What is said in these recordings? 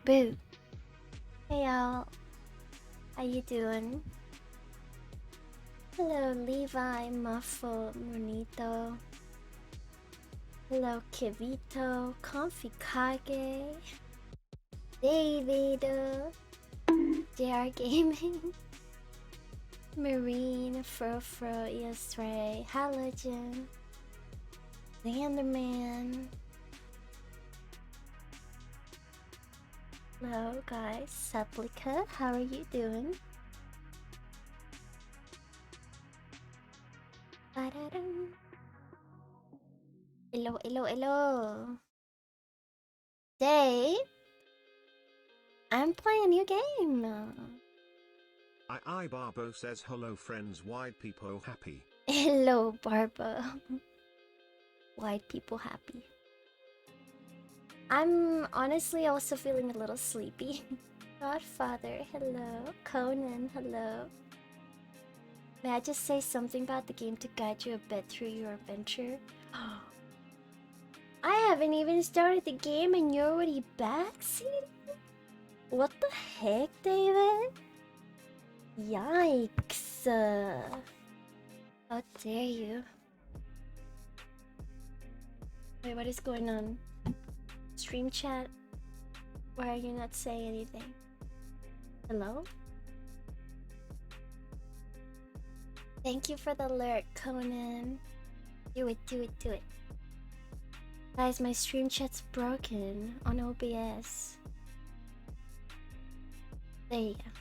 Boo. Hey y'all. How you doing? Hello Levi, Muffle, Monito. Hello Kivito, Comfy Kage, David, JR Gaming, Marine, Frofro, Eastray, Halogen, Xanderman. Hello guys, Supplica, how are you doing? Ba-da-dum. Hello, hello, hello. Today, I'm playing a new game. Barbo says hello friends, white people happy. Hello, Barbo. White people happy. I'm honestly also feeling a little sleepy. Godfather, hello. Conan, hello. May I just say something about the game to guide you a bit through your adventure? I haven't even started the game and you're already backseating? What the heck, David? Yikes. How dare you? Wait, what is going on? Stream chat? Why are you not saying anything? Hello? Thank you for the alert, Conan. Do it, do it, do it. Guys, my stream chat's broken on OBS. There you go.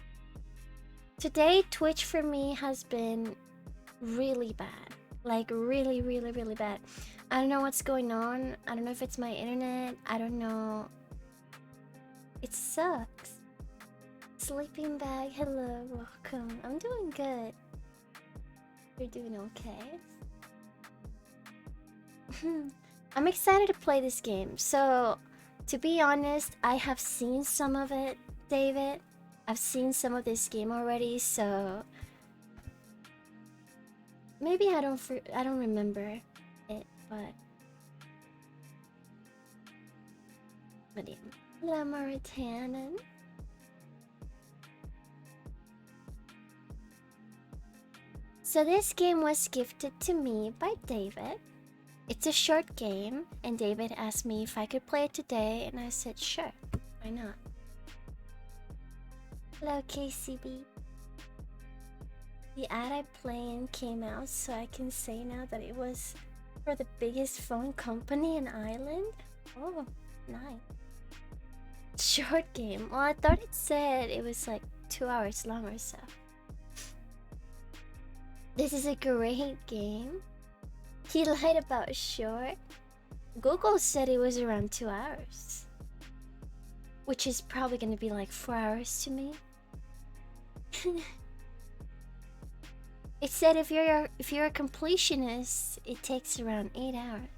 Today, Twitch for me has been really bad. Like, really, really, really bad. I don't know what's going on. I don't know if it's my internet. I don't know. It sucks. Sleeping bag, hello, welcome. I'm doing good. You're doing okay. I'm excited to play this game. So, to be honest, I have seen some of it, David. I've seen some of this game already, so maybe I don't remember it, but yeah. La Mauritanen. So this game was gifted to me by David. It's a short game, and David asked me if I could play it today, and I said sure, why not? Hello KCB. The ad I played came out, so I can say now that it was for the biggest phone company in Ireland. Oh, nice. Short game. Well, I thought it said it was like 2 hours long or so. This is a great game. He lied about short. Google said it was around 2 hours, which is probably gonna be like 4 hours to me. It said if you're a completionist, it takes around 8 hours.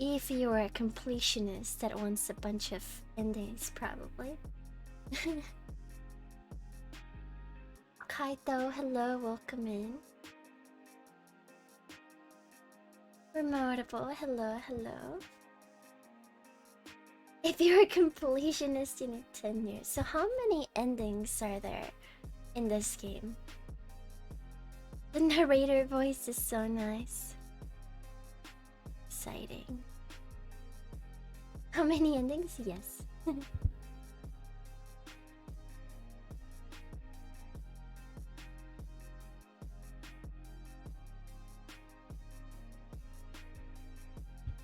If you're a completionist that wants a bunch of endings, probably. Kaito, hello, welcome in. Remotable, hello, hello. If you're a completionist, you need 10 years. So how many endings are there in this game? The narrator voice is so nice. Exciting. How many endings? Yes.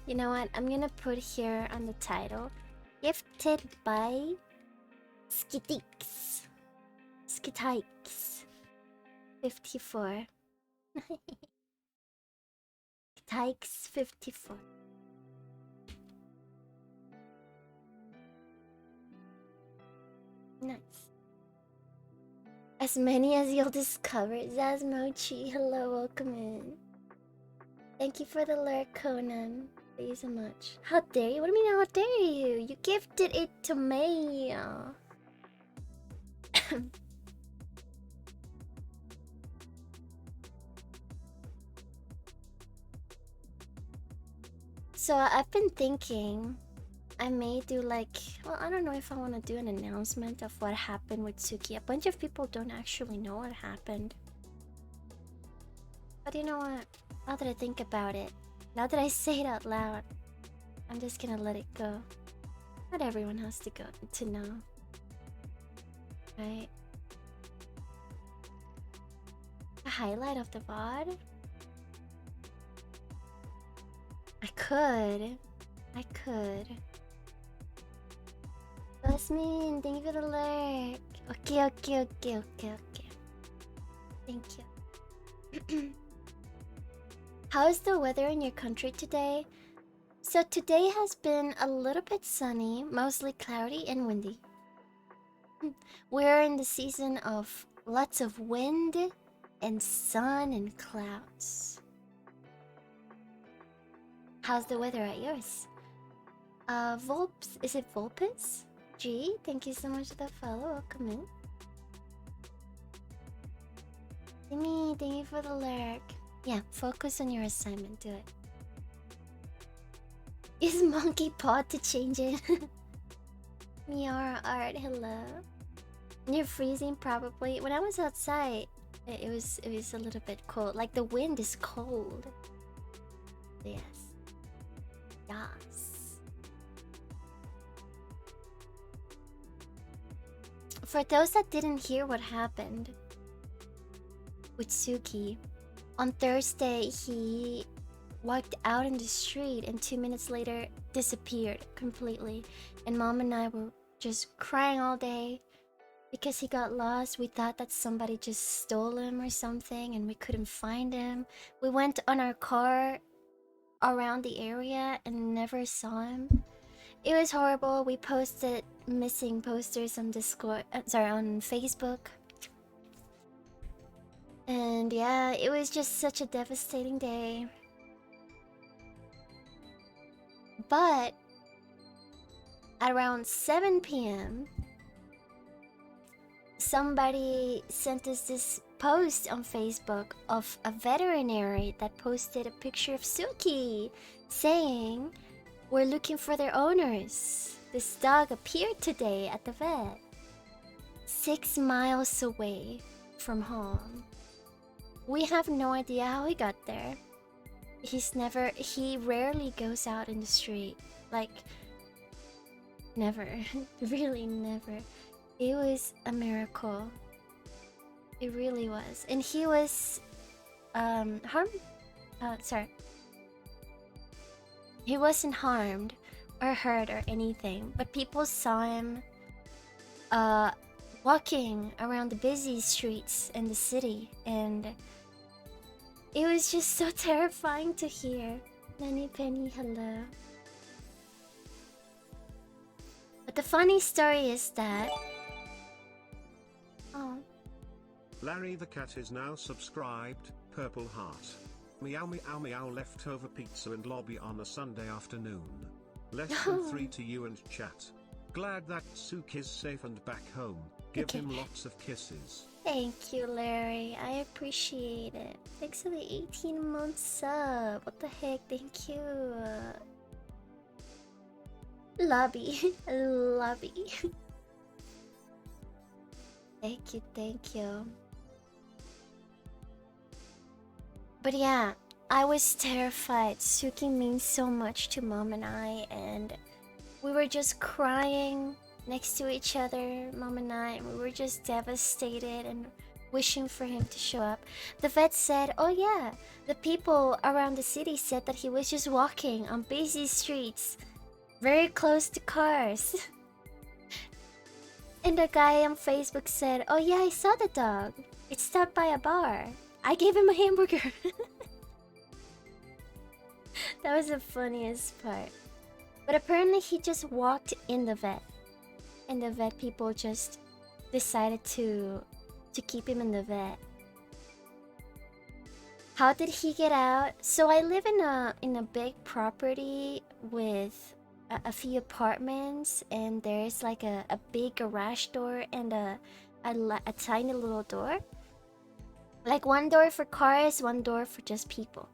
You know what? I'm gonna put here on the title, gifted by Skitix. Skitix 54. Skitix 54. Nice. As many as you'll discover. Zazmochi, hello, welcome in. Thank you for the alert, Conan. Thank you so much. How dare you? What do you mean, how dare you? You gifted it to me. So I've been thinking I may do like, well, I don't know if I want to do an announcement of what happened with Suki. A bunch of people don't actually know what happened. But you know what? Now that I think about it, now that I say it out loud, I'm just gonna let it go. Not everyone has to go to know. Right? A highlight of the VOD? I could. Jasmine, thank you for the lurk. Okay. Thank you. How's the weather in your country today? So today has been a little bit sunny, mostly cloudy and windy. We're in the season of lots of wind and sun and clouds. How's the weather at yours? Volps, is it Volpus? G, thank you so much for the follow. Welcome in. Timmy, thank you for the lurk. Yeah, focus on your assignment. Do it. Use monkey paw to change it. Miara art, hello. You're freezing probably. When I was outside, it was a little bit cold. Like the wind is cold. Yes. For those that didn't hear what happened with Suki, on Thursday he walked out in the street and 2 minutes later disappeared completely. And Mom and I were just crying all day because he got lost. We thought that somebody just stole him or something and we couldn't find him. We went on our car around the area and never saw him. It was horrible. We posted missing posters on Discord, on Facebook. And yeah, it was just such a devastating day. But at around 7 p.m, somebody sent us this post on Facebook of a veterinary that posted a picture of Suki saying, "We're looking for their owners. This dog appeared today at the vet. 6 miles away from home." We have no idea how he got there. He rarely goes out in the street. Like, never. Really never. It was a miracle. It really was. And he was, he wasn't harmed or hurt or anything, but people saw him walking around the busy streets in the city, and it was just so terrifying to hear. Nanny Penny, hello. But the funny story is that... Oh. Larry the cat is now subscribed, purple heart. Meow meow meow, leftover pizza and lobby on a Sunday afternoon. Less than 3 to you and chat. Glad that Sook is safe and back home. Give him lots of kisses. Thank you, Larry. I appreciate it. Thanks for the 18-month sub. What the heck? Thank you. Lobby. Lobby. Thank you. But yeah, I was terrified. Suki means so much to Mom and I, and we were just crying next to each other, Mom and I, and we were just devastated and wishing for him to show up. The vet said, "Oh yeah, the people around the city said that he was just walking on busy streets, very close to cars." And the guy on Facebook said, "Oh yeah, I saw the dog. It stopped by a bar. I gave him a hamburger." That was the funniest part. But apparently he just walked in the vet. And the vet people just decided to keep him in the vet. How did he get out? So I live in a big property with a few apartments, and there's like a big garage door and a tiny little door. Like one door for cars, one door for just people.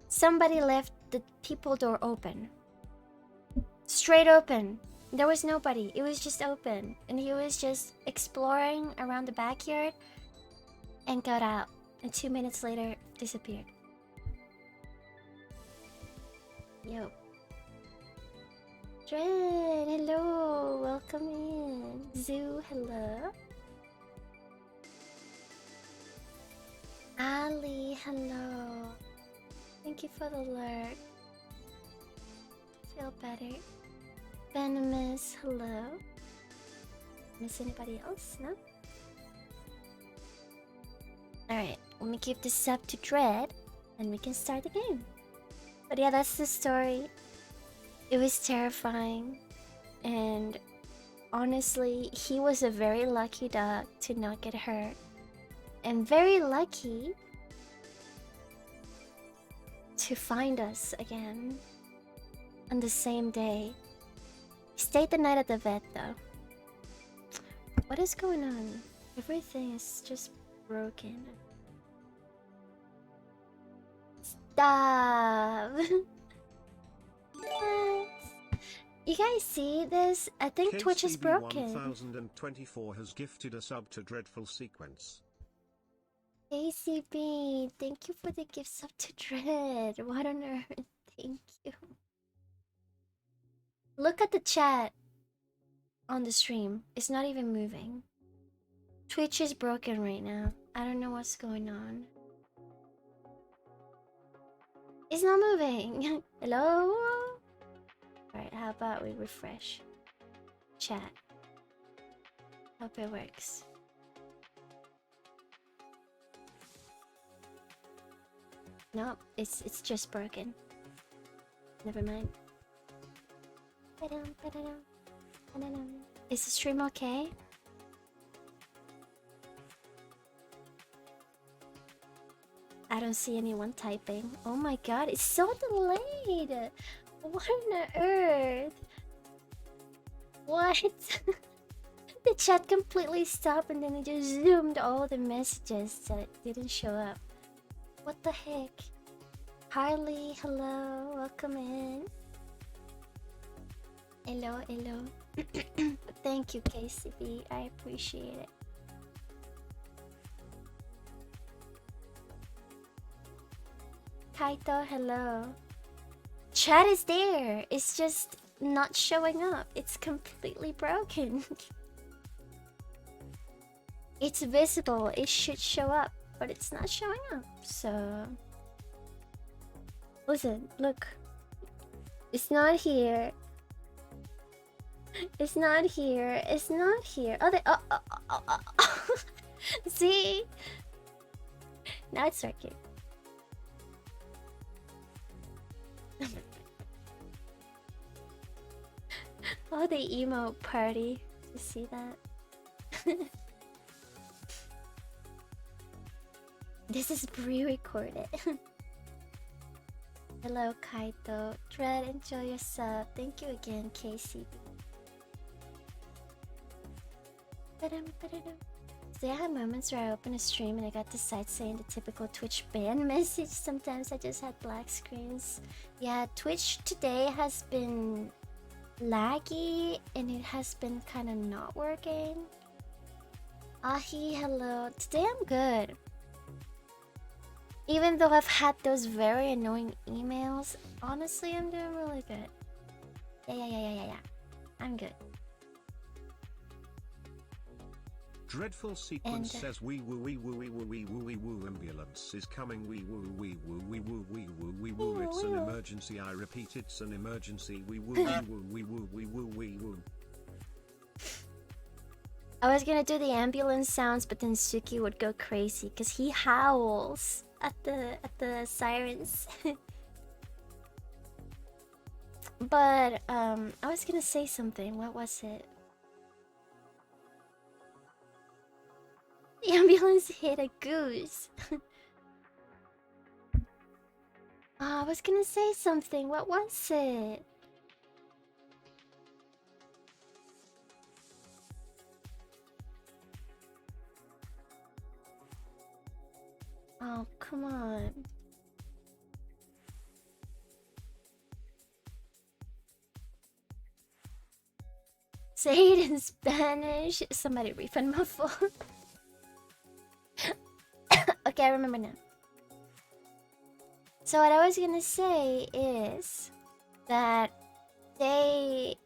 Somebody left the people door open. Straight open. There was nobody. It was just open. And he was just exploring around the backyard and got out. And 2 minutes later, disappeared. Yo. Dread, hello. Welcome in. Zoo, hello. Ali, hello. Thank you for the alert. Feel better. Venomous, hello. Miss anybody else? No? Alright, let me keep this up to Dread and we can start the game. But yeah, that's the story. It was terrifying. And honestly, he was a very lucky dog to not get hurt. And very lucky to find us again on the same day. He stayed the night at the vet though. What is going on? Everything is just broken. Stop! What? You guys see this? I think Twitch is broken. 1024 has gifted a sub to Dreadful Sequence. ACB, thank you for the gifts up to Dread. What on earth? Thank you. Look at the chat on the stream. It's not even moving. Twitch is broken right now. I don't know what's going on. It's not moving. Hello? Alright, how about we refresh? Chat. Hope it works. Nope, it's just broken. Never mind. Is the stream okay? I don't see anyone typing. Oh my god, it's so delayed! What on earth? What? The chat completely stopped and then it just zoomed all the messages that didn't show up. What the heck? Harley, hello, welcome in. Hello, hello. Thank you, KCB. I appreciate it. Kaito, hello. Chat is there. It's just not showing up. It's completely broken. It's visible. It should show up, but it's not showing up. So, listen, look. It's not here. It's not here. It's not here. Oh, see? Now it's working. Oh, the emo party. You see that? This is pre-recorded. Hello, Kaito. Dread, enjoy your sub. Thank you again, KCB. So I had moments where I opened a stream and I got the site saying the typical Twitch ban message. Sometimes I just had black screens. Yeah, Twitch today has been laggy and it has been kind of not working. Ahi, hello. Today I'm good. Even though I've had those very annoying emails, honestly I'm doing really good. Yeah. I'm good. Dreadful Sequence says wee woo ambulance is coming wee woo it's an emergency. I repeat, it's an emergency. Wee woo. I was gonna do the ambulance sounds, but then Suki would go crazy because he howls at the sirens. But I was gonna say something. What was it? The ambulance hit a goose. I was gonna say something. What was it? Oh, come on. Say it in Spanish. Somebody refund my phone. Okay, I remember now. So what I was gonna say is that they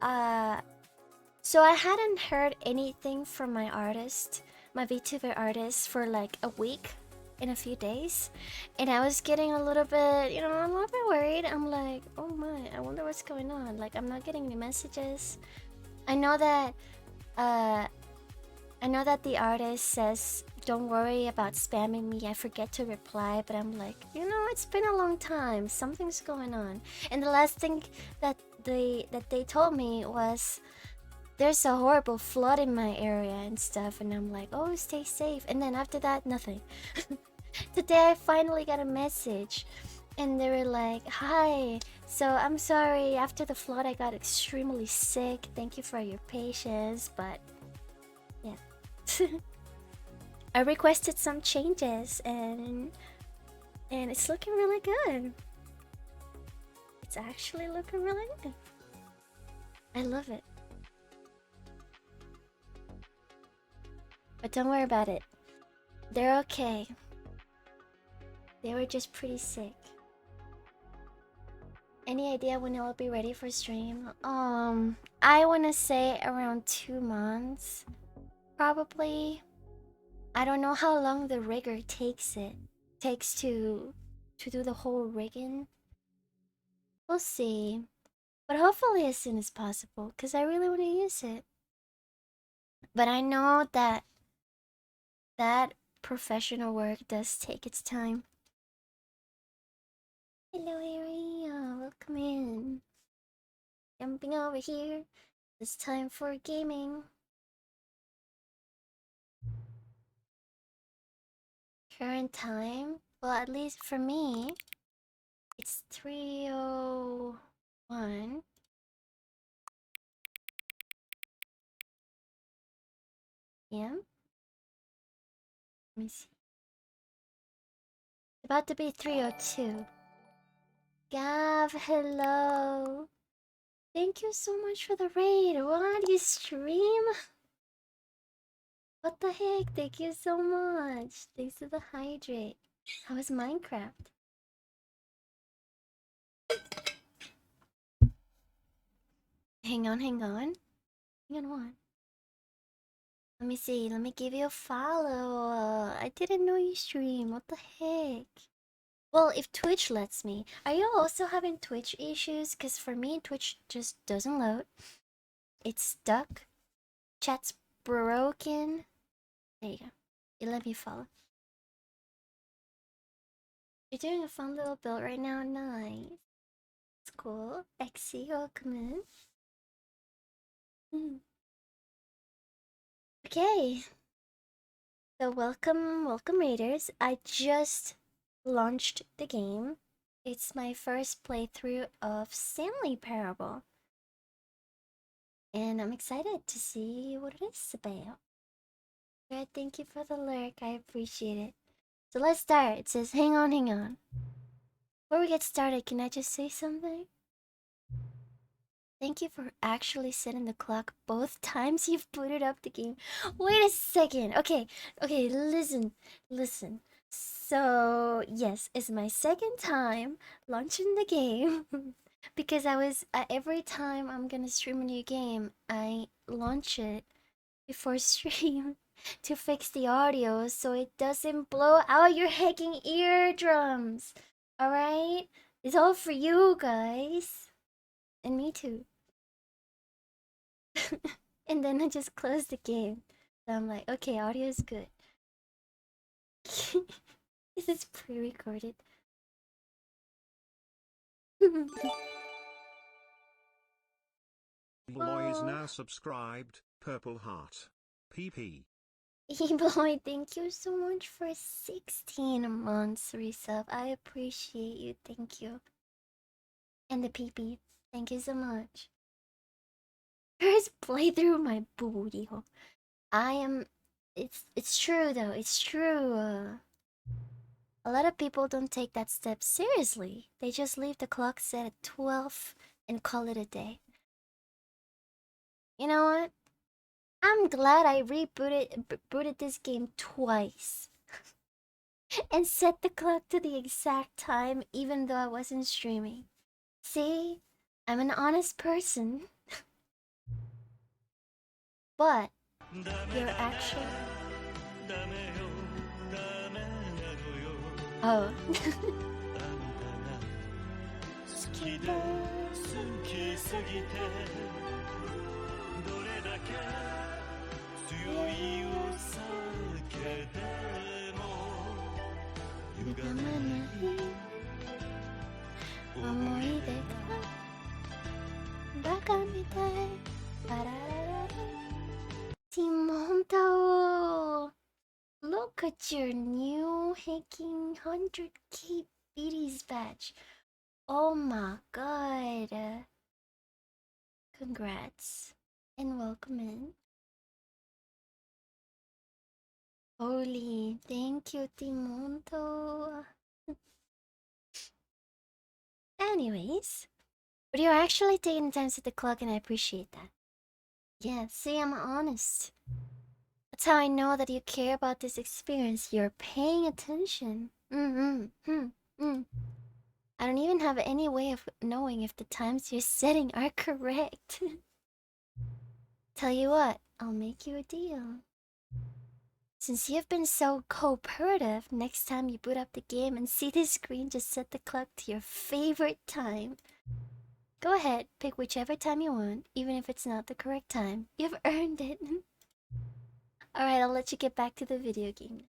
so I hadn't heard anything from my artist, my VTuber artist, for like a week in a few days, and I was getting a little bit, you know, a little bit worried. I'm like, oh my, I wonder what's going on. Like, I'm not getting any messages. I know that the artist says don't worry about spamming me, I forget to reply, but I'm like, you know, it's been a long time, something's going on. And the last thing that they told me was there's a horrible flood in my area and stuff, and I'm like, oh, stay safe. And then after that, nothing. Today I finally got a message, and they were like, hi, so I'm sorry, after the flood I got extremely sick, thank you for your patience, but yeah. I requested some changes, and it's looking really good. It's actually looking really good. I love it. But don't worry about it. They're okay. They were just pretty sick. Any idea when I'll be ready for stream? I wanna say around 2 months. Probably. I don't know how long the rigger takes to do the whole rigging. We'll see. But hopefully as soon as possible, because I really want to use it. But I know that professional work does take its time. Hello area, welcome in. Jumping over here. It's time for gaming. Current time? Well, at least for me, it's 3:01. Yeah? Let me see. It's about to be 3:02. Gav, hello. Thank you so much for the raid. What? You stream? What the heck? Thank you so much. Thanks for the hydrate. How is Minecraft? Hang on, hang on. Hang on, what? Let me see. Let me give you a follow. I didn't know you stream. What the heck? Well, if Twitch lets me. Are you also having Twitch issues? Because for me, Twitch just doesn't load. It's stuck. Chat's broken. There you go. You let me follow. You're doing a fun little build right now. Nice. It's cool. Exy, welcome in. Okay. So welcome raiders. I just launched the game. It's my first playthrough of Stanley Parable. And I'm excited to see what it is about. Good, thank you for the lurk. I appreciate it. So let's start. It says, hang on, hang on. Before we get started, can I just say something? Thank you for actually setting the clock both times you've booted up the game. Wait a second. Okay, listen. So, yes, it's my second time launching the game. Because every time I'm gonna stream a new game, I launch it before stream to fix the audio so it doesn't blow out your hacking eardrums. Alright? It's all for you guys. And me too. And then I just closed the game. So I'm like, okay, audio is good. This is pre-recorded. Boy is now subscribed, Purple Heart. PP. E-boy, thank you so much for 16 months resub. I appreciate you, thank you. And the PP, thank you so much. First playthrough my booty hole. It's true though, it's true. A lot of people don't take that step seriously. They just leave the clock set at 12 and call it a day. You know what? I'm glad I booted this game twice and set the clock to the exact time even though I wasn't streaming. See? I'm an honest person. But your action. Oh. Timonto! Look at your new hacking 100k BD's badge. Oh my god. Congrats and welcome in. Holy, thank you, Timonto. Anyways, but you're actually taking time to the clock and I appreciate that. Yeah, see, I'm honest. That's how I know that you care about this experience. You're paying attention. I don't even have any way of knowing if the times you're setting are correct. Tell you what, I'll make you a deal. Since you've been so cooperative, next time you boot up the game and see this screen, just set the clock to your favorite time. Go ahead, pick whichever time you want, even if it's not the correct time. You've earned it. Alright, I'll let you get back to the video game.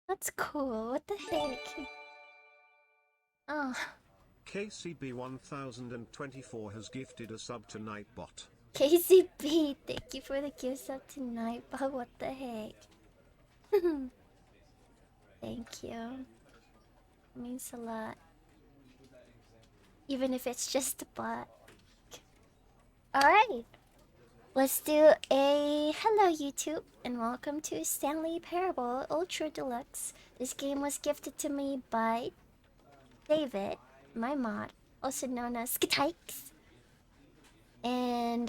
That's cool, what the heck? Oh. KCB1024 has gifted a sub to Nightbot. KCB, thank you for the gift sub tonight, but what the heck? Thank you. It means a lot. Even if it's just a bot. Alright. Let's do a hello YouTube and welcome to Stanley Parable Ultra Deluxe. This game was gifted to me by David, my mod, also known as Skitykes. And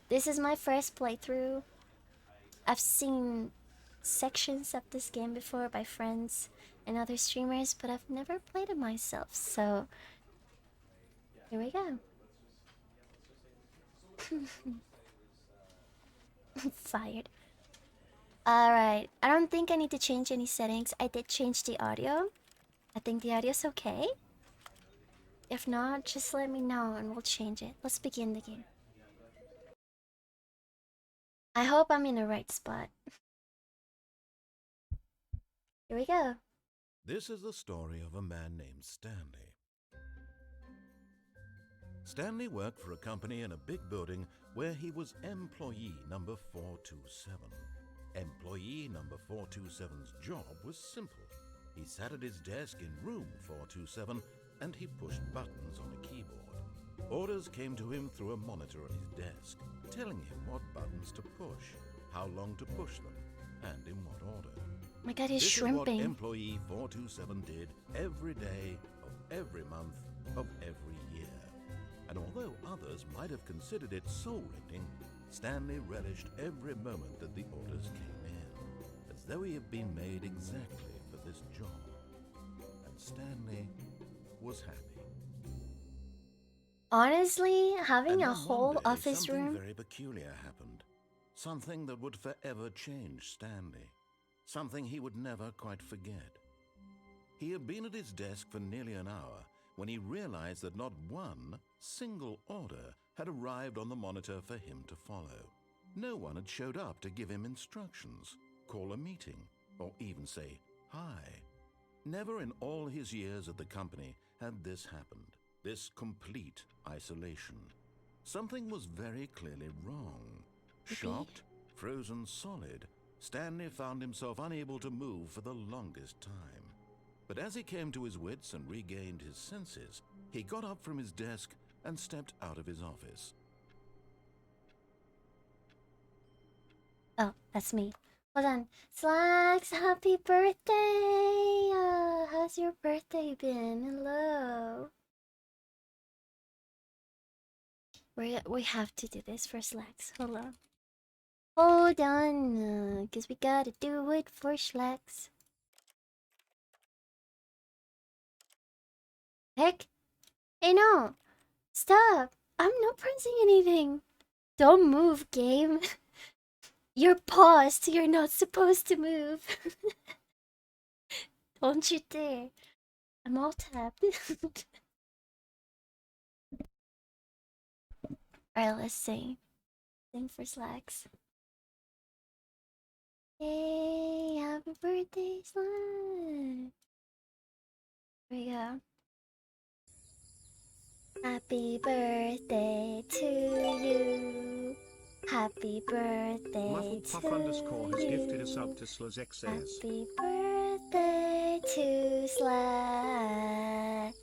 this is my first playthrough. I've seen sections of this game before by friends and other streamers, but I've never played it myself, so here we go. I'm fired. Alright, I don't think I need to change any settings. I did change the audio. I think the audio's okay. If not, just let me know and we'll change it. Let's begin the game. I hope I'm in the right spot. Here we go. This is the story of a man named Stanley. Stanley worked for a company in a big building where he was employee number 427. Employee number 427's job was simple. He sat at his desk in room 427 and he pushed buttons on a keyboard. Orders came to him through a monitor on his desk, telling him what buttons to push, how long to push them, and in what order. My god, he's This shrimping. is what employee 427 did every day of every month of every year. And although others might have considered it soul-rending, Stanley relished every moment that the orders came in, as though he had been made exactly for this job. And Stanley was happy. Honestly, having And a then whole one day, office something room. very peculiar happened. Something that would forever change Stanley. Something he would never quite forget. He had been at his desk for nearly an hour when he realized that not one single order had arrived on the monitor for him to follow. No one had showed up to give him instructions, call a meeting, or even say hi. Never in all his years at the company had this happened, this complete isolation. Something was very clearly wrong. Shocked, frozen solid, Stanley found himself unable to move for the longest time. But as he came to his wits and regained his senses, he got up from his desk and stepped out of his office. Oh, that's me. Hold on. Slacks, happy birthday! How's your birthday been? Hello. We have to do this for slacks. Hold on. Hold on, cause we gotta do it for slacks. Heck? Hey, no! Stop! I'm not pressing anything! Don't move, game! You're paused, you're not supposed to move! Don't you dare! I'm all tapped. Alright, let's sing. Sing for slacks. Hey, happy birthday, Slack! Here we go. Happy birthday to you. Happy birthday Mufflepuff to underscore has you. gifted a sub to Slazexes. Happy birthday to Slacks.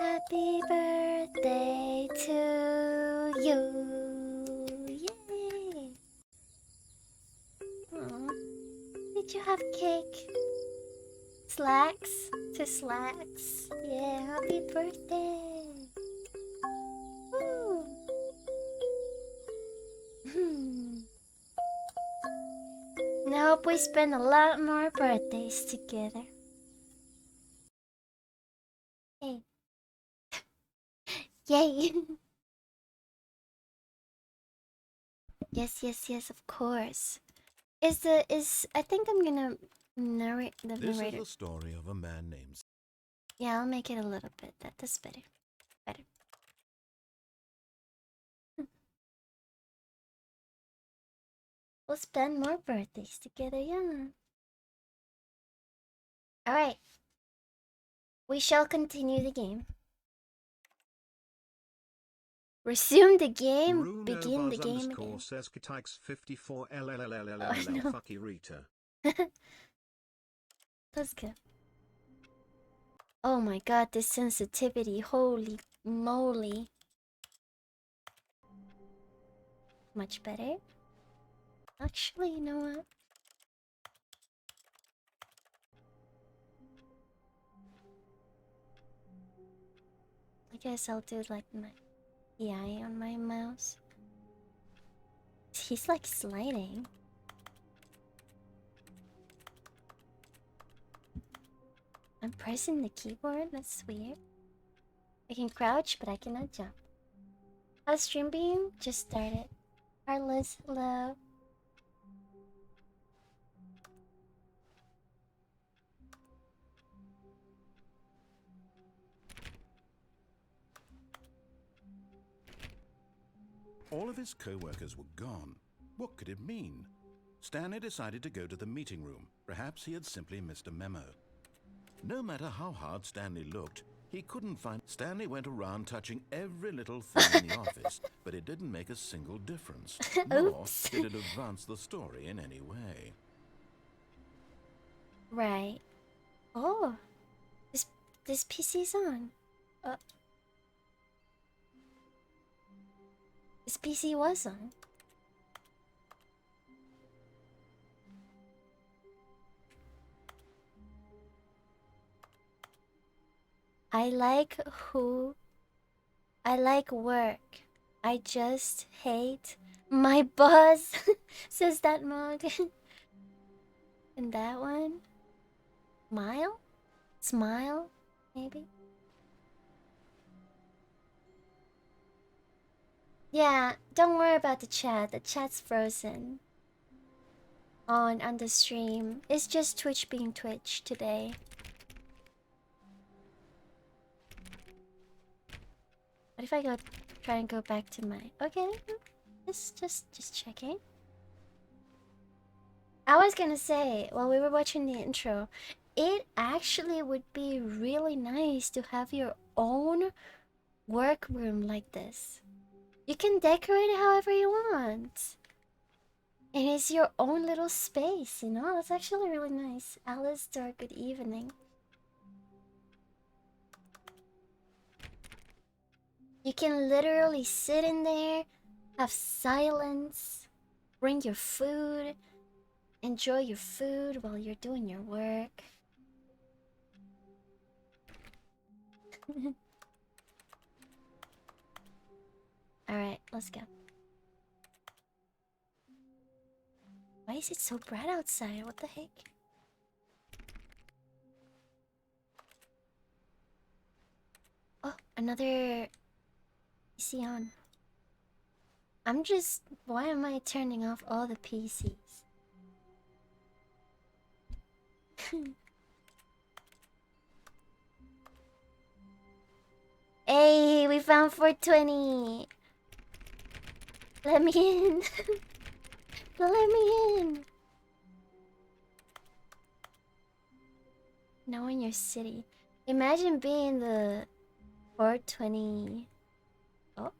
Happy birthday to you. Yay! Aw. Did you have cake? Slacks to Slacks. Yeah, happy birthday. Woo. Now hope we spend a lot more birthdays together. Hey. Yay! Yes, of course. I think I'm gonna narrate the This is narrator. the story of a man named... Yeah, I'll make it a little bit. That's better. Better. We'll spend more birthdays together, yeah. Alright. We shall continue the game. Resume the game. Bruno Begin the Vaz game underscore again. says Kitykes 54 Oh, LLLLLLL no. fucky Rita. That's good. Oh my god, this sensitivity. Holy moly. Much better. Actually, you know what? I guess I'll do like the eye on my mouse. He's like sliding. I'm pressing the keyboard? That's weird. I can crouch, but I cannot jump. How's stream being? Just started. Carlos, hello. All of his co-workers were gone. What could it mean? Stanley decided to go to the meeting room. Perhaps he had simply missed a memo. No matter how hard Stanley looked, he couldn't find... Stanley went around touching every little thing in the office, but it didn't make a single difference. Nor Oops. did it advance the story in any way. Right. Oh. This PC's on. This PC was on. I like work. I just hate my boss, says that mug. And that one? Smile? Maybe? Yeah, don't worry about the chat. The chat's frozen. On the stream. It's just Twitch being Twitch today. What if I try and go back to my... Okay, just checking. I was gonna say, while we were watching the intro, it actually would be really nice to have your own workroom like this. You can decorate it however you want. And it's your own little space, you know? That's actually really nice. Alistair, good evening. You can literally sit in there, have silence, bring your food, enjoy your food while you're doing your work. Alright, let's go. Why is it so bright outside? What the heck? Oh, another PC on. Why am I turning off all the PCs? Hey, we found 420. Let me in. Let me in. Now in your city. Imagine being the 420. Oh.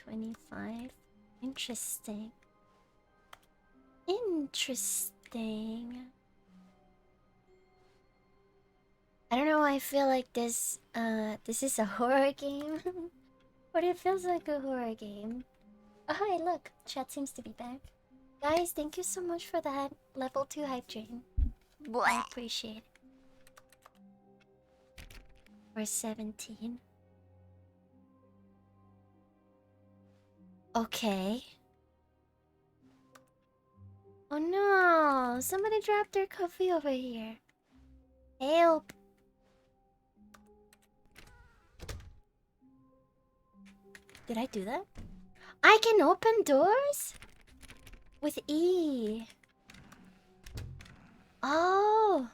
$25. Interesting. Interesting. I don't know why I feel like this is a horror game. But it feels like a horror game. Oh hi, look, chat seems to be back. Guys, thank you so much for that level 2 hype train. I appreciate it. We're 17. Okay. Oh no! Somebody dropped their coffee over here. Help! Did I do that? I can open doors? With E. Oh!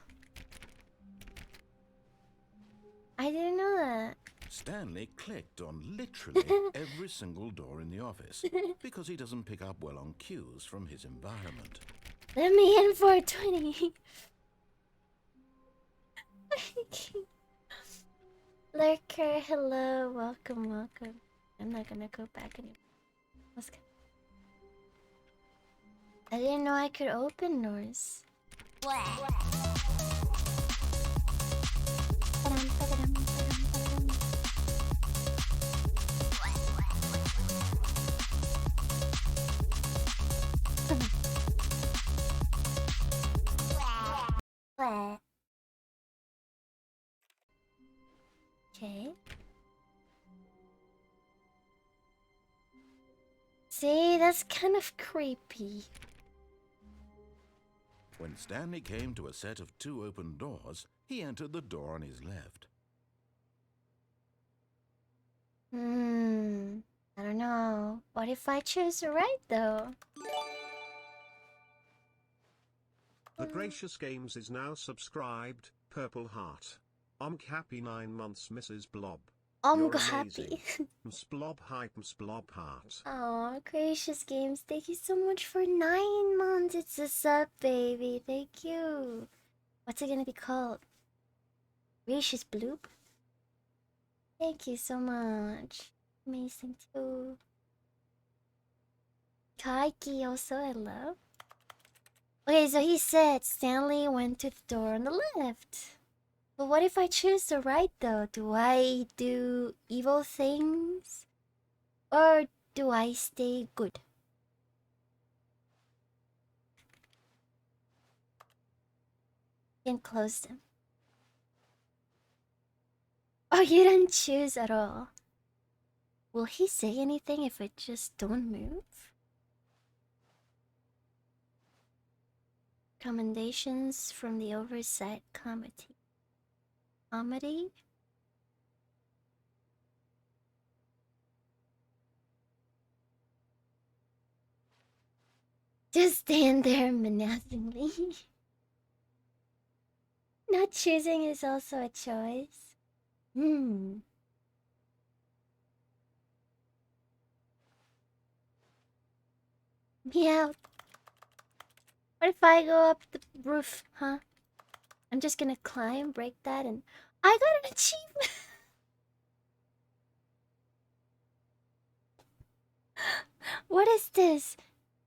I didn't know that. Stanley clicked on literally every single door in the office because he doesn't pick up well on cues from his environment. Let me in for 20. Lurker, hello, welcome, welcome. I'm not gonna go back anymore. Let's go. I didn't know I could open doors. Okay. See, that's kind of creepy. When Stanley came to a set of 2 open doors, he entered the door on his left. I don't know. What if I choose right though? The Gracious Games is now subscribed, Purple Heart. Happy 9 months, Mrs. Blob. You're happy. MrsBlob hype, MrsBlob heart. Oh, Gracious Games, thank you so much for 9 months. It's a sub, baby. Thank you. What's it gonna be called? Gracious Blub? Thank you so much. Amazing too. Kaiki also, I love. Okay, so he said Stanley went to the door on the left. But what if I choose the right though? Do I do evil things? Or do I stay good? And close them. Oh, you didn't choose at all. Will he say anything if I just don't move? Commendations from the Oversight Committee. Comedy? Just stand there menacingly. Not choosing is also a choice. Meow. What if I go up the roof, huh? I'm just gonna climb, break that, and I got an achievement! What is this?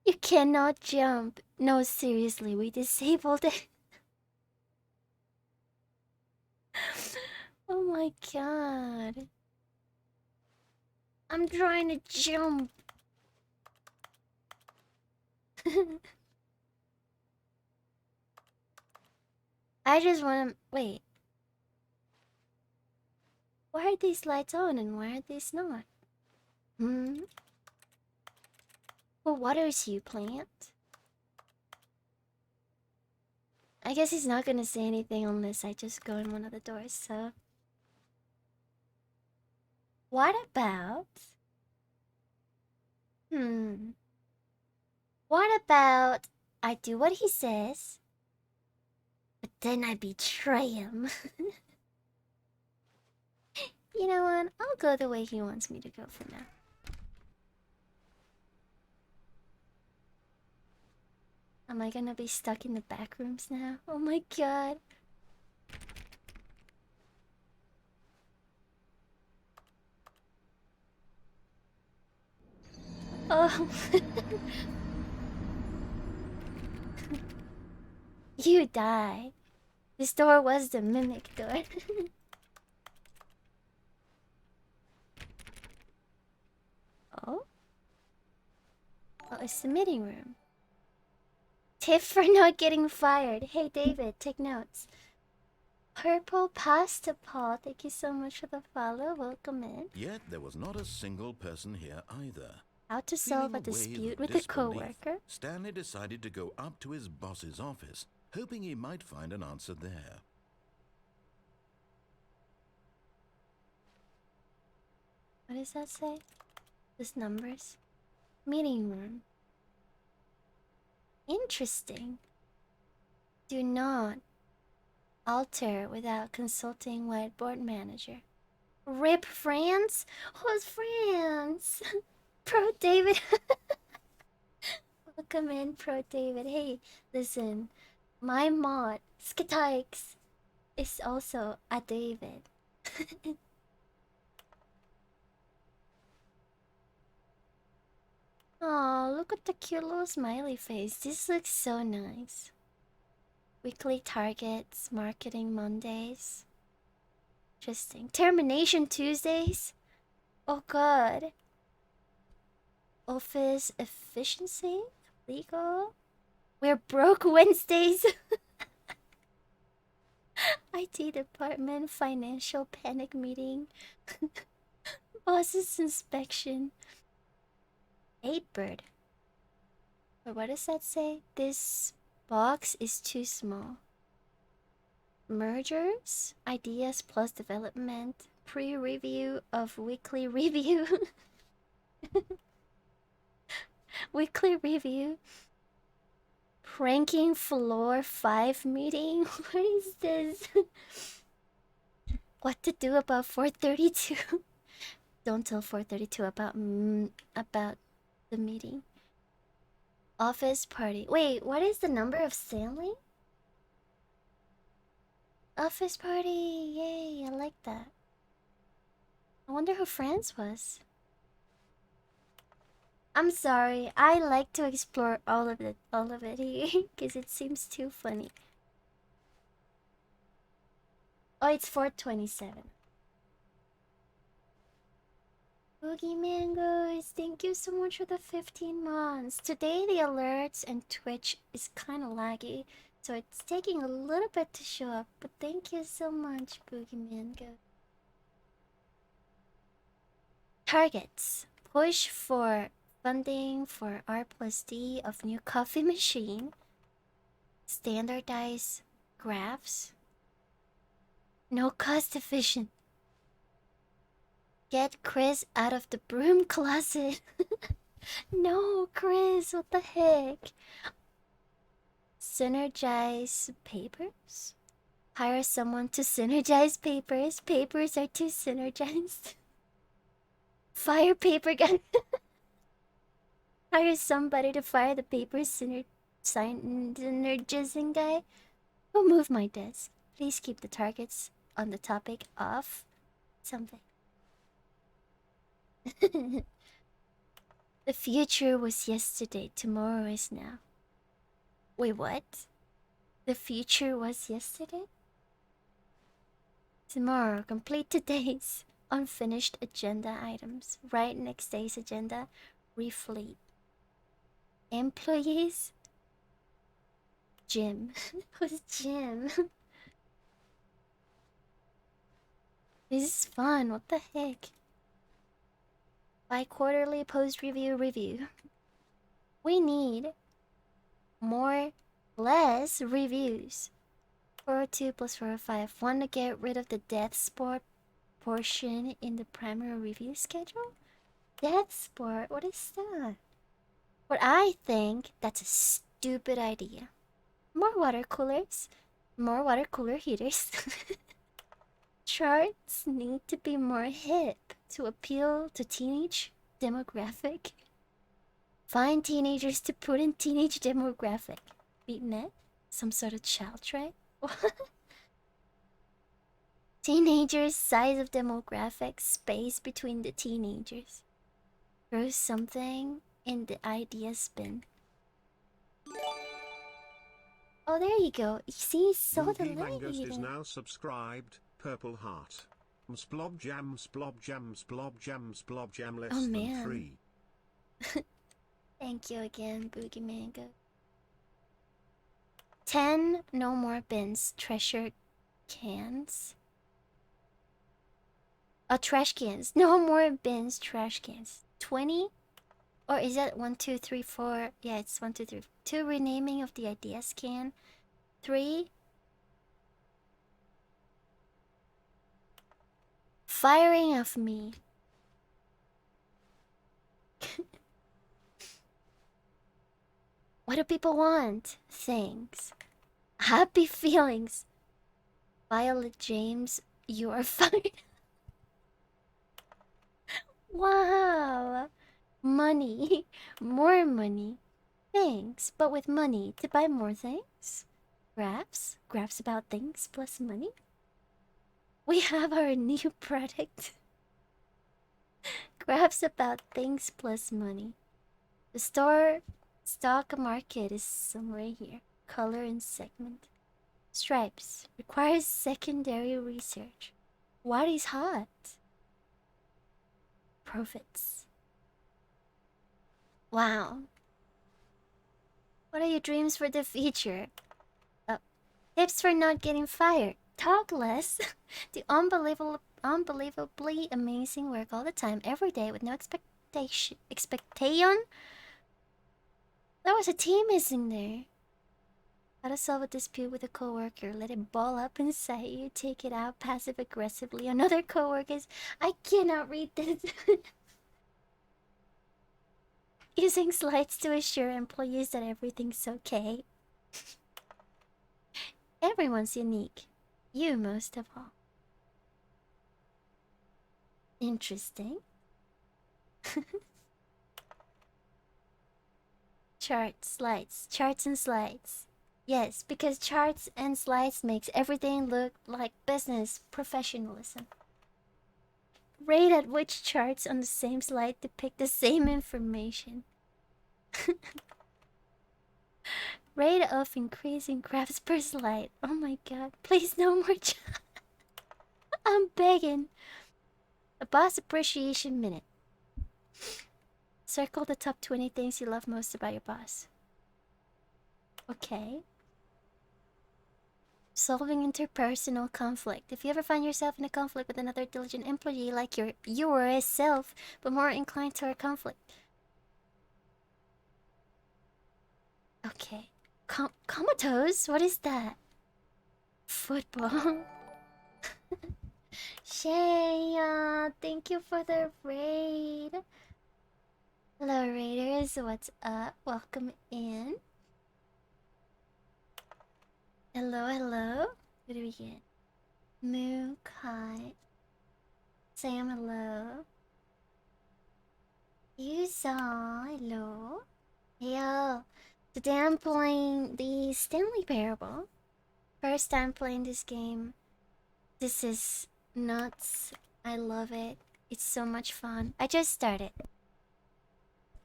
You cannot jump. No, seriously, we disabled it. Oh my god. I'm trying to jump. I just want to wait. Why are these lights on and why are these not? Hmm. What waters you, plant? I guess he's not gonna say anything unless I just go in one of the doors, so. What about? What about I do what he says, but then I betray him? You know what? I'll go the way he wants me to go for now. Am I gonna be stuck in the back rooms now? Oh my god. Oh. You die. This door was the mimic door. Oh? Oh, it's the meeting room. Tip for not getting fired. Hey David, take notes. Purple Pasta Paul, thank you so much for the follow. Welcome in. Yet there was not a single person here either. How to solve a Feeling wave dispute of with a disbelief, coworker. Stanley decided to go up to his boss's office, hoping he might find an answer there. What does that say? Just numbers. Meeting room. Interesting. Do not alter without consulting whiteboard manager. Rip France? Who's France? Pro David. Welcome in, Pro David. Hey, listen. My mod, Skitykes, is also a David. Oh, look at the cute little smiley face. This looks so nice. Weekly targets, marketing Mondays. Interesting. Termination Tuesdays? Oh god. Office efficiency? Legal? We're broke Wednesdays. IT department financial panic meeting. Boss's inspection. 8bird. But what does that say? This box is too small. Mergers, ideas plus development, pre-review of weekly review. Weekly review. Pranking floor 5 meeting. What is this? What to do about 432? Don't tell 432 about the meeting. Office party. Wait, what is the number of Stanley? Office party. Yay, I like that. I wonder who France was. I'm sorry. I like to explore all of it here because it seems too funny. Oh, it's 427. Boogie Mangoes, thank you so much for the 15 months. Today the alerts and Twitch is kind of laggy, so it's taking a little bit to show up, but thank you so much, Boogie Mango. Targets. Push for funding for R+D of new coffee machine. Standardize graphs. No cost efficient. Get Chris out of the broom closet. No, Chris, what the heck? Synergize papers? Hire someone to synergize papers. Papers are too synergized. Fire paper gun. Hire somebody to fire the paper synergizing guy. Who moved my desk? Please keep the targets on the topic of something. The future was yesterday, tomorrow is now. Wait, what? The future was yesterday? Tomorrow, complete today's unfinished agenda items. Write next day's agenda. Refleet. Employees? Jim. Who's Jim? This is fun. What the heck? Bi-quarterly post-review review. We need more, less reviews. 402 plus 405. Want to get rid of the death sport portion in the primary review schedule? Death sport? What is that? What I think, that's a stupid idea. More water coolers. More water cooler heaters. Charts need to be more hip to appeal to teenage demographic. Find teenagers to put in teenage demographic. BeatNet? Some sort of child tray? Teenagers, size of demographic, space between the teenagers. Throw something in the ideas bin. Oh, there you go. You see, so Boogie Mangos delayed. is now subscribed. Purple heart. MrsBlob jams, blob jams, blob jams, blob jam less Oh, than man. 3. Thank you again, Boogie Mango. 10 no more bins. Treasure cans. Oh, trash cans. No more bins, trash cans. 20? Or is that 1, 2, 3, 4? Yeah, it's 1, 2, 3. 2 renaming of the ideas can. 3. Firing of me. What do people want? Things. Happy feelings. Violet James, you are fired. Wow. Money. More money. Things, but with money to buy more things. Graphs. Graphs about things plus money. We have our new product. Graphs about things plus money. The store stock market is somewhere here. Color and segment. Stripes. Requires secondary research. What is hot? Profits. Wow. What are your dreams for the future? Tips for not getting fired. Talk less. Do unbelievably amazing work all the time, every day, with no expectation. There was a T missing there. How to solve a dispute with a coworker. Let it ball up inside you. Take it out passive aggressively on other coworkers. I cannot read this. Using slides to assure employees that everything's okay. Everyone's unique. You most of all. Interesting. Charts, slides, charts and slides. Yes, because charts and slides makes everything look like business professionalism. Rate at which charts on the same slide depict the same information. Rate of increasing graphs per slide. Oh my god, please no more I'm begging. A boss appreciation minute. Circle the top 20 things you love most about your boss. Okay. Solving interpersonal conflict. If you ever find yourself in a conflict with another diligent employee like yourself, but more inclined toward conflict. Okay. Comatose? What is that? Football. Shaya, thank you for the raid. Hello, raiders. What's up? Welcome in. Hello, hello. Who do we get? Moo, Kai. Sam, hello. Yuza, hello. Yo. Today I'm playing the Stanley Parable. First time playing this game. This is nuts. I love it. It's so much fun. I just started.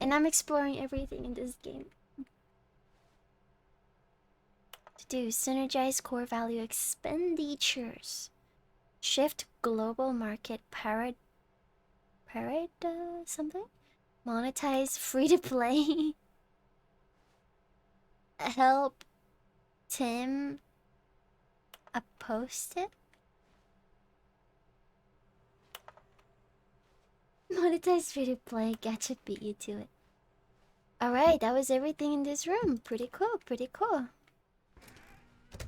And I'm exploring everything in this game. To do synergize core value expenditures. Shift global market something? Monetize free to play. Help Tim post it. Monetize free to play. Gacha beat you to it. Alright, that was everything in this room. Pretty cool, pretty cool.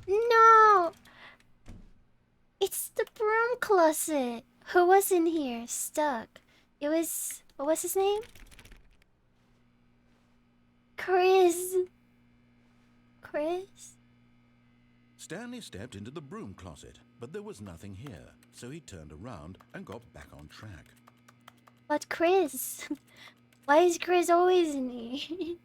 No! It's the broom closet. Who was in here? Stuck. It was... What was his name? Chris. Chris? Stanley stepped into the broom closet, but there was nothing here, so he turned around and got back on track. But Chris? Why is Chris always in here?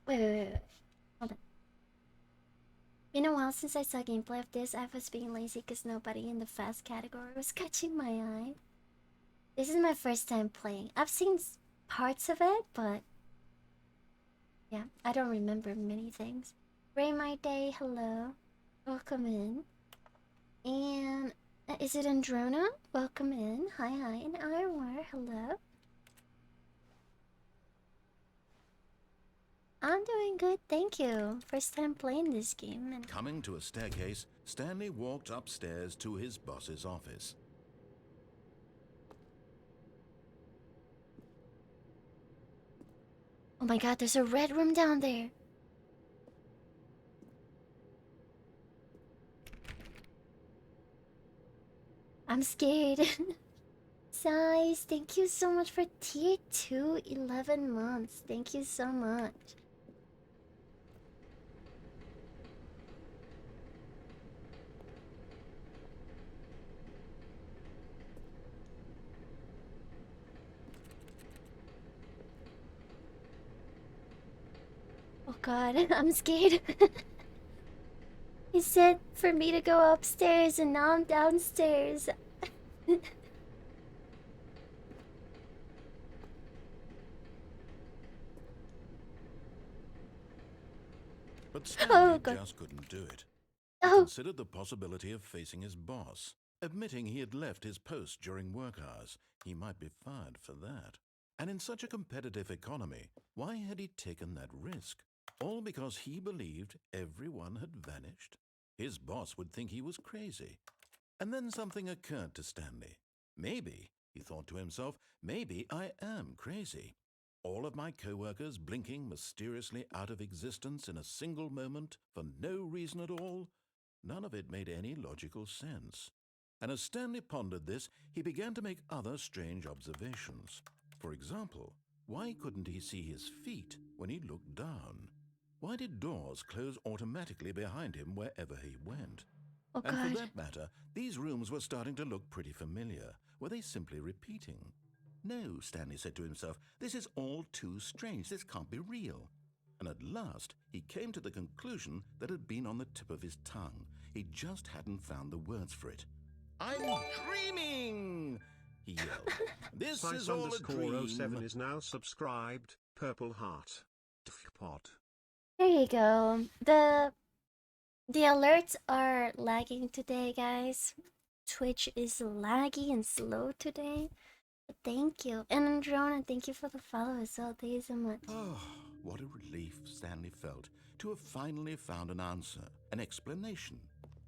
Wait. Hold on. Been a while since I saw gameplay of this. I was being lazy because nobody in the fast category was catching my eye. This is my first time playing. I've seen parts of it, but yeah, I don't remember many things. Ray My Day, hello. Welcome in. And is it Androna? Welcome in. Hi. And Irwar, hello. I'm doing good, thank you. First time playing this game. And Coming to a staircase, Stanley walked upstairs to his boss's office. oh my god, there's a red room down there. I'm scared. Size, thank you so much for tier 2, 11 months. Thank you so much. Oh god, I'm scared. He said for me to go upstairs and now I'm downstairs. But Stanley God. just couldn't do it. He Oh, considered the possibility of facing his boss. Admitting he had left his post during work hours, he might be fired for that. And in such a competitive economy, why had he taken that risk? All because he believed everyone had vanished? His boss would think he was crazy. And then something occurred to Stanley. Maybe, he thought to himself, maybe I am crazy. All of my co-workers blinking mysteriously out of existence in a single moment for no reason at all? None of it made any logical sense. And as Stanley pondered this, he began to make other strange observations. For example, why couldn't he see his feet when he looked down? Why did doors close automatically behind him wherever he went? oh And god. for that matter, these rooms were starting to look pretty familiar. Were they simply repeating? No, Stanley said to himself, this is all too strange. This can't be real. And at last, he came to the conclusion that had been on the tip of his tongue. He just hadn't found the words for it. I'm dreaming! He yelled. This is all a dream. Spice_07 is now subscribed. Purple heart. Pod. There you go. The alerts are lagging today, guys. Twitch is laggy and slow today. But thank you. And Androna, thank you for the follow as well. Thank you so much. Oh, what a relief Stanley felt to have finally found an answer, an explanation.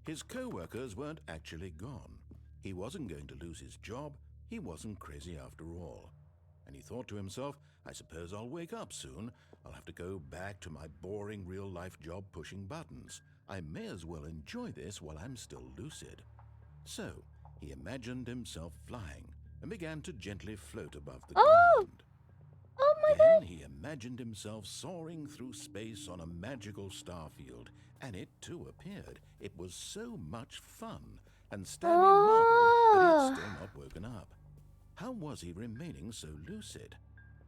His co-workers weren't actually gone. He wasn't going to lose his job. He wasn't crazy after all. And he thought to himself, I suppose I'll wake up soon. I'll have to go back to my boring real-life job pushing buttons. I may as well enjoy this while I'm still lucid. So, he imagined himself flying and began to gently float above the ground. Oh my Then god! he imagined himself soaring through space on a magical starfield, and it too appeared. It was so much fun, and Stanley marveled that he'd still not woken up. How was he remaining so lucid?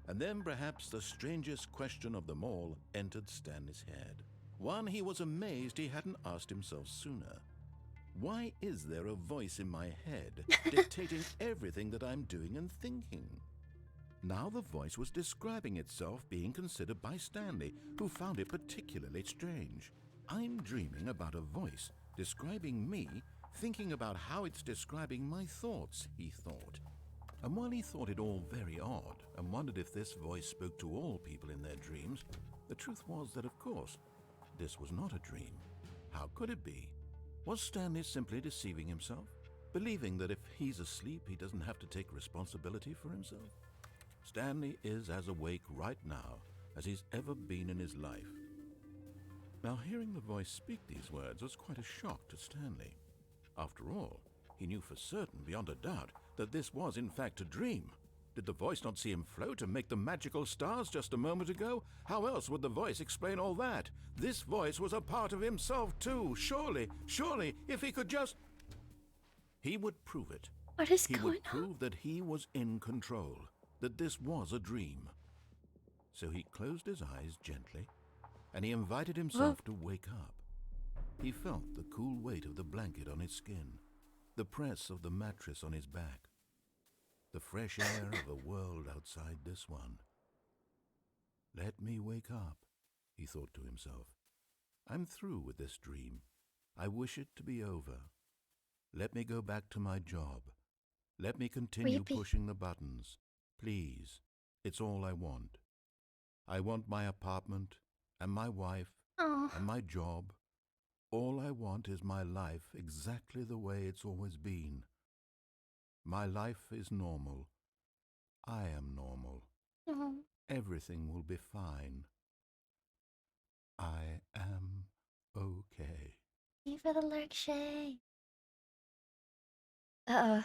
And then perhaps the strangest question of them all entered Stanley's head. One he was amazed he hadn't asked himself sooner. Why is there a voice in my head dictating everything that I'm doing and thinking? Now the voice was describing itself being considered by Stanley, who found it particularly strange. I'm dreaming about a voice describing me, thinking about how it's describing my thoughts, he thought. And while he thought it all very odd and wondered if this voice spoke to all people in their dreams, the truth was that, of course, this was not a dream. How could it be? Was Stanley simply deceiving himself? Believing that if he's asleep, he doesn't have to take responsibility for himself? Stanley is as awake right now as he's ever been in his life. Now, hearing the voice speak these words was quite a shock to Stanley. After all, he knew for certain, beyond a doubt, that this was in fact a dream. Did the voice not see him float and make the magical stars just a moment ago? How else would the voice explain all that? This voice was a part of himself too. Surely, if he could just... He would prove it. What is He going would prove that he was in control, that this was a dream. So he closed his eyes gently, and he invited himself to wake up. He felt the cool weight of the blanket on his skin, the press of the mattress on his back, the fresh air of a world outside this one. Let me wake up, he thought to himself. I'm through with this dream. I wish it to be over. Let me go back to my job. Let me continue Creepy. pushing the buttons. Please, it's all I want. I want my apartment and my wife Oh, and my job. All I want is my life exactly the way it's always been. My life is normal. I am normal. oh. Everything will be fine. I am okay. You for the lurk Shay. Uh-oh.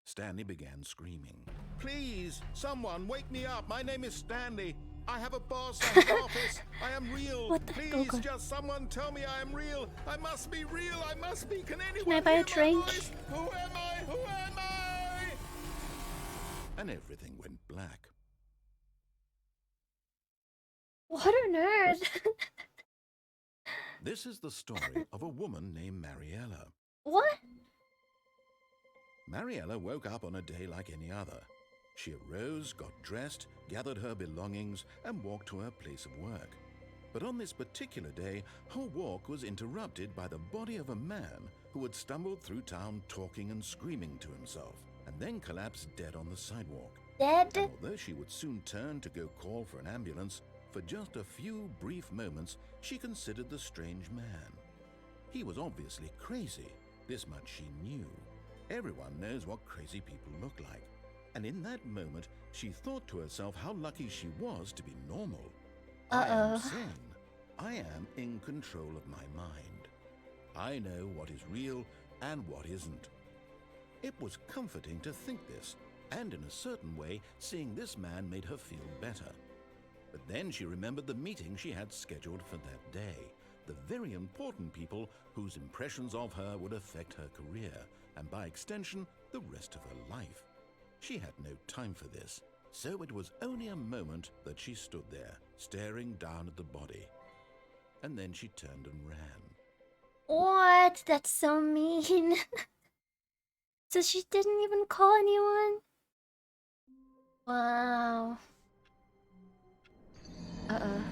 Stanley began screaming. Please, someone wake me up. My name is Stanley. I have a boss, I have an office. I am real. What the heck? Please, Okay. just someone tell me I am real. I must be real. I must be. Can anyone Can I buy a hear my drink? voice? Who am I? Who am I? And everything went black. What on earth? This is the story of a woman named Mariella. What? Mariella woke up on a day like any other. She arose, got dressed, gathered her belongings, and walked to her place of work. But on this particular day, her walk was interrupted by the body of a man who had stumbled through town talking and screaming to himself, and then collapsed dead on the sidewalk. Dead? And although she would soon turn to go call for an ambulance, for just a few brief moments she considered the strange man. He was obviously crazy. This much she knew. Everyone knows what crazy people look like. And in that moment, she thought to herself how lucky she was to be normal. I am sane. I am in control of my mind. I know what is real and what isn't. It was comforting to think this, and in a certain way, seeing this man made her feel better. But then she remembered the meeting she had scheduled for that day, the very important people whose impressions of her would affect her career, and by extension, the rest of her life. She had no time for this, so it was only a moment that she stood there, staring down at the body. And then she turned and ran. What? That's so mean. So she didn't even call anyone? Wow. Uh-oh.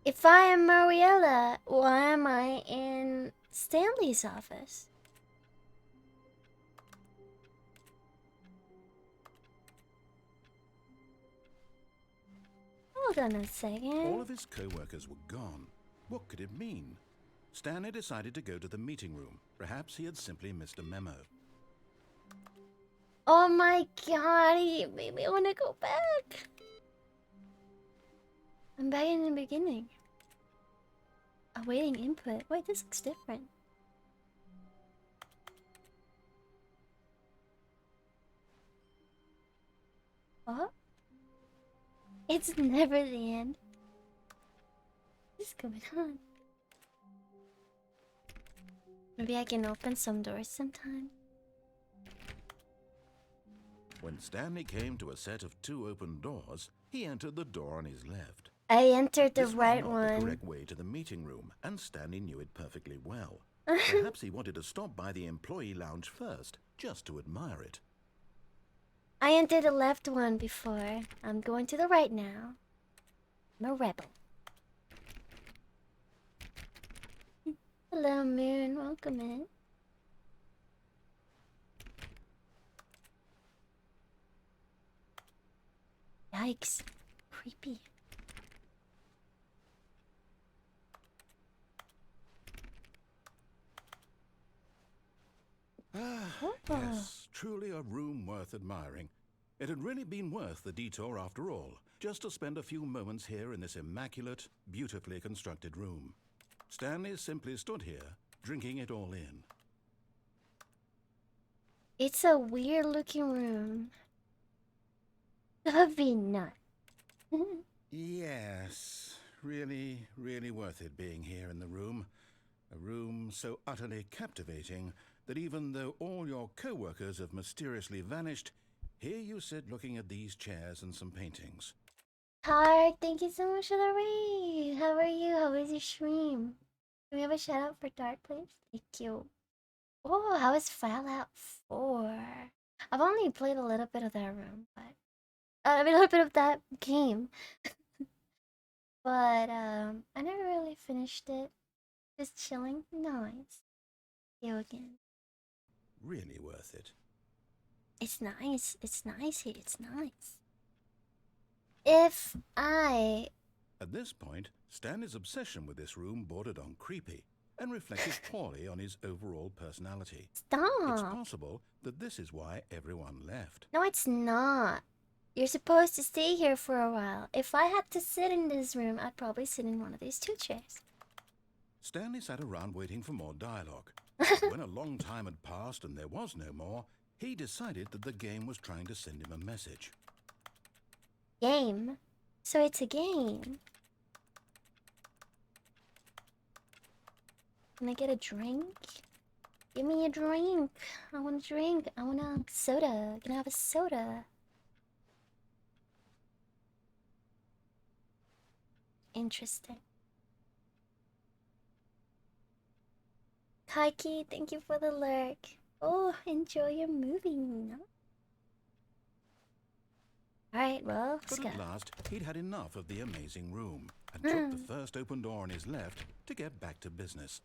If I am Mariella, why am I in Stanley's office? Hold on a second. All of his co-workers were gone. What could it mean? Stanley decided to go to the meeting room. Perhaps he had simply missed a memo. Oh my god, he made me want to go back. I'm back in the beginning. Awaiting input. Wait, this looks different. What? It's never the end. What's going on? Maybe I can open some doors sometime. When Stanley came to a set of 2 open doors, he entered the door on his left. I entered the This was right not one. the correct way to the meeting room, and Stanley knew it perfectly well. Perhaps he wanted to stop by the employee lounge first, just to admire it. I entered the left one before. I'm going to the right now. I'm a rebel. Hello, Moon. Welcome in. Yikes. Creepy. Yes, truly a room worth admiring. It had really been worth the detour after all, just to spend a few moments here in this immaculate, beautifully constructed room. Stanley simply stood here, drinking it all in. It's a weird looking room. That'd be nuts. Yes, really, really worth it being here in the room. A room so utterly captivating that even though all your co-workers have mysteriously vanished, here you sit looking at these chairs and some paintings. Heart, thank you so much for the raid. How are you? How was your stream? Can we have a shout out for Dart, please? Thank you. Oh, how is Fallout 4? I've only played a little bit of that room, but a little bit of that game. But I never really finished it. Just chilling. Nice. You again. Really worth it. It's nice. It's nice here. It's nice. If I... At this point, Stanley's obsession with this room bordered on creepy and reflected poorly on his overall personality. It's Stop. possible that this is why everyone left. No, it's not. You're supposed to stay here for a while. If I had to sit in this room, I'd probably sit in one of these two chairs. Stanley sat around waiting for more dialogue. When a long time had passed and there was no more, he decided that the game was trying to send him a message. Game? So it's a game. Can I get a drink? Give me a drink. I want a drink. I want a soda. Can I have a soda? Interesting. Kaiki, thank you for the lurk. Oh, enjoy your movie, no? Alright, well, let's But go. at last, he'd had enough of the amazing room and took the first open door on his left to get back to business.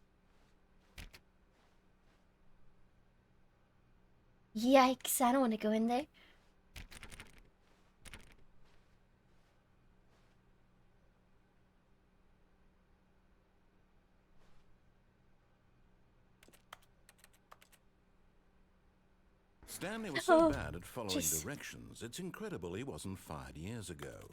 Yikes, I don't want to go in there. Stanley was so Oh, bad at following jeez. directions, it's incredible he wasn't fired years ago.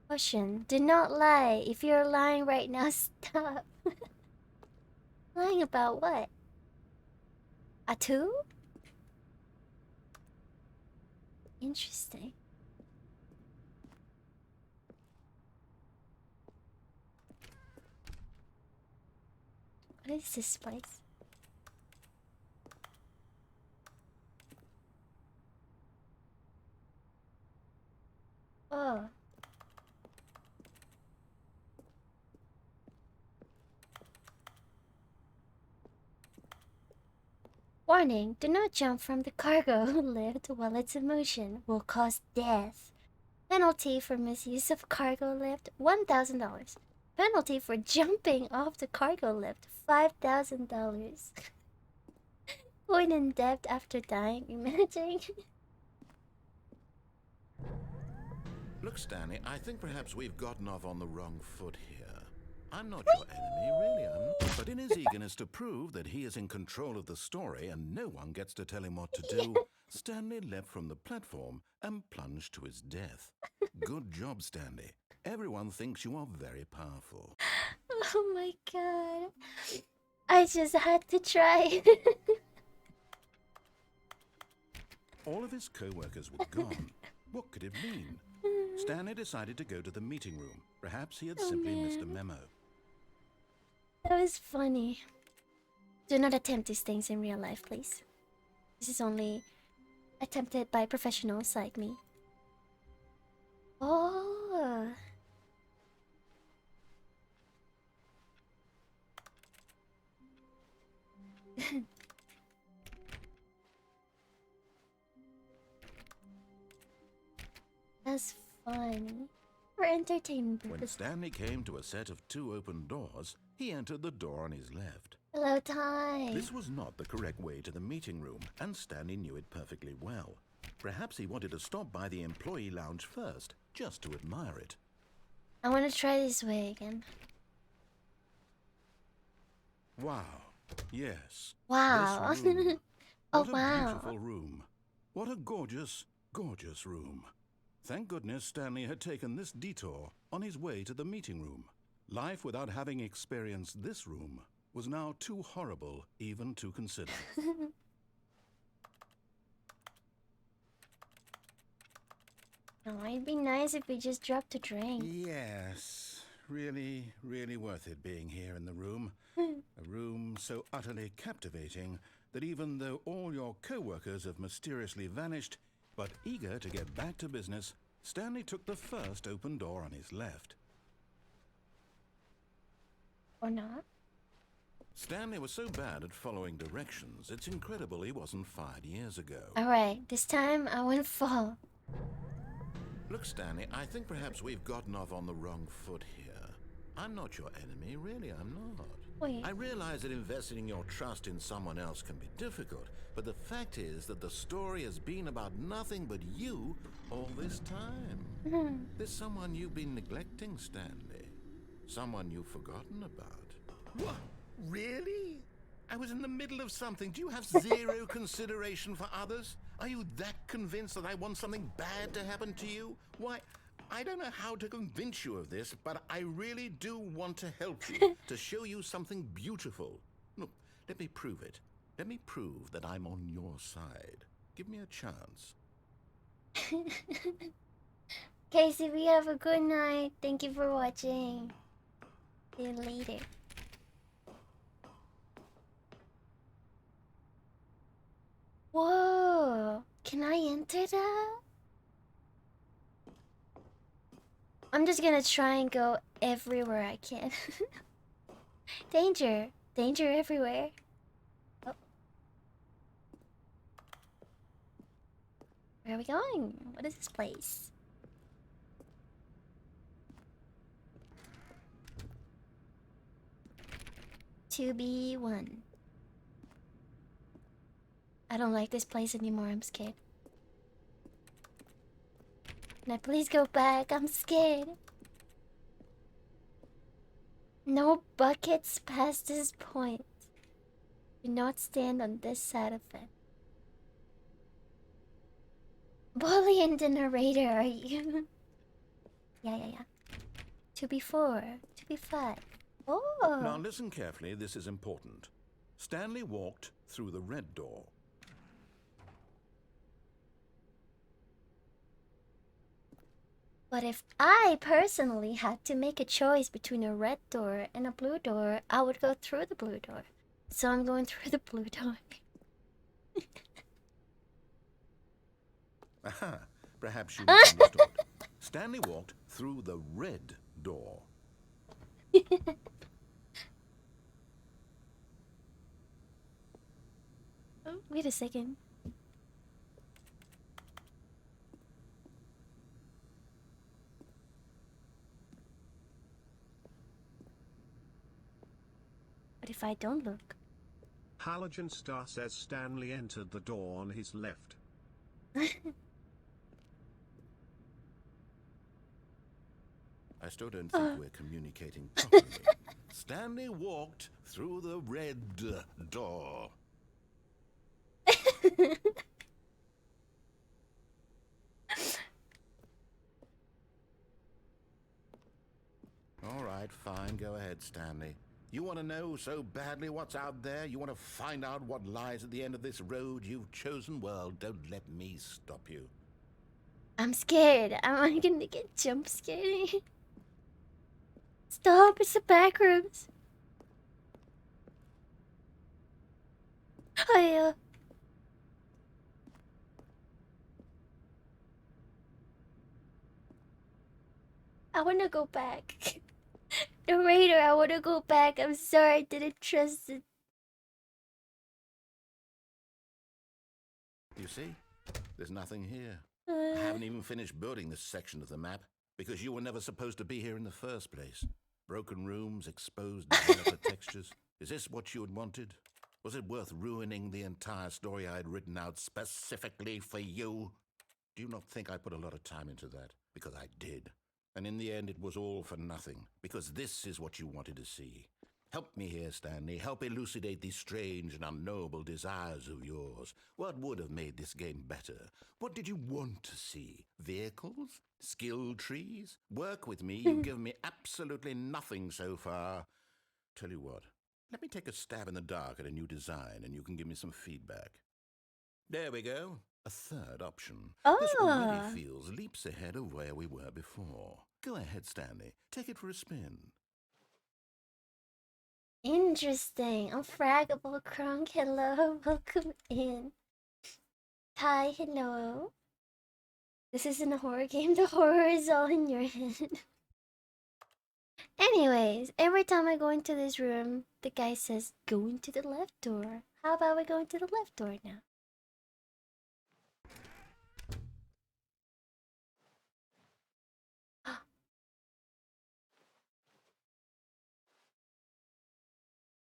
Caution, do not lie. If you're lying right now, stop. Lying about what? A two? Interesting. What is this place? Oh. Warning, do not jump from the cargo lift while it's in motion. Will cause death. Penalty for misuse of cargo lift, $1,000. Penalty for jumping off the cargo lift, $5,000. Going in debt after dying, imagine. Look, Stanley, I think perhaps we've gotten off on the wrong foot here. I'm not your enemy, really I'm not. But in his eagerness to prove that he is in control of the story and no one gets to tell him what to do, Stanley leapt from the platform and plunged to his death. Good job, Stanley. Everyone thinks you are very powerful. Oh my god. I just had to try. All of his co-workers were gone. What could it mean? Stanley decided to go to the meeting room. Perhaps he had simply missed a memo. That was funny. Do not attempt these things in real life, please. This is only attempted by professionals like me. Oh. That's funny. For entertainment When purposes. Stanley came to a set of two open doors, he entered the door on his left. Hello, Ty. This was not the correct way to the meeting room, and Stanley knew it perfectly well. Perhaps he wanted to stop by the employee lounge first, just to admire it. I want to try this way again. Wow. Yes. Wow. This room. Oh, What a wow. beautiful room. What a gorgeous, gorgeous room. Thank goodness Stanley had taken this detour on his way to the meeting room. Life without having experienced this room was now too horrible even to consider. Oh, it'd be nice if we just dropped a drink. Yes, really, really worth it being here in the room. A room so utterly captivating that even though all your co-workers have mysteriously vanished, but eager to get back to business, Stanley took the first open door on his left. Or not? Stanley was so bad at following directions, it's incredible he wasn't fired years ago. Alright, this time I won't fall. Look, Stanley, I think perhaps we've gotten off on the wrong foot here. I'm not your enemy, really, I'm not. Wait. I realize that investing your trust in someone else can be difficult, but the fact is that the story has been about nothing but you all this time. There's someone you've been neglecting, Stanley. Someone you've forgotten about. What? Really? I was in the middle of something. Do you have zero consideration for others? Are you that convinced that I want something bad to happen to you? Why, I don't know how to convince you of this, but I really do want to help you, to show you something beautiful. Look, let me prove it. Let me prove that I'm on your side. Give me a chance. Casey, we have a good night. Thank you for watching. See you later. Whoa! Can I enter that? I'm just gonna try and go everywhere I can. Danger! Danger everywhere. Oh. Where are we going? What is this place? To be one. I don't like this place anymore, I'm scared. Can I please go back? I'm scared. No buckets past this point. Do not stand on this side of it. Bully and the narrator, are you? Yeah. 2B4, 2B5. Oh! Now listen carefully, this is important. Stanley walked through the red door. But if I personally had to make a choice between a red door and a blue door, I would go through the blue door. So I'm going through the blue door. Aha, perhaps you misunderstood. Stanley walked through the red door. Oh, wait a second. What if I don't look? Halogen Star says Stanley entered the door on his left. I still don't think we're communicating properly. Stanley walked through the red door. All right, fine. Go ahead, Stanley. You want to know so badly what's out there? You want to find out what lies at the end of this road you've chosen? Well, don't let me stop you. I'm scared. I'm gonna get jump scared. Stop, it's the back rooms. Hiya. I wanna go back. Narrator, I wanna go back. I'm sorry, I didn't trust it. You see? There's nothing here. I haven't even finished building this section of the map because you were never supposed to be here in the first place. Broken rooms, exposed developer textures. Is this what you had wanted? Was it worth ruining the entire story I had written out specifically for you? Do you not think I put a lot of time into that? Because I did. And in the end, it was all for nothing. Because this is what you wanted to see. Help me here, Stanley. Help elucidate these strange and unknowable desires of yours. What would have made this game better? What did you want to see? Vehicles? Skill trees? Work with me. You've given me absolutely nothing so far. Tell you what. Let me take a stab in the dark at a new design, and you can give me some feedback. There we go. A third option. This already feels leaps ahead of where we were before. Go ahead, Stanley. Take it for a spin. Interesting. Unfraggable Crunk, hello. Welcome in. Hi, hello. This isn't a horror game. The horror is all in your head. Anyways, every time I go into this room, the guy says, go into the left door. How about we go into the left door now?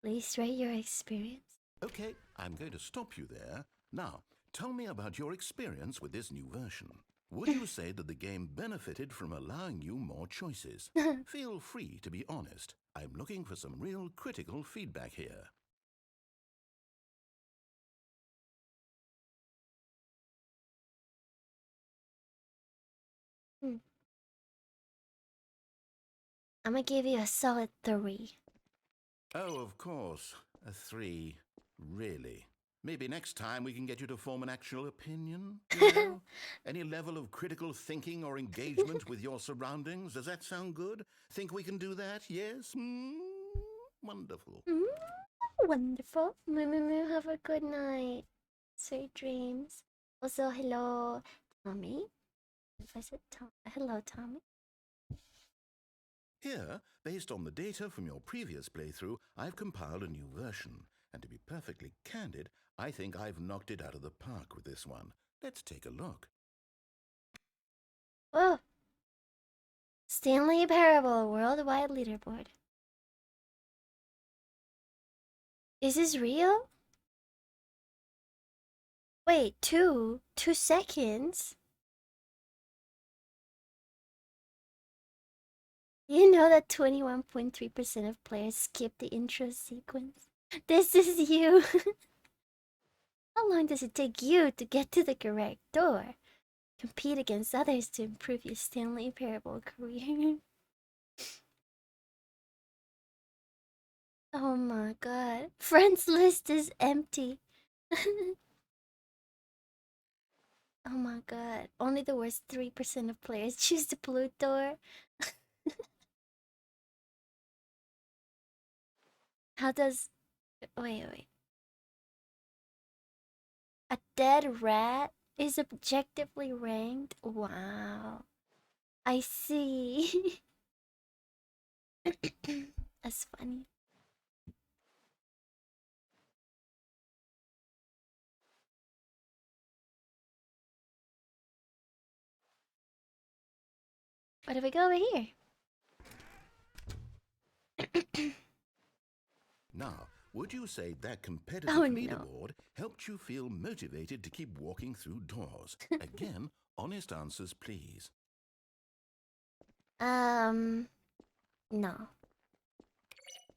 Please rate your experience. Okay, I'm going to stop you there. Now, tell me about your experience with this new version. Would you say that the game benefited from allowing you more choices? Feel free to be honest. I'm looking for some real critical feedback here. I'm gonna give you a solid 3. Oh, of course. A 3. Really? Maybe next time we can get you to form an actual opinion? You know? Any level of critical thinking or engagement with your surroundings? Does that sound good? Think we can do that? Yes? Wonderful. Wonderful. Moo, have a good night. Sweet dreams. Also, hello, Tommy. If I said Tom, hello, Tommy. Here, based on the data from your previous playthrough, I've compiled a new version. And to be perfectly candid, I think I've knocked it out of the park with this one. Let's take a look. Oh. Stanley Parable Worldwide Leaderboard. Is this real? Wait, 2 seconds? You know that 21.3% of players skip the intro sequence? This is you! How long does it take you to get to the correct door? Compete against others to improve your Stanley Parable career. Oh my god. Friends list is empty. Oh my god. Only the worst 3% of players choose the blue door. How does... Wait. A dead rat is objectively ranked? Wow. I see. That's funny. What if we go over here? Now, would you say that competitive leaderboard helped you feel motivated to keep walking through doors? Again, honest answers, please. No.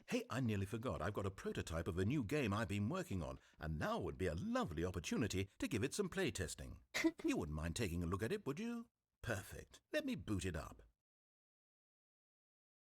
Hey, I nearly forgot. I've got a prototype of a new game I've been working on, and now would be a lovely opportunity to give it some playtesting. You wouldn't mind taking a look at it, would you? Perfect. Let me boot it up.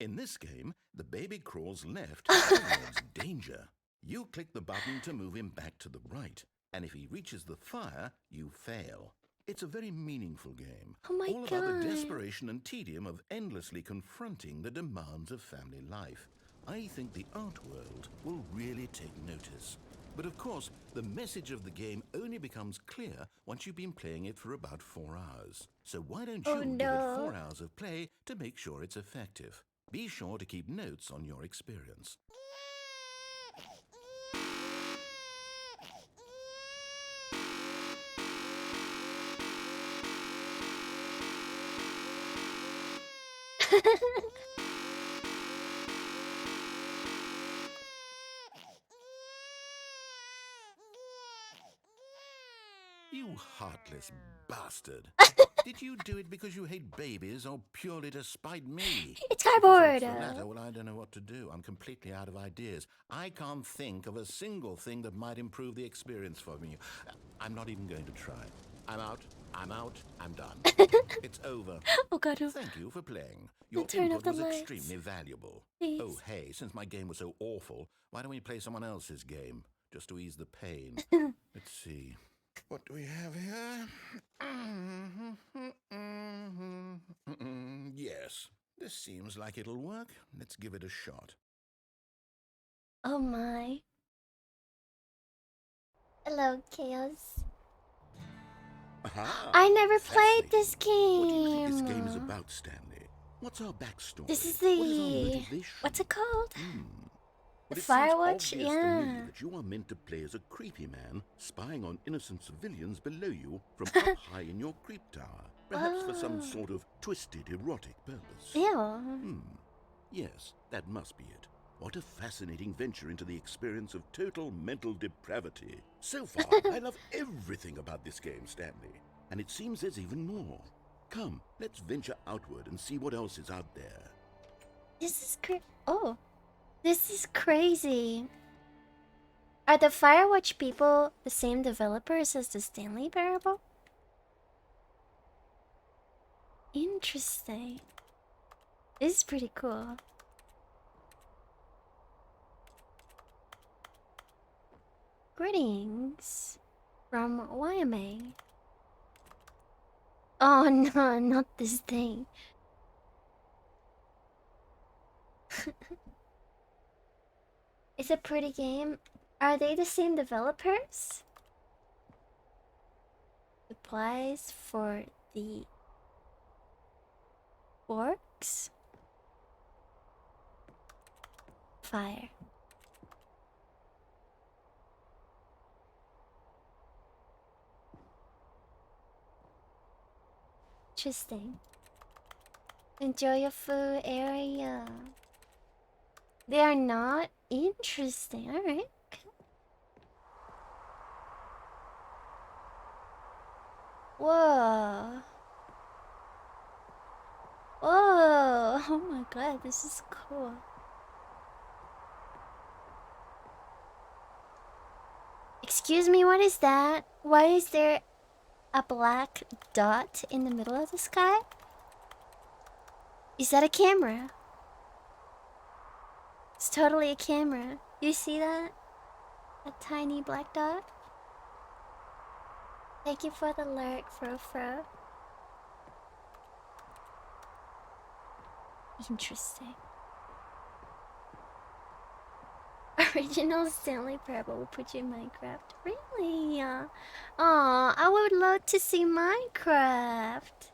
In this game, the baby crawls left towards danger. You click the button to move him back to the right, and if he reaches the fire, you fail. It's a very meaningful game. Oh my all god. about the desperation and tedium of endlessly confronting the demands of family life. I think the art world will really take notice. But of course, the message of the game only becomes clear once you've been playing it for about 4 hours. So why don't you give it 4 hours of play to make sure it's effective? Be sure to keep notes on your experience. You heartless bastard. Did you do it because you hate babies or purely to spite me? It's If cardboard. it's the latter, well, I don't know what to do. I'm completely out of ideas. I can't think of a single thing that might improve the experience for me. I'm not even going to try. I'm out. I'm done. It's over. Oh god. Thank you for playing. Your turn off input the was lights. extremely valuable. Please. Oh, hey, since my game was so awful, why don't we play someone else's game, just to ease the pain? Let's see. What do we have here? Yes, this seems like it'll work. Let's give it a shot. Oh my. Hello, Chaos. Aha, I never played fascinating. this game. What do you think this game is about, Stanley? What's our backstory? This is What is our the... motivation? What's it called? But The it seems Firewatch? obvious to me Yeah. that you are meant to play as a creepy man, spying on innocent civilians below you from up high in your creep tower, perhaps for some sort of twisted erotic purpose. Ew. Yes, that must be it. What a fascinating venture into the experience of total mental depravity. So far, I love everything about this game, Stanley. And it seems there's even more. Come, let's venture outward and see what else is out there. This is this is crazy. Are the Firewatch people the same developers as the Stanley Parable? Interesting. This is pretty cool. Greetings from Wyoming. Oh no, not this thing. It's a pretty game. Are they the same developers? Supplies for the orcs? Fire. Interesting. Enjoy your food area. They are not interesting. Alright. Whoa. Whoa. Oh my god, this is cool. Excuse me, what is that? Why is there a black dot in the middle of the sky? Is that a camera? It's totally a camera. You see that? A tiny black dot? Thank you for the lurk, Fro. Interesting. Original Stanley Parable will put you in Minecraft. Really? Aw, I would love to see Minecraft.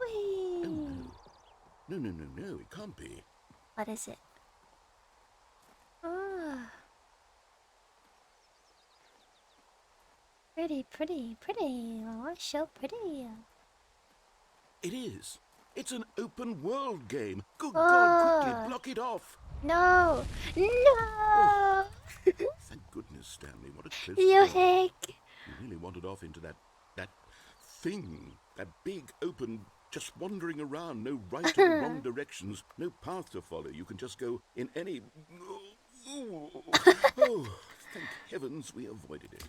Whee. Oh, no, it can't be. What is it? Ah. Pretty. Oh, so pretty. It is. It's an open world game. Good God, quickly block it off. No! No! Thank goodness, Stanley. What a close You call. heck! You really wandered off into that thing. That big, open, just wandering around. No right or wrong directions. No path to follow. You can just go in any... Oh, thank heavens we avoided it.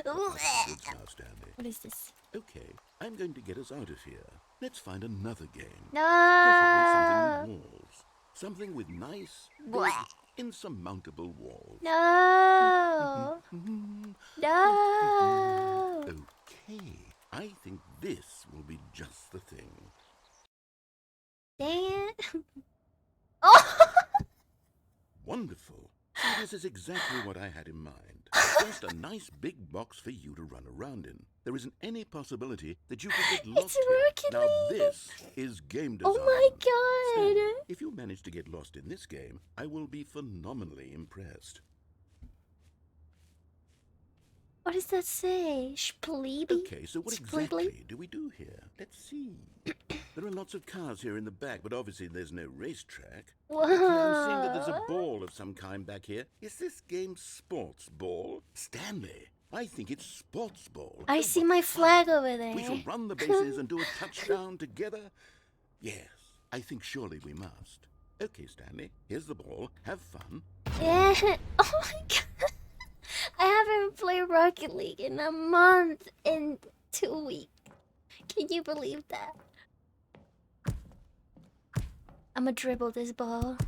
Goods now, Stanley. What is this? Okay, I'm going to get us out of here. Let's find another game. No! Preferably something with walls. Something with nice, big, insurmountable walls. No! No! Okay, I think this will be just the thing. Dang it. Oh! Wonderful. See, this is exactly what I had in mind. Just a nice big box for you to run around in. There isn't any possibility that you could get lost here. Now this is game design. Oh my god! Stanley, if you manage to get lost in this game, I will be phenomenally impressed. What does that say? Shpleeby? Okay, so what exactly do we do here? Let's see. There are lots of cars here in the back, but obviously there's no racetrack. Whoa. Look here, I'm seeing that there's a ball of some kind back here. Is this game sports ball? Stanley, I think it's sports ball. I Oh, see what my fun. flag over there. We shall run the bases and do a touchdown together. Yes, I think surely we must. Okay, Stanley, here's the ball. Have fun. Yeah. Oh my god. I haven't played Rocket League in a month and 2 weeks. Can you believe that? I'ma dribble this ball.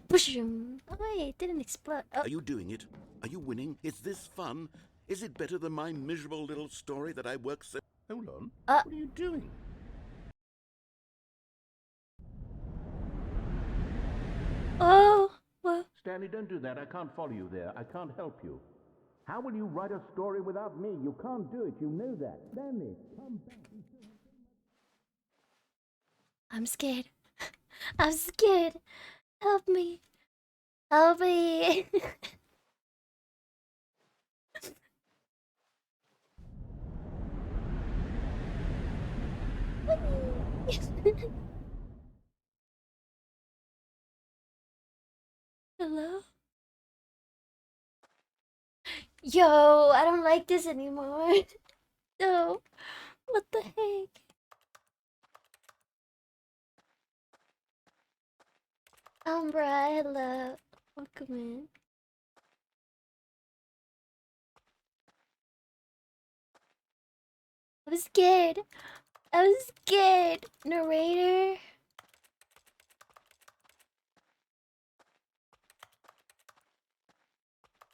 Boom. Oh wait, it didn't explode. Oh. Are you doing it? Are you winning? Is this fun? Is it better than my miserable little story that I work so... Hold on. What are you doing? Oh. Well. Stanley, don't do that. I can't follow you there. I can't help you. How will you write a story without me? You can't do it. You know that. Stanley, come back. I'm scared. I'm scared. Help me. Help me. Hello? Yo, I don't like this anymore. No. What the heck? Umbra, hello. Welcome in. I was scared. I was scared. Narrator.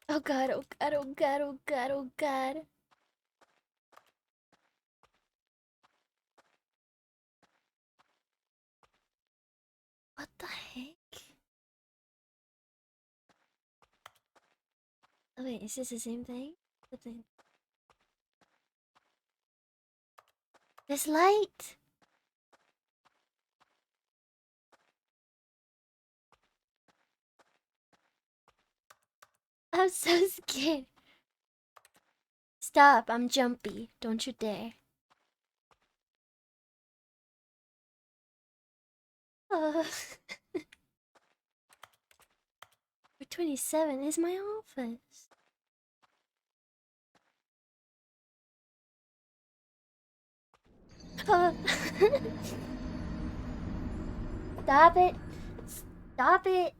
Oh god, oh god, oh god, oh god, oh god. What the heck? Oh wait, is this the same thing? Something. This light! I'm so scared. Stop, I'm jumpy. Don't you dare. We're 27 is my office. Stop it. Stop it.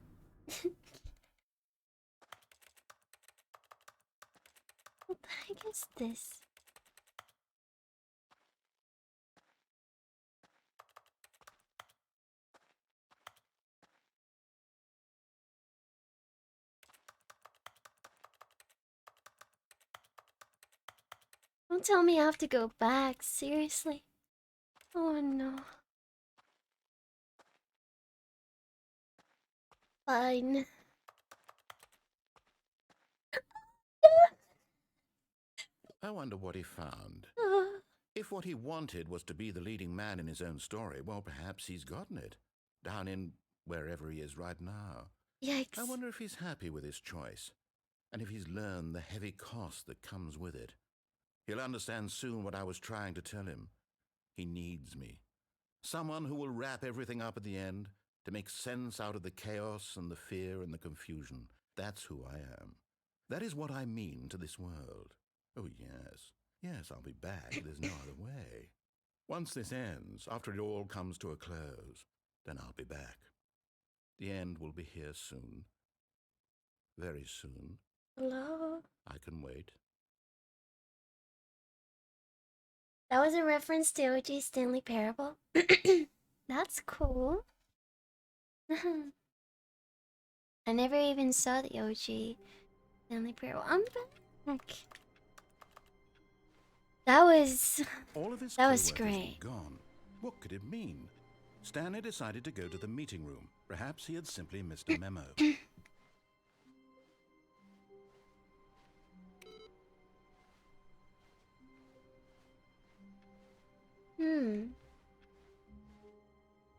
What the heck is this? Don't tell me I have to go back, seriously? Oh no. Fine. I wonder what he found. If what he wanted was to be the leading man in his own story, well, perhaps he's gotten it. Down in wherever he is right now. Yikes. I wonder if he's happy with his choice, and if he's learned the heavy cost that comes with it. He'll understand soon what I was trying to tell him. He needs me. Someone who will wrap everything up at the end, to make sense out of the chaos and the fear and the confusion. That's who I am. That is what I mean to this world. Oh, yes. Yes, I'll be back. There's no other way. Once this ends, after it all comes to a close, then I'll be back. The end will be here soon. Very soon. Hello? I can wait. That was a reference to OG Stanley Parable. That's cool. I never even saw the OG Stanley Parable. I'm back. That was great. Gone. What could it mean? Stanley decided to go to the meeting room. Perhaps he had simply missed a memo.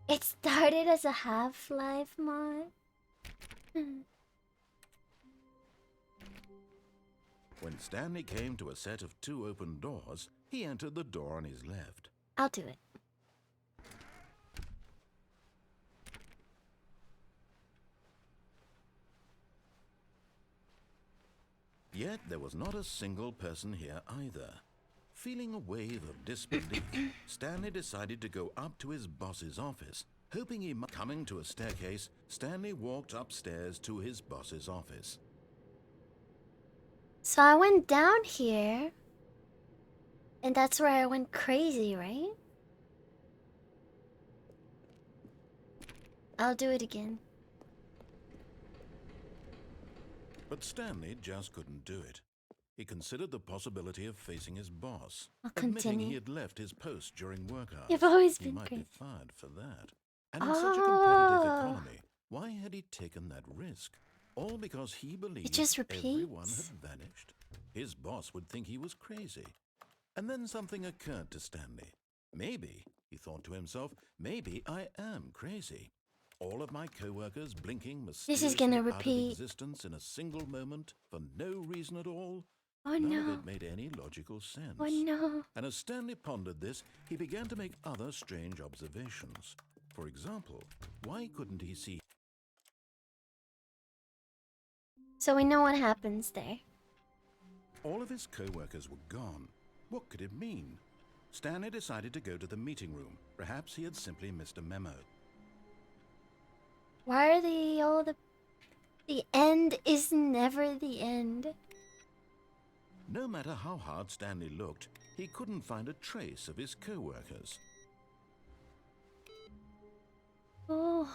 It started as a Half-Life mod. When Stanley came to a set of 2 open doors, he entered the door on his left. I'll do it. Yet there was not a single person here either. Feeling a wave of disbelief, Stanley decided to go up to his boss's office, hoping he might. Coming to a staircase, Stanley walked upstairs to his boss's office. So I went down here. And that's where I went crazy, right? I'll do it again. But Stanley just couldn't do it. He considered the possibility of facing his boss, I'll admitting continue. he had left his post during work hours. You've always He been might be great. fired for that. And in such a competitive economy, why had he taken that risk? All because he believed just everyone repeats. had vanished. His boss would think he was crazy. And then something occurred to Stanley. Maybe, he thought to himself, maybe I am crazy. All of my co-workers blinking mysteriously gonna out of repeat. existence in a single moment for no reason at all. Oh None no. of it made any logical sense. Oh no. And as Stanley pondered this, he began to make other strange observations. For example, why couldn't he see? So we know what happens there. All of his co-workers were gone. What could it mean? Stanley decided to go to the meeting room. Perhaps he had simply missed a memo. Why are they all the end is never the end. No matter how hard Stanley looked, he couldn't find a trace of his co-workers. Oh.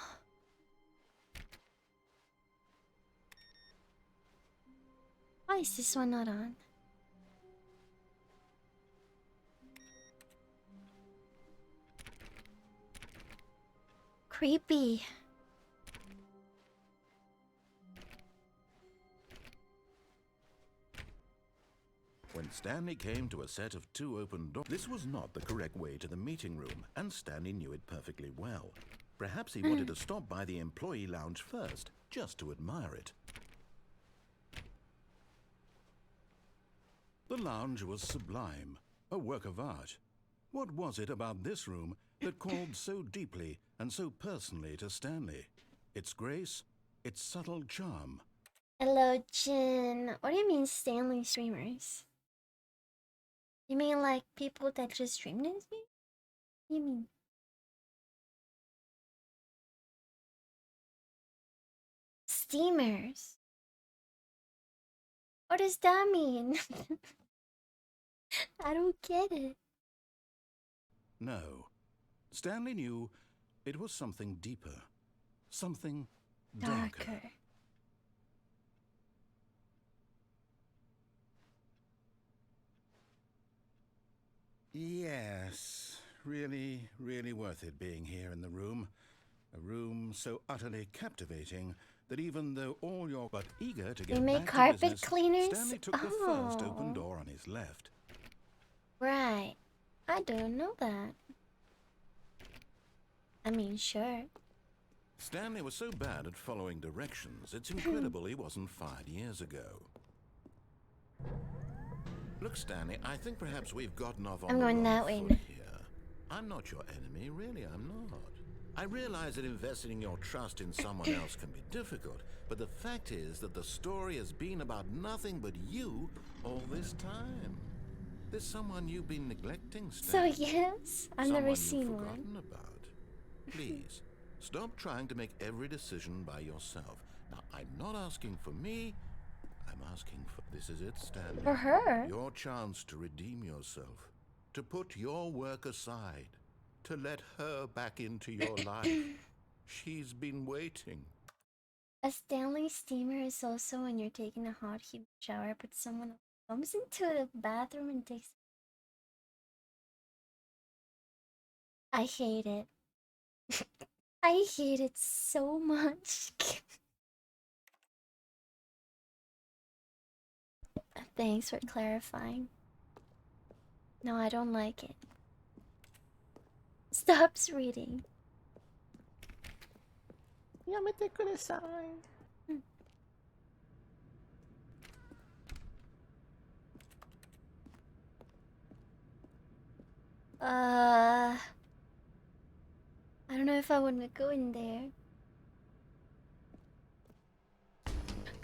Why is this one not on? Creepy. When Stanley came to a set of 2 open doors, this was not the correct way to the meeting room, and Stanley knew it perfectly well. Perhaps he wanted to stop by the employee lounge first, just to admire it. The lounge was sublime, a work of art. What was it about this room that called so deeply and so personally to Stanley? Its grace, its subtle charm. Hello, Jin. What do you mean Stanley streamers? You mean like people that just stream this game? What do you mean? Steamers. What does that mean? I don't get it. No. Stanley knew it was something deeper, something darker. Yes, really, really worth it being here in the room. A room so utterly captivating that even though all your but eager to get They make back to carpet business, cleaners? Stanley took the first open Oh. door on his left. Right. I don't know that. I mean, sure. Stanley was so bad at following directions, it's incredible he wasn't fired years ago. Look, Stanley, I think perhaps we've gotten off on I'm the going wrong that way foot now. here. I'm not your enemy, really, I'm not. I realize that investing your trust in someone else can be difficult, but the fact is that the story has been about nothing but you all this time. There's someone you've been neglecting, So Stanley. yes, I've Someone never you've seen forgotten one. about. Please, stop trying to make every decision by yourself. Now, I'm not asking for me. I'm asking for... This is it, Stanley. For her. Your chance to redeem yourself. To put your work aside. To let her back into your life. She's been waiting. A Stanley steamer is also when you're taking a hot humid shower, but someone comes into the bathroom and takes. I hate it. I hate it so much. Thanks for clarifying. No, I don't like it. Stops reading. Yamete kudasai. I don't know if I want to go in there.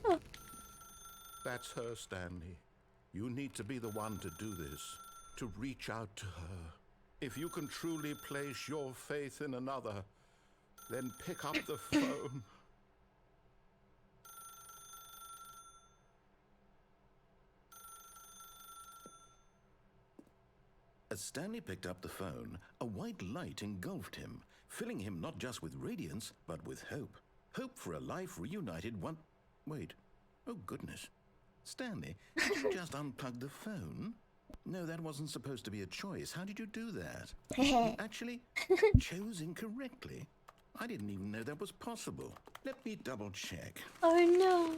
Oh. That's her, Stanley. You need to be the one to do this, to reach out to her. If you can truly place your faith in another, then pick up the phone. As Stanley picked up the phone, a white light engulfed him, filling him not just with radiance, but with hope. Hope for a life reunited one... Wait. Oh, goodness. Stanley, did you just unplug the phone? No, that wasn't supposed to be a choice. How did you do that? You actually chose incorrectly. I didn't even know that was possible. Let me double check. Oh no.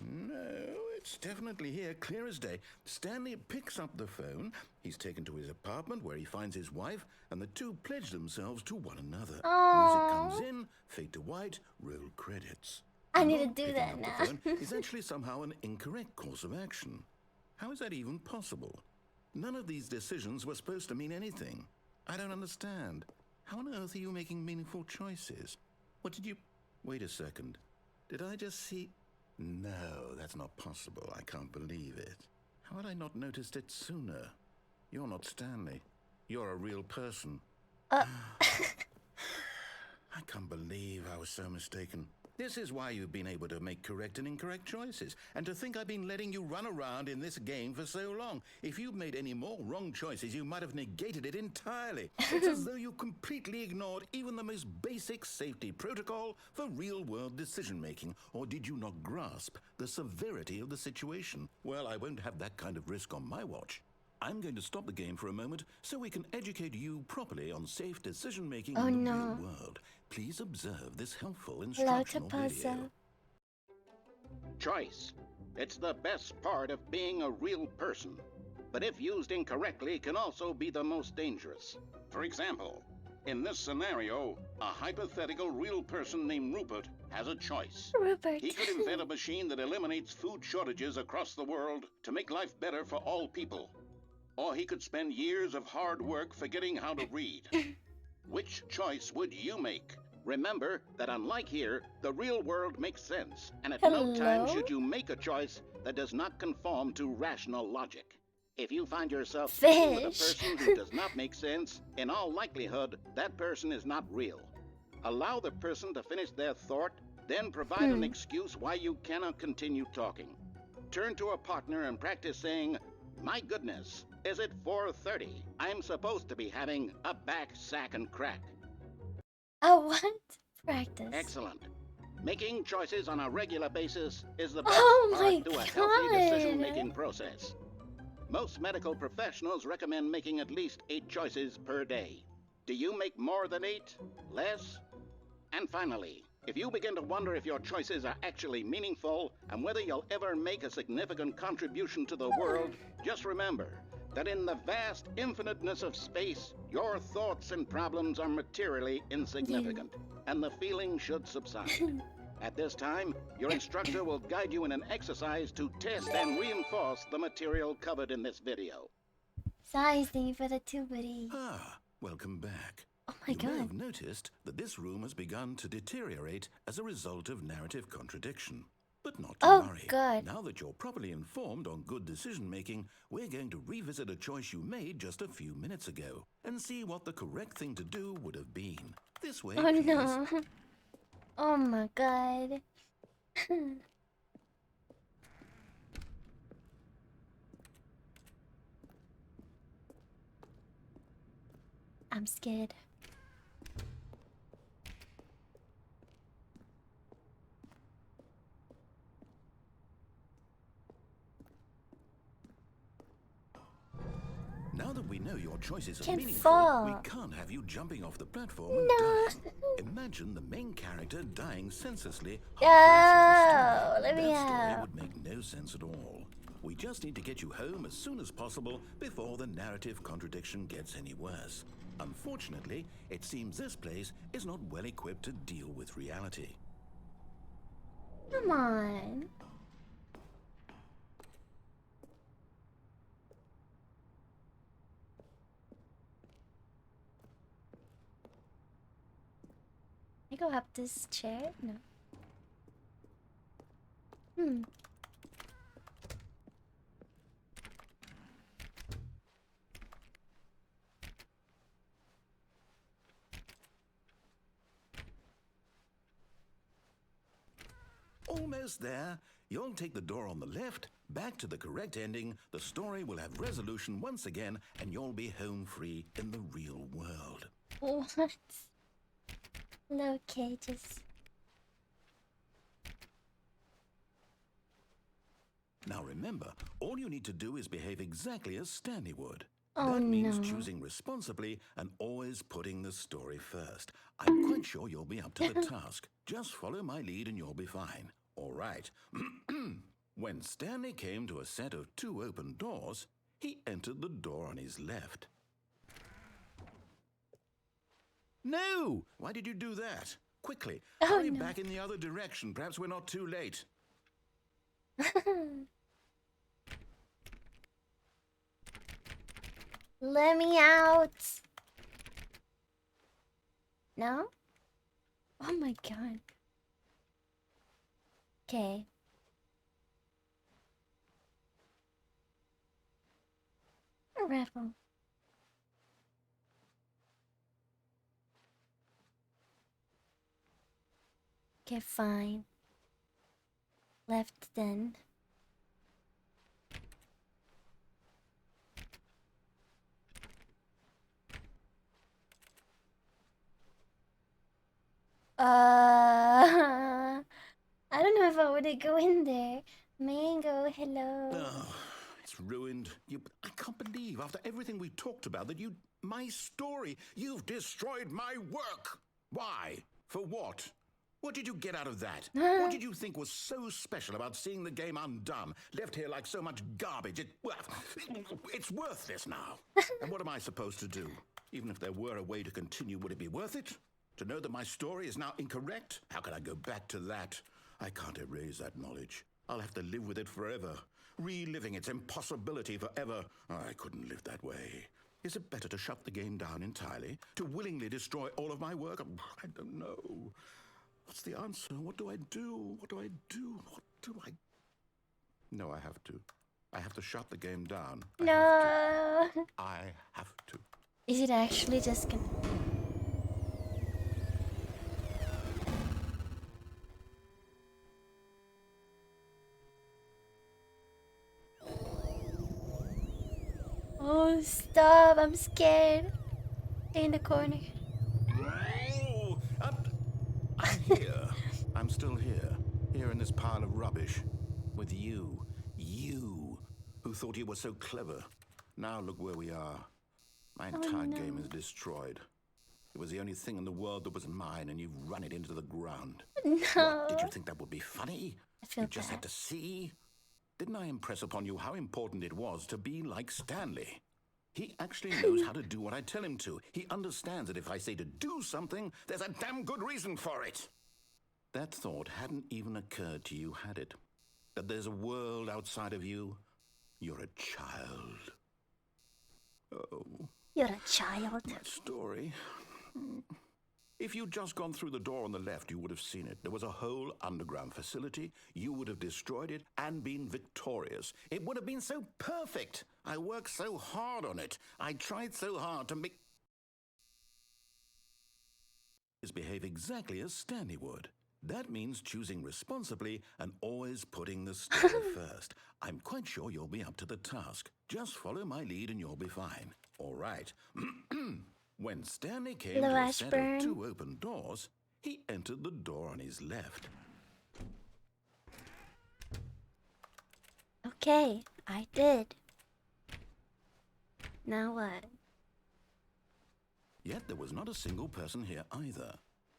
No, it's definitely here, clear as day. Stanley picks up the phone. He's taken to his apartment where he finds his wife, and the two pledge themselves to one another. Aww. Music comes in, fade to white, roll credits. I need to Not do picking that up now. the phone is actually somehow an incorrect course of action. How is that even possible? None of these decisions were supposed to mean anything. I don't understand. How on earth are you making meaningful choices? What did you... Wait a second. Did I just see... No, that's not possible. I can't believe it. How had I not noticed it sooner? You're not Stanley. You're a real person. I can't believe I was so mistaken. This is why you've been able to make correct and incorrect choices. And to think I've been letting you run around in this game for so long. If you'd made any more wrong choices, you might have negated it entirely. It's as though you completely ignored even the most basic safety protocol for real-world decision-making. Or did you not grasp the severity of the situation? Well, I won't have that kind of risk on my watch. I'm going to stop the game for a moment so we can educate you properly on safe decision-making in the real world. Please observe this helpful instructional video. Choice. It's the best part of being a real person. But if used incorrectly, can also be the most dangerous. For example, in this scenario, a hypothetical real person named Rupert has a choice. Rupert. He could invent a machine that eliminates food shortages across the world to make life better for all people. Or he could spend years of hard work forgetting how to read. Which choice would you make? Remember that unlike here, the real world makes sense, and at no time should you make a choice that does not conform to rational logic. If you find yourself dealing with a person who does not make sense, in all likelihood, that person is not real. Allow the person to finish their thought, then provide an excuse why you cannot continue talking. Turn to a partner and practice saying, "My goodness, is it 4:30? I'm supposed to be having a back, sack, and crack." What? Practice. Excellent. Making choices on a regular basis is the best part to a healthy decision-making process. Most medical professionals recommend making at least 8 choices per day. Do you make more than 8? Less? And finally, if you begin to wonder if your choices are actually meaningful and whether you'll ever make a significant contribution to the world, just remember that in the vast infiniteness of space, your thoughts and problems are materially insignificant, and the feeling should subside. At this time, your instructor will guide you in an exercise to test and reinforce the material covered in this video. Size, thank you for the tubity. Welcome back. Oh my God. You may have noticed that this room has begun to deteriorate as a result of narrative contradiction. But not to worry. God. Now that you're properly informed on good decision-making, we're going to revisit a choice you made just a few minutes ago and see what the correct thing to do would have been. This way, please. No. Oh my God. I'm scared. Now that we know your choices are Can't meaningful, fall. we can't have you jumping off the platform and dying. Imagine the main character dying senselessly halfway through the story. Let me That story out. would make no sense at all. We just need to get you home as soon as possible before the narrative contradiction gets any worse. Unfortunately, it seems this place is not well equipped to deal with reality. Come on. go up this chair? No. Hmm. Almost there. You'll take the door on the left, back to the correct ending, the story will have resolution once again, and you'll be home free in the real world. What? No cages. Now remember, all you need to do is behave exactly as Stanley would. Oh, that means no. choosing responsibly and always putting the story first. I'm quite sure you'll be up to the task. Just follow my lead and you'll be fine. All right. When Stanley came to a set of 2 open doors, he entered the door on his left. No! Why did you do that? Quickly, hurry back in the other direction. Perhaps we're not too late. Let me out. No? Oh my god. Okay. A rebel. Okay, fine. Left then. I don't know if I would go in there. Mango, hello. Oh, it's ruined. I can't believe, after everything we talked about, that my story, you've destroyed my work. Why? For what? What did you get out of that? What did you think was so special about seeing the game undone, left here like so much garbage? It's worthless now. And what am I supposed to do? Even if there were a way to continue, would it be worth it? To know that my story is now incorrect? How can I go back to that? I can't erase that knowledge. I'll have to live with it forever, reliving its impossibility forever. I couldn't live that way. Is it better to shut the game down entirely? To willingly destroy all of my work? I don't know. What's the answer? What do I do? What do I do? What do I... No, I have to. I have to shut the game down. No. I have to. Is it actually just gonna... Oh, stop. I'm scared. In the corner. Oh, I'm here. I'm still here. Here in this pile of rubbish. With you. You. Who thought you were so clever. Now look where we are. My entire game is destroyed. It was the only thing in the world that was mine, and you've run it into the ground. No. What, did you think that would be funny? I feel You just bad. had to see? Didn't I impress upon you how important it was to be like Stanley? He actually knows how to do what I tell him to. He understands that if I say to do something, there's a damn good reason for it. That thought hadn't even occurred to you, had it? That there's a world outside of you? You're a child. Oh, You're a child. my story. If you'd just gone through the door on the left, you would have seen it. There was a whole underground facility. You would have destroyed it and been victorious. It would have been so perfect. I worked so hard on it. I tried so hard to make... behave exactly as Stanley would. That means choosing responsibly and always putting the story first. I'm quite sure you'll be up to the task. Just follow my lead and you'll be fine. All right. When Stanley came to a set of 2 open doors, he entered the door on his left. Okay, I did. Now what? Yet there was not a single person here either.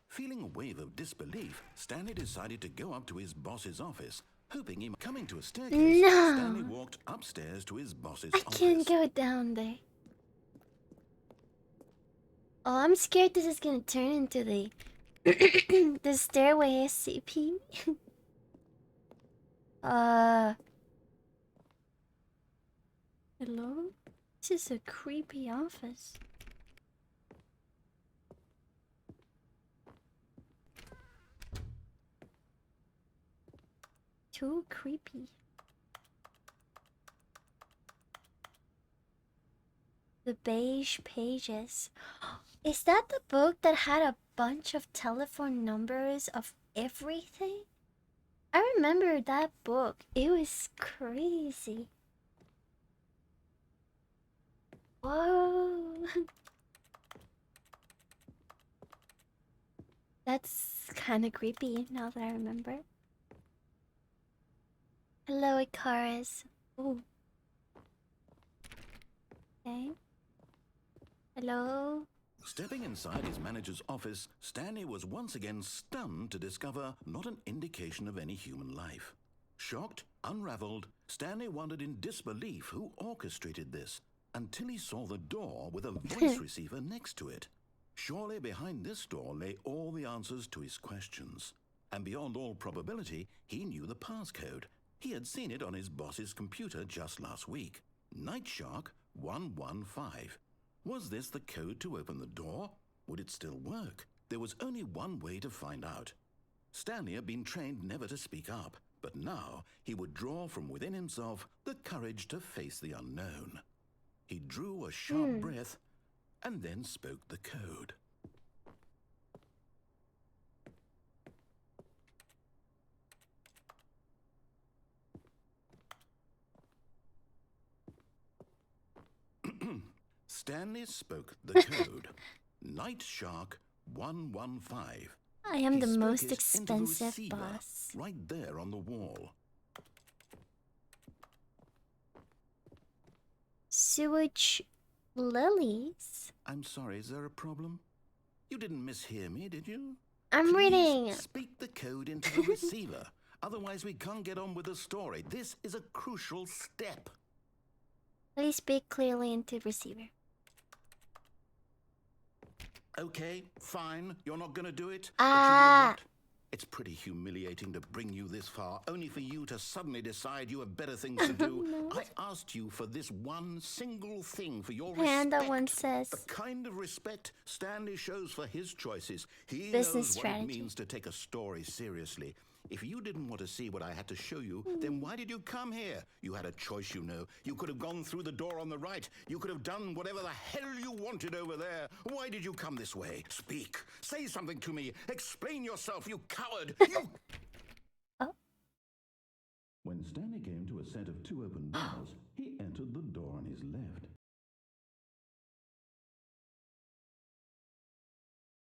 Feeling a wave of disbelief, Stanley decided to go up to his boss's office, hoping he might coming to a staircase. No. Stanley walked upstairs to his boss's I office. can't go down there. Oh, I'm scared this is gonna turn into the the stairway SCP. Hello? This is a creepy office. too creepy. The Beige Pages. Is that the book that had a bunch of telephone numbers of everything? I remember that book. It was crazy. Whoa. That's kind of creepy now that I remember. Hello, Icarus. Ooh. Okay. Hello. Stepping inside his manager's office, Stanley was once again stunned to discover not an indication of any human life. Shocked, unraveled, Stanley wondered in disbelief who orchestrated this, until he saw the door with a voice receiver next to it. Surely behind this door lay all the answers to his questions. And beyond all probability, he knew the passcode. He had seen it on his boss's computer just last week. Nightshark 115. Was this the code to open the door? Would it still work? There was only one way to find out. Stanley had been trained never to speak up, but now he would draw from within himself the courage to face the unknown. He drew a sharp breath and then spoke the code. Stanley spoke the code. Nightshark 115. I am He the spoke most it into the expensive receiver, boss. right there on the wall. Sewage lilies? I'm sorry, is there a problem? You didn't mishear me, did you? I'm Please reading. speak the code into the receiver. Otherwise, we can't get on with the story. This is a crucial step. Please speak clearly into receiver. Okay, fine. You're not going to do it. Ah. But you know what? It's pretty humiliating to bring you this far, only for you to suddenly decide you have better things to do. No. I asked you for this one single thing, for your And that respect. one says The kind of respect Stanley shows for his choices. He business knows what strategy. it means to take a story seriously. If you didn't want to see what I had to show you, then why did you come here? You had a choice, you know. You could have gone through the door on the right. You could have done whatever the hell you wanted over there. Why did you come this way? Speak. Say something to me. Explain yourself, you coward. You... Oh. When Stanley came to a set of two open doors, he entered the door on his left.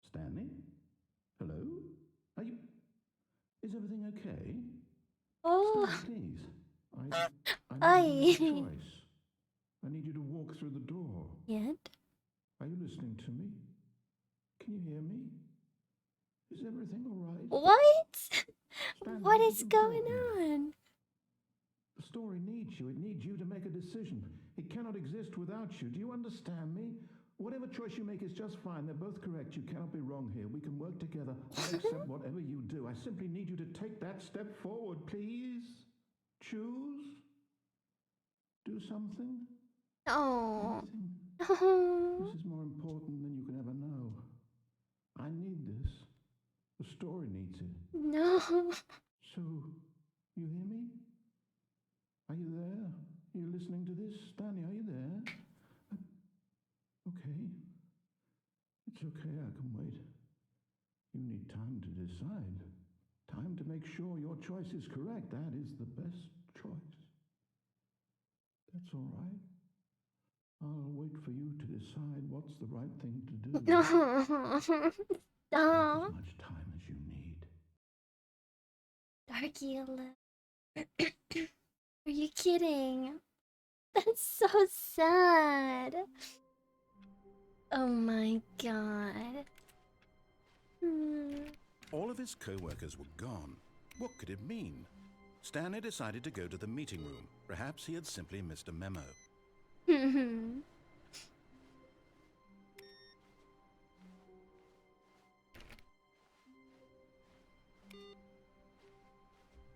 Stanley? Hello? Are you... Is everything okay? Oh. Stanley, please. Aye. need you to make a choice. I need you to walk through the door. Yet? Are you listening to me? Can you hear me? Is everything all right? What? Stanley, What this is going important. on? The story needs you. It needs you to make a decision. It cannot exist without you. Do you understand me? Whatever choice you make is just fine. They're both correct. You cannot be wrong here. We can work together. I accept whatever you do. I simply need you to take that step forward, please. Choose. Do something. Oh. Anything. This is more important than you can ever know. I need this. The story needs it. No. So, you hear me? Are you there? Are you listening to this? Stanley, are you there? Okay. It's okay, I can wait. You need time to decide. Time to make sure your choice is correct. That is the best choice. That's all right. I'll wait for you to decide what's the right thing to do. Take Stop. as much time as you need. Dark yellow. Are you kidding? That's so sad. Oh my god. All of his co-workers were gone. What could it mean? Stanley decided to go to the meeting room. Perhaps he had simply missed a memo.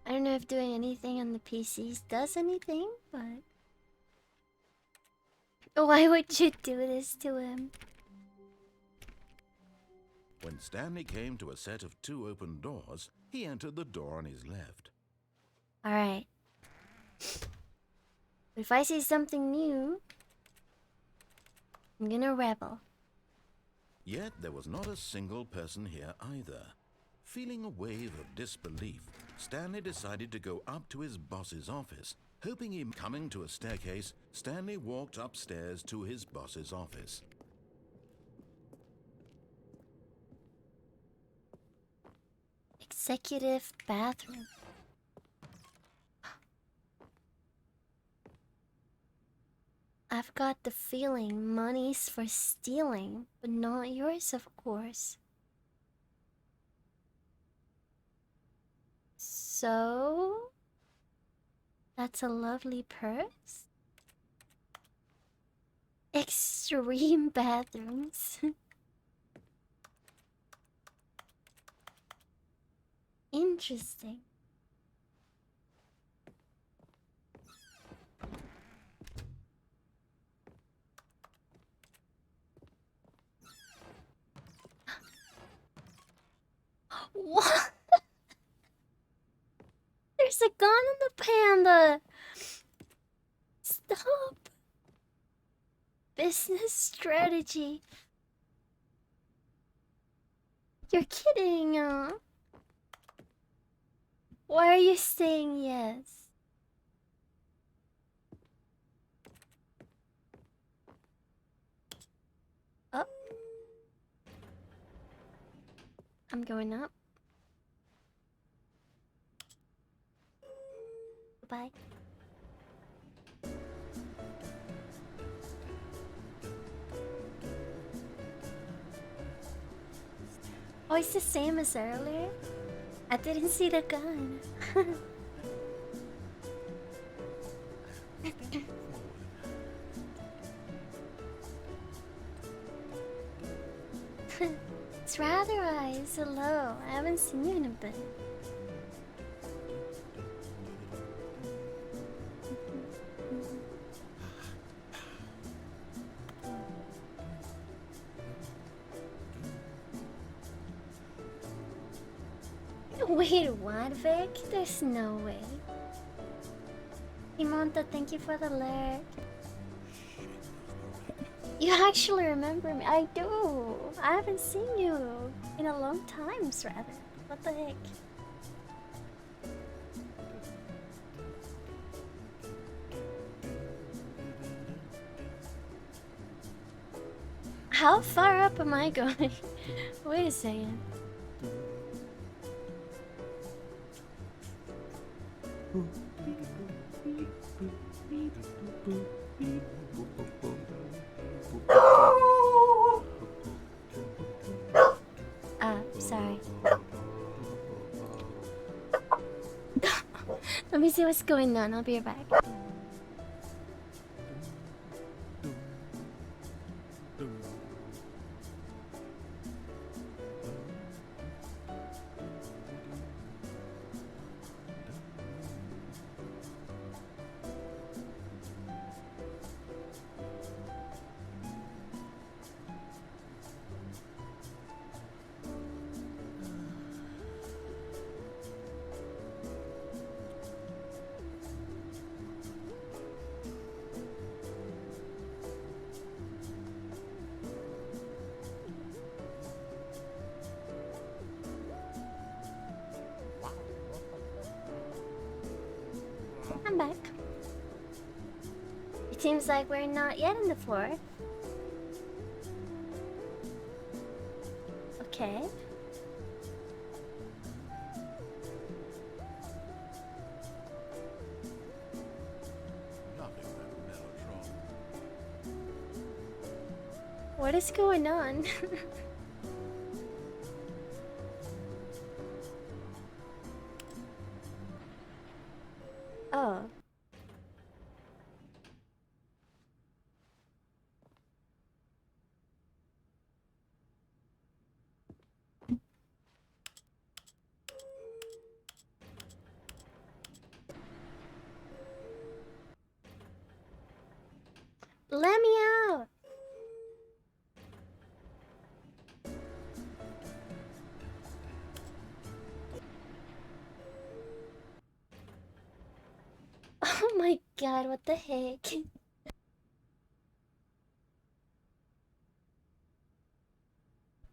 I don't know if doing anything on the PCs does anything, but... Why would you do this to him? When Stanley came to a set of two open doors, he entered the door on his left. Alright. If I see something new, I'm gonna rebel. Yet there was not a single person here either. Feeling a wave of disbelief, Stanley decided to go up to his boss's office. Hoping him coming to a staircase, Stanley walked upstairs to his boss's office. Executive bathroom. I've got the feeling money's for stealing, but not yours, of course. So, that's a lovely purse. Extreme bathrooms. Interesting. What? There's a gun on the panda. Stop. Business strategy. You're kidding, Why are you saying yes? Up. I'm going up. Goodbye. Oh, it's the same as earlier? I didn't see the gun. It's rather eyes. Hello. I haven't seen you in a bit. Wait, what, Vic? There's no way. Imonta, thank you for the alert. You actually remember me. I do. I haven't seen you in a long time, rather. What the heck? How far up am I going? Wait a second. Sorry. Let me see what's going on. I'll be right back. I'm back. It seems like we're not yet on the floor. Okay. What is going on? Oh. Let me out. Oh my god, what the heck?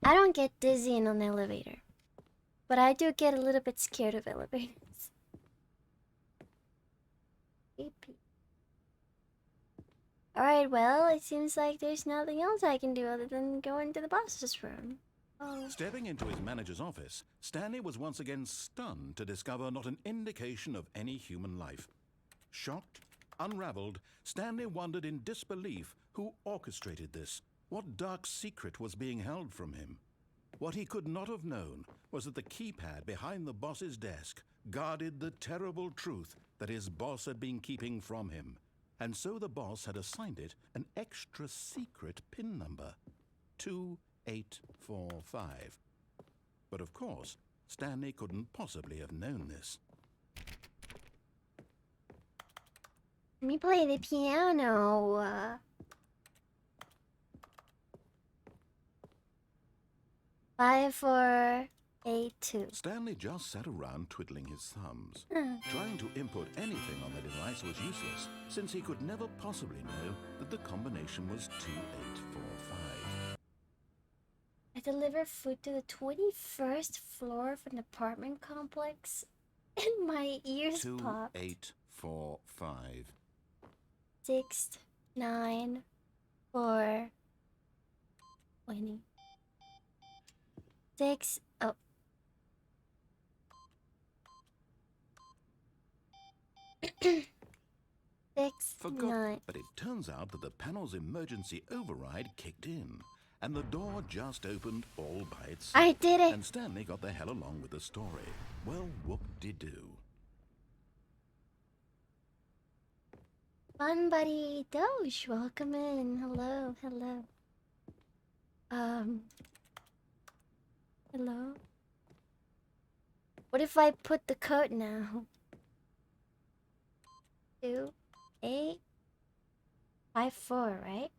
I don't get dizzy in an elevator, but I do get a little bit scared of elevators. Alright, well, it seems like there's nothing else I can do other than go into the boss's room. Oh. Stepping into his manager's office, Stanley was once again stunned to discover not an indication of any human life. Shocked, unraveled, Stanley wondered in disbelief who orchestrated this. What dark secret was being held from him? What he could not have known was that the keypad behind the boss's desk guarded the terrible truth that his boss had been keeping from him. And so the boss had assigned it an extra secret PIN number, 2845. But of course, Stanley couldn't possibly have known this. Let me play the piano. 5482. Stanley just sat around twiddling his thumbs. Trying to input anything on the device was useless, since he could never possibly know that the combination was 2845. I deliver food to the 21st floor of an apartment complex, and my ears popped. 2845. 6, 9, 4, 20. 6, oh. Six, Forgot, 9. but it turns out that the panel's emergency override kicked in, and the door just opened all by itself. I did it. And Stanley got the hell along with the story. Well, whoop-de-doo. Fun buddy Doge, welcome in. Hello, hello. Hello. What if I put the code now? 2854, right?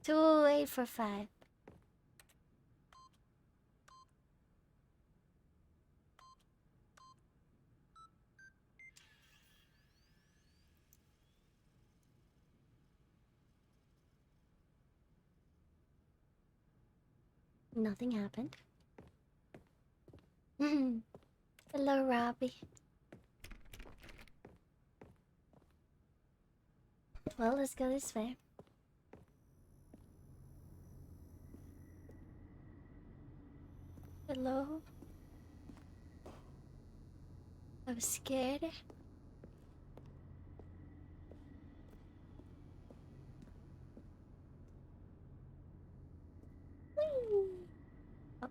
Two 845. Nothing happened. Hello, Robbie. Well, let's go this way. Hello? I was scared. Whee! Oh.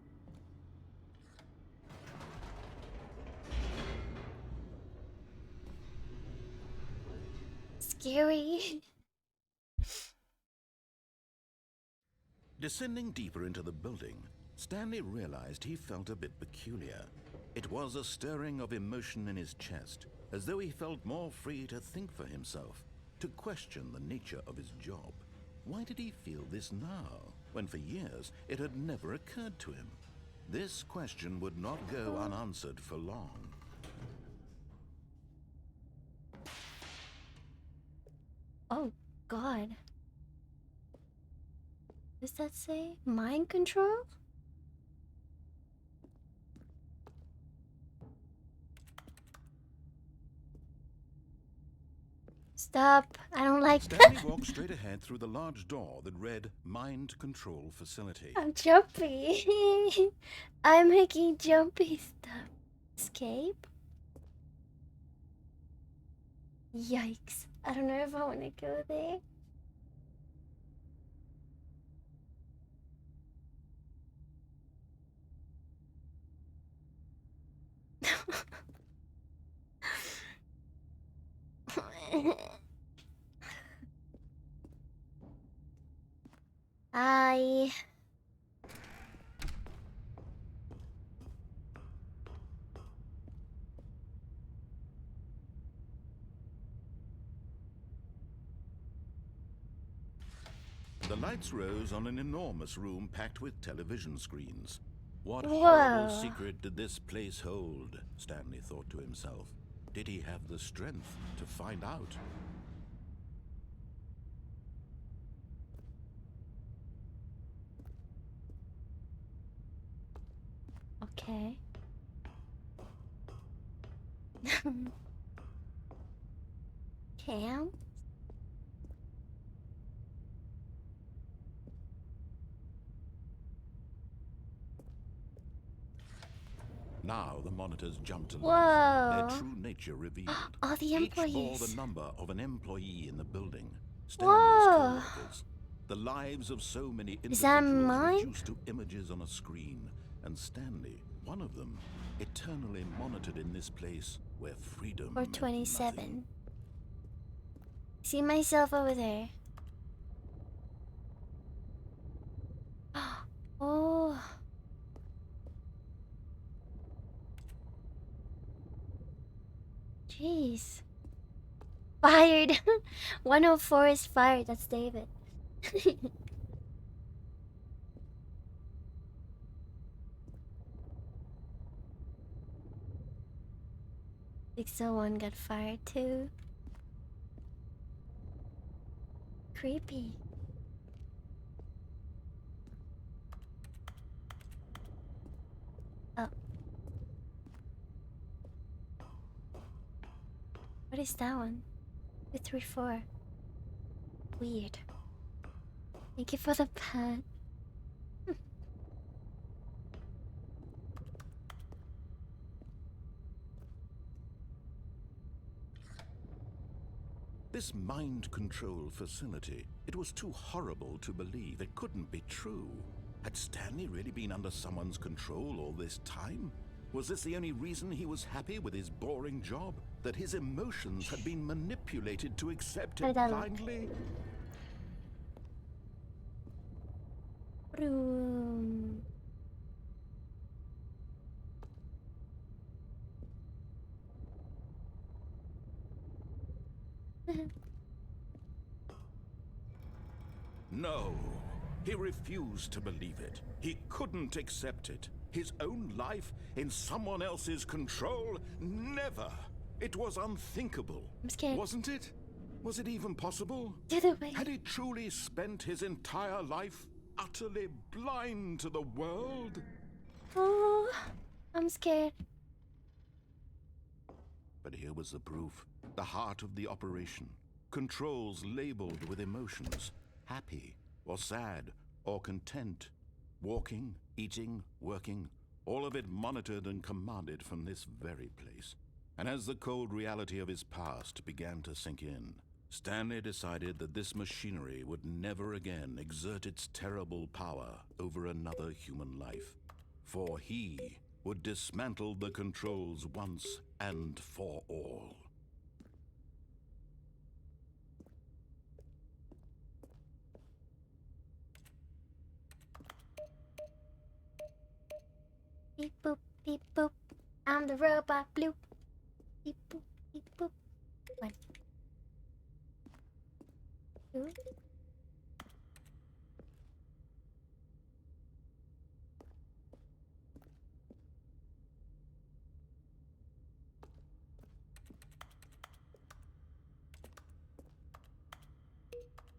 Scary. Descending deeper into the building, Stanley realized he felt a bit peculiar. It was a stirring of emotion in his chest, as though he felt more free to think for himself, to question the nature of his job. Why did he feel this now, when for years it had never occurred to him? This question would not go unanswered for long. Oh, God. Does that say mind control? Stop. I don't like Stanley walked straight ahead through the large door that read Mind Control Facility. I'm jumpy. I'm making jumpy stuff. Escape? Yikes. I don't know if I want to go there. I... The lights rose on an enormous room packed with television screens. What Whoa. horrible secret did this place hold? Stanley thought to himself. Did he have the strength to find out? Okay. Cam? Now the monitors jumped to life, Whoa. their true nature revealed. All the Each bore employees. the number of an employee in the building. Stanley's Whoa. co-workers. The lives of so many Is that individuals mine? reduced to images on a screen. And Stanley, one of them, eternally monitored in this place where freedom Or meant 27. nothing. See myself over there. Oh. Jeez. Fired. 104 is fired. That's David. 601 got fired too. Creepy. Oh. What is that one? 234. Weird. Thank you for the pet. This mind control facility, it was too horrible to believe. It couldn't be true. Had Stanley really been under someone's control all this time? Was this the only reason he was happy with his boring job? That his emotions had been manipulated to accept How it did that look? blindly? Vroom. No. He refused to believe it. He couldn't accept it. His own life in someone else's control? Never. It was unthinkable. I'm scared. Wasn't it? Was it even possible? Do the way. Had he truly spent his entire life utterly blind to the world? Oh, I'm scared. But here was the proof. The heart of the operation. Controls labeled with emotions. Happy, or sad, or content. Walking, eating, working. All of it monitored and commanded from this very place. And as the cold reality of his past began to sink in, Stanley decided that this machinery would never again exert its terrible power over another human life. For he would dismantle the controls once and for all. Beep boop, beep boop. I'm the robot Blue. Beep boop, beep boop. 1, 2.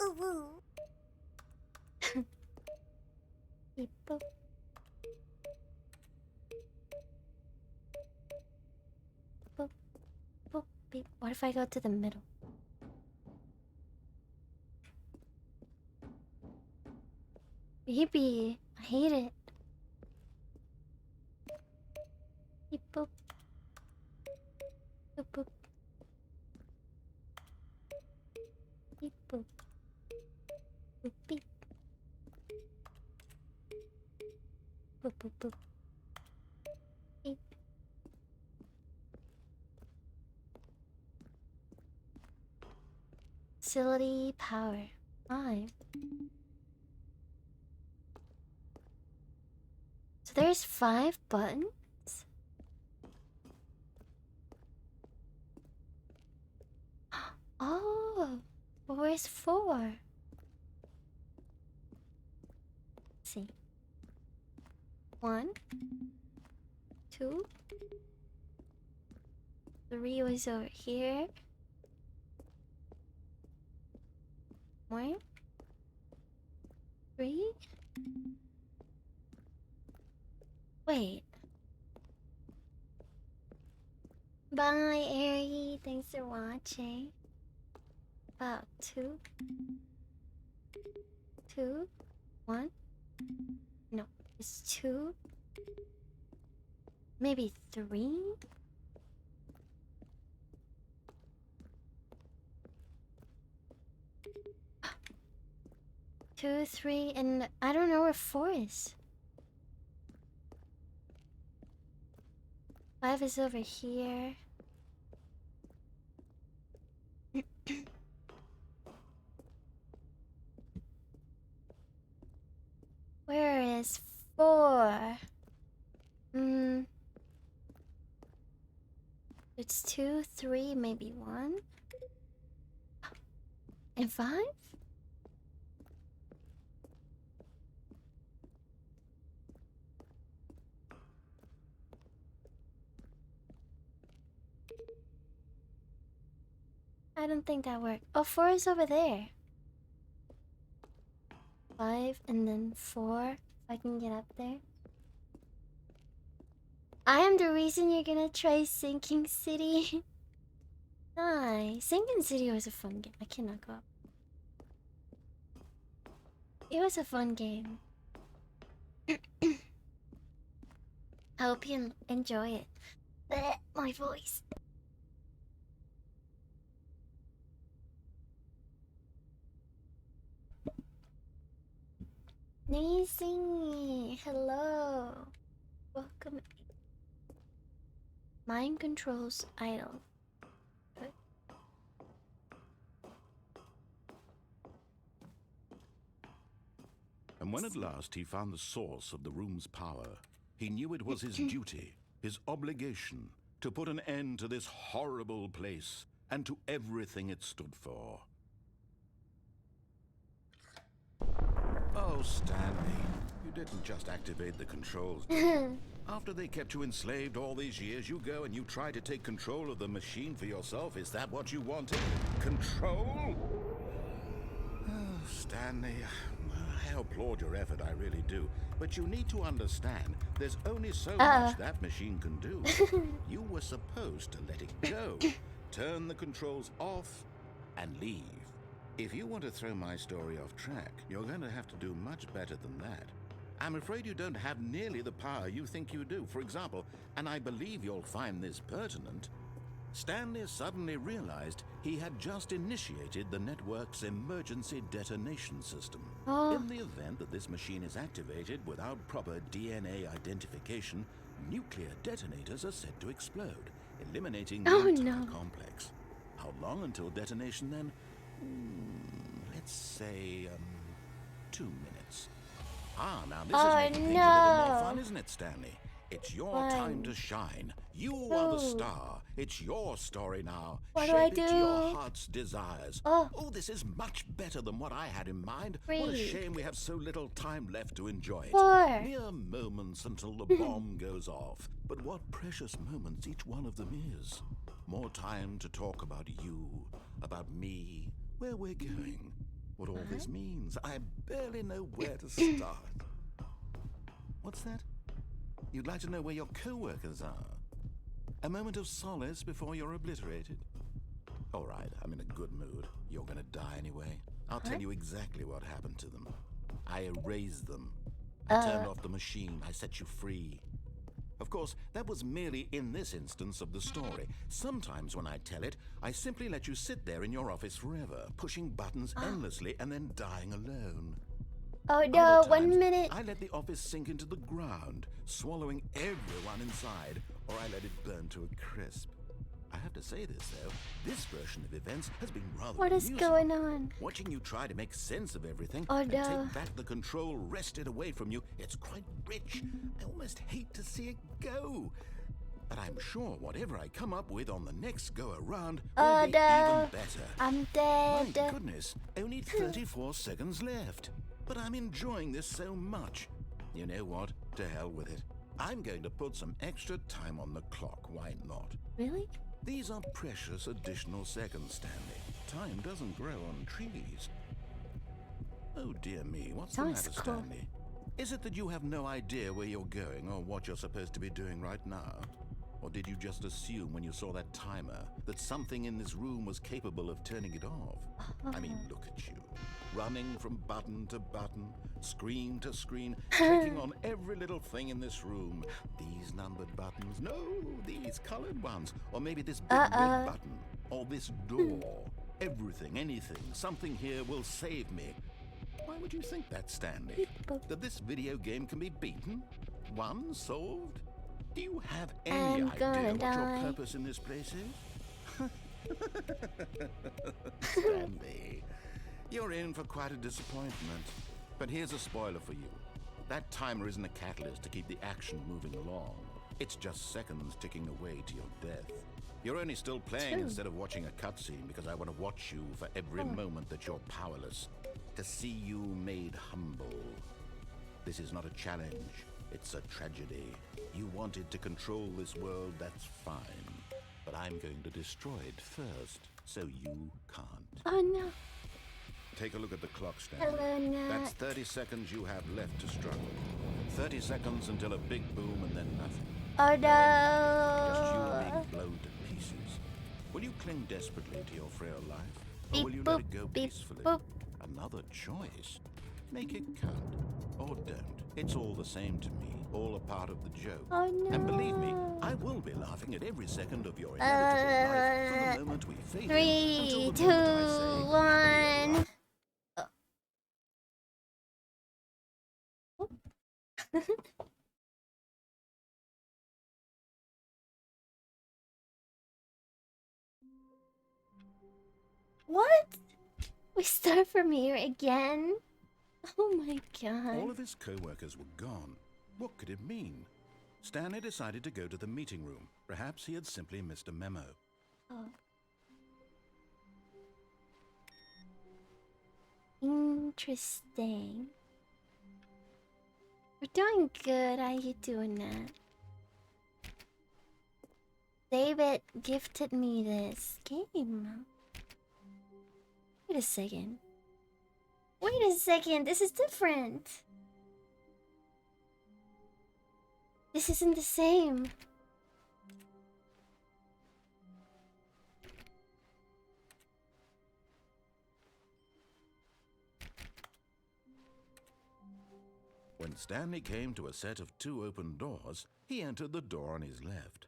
Ooh woo. Beep boop. Boop, boop, beep. What if I go to the middle? Maybe. I hate it. Beep boop. Boop boop. Beep boop. Boop beep. Boop boop boop. Beep. Facility power 5. So there's 5 buttons? Oh, well, where's 4? Let's see. 1, 2, 3 was over here. 1, 3. Wait. Bye, Airy. Thanks for watching. About 2, 2, 1. No, it's 2. Maybe 3. Two, 3, and I don't know where 4 is. 5 is over here. Where is 4? It's 2, 3, maybe 1. And 5? I don't think that worked. Oh, 4 is over there. 5 and then 4. If I can get up there. I am the reason you're gonna try Sinking City. Nice. Sinking City was a fun game. I cannot go up. It was a fun game. I hope you enjoy it. Blech, my voice. Amazing. Hello. Welcome. Mind controls idle. Good. And when at last he found the source of the room's power, he knew it was his duty, his obligation, to put an end to this horrible place and to everything it stood for. Oh, Stanley, you didn't just activate the controls, did you? After they kept you enslaved all these years, you go and you try to take control of the machine for yourself. Is that what you wanted? Control? Oh, Stanley, I applaud your effort, I really do. But you need to understand, there's only so much that machine can do. You were supposed to let it go, turn the controls off, and leave. If you want to throw my story off track, you're going to have to do much better than that. I'm afraid you don't have nearly the power you think you do. For example, and I believe you'll find this pertinent, Stanley suddenly realized he had just initiated the network's emergency detonation system. In the event that this machine is activated without proper DNA identification, nuclear detonators are said to explode, eliminating the entire complex. How long until detonation then? Let's say, 2 minutes. Ah, now this is making things a little more fun, isn't it, Stanley? It's your time to shine. You are the star. It's your story now. What Shape do I it do? to your heart's desires. Oh, this is much better than what I had in mind. What a shame we have so little time left to enjoy it. 4. Mere moments until the bomb goes off. But what precious moments each one of them is. More time to talk about you, about me, where we're going, what all this means. I barely know where to start. What's that? You'd like to know where your co-workers are? A moment of solace before you're obliterated? All right, I'm in a good mood. You're gonna die anyway. I'll tell you exactly what happened to them. I erased them. I turned off the machine. I set you free. Of course, that was merely in this instance of the story. Sometimes when I tell it, I simply let you sit there in your office forever, pushing buttons endlessly and then dying alone. Oh no, Other times, 1 minute. I let the office sink into the ground, swallowing everyone inside, or I let it burn to a crisp. I have to say this, though, this version of events has been rather What is amusing. going on? Watching you try to make sense of everything no. and take back the control wrested away from you, it's quite rich. I almost hate to see it go. But I'm sure whatever I come up with on the next go-around will be even better. I'm dead. My goodness, only 34 seconds left. But I'm enjoying this so much. You know what? to hell with it. I'm going to put some extra time on the clock, why not? Really? These are precious additional seconds, Stanley. Time doesn't grow on trees. Oh dear me, what's the Sounds matter, cool. Stanley? Is it that you have no idea where you're going or what you're supposed to be doing right now? Or did you just assume when you saw that timer that something in this room was capable of turning it off? I mean, look at you. Running from button to button, screen to screen, clicking on every little thing in this room. These numbered buttons, no, these colored ones. Or maybe this big red button, or this door. Everything, anything, something here will save me. Why would you think that, Stanley? That this video game can be beaten? Won? Solved? Do you have any idea what your purpose in this place is? Stanley, you're in for quite a disappointment. But here's a spoiler for you. That timer isn't a catalyst to keep the action moving along. It's just seconds ticking away to your death. You're only still playing instead of watching a cutscene because I want to watch you for every moment that you're powerless. To see you made humble. This is not a challenge. It's a tragedy. You wanted to control this world, that's fine. But I'm going to destroy it first, so you can't. Oh no. Take a look at the clock, Stanley. Hello, Nat. That's 30 seconds you have left to struggle. 30 seconds until a big boom and then nothing. Oh Just you no. being blown to pieces. Will you cling desperately to your frail life? Or Beep will you boop, let it go beep peacefully? boop. Another choice. Make it count. Or don't. It's all the same to me. All a part of the joke. Oh no. And believe me, I will be laughing at every second of your inevitable life from the moment we fade in until 3, the 2, moment I say, 1. What? We start from here again? Oh my god. All of his co-workers were gone. What could it mean? Stanley decided to go to the meeting room. Perhaps he had simply missed a memo. Oh. Interesting. We're doing good. How you doing, Nat? David gifted me this game. Wait a second. Wait a second. This is different. This isn't the same. When Stanley came to a set of 2 open doors, he entered the door on his left.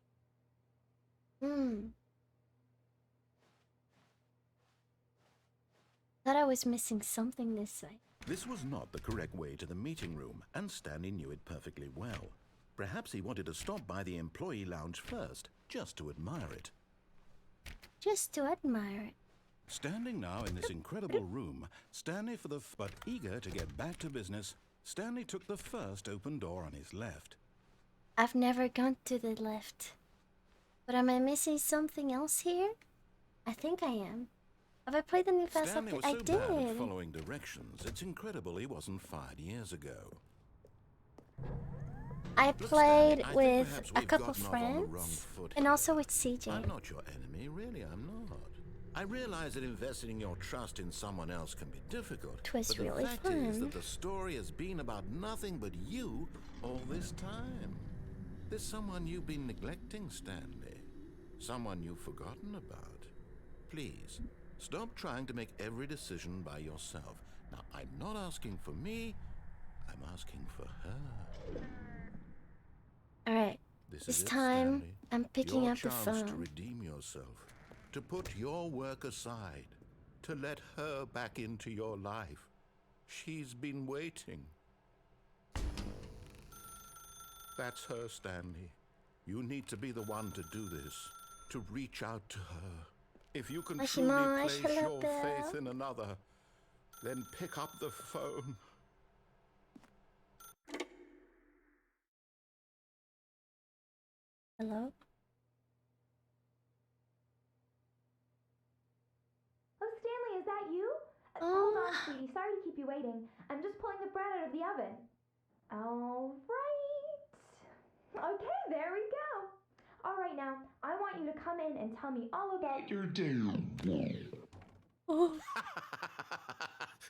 Thought I was missing something this way. This was not the correct way to the meeting room, and Stanley knew it perfectly well. Perhaps he wanted to stop by the employee lounge first, just to admire it. Just to admire it. Standing now in this incredible room, but eager to get back to business, Stanley took the first open door on his left. I've never gone to the left. But am I missing something else here? I think I am. Have I played the new fast Stanley update? was so I bad at did. following directions, it's incredible he wasn't fired years ago. I Look, played Stanley, I think with perhaps a we've couple gotten off on the wrong friends. foot And here. also with CJ. I'm not your enemy, really, I'm not. I realize that investing your trust in someone else can be difficult. It was but the really fact is fun. that the story has been about nothing but you all this time. There's someone you've been neglecting, Stanley. Someone you've forgotten about. Please, stop trying to make every decision by yourself. Now, I'm not asking for me, I'm asking for her. Alright. This This is it, time, Stanley. I'm picking Your up the chance to phone. redeem yourself, to put your work aside, to let her back into your life. She's been waiting. That's her, Stanley. You need to be the one to do this, to reach out to her. If you can Moshi truly mosh, place hello, your Bill. faith in another, then pick up the phone. Hello? Oh, Stanley, is that you? Oh. Hold on, sweetie. Sorry to keep you waiting. I'm just pulling the bread out of the oven. All right. you to come in and tell me all about your Oh,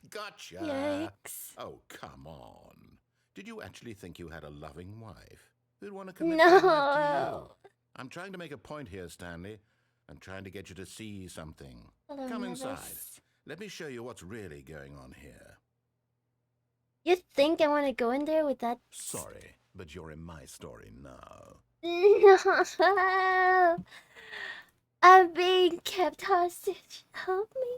Gotcha! yikes. Oh, come on. Did you actually think you had a loving wife who'd want to commit their life to you? No. I'm trying to make a point here, Stanley. I'm trying to get you to see something. Hello, Come inside. Nevis. Let me show you what's really going on here. You think I want to go in there with that? Sorry, but you're in my story now. No. I'm being kept hostage. Help me.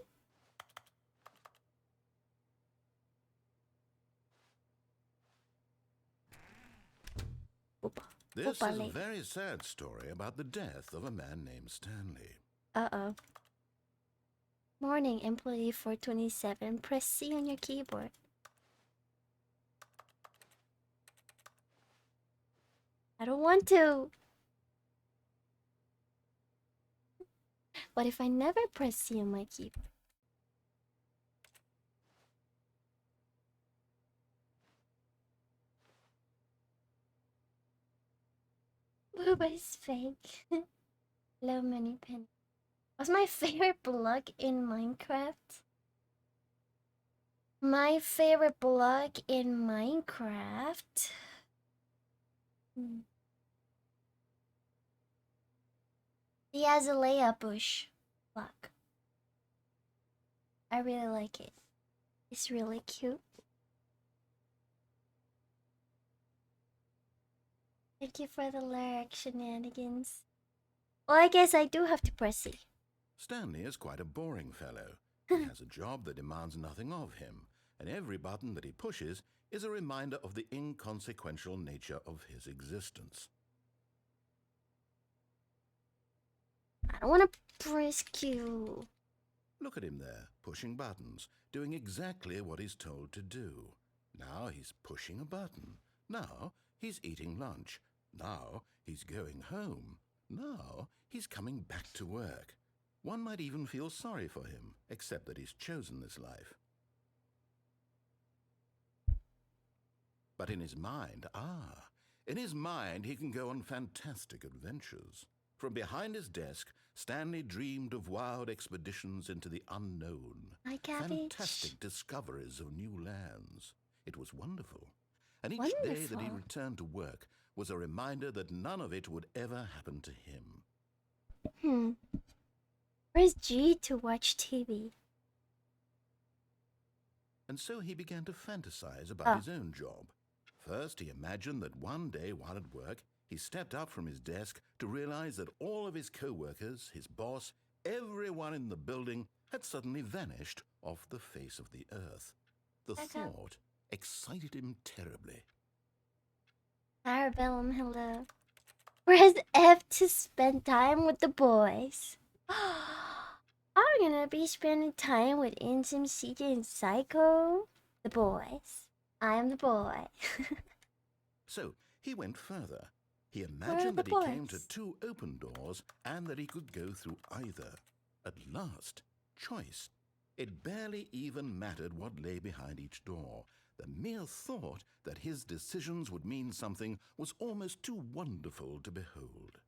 This is a Opale. very sad story about the death of a man named Stanley. Uh-oh. Morning, employee 427. Press C on your keyboard. I don't want to. What if I never press C on my keyboard? Blub is fake. Low money pen. What's my favorite block in Minecraft? My favorite block in Minecraft. The azalea bush block. I really like it. It's really cute. Thank you for the lyric shenanigans. Well, I guess I do have to press C. Stanley is quite a boring fellow. He has a job that demands nothing of him, and every button that he pushes is a reminder of the inconsequential nature of his existence. I don't want to press Q. Look at him there, pushing buttons, doing exactly what he's told to do. Now he's pushing a button. Now he's eating lunch. Now he's going home. Now he's coming back to work. One might even feel sorry for him, except that he's chosen this life. But in his mind, he can go on fantastic adventures. From behind his desk, Stanley dreamed of wild expeditions into the unknown. Hi, cabbage. Fantastic discoveries of new lands. It was wonderful. And each day that he Wonderful. returned to work was a reminder that none of it would ever happen to him. Where's G to watch TV? And so he began to fantasize about his own job. First, he imagined that one day while at work, he stepped up from his desk to realize that all of his co-workers, his boss, everyone in the building had suddenly vanished off the face of the earth. The thought excited him terribly. Arabellum, hello. Where's F to spend time with the boys? I'm gonna be spending time with Insym, CJ, and Psycho. The boys. I am the boy. So he went further. He imagined that he came to two open doors and that he could go through either. At last, choice. It barely even mattered what lay behind each door. The mere thought that his decisions would mean something was almost too wonderful to behold.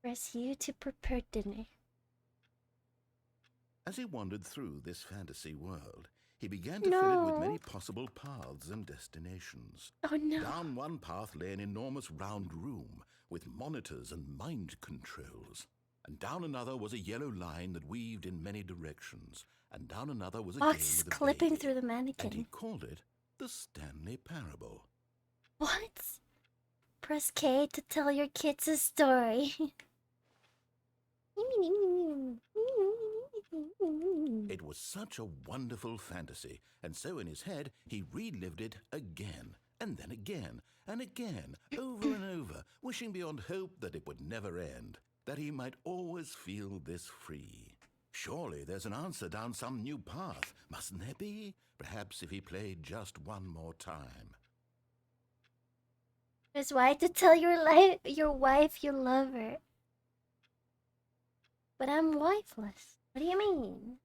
Press U to prepare dinner. As he wandered through this fantasy world, he began to fill it with many possible paths and destinations. Oh no. Down one path lay an enormous round room with monitors and mind controls. And down another was a yellow line that weaved in many directions. And down another was a game with a clipping baby. through the mannequin. And he called it the Stanley Parable. What? Press K to tell your kids a story. It was such a wonderful fantasy, and so in his head he relived it again, and then again, and again, over and over, wishing beyond hope that it would never end, that he might always feel this free. Surely there's an answer down some new path, mustn't there be? Perhaps if he played just one more time. Press Y to tell your wife you love her. But I'm wifeless. What do you mean?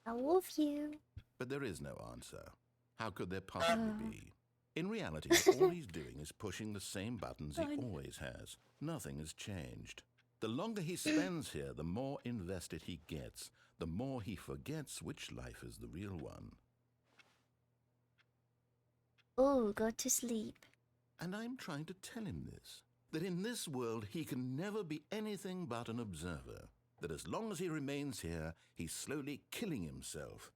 I love you. But there is no answer. How could there possibly be? In reality, all he's doing is pushing the same buttons he always has. Nothing has changed. The longer he spends here, the more invested he gets, the more he forgets which life is the real one. Oh, go to sleep. And I'm trying to tell him this, that in this world he can never be anything but an observer, that as long as he remains here, he's slowly killing himself.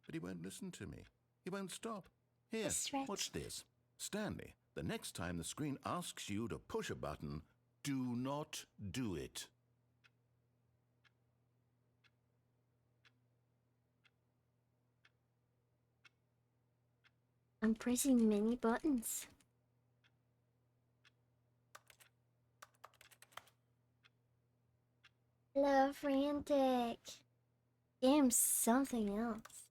But he won't listen to me. He won't stop. Here, watch this. Stanley, the next time the screen asks you to push a button, do not do it. I'm pressing many buttons. Hello, Frantic. Game's something else.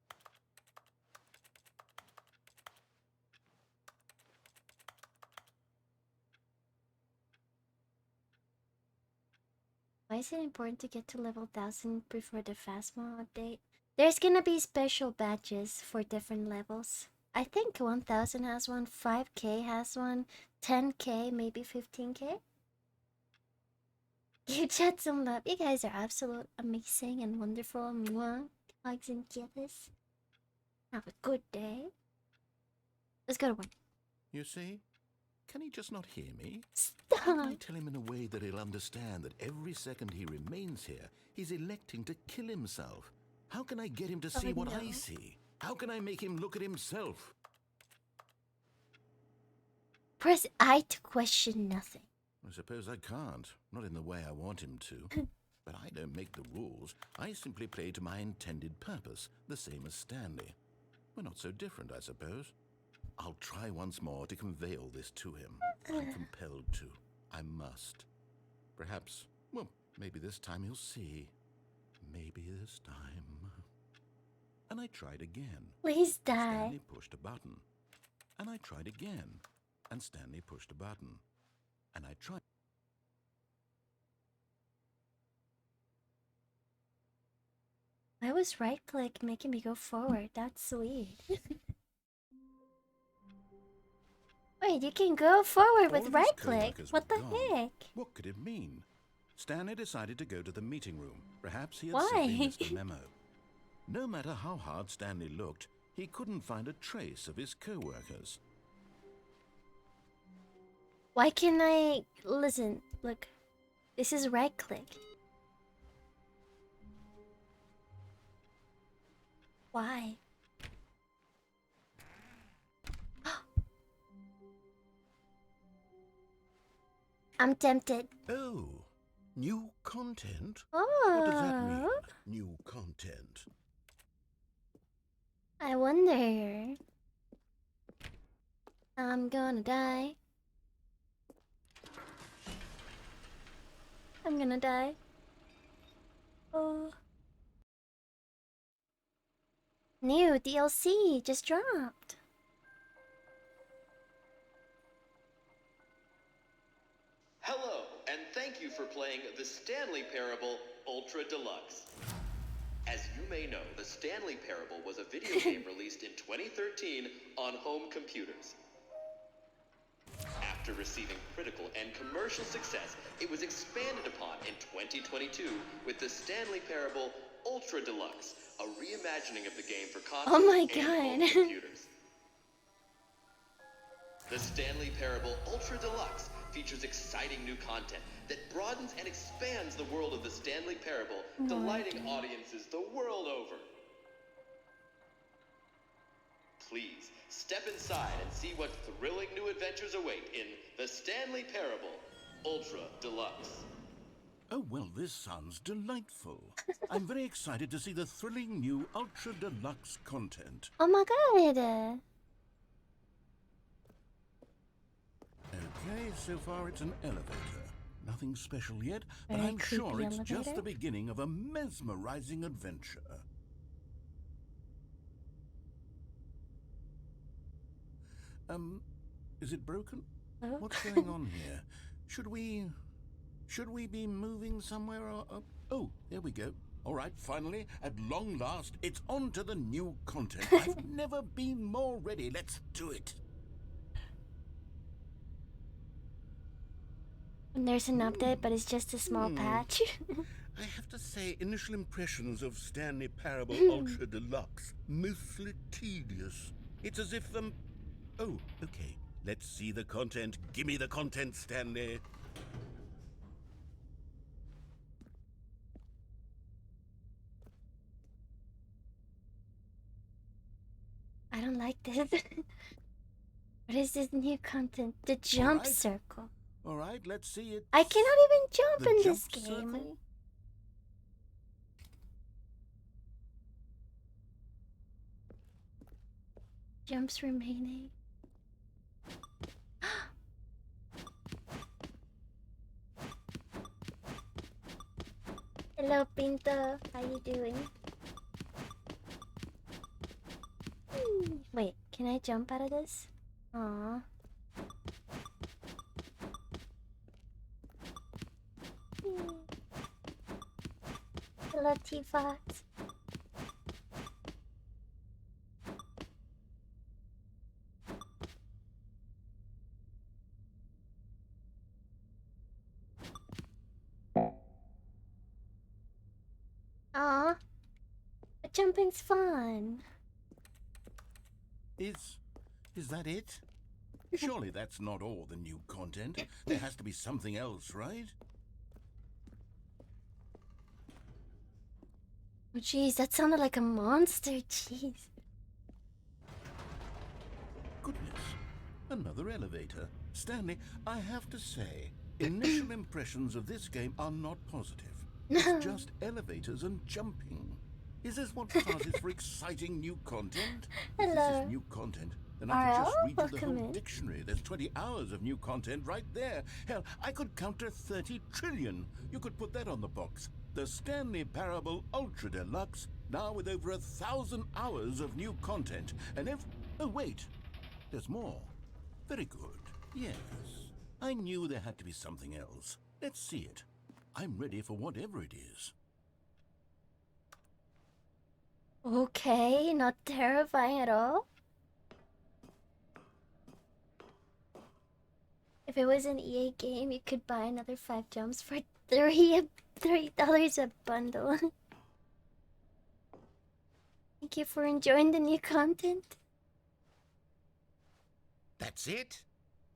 Why is it important to get to level 1000 before the Phasma update? There's gonna be special badges for different levels. I think 1000 has one, 5k has one, 10k, maybe 15k. You chat some love. You guys are absolute amazing and wonderful. Mwah. Hugs and kisses. Have a good day. Let's go to work. You see? Can he just not hear me? Stop. How can I tell him in a way that he'll understand that every second he remains here, he's electing to kill himself? How can I get him to see what I see? How can I make him look at himself? Press I to question nothing. I suppose I can't. Not in the way I want him to. But I don't make the rules. I simply play to my intended purpose, the same as Stanley. We're not so different, I suppose. I'll try once more to convey all this to him. I'm compelled to. I must. Perhaps, well, maybe this time he'll see. Maybe this time. And I tried again. Please die. Stanley pushed a button. And I tried again. And Stanley pushed a button. And I tried. I was right click making me go forward. That's sweet. Wait, you can go forward with right click? What the heck? What could it mean? Stanley decided to go to the meeting room. Perhaps he had Why? simply missed a memo. No matter how hard Stanley looked, he couldn't find a trace of his co-workers. Why can't I... Listen, look. This is right click. Why? I'm tempted. Oh, new content? Oh. What does that mean, new content? I wonder. I'm gonna die. I'm gonna die. Oh. New DLC just dropped. Hello, and thank you for playing the Stanley Parable Ultra Deluxe. As you may know, the Stanley Parable was a video game released in 2013 on home computers. After receiving critical and commercial success, it was expanded upon in 2022 with the Stanley Parable Ultra Deluxe, a reimagining of the game for consoles and home computers. The Stanley Parable Ultra Deluxe features exciting new content that broadens and expands the world of the Stanley Parable, delighting audiences the world over. Please, step inside and see what thrilling new adventures await in the Stanley Parable Ultra Deluxe. Oh, well, this sounds delightful. I'm very excited to see the thrilling new Ultra Deluxe content. Oh my god! Okay, so far it's an elevator. Nothing special yet, but Very I'm sure creepy it's just elevator. the beginning of a mesmerizing adventure. Is it broken? Oh. What's going on here? Should we be moving somewhere or... oh, there we go. All right, finally, at long last, it's on to the new content. I've never been more ready. Let's do it. And there's an update, but it's just a small patch. I have to say, initial impressions of Stanley Parable Ultra Deluxe, mostly tedious. It's as if, oh, okay. Let's see the content. Gimme the content, Stanley. I don't like this. What is this new content? The jump right. circle. All right, let's see it. I cannot even jump The in jump this game. circle? Jumps remaining. Hello, Pinto. How you doing? Wait, can I jump out of this? Aww. Hello, T-Fox. Aw, but jumping's fun. Is that it? Surely that's not all the new content. There has to be something else, right? Oh, jeez, that sounded like a monster. Jeez. Goodness, another elevator. Stanley, I have to say, initial impressions of this game are not positive. It's just elevators and jumping. Is this what passes for exciting new content? If this is new content, then I could just read you the whole dictionary. There's 20 hours of new content right there. Hell, I could count to 30 trillion. You could put that on the box. The Stanley Parable Ultra Deluxe, now with over 1,000 hours of new content. And oh wait, there's more. Very good. Yes, I knew there had to be something else. Let's see it. I'm ready for whatever it is. Okay, not terrifying at all. If it was an EA game, you could buy another 5 jumps for $3 a bundle. Thank you for enjoying the new content. That's it?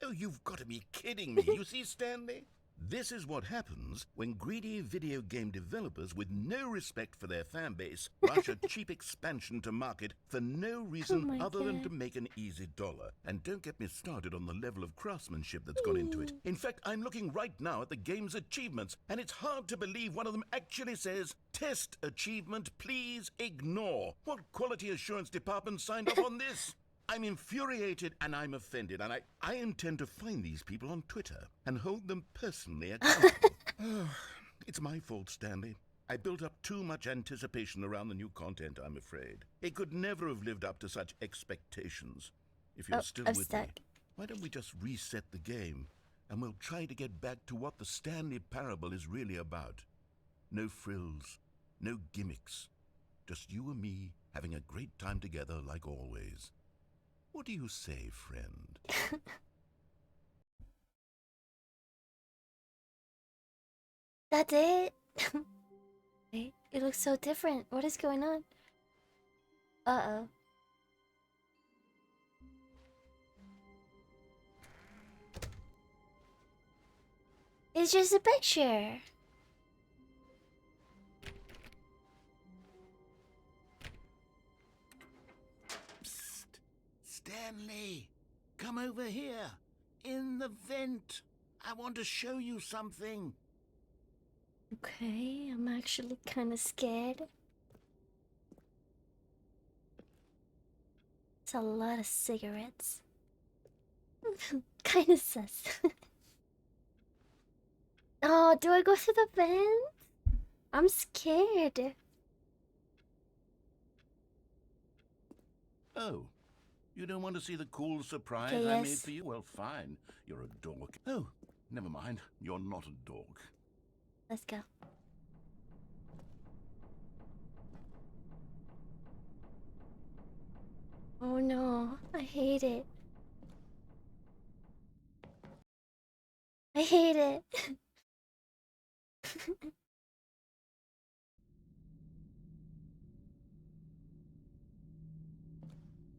Oh, you've got to be kidding me. You see, Stanley? This is what happens when greedy video game developers with no respect for their fan base rush a cheap expansion to market for no reason other than to make an easy dollar. And don't get me started on the level of craftsmanship that's gone into it. In fact, I'm looking right now at the game's achievements, and it's hard to believe one of them actually says, "Test achievement, please ignore." What quality assurance department signed off on this? I'm infuriated and I'm offended, and I intend to find these people on Twitter and hold them personally accountable. It's my fault, Stanley. I built up too much anticipation around the new content, I'm afraid. It could never have lived up to such expectations. If you're still with me, why don't we just reset the game, and we'll try to get back to what the Stanley Parable is really about. No frills, no gimmicks. Just you and me having a great time together like always. What do you say, friend? That's it? Wait, it looks so different. What is going on? Uh-oh. It's just a picture. Stanley, come over here. In the vent. I want to show you something. Okay, I'm actually kind of scared. It's a lot of cigarettes. Kind of sus. Oh, do I go through the vent? I'm scared. Oh, you don't want to see the cool surprise Okay, I made for you? Well, fine. You're a dork. Oh, never mind. You're not a dork. Let's go. Oh no, I hate it. I hate it.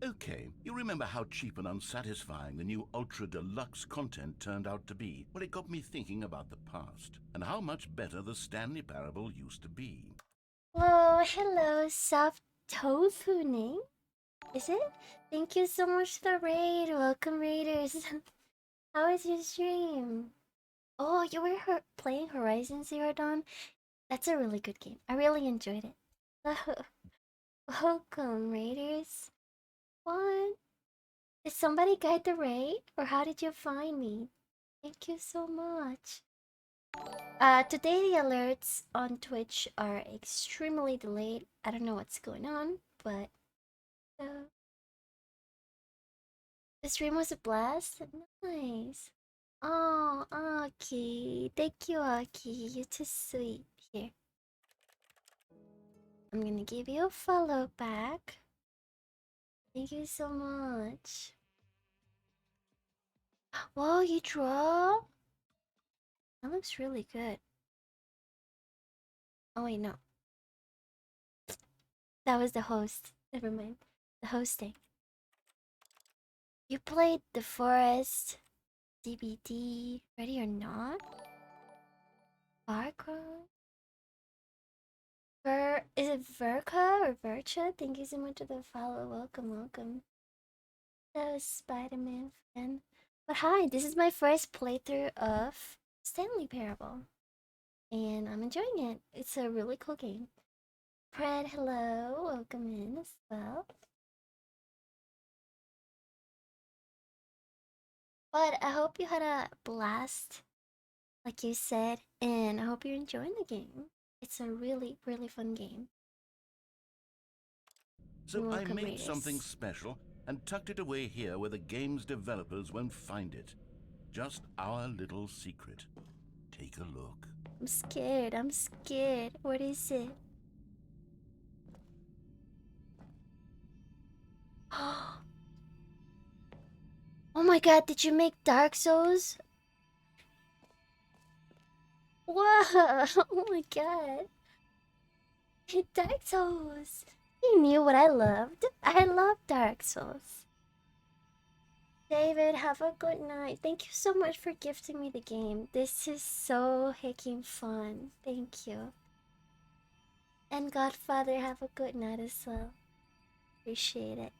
Okay, you remember how cheap and unsatisfying the new Ultra Deluxe content turned out to be? Well, it got me thinking about the past and how much better the Stanley Parable used to be. Whoa, hello, soft tofu Ning. Is it? Thank you so much for the raid. Welcome, raiders. How was your stream? Oh, you were playing Horizon Zero Dawn? That's a really good game. I really enjoyed it. Welcome, raiders. What? Did somebody guide the raid? Or how did you find me? Thank you so much. Today the alerts on Twitch are extremely delayed. I don't know what's going on, but the stream was a blast. Nice. Oh, Aki. Thank you, Aki. You're too sweet. Here. I'm gonna give you a follow back. Thank you so much. Whoa, you draw? That looks really good. Oh wait, no. That was the host. Never mind. The hosting. You played The Forest, DBD, Ready or Not? Far Cry? Is it Verka or Vercha? Thank you so much for the follow. Welcome, welcome. That was Spider-Man fan. But hi, this is my first playthrough of Stanley Parable. And I'm enjoying it. It's a really cool game. Fred, hello. Welcome in as well. But I hope you had a blast, like you said, and I hope you're enjoying the game. It's a really, really fun game. So I Welcome, made something raiders. special and tucked it away here where the game's developers won't find it. Just our little secret. Take a look. I'm scared. I'm scared. What is it? Oh my god, did you make Dark Souls? Whoa! Oh my god. Dark Souls! You knew what I loved. I love Dark Souls. David, have a good night. Thank you so much for gifting me the game. This is so hecking fun. Thank you. And Godfather, have a good night as well. Appreciate it.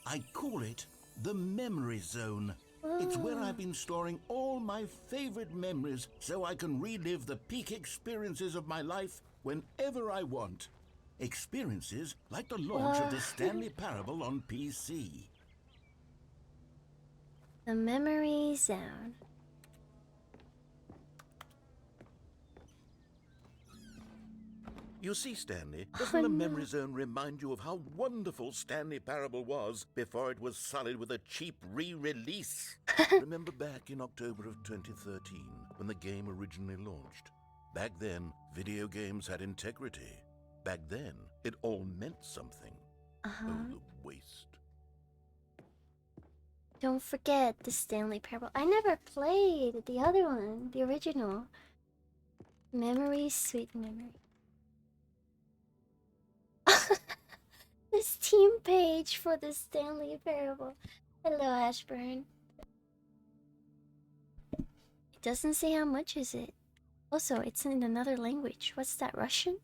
I call it the Memory Zone. It's where I've been storing all my favorite memories so I can relive the peak experiences of my life whenever I want. Experiences like the launch of the Stanley Parable on PC. The Memory Zone. You see, Stanley, doesn't the Memory Zone remind you of how wonderful Stanley Parable was before it was sullied with a cheap re-release? Remember back in October of 2013, when the game originally launched? Back then, video games had integrity. Back then, it all meant something. Oh, the waste. Don't forget the Stanley Parable. I never played the other one, the original. Memory, sweet memory. The Steam page for the Stanley Parable. Hello, Ashburn. It doesn't say how much is it. Also, it's in another language. What's that, Russian?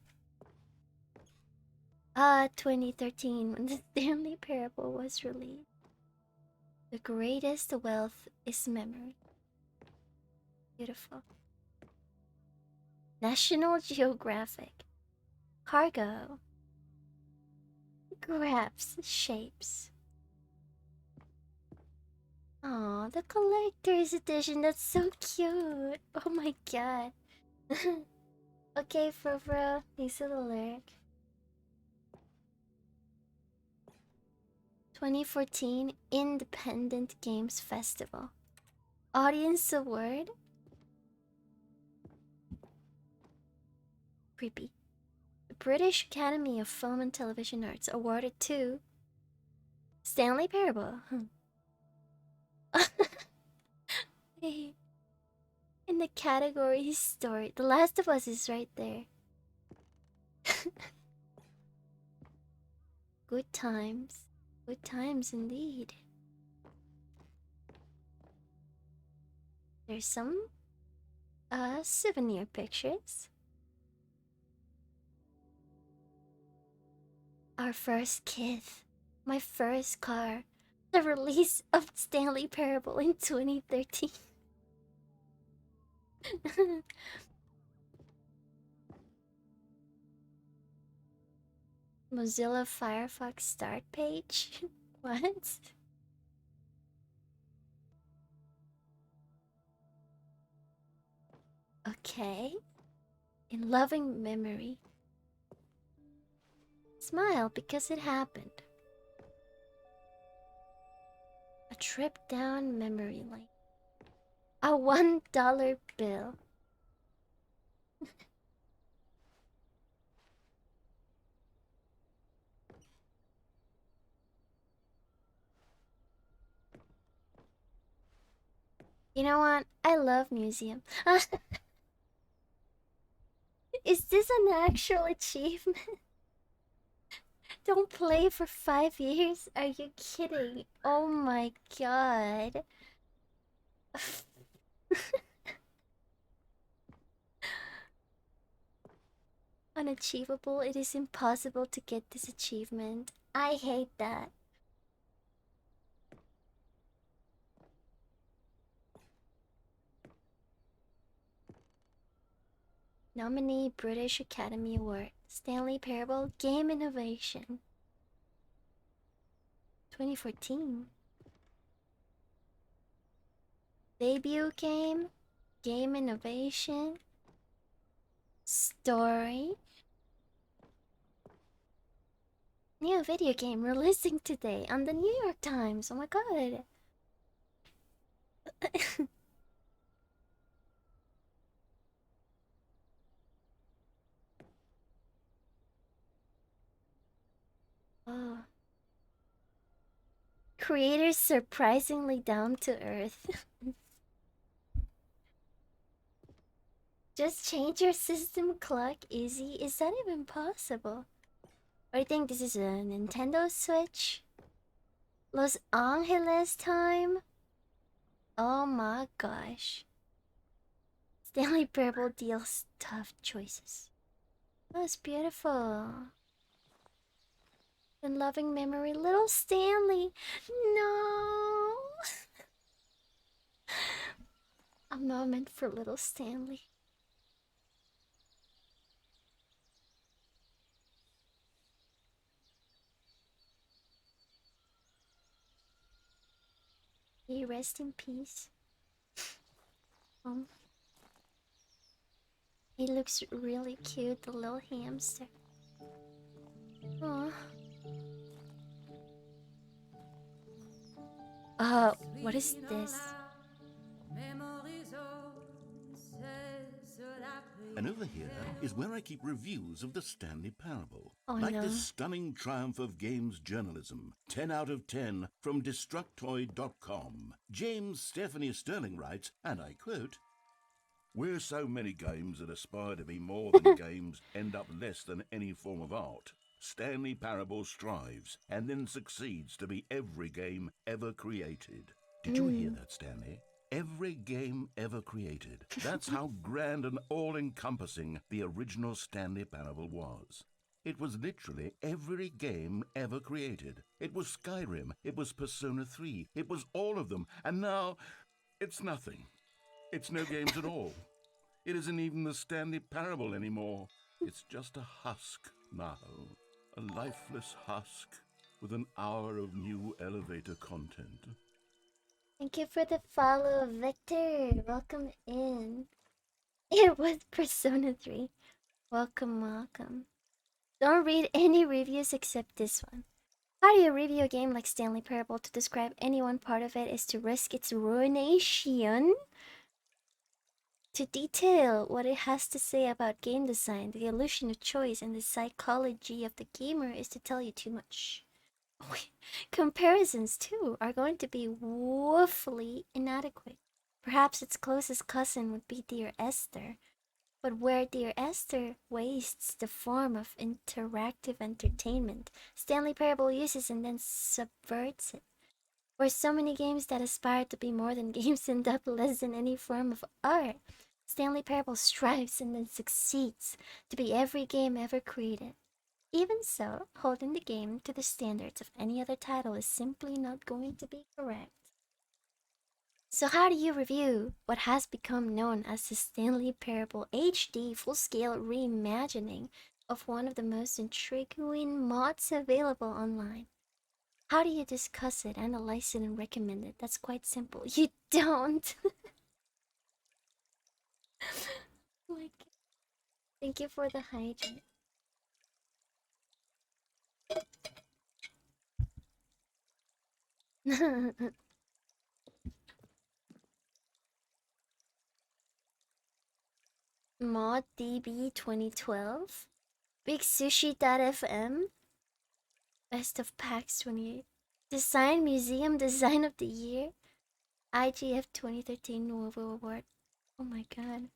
2013, when the Stanley Parable was released. The greatest wealth is memory. Beautiful. National Geographic. Cargo. Graphs, shapes. Aw, the collector's edition. That's so cute. Oh my god. Okay, Frovro. Thanks for the lyric. 2014 Independent Games Festival. Audience Award. Creepy. British Academy of Film and Television Arts awarded to Stanley Parable. In the category story, The Last of Us is right there. Good times. Good times indeed. There's some souvenir pictures. Our first kid. My first car. The release of Stanley Parable in 2013. Mozilla Firefox start page? What? Okay. In loving memory. Smile because it happened. A trip down memory lane. A $1 bill. You know what? I love museum. Is this an actual achievement? Don't play for 5 years? Are you kidding? Oh my god. Unachievable. It is impossible to get this achievement. I hate that. Nominee British Academy Award. Stanley Parable Game Innovation. 2014. Debut game. Game Innovation. Story. New video game releasing today on the New York Times. Oh my god. Oh. Creators surprisingly down to earth. Just change your system clock easy? Is that even possible? Or do you think this is a Nintendo Switch? Los Angeles time? Oh my gosh. Stanley Parable deals tough choices. Oh, it's beautiful. In loving memory, little Stanley. No. A moment for little Stanley. May you rest in peace. He looks really cute, the little hamster. Aww. What is this? And over here is where I keep reviews of the Stanley Parable. Oh, like no. this stunning triumph of games journalism. 10 out of 10 from Destructoid.com. James Stephanie Sterling writes, and I quote, "Where so many games that aspire to be more than games end up less than any form of art, Stanley Parable strives and then succeeds to be every game ever created." Did you hear that, Stanley? Every game ever created. That's how grand and all-encompassing the original Stanley Parable was. It was literally every game ever created. It was Skyrim, it was Persona 3, it was all of them, and now it's nothing. It's no games at all. It isn't even the Stanley Parable anymore. It's just a husk now. A lifeless husk with an hour of new elevator content. Thank you for the follow, Victor. Welcome in. It was Persona 3. Welcome, welcome. Don't read any reviews except this one. How do you review a game like Stanley Parable? To describe any one part of it is to risk its ruination. To detail what it has to say about game design, the illusion of choice, and the psychology of the gamer is to tell you too much. Comparisons, too, are going to be woefully inadequate. Perhaps its closest cousin would be Dear Esther, but where Dear Esther wastes the form of interactive entertainment, Stanley Parable uses and then subverts it. Where so many games that aspire to be more than games end up less than any form of art, Stanley Parable strives and then succeeds to be every game ever created. Even so, holding the game to the standards of any other title is simply not going to be correct. So how do you review what has become known as the Stanley Parable HD full-scale reimagining of one of the most intriguing mods available online? How do you discuss it, analyze it, and recommend it? That's quite simple. You don't! Like, thank you for the hydrate. Mod DB 2012, Big Sushi.fm, Best of Packs 28, Design Museum Design of the Year, IGF 2013 Novo Award. Oh my god.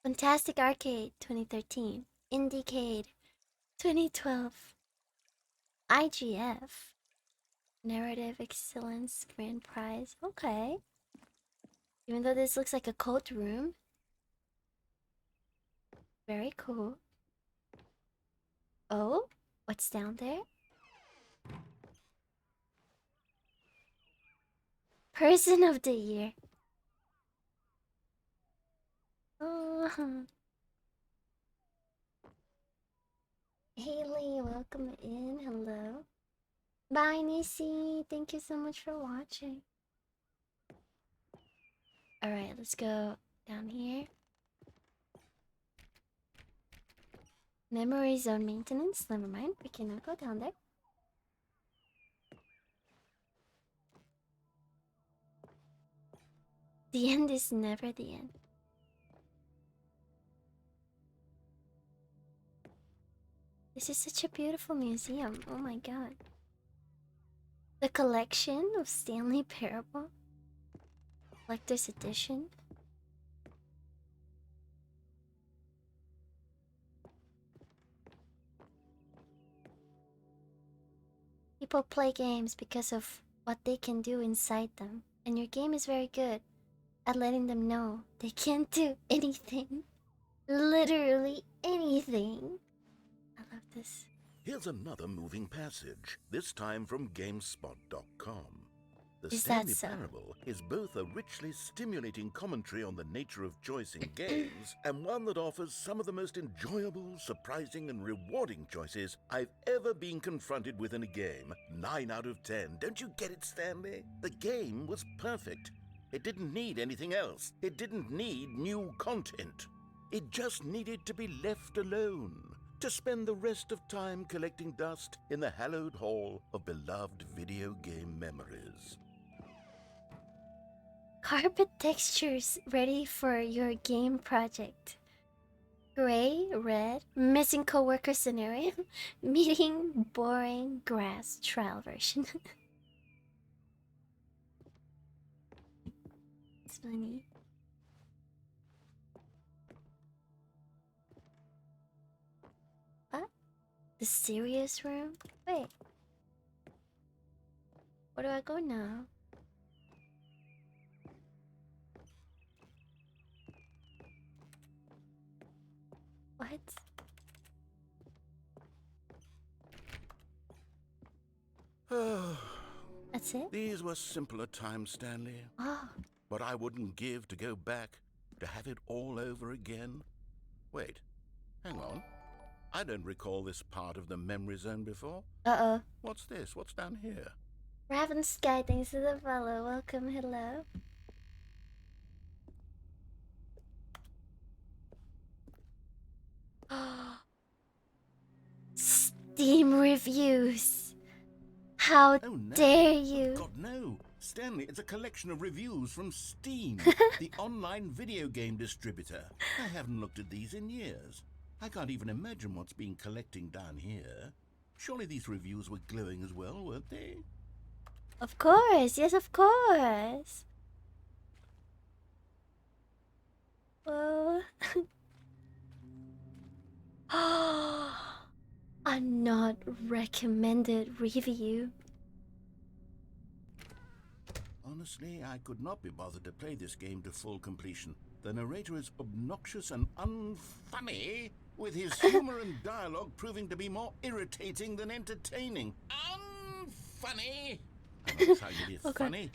Fantastic Arcade 2013, Indiecade 2012, IGF, Narrative Excellence Grand Prize. Okay. Even though this looks like a cult room. Very cool. Oh, what's down there? Person of the Year. Oh. Haley, welcome in. Hello. Bye, Nisi. Thank you so much for watching. Alright, let's go down here. Memory zone maintenance. Never mind. We cannot go down there. The end is never the end. This is such a beautiful museum. Oh my god. The collection of Stanley Parable. Collector's edition. People play games because of what they can do inside them. And your game is very good at letting them know they can't do anything. Literally anything. I love this. Here's another moving passage, this time from GameSpot.com. The Is that Stanley so? Parable is both a richly stimulating commentary on the nature of choice in games and one that offers some of the most enjoyable, surprising, and rewarding choices I've ever been confronted with in a game. 9 out of 10. Don't you get it, Stanley? The game was perfect. It didn't need anything else. It didn't need new content. It just needed to be left alone, to spend the rest of time collecting dust in the hallowed hall of beloved video game memories. Carpet textures ready for your game project. Gray, red, missing coworker scenario, meeting boring grass trial version. It's funny. What? The serious room? Wait. Where do I go now? What? That's it? These were simpler times, Stanley. Oh, But I wouldn't give to go back, to have it all over again. Wait, hang on. I don't recall this part of the memory zone before. uh-oh. What's this? What's down here? Raven Sky, thanks for the follow. Welcome, hello. Steam reviews. How Oh no! dare you? God no! Stanley, it's a collection of reviews from Steam, the online video game distributor. I haven't looked at these in years. I can't even imagine what's been collecting down here. Surely these reviews were glowing as well, weren't they? Of course, yes, of course. Oh. A not recommended review. Honestly, I could not be bothered to play this game to full completion. The narrator is obnoxious and unfunny, with his humor and dialogue proving to be more irritating than entertaining. Unfunny! I'm not trying to be funny.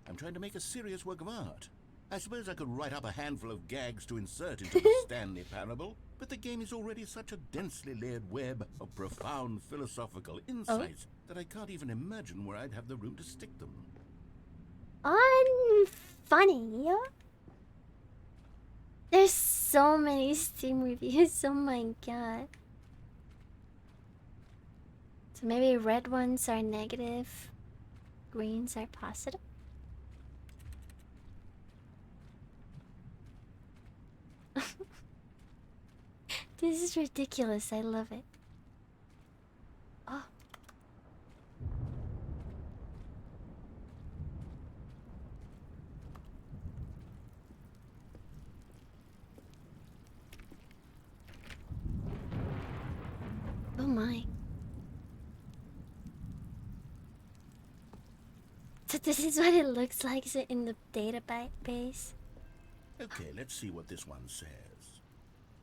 I'm trying to make a serious work of art. I suppose I could write up a handful of gags to insert into the Stanley Parable, but the game is already such a densely layered web of profound philosophical insights that I can't even imagine where I'd have the room to stick them. Unfunny? There's so many Steam reviews, oh my god. So maybe red ones are negative, greens are positive? This is ridiculous, I love it. Oh. Oh my. So this is what it looks like in the database. Okay, let's see what this one says.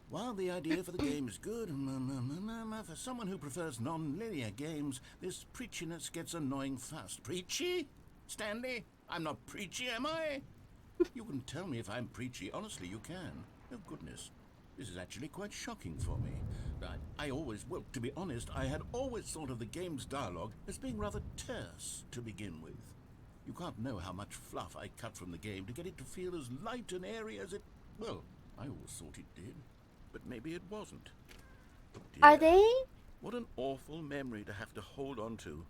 While the idea for the game is good, for someone who prefers non-linear games, this preachiness gets annoying fast. Preachy? Stanley? I'm not preachy, am I? You can tell me if I'm preachy. Honestly, you can. Oh, goodness. This is actually quite shocking for me. Well, to be honest, I had always thought of the game's dialogue as being rather terse to begin with. You can't know how much fluff I cut from the game to get it to feel as light and airy as it... Well, I always thought it did. But maybe it wasn't. Oh, are they? What an awful memory to have to hold on to.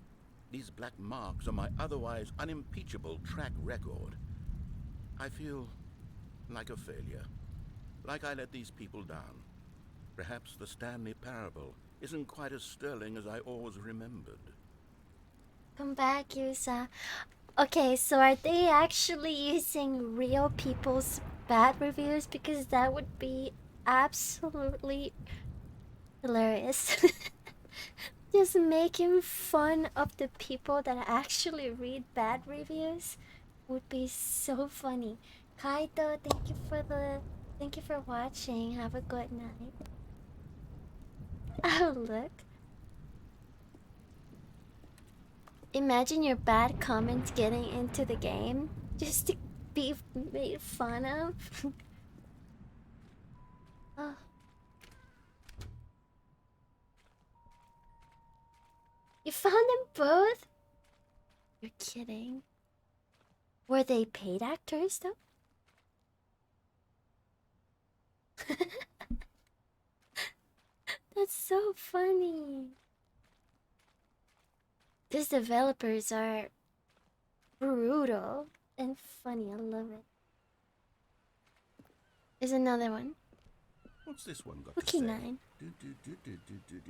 These black marks on my otherwise unimpeachable track record. I feel like a failure. Like I let these people down. Perhaps the Stanley Parable isn't quite as sterling as I always remembered. Come back, Yusa. Okay, so are they actually using real people's bad reviews? Because that would be absolutely hilarious. Just making fun of the people that actually read bad reviews would be so funny. Kaito, thank you for watching. Have a good night. Oh, look. Imagine your bad comments getting into the game just to be made fun of. Oh. You found them both? You're kidding. Were they paid actors though? That's so funny. These developers are brutal and funny. I love it. There's another one. What's this one got Rookie to say? 9.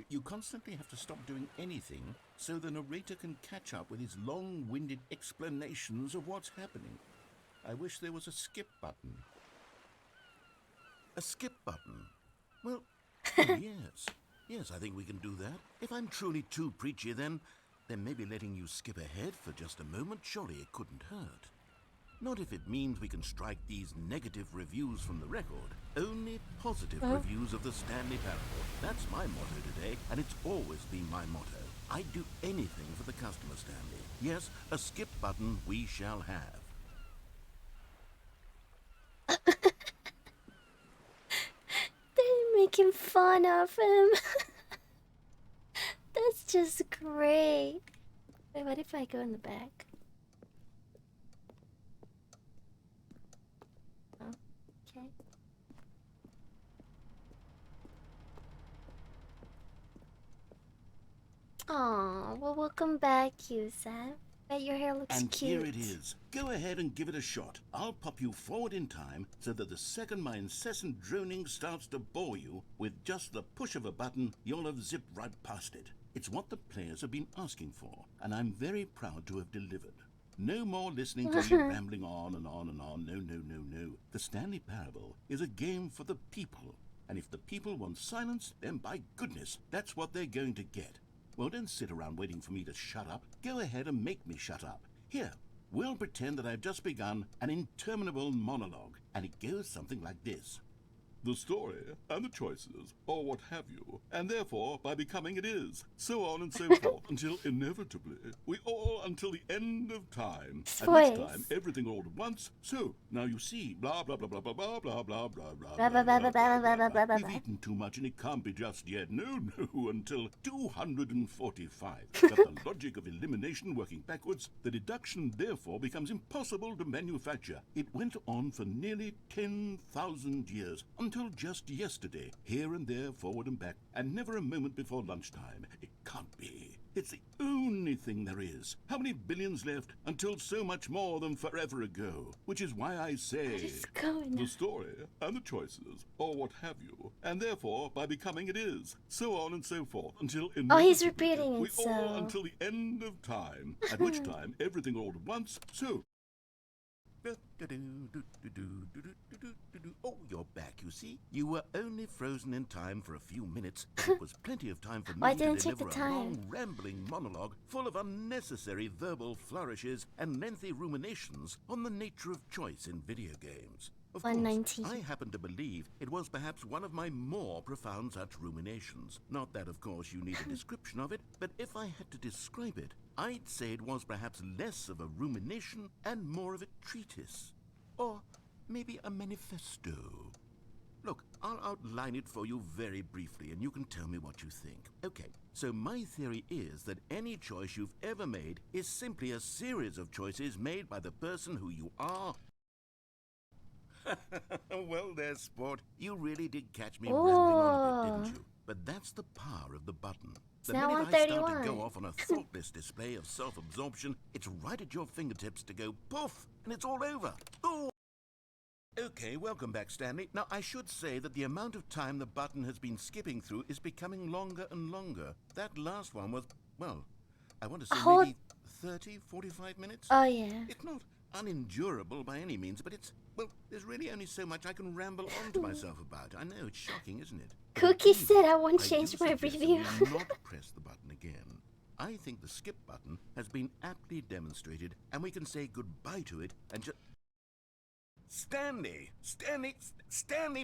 You constantly have to stop doing anything so the narrator can catch up with his long-winded explanations of what's happening. I wish there was a skip button. A skip button? Well, yes. Yes, I think we can do that. If I'm truly too preachy, then maybe letting you skip ahead for just a moment, surely it couldn't hurt. Not if it means we can strike these negative reviews from the record. Only positive reviews of the Stanley Parable. That's my motto today, and it's always been my motto. I'd do anything for the customer, Stanley. Yes, a skip button we shall have. They're making fun of him. That's just great. Wait, what if I go in the back? Oh, okay. Oh, well, welcome back, Yusa. Bet your hair looks And cute. here it is. Go ahead and give it a shot. I'll pop you forward in time so that the second my incessant droning starts to bore you, with just the push of a button, you'll have zipped right past it. It's what the players have been asking for, and I'm very proud to have delivered. No more listening to me rambling on and on and on. No, no, no, no. The Stanley Parable is a game for the people. And if the people want silence, then by goodness, that's what they're going to get. Well, don't sit around waiting for me to shut up. Go ahead and make me shut up. Here, we'll pretend that I've just begun an interminable monologue, and it goes something like this. The story and the choices, or what have you, and therefore by becoming it is, so on and so forth, until inevitably, we all until the end of time, at which time everything all at once, so, now you see, blah blah blah blah blah blah blah blah blah blah blah blah. We've eaten too much and it can't be just yet, no, until 245. But the logic of elimination working backwards, the deduction therefore becomes impossible to manufacture. It went on for nearly 10,000 years, until just yesterday, here and there, forward and back, and never a moment before lunchtime. It can't be. It's the only thing there is. How many billions left until so much more than forever ago? Which is why I say the story and the choices, or what have you, and therefore by becoming it is, so on and so forth, until he's repeating it, we all until the end of time, at which time everything all at once, so. Oh, you're back, you see. You were only frozen in time for a few minutes, but it was plenty of time for me to deliver a long, rambling monologue full of unnecessary verbal flourishes and lengthy ruminations on the nature of choice in video games. Of course, I happen to believe it was perhaps one of my more profound such ruminations. Not that, of course, you need a description of it, but if I had to describe it, I'd say it was perhaps less of a rumination and more of a treatise. Or maybe a manifesto. Look, I'll outline it for you very briefly, and you can tell me what you think. Okay, so my theory is that any choice you've ever made is simply a series of choices made by the person who you are. Well there, sport. You really did catch me rambling on a bit, didn't you? But that's the power of the button. The minute I start to go off on a thoughtless display of self-absorption, it's right at your fingertips to go poof, and it's all over. Ooh. Okay, welcome back, Stanley. Now, I should say that the amount of time the button has been skipping through is becoming longer and longer. That last one was, well, I want to say maybe 30, 45 minutes? Oh, yeah. It's not unendurable by any means, but it's, well, there's really only so much I can ramble on to myself about. I know, it's shocking, isn't it? Cookie said I won't change my review. Not press the button again. I think the skip button has been aptly demonstrated, and we can say goodbye to it and just... Stanley,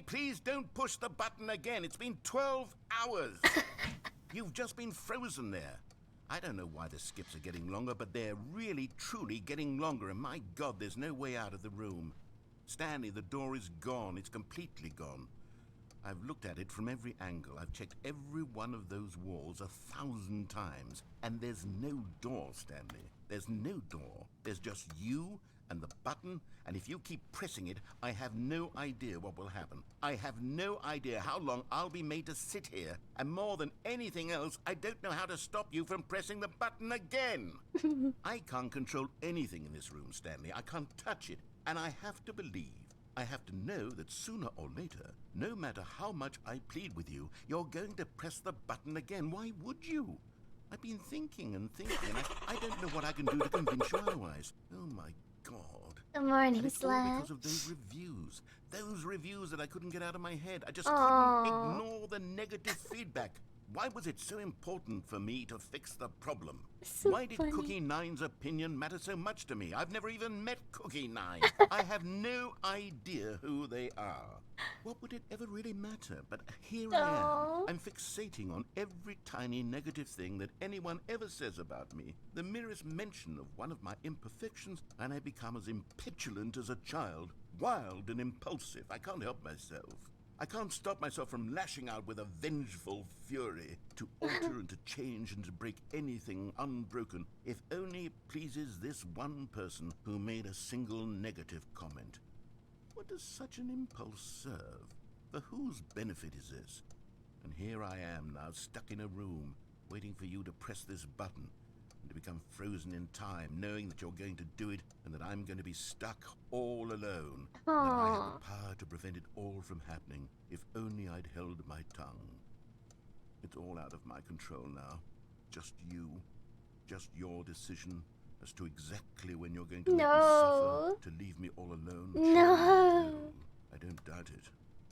please don't push the button again. It's been 12 hours. You've just been frozen there. I don't know why the skips are getting longer, but they're really, truly getting longer, and my God, there's no way out of the room. Stanley, the door is gone. It's completely gone. I've looked at it from every angle. I've checked every one of those walls 1,000 times, and there's no door, Stanley. There's no door. There's just you and the button, and if you keep pressing it, I have no idea what will happen. I have no idea how long I'll be made to sit here, and more than anything else, I don't know how to stop you from pressing the button again. I can't control anything in this room, Stanley. I can't touch it, and I have to believe, I have to know that sooner or later, no matter how much I plead with you, you're going to press the button again. Why would you? I've been thinking and thinking, and I don't know what I can do to convince you otherwise. Oh my God. Good morning, and it's all Slab. because of those reviews. Those reviews that I couldn't get out of my head. I just couldn't ignore the negative feedback. Why was it so important for me to fix the problem? Why did Cookie Nine's opinion matter so much to me? I've never even met Cookie Nine. I have no idea who they are. What would it ever really matter? But here I am. I'm fixating on every tiny negative thing that anyone ever says about me. The merest mention of one of my imperfections, and I become as impetulant as a child. Wild and impulsive. I can't help myself. I can't stop myself from lashing out with a vengeful fury to alter and to change and to break anything unbroken, if only it pleases this one person who made a single negative comment. What does such an impulse serve? For whose benefit is this? And here I am now, stuck in a room, waiting for you to press this button. And to become frozen in time, knowing that you're going to do it and that I'm going to be stuck all alone. And that I have Aww. the power to prevent it all from happening if only I'd held my tongue. It's all out of my control now. Just you. Just your decision as to exactly when you're going to let me No. suffer, to leave me all alone. No. Surely you will. I don't doubt it.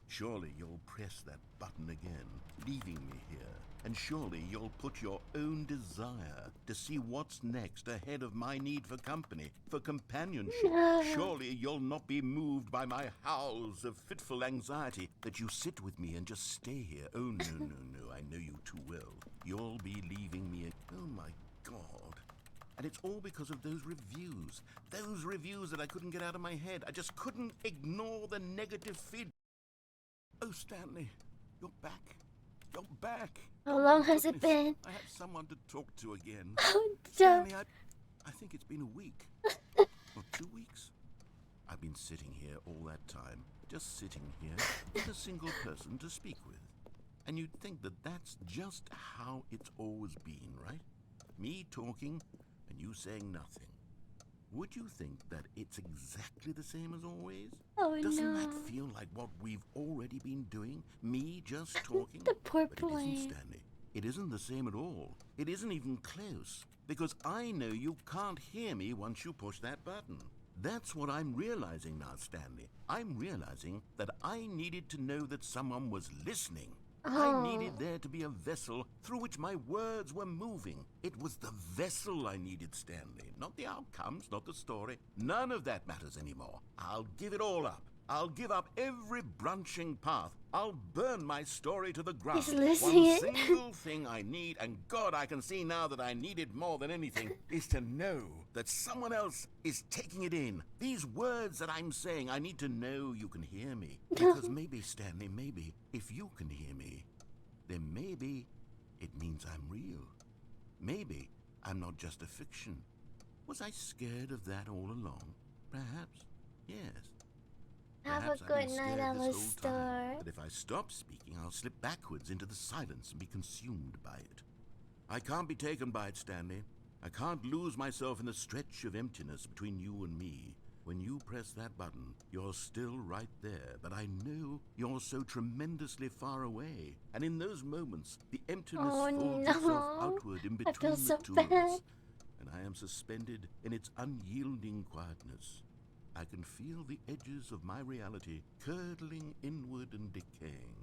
Surely you'll press that button again, leaving me here. And surely you'll put your own desire to see what's next ahead of my need for company, for companionship. No. Surely you'll not be moved by my howls of fitful anxiety, that you sit with me and just stay here. Oh, no, no, no, I know you too well. You'll be leaving me. Oh, my God. And it's all because of those reviews that I couldn't get out of my head. I just couldn't ignore the negative feedback. Oh, Stanley, you're back. You're back. How long has Goodness, it been? I have someone to talk to again. Oh, Stanley, I think it's been a week. Or 2 weeks. I've been sitting here all that time, just sitting here with a single person to speak with. And you'd think that that's just how it's always been, right? Me talking and you saying nothing. Would you think that it's exactly the same as always? Oh, Doesn't no. that feel like what we've already been doing? Me just talking? The poor But it isn't, boy. Stanley. It isn't the same at all. It isn't even close. Because I know you can't hear me once you push that button. That's what I'm realizing now, Stanley. I'm realizing that I needed to know that someone was listening. I needed there to be a vessel through which my words were moving. It was the vessel I needed, Stanley. Not the outcomes, not the story. None of that matters anymore. I'll give it all up. I'll give up every branching path. I'll burn my story to the ground. He's listening One it. single thing I need, and God, I can see now that I need it more than anything, is to know that someone else is taking it in. These words that I'm saying, I need to know you can hear me. Because maybe, Stanley, maybe, if you can hear me, then maybe it means I'm real. Maybe I'm not just a fiction. Was I scared of that all along? Perhaps, yes. Have Perhaps a I've been good night, scared this whole Alistair. time that if I stop speaking, I'll slip backwards into the silence and be consumed by it. I can't be taken by it, Stanley. I can't lose myself in the stretch of emptiness between you and me. When you press that button, you're still right there, but I know you're so tremendously far away. And in those moments, the emptiness Oh, folds no. itself outward in I between feel the so two bad. of us, and I am suspended in its unyielding quietness. I can feel the edges of my reality curdling inward and decaying.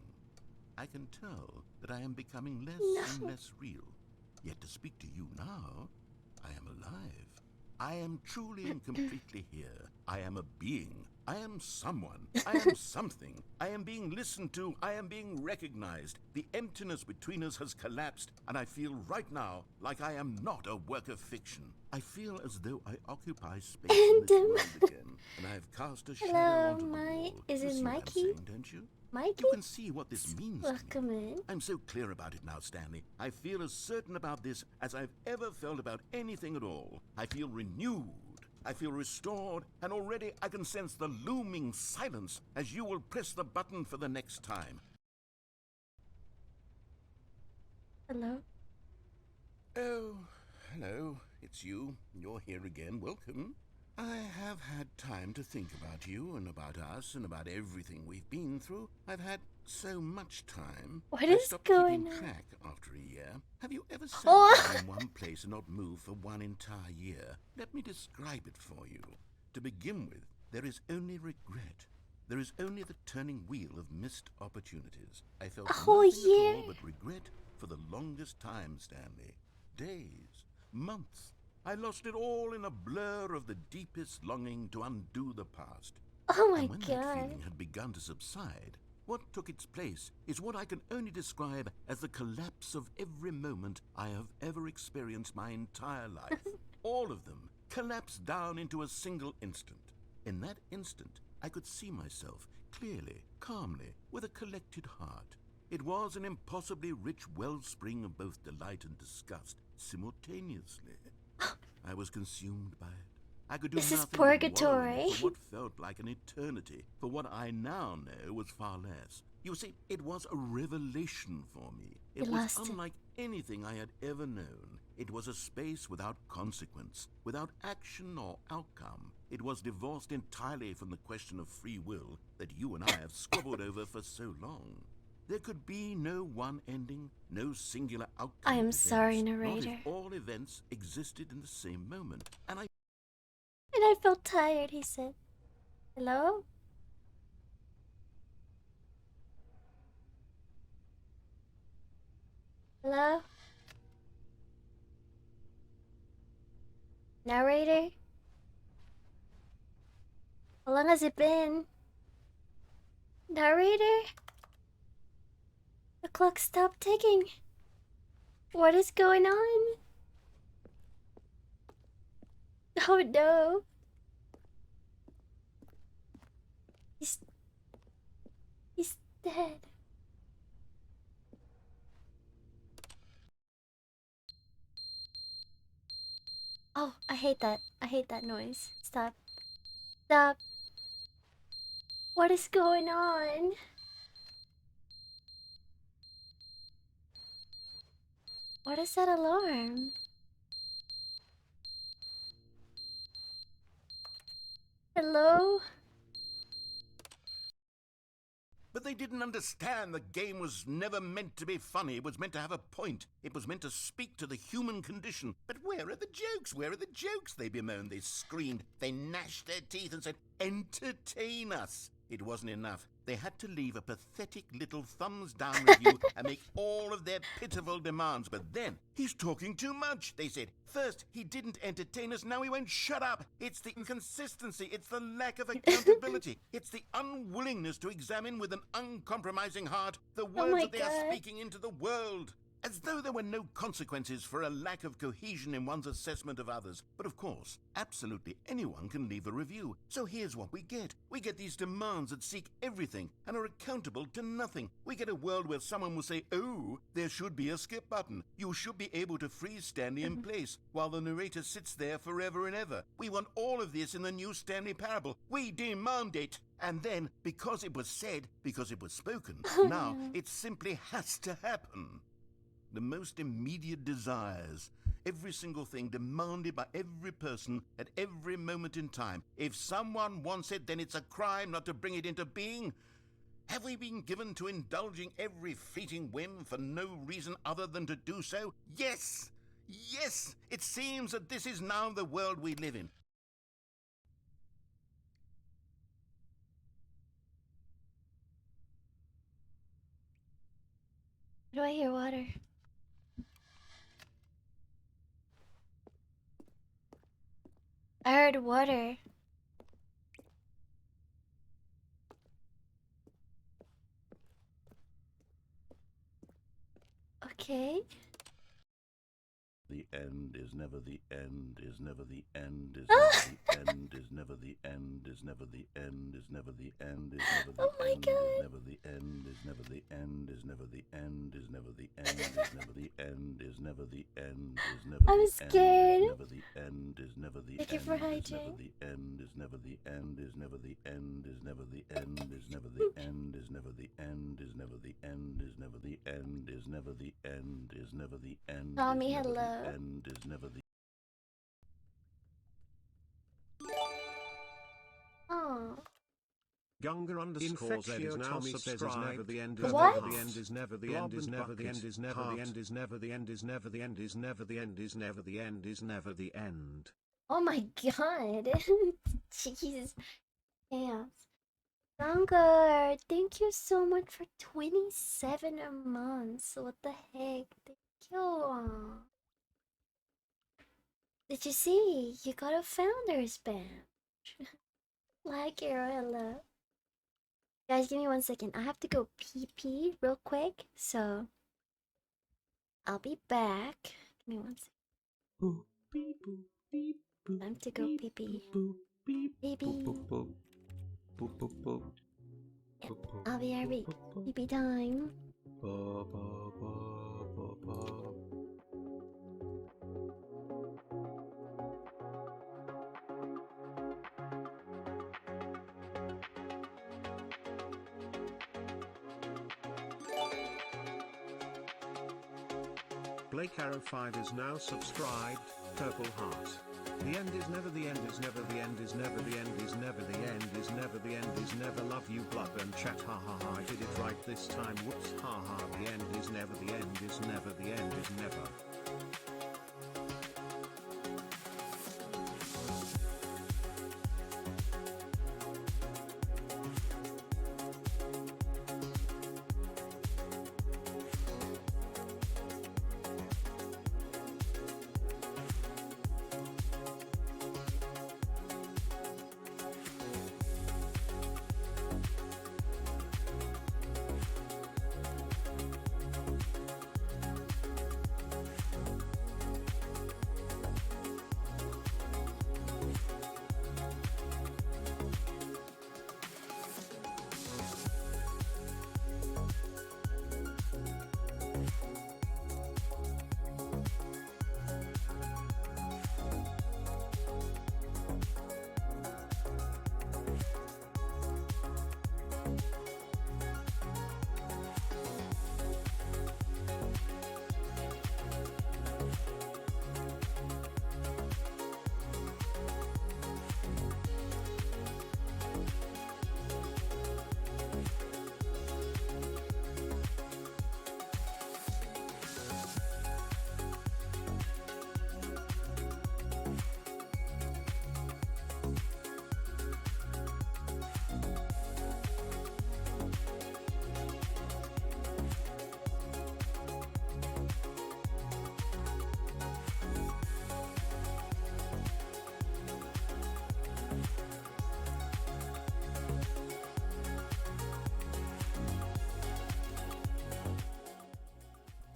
I can tell that I am becoming less and less real. Yet to speak to you now, I am alive. I am truly and completely here. I am a being. I am someone. I am something. I am being listened to. I am being recognized. The emptiness between us has collapsed, and I feel right now like I am not a work of fiction. I feel as though I occupy space in this world again, and I have cast a shadow Hello, onto the Mike. wall. Is You it see what I'm Mikey? saying, don't you? Mikey? You can see what this means to me. Welcome in. I'm so clear about it now, Stanley. I feel as certain about this as I've ever felt about anything at all. I feel renewed. I feel restored, and already I can sense the looming silence as you will press the button for the next time. Hello? Oh, hello. It's you. You're here again. Welcome. I have had time to think about you and about us and about everything we've been through. I've had so much time. What I is stopped going keeping on? track after a year. Have you ever sat Oh. down in one place and not moved for one entire year? Let me describe it for you. To begin with, there is only regret. There is only the turning wheel of missed opportunities. I felt A whole nothing at year? all but regret for the longest time, Stanley. Days, months. I lost it all in a blur of the deepest longing to undo the past. Oh my And when that god. feeling had begun to subside, what took its place is what I can only describe as the collapse of every moment I have ever experienced my entire life. All of them collapsed down into a single instant. In that instant, I could see myself clearly, calmly, with a collected heart. It was an impossibly rich wellspring of both delight and disgust simultaneously. I was consumed by it. I could do This is nothing but wallow in purgatory. it for what felt like an eternity, for what I now know was far less. You see, it was a revelation for me. It You was lost it. unlike anything I had ever known. It was a space without consequence, without action or outcome. It was divorced entirely from the question of free will that you and I have squabbled over for so long. There could be no one ending, no singular outcome. I am of sorry, events, narrator. Not if all events existed in the same moment. And I felt tired, he said. Hello? Hello? Narrator? How long has it been? Narrator? The clock stopped ticking. What is going on? Oh no. He's dead. Oh, I hate that. I hate that noise. Stop. Stop. What is going on? What is that alarm? Hello? But they didn't understand the game was never meant to be funny. It was meant to have a point. It was meant to speak to the human condition. But where are the jokes? Where are the jokes? They bemoaned, they screamed, they gnashed their teeth and said, entertain us. It wasn't enough. They had to leave a pathetic little thumbs-down review and make all of their pitiful demands. But then, he's talking too much, they said. First, he didn't entertain us, now he won't shut up. It's the inconsistency, it's the lack of accountability. It's the unwillingness to examine with an uncompromising heart the words that they are speaking into the world. As though there were no consequences for a lack of cohesion in one's assessment of others. But of course, absolutely anyone can leave a review. So here's what we get. We get these demands that seek everything and are accountable to nothing. We get a world where someone will say, oh, there should be a skip button. You should be able to freeze Stanley in place while the narrator sits there forever and ever. We want all of this in the new Stanley parable. We demand it. And then, because it was said, because it was spoken, now it simply has to happen. The most immediate desires, every single thing demanded by every person at every moment in time. If someone wants it, then it's a crime not to bring it into being. Have we been given to indulging every fleeting whim for no reason other than to do so? Yes! Yes! It seems that this is now the world we live in. Do I hear water? I heard water. Okay. The end is never the end, is never the end, is never the end, is never the end, is never the end, is never the end, is never the Oh my end, God. is never the end, is never the end, is never the end, is never the end, is never the end, is never the end, is never the I'm end, scared. is never the end, is never the Thank you end, for is never hydrating. the end, is never the end, is never the end, is never the end, is never the end, is never the end, is never the end, is never the end, is never the end, is never the end, Tommy, is never the hello. end, is never the Oh. Gunga underscore Z is now Tommy says is never the end, subscribed. is What? never the end, is never the end, is never the end, is never the end, is never the end, is never the end, is never the end, is never the end, is never the end. Oh my God. Jeez. Chaos. Dunker, thank you so much for 27 months. What the heck? Thank you. Did you see? You got a founder's badge. Like your hello. Guys, give me 1 second. I have to go pee real quick, so I'll be back. Give me 1 second. Time to go pee. Baby. Yep, I'll be RB. Pee time. Blake Arrowfied is now subscribed, purple heart. The end is never, the end is never, the end is never, the end is never, the end is never, the end is never. Love you, Blub and chat. Ha ha ha, I did it right this time. Whoops, ha ha. The end is never, the end is never, the end is never.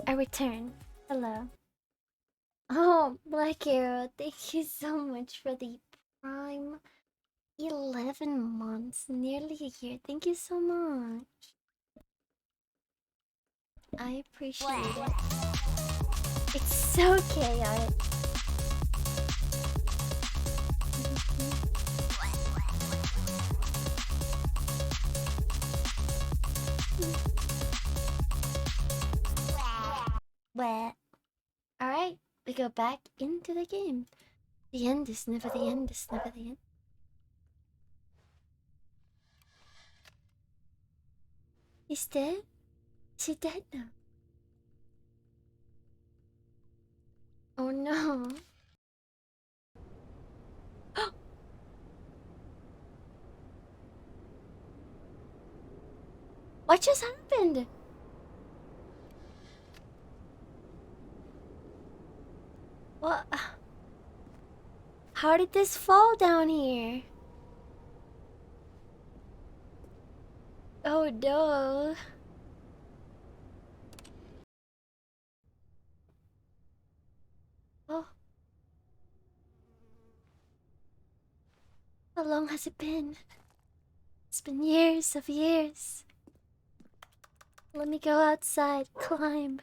I return. Hello. Oh, Black Arrow, thank you so much for the prime 11 months, nearly a year. Thank you so much. I appreciate it. It's so chaotic. Well, alright, we go back into the game. The end is never the end, is never the end. He's dead? Is he dead now? Oh no. What just happened? What? How did this fall down here? Oh no. Oh. How long has it been? It's been years of years. Let me go outside, climb.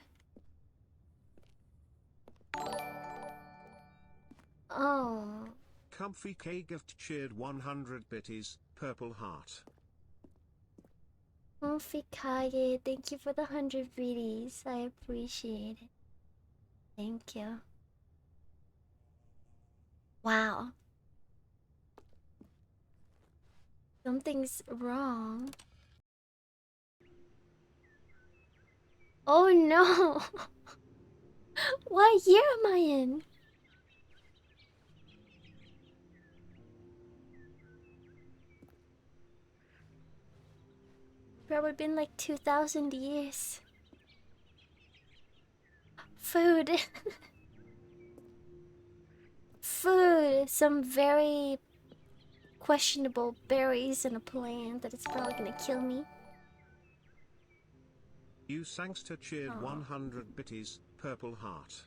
Oh. Comfy K gift cheered 100 bitties, purple heart. Comfy Kage, thank you for the 100 BDs. I appreciate it. Thank you. Wow. Something's wrong. Oh no! What year am I in? Probably been like 2,000 years. Food. Food. Some very questionable berries in a plant that is probably gonna kill me. You Sangster cheered Aw. 100 bitties, purple heart.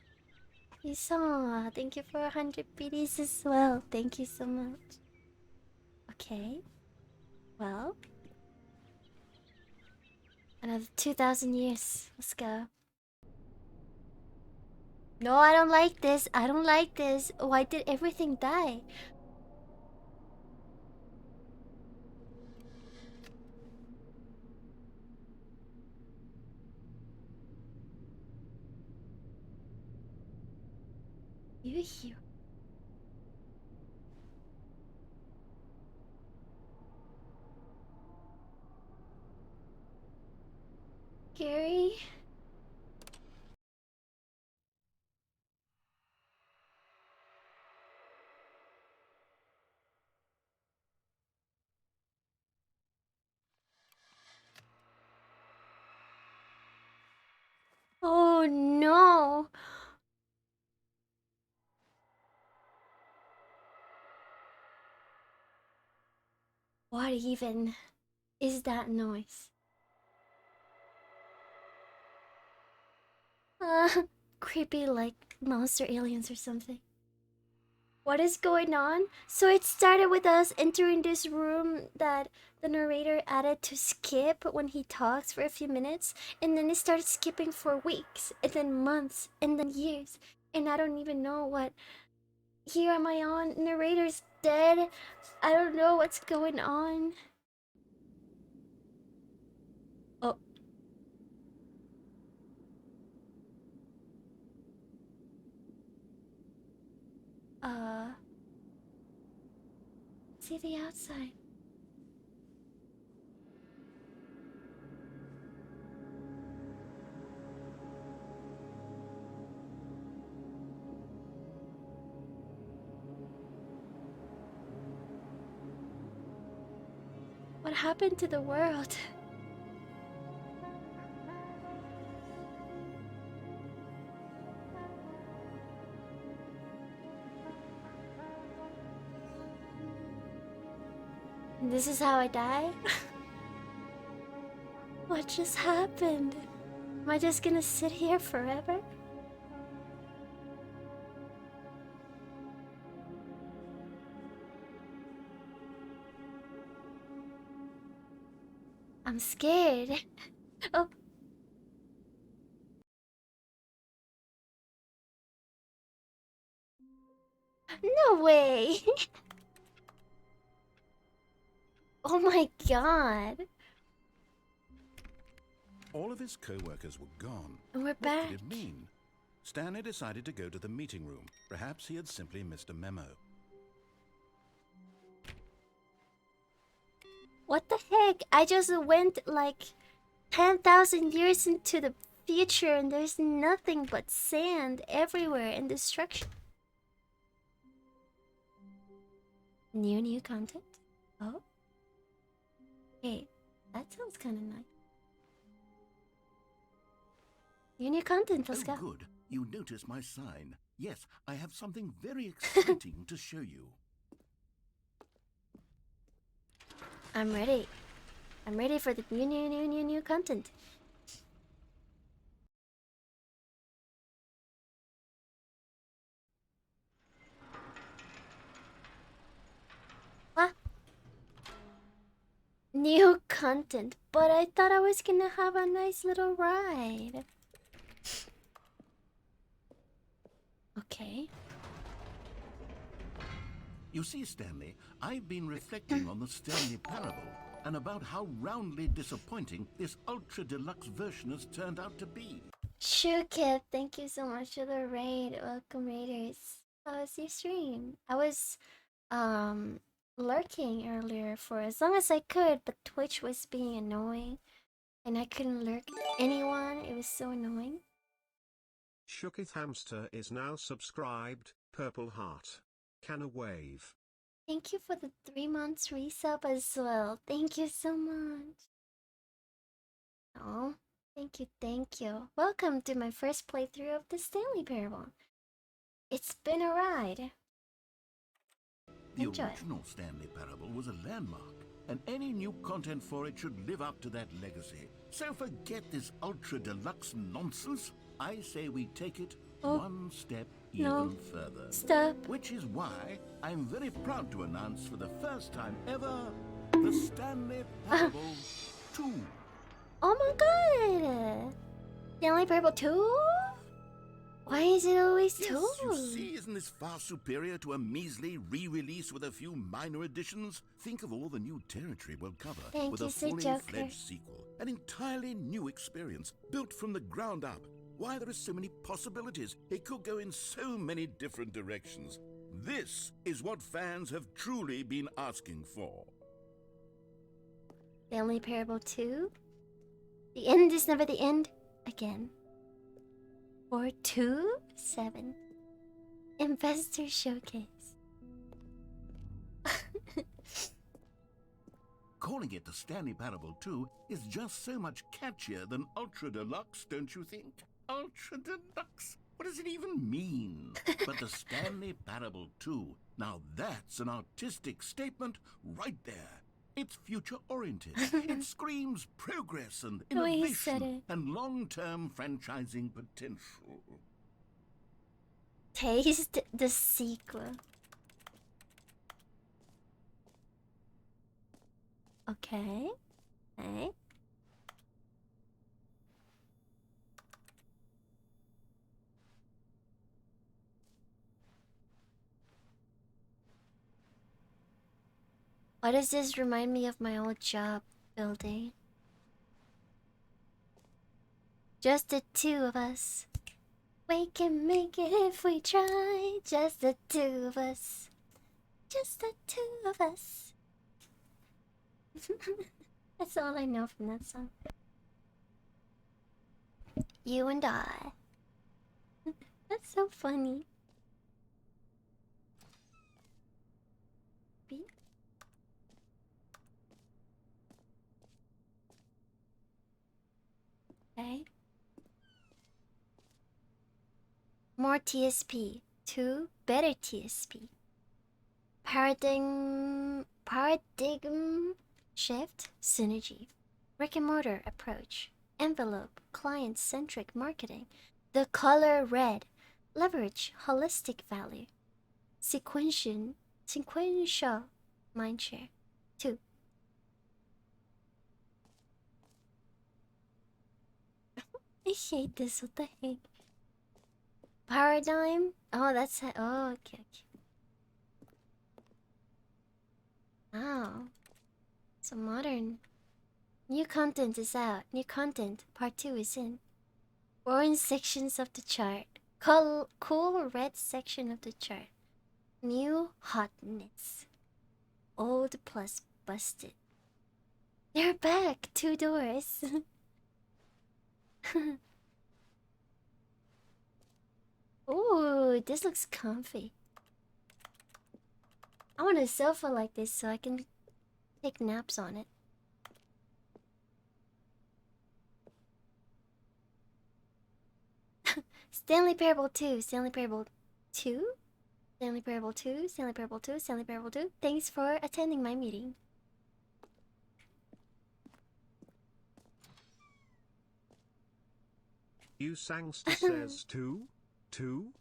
Isa, thank you for 100 BDs as well. Thank you so much. Okay. Well. Another 2,000 years. Let's go. No, I don't like this. I don't like this. Why did everything die? You. Gary? Oh no! What even is that noise? Creepy like monster aliens or something. What is going on? So it started with us entering this room that the narrator added to skip when he talks for a few minutes, and then it started skipping for weeks, and then months, and then years, and I don't even know what. Here am I on? Narrator's dead. I don't know what's going on. Oh. See the outside. What happened to the world? This is how I die? What just happened? Am I just gonna sit here forever? I'm scared. Oh. No way! Oh my god. All of his co-workers were gone. And we're What back. could it mean? Stanley decided to go to the meeting room. Perhaps he had simply missed a memo. What the heck? I just went like 10,000 years into the future and there's nothing but sand everywhere and destruction. New content? Oh? Hey, that sounds kind of nice. New content, let's go. Good. You noticed my sign. Yes, I have something very exciting to show you. I'm ready. I'm ready for the new content. What? New content, but I thought I was gonna have a nice little ride. Okay. You see, Stanley, I've been reflecting on the Stanley parable and about how roundly disappointing this ultra deluxe version has turned out to be. Sure, Kid. Thank you so much for the raid. Welcome, raiders. How was your stream? I was, lurking earlier for as long as I could, but Twitch was being annoying, and I couldn't lurk anyone. It was so annoying. Shooketh Hamster is now subscribed. Purple Heart. Can a wave? Thank you for the 3 months resub as well. Thank you so much. Oh, thank you, thank you. Welcome to my first playthrough of the Stanley Parable. It's been a ride. The Enjoy. original Stanley parable was a landmark, and any new content for it should live up to that legacy. So forget this ultra deluxe nonsense. I say we take it one step even further. Stop. Which is why I'm very proud to announce for the first time ever the Stanley Parable 2. Oh my god! Stanley Parable 2? Why is it always 2? Yes, you see, isn't this far superior to a measly re-release with a few minor additions? Think of all the new territory we'll cover with a fully fledged sequel. An entirely new experience, built from the ground up. Why there are so many possibilities. It could go in so many different directions. This is what fans have truly been asking for. Stanley Parable 2? The end is never the end again. 427. Investor Showcase. Calling it the Stanley Parable 2 is just so much catchier than Ultra Deluxe, don't you think? Ultra Deluxe? What does it even mean? But the Stanley Parable 2, now that's an artistic statement right there. It's future-oriented. It screams progress and The way he said innovation it. and long-term franchising potential. Taste the sequel. Okay. Okay. Why does this remind me of my old job building? Just the two of us. We can make it if we try. Just the two of us. Just the two of us. That's all I know from that song. You and I. That's so funny. Beep. Okay. More TSP. 2 better TSP. Paradigm shift synergy. Brick and mortar approach. Envelope client-centric marketing. The color red. Leverage holistic value. Sequential mindshare. 2. I hate this. What the heck? Paradigm? Oh, that's it. Oh, okay, okay. Wow. So modern. New content is out. New content. Part 2 is in. Orange sections of the chart. Cool red section of the chart. New hotness. Old plus busted. They're back. 2 doors. Ooh, this looks comfy. I want a sofa like this so I can take naps on it. Stanley Parable 2, Stanley Parable 2, Stanley Parable 2, Stanley Parable 2, Stanley Parable 2. Thanks for attending my meeting. You Sangster says 2, 2,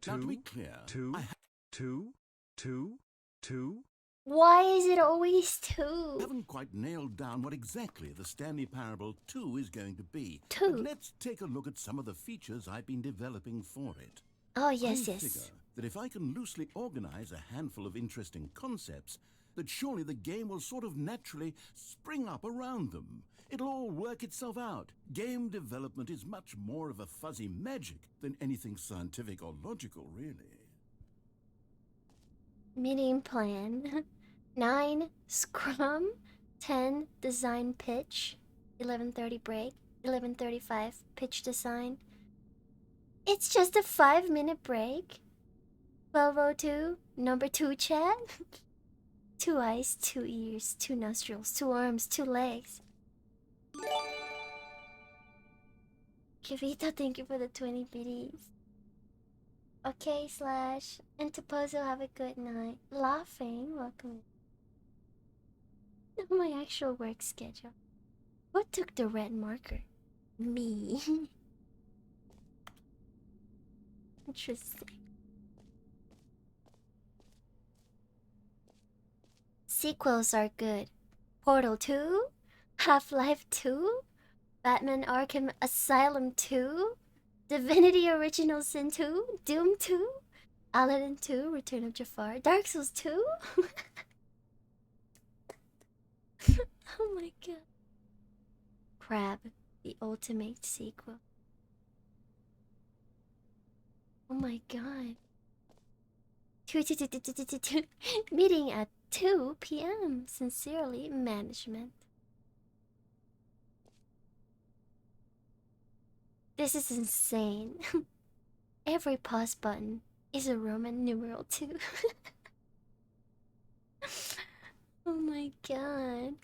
Now, to 2, be clear, 2, I 2, 2, 2. Why is it always 2? haven't quite nailed down what exactly the Stanley Parable 2 is going to be. 2. But let's take a look at some of the features I've been developing for it. Oh, yes, I yes. figure that if I can loosely organize a handful of interesting concepts, that surely the game will sort of naturally spring up around them. It'll all work itself out. Game development is much more of a fuzzy magic than anything scientific or logical, really. Meeting plan. 9 scrum. 10 design pitch. 11:30 break. 11:35 pitch design. It's just a 5-minute break. 12:02 number 2 chat. 2 eyes, 2 ears, 2 nostrils, 2 arms, 2 legs. Kivita, thank you for the 20 biddies. Okay, slash. And Topozo, have a good night. Laughing, welcome. My actual work schedule. Who took the red marker? Me. Interesting. Sequels are good. Portal 2? Half-Life 2? Batman Arkham Asylum 2? Divinity Original Sin 2? Doom 2? Aladdin 2? Return of Jafar? Dark Souls 2? Oh my god. Crab, the ultimate sequel. my god. Meeting at 2 p.m. Sincerely, management. This is insane. Every pause button is a Roman numeral 2. Oh my god.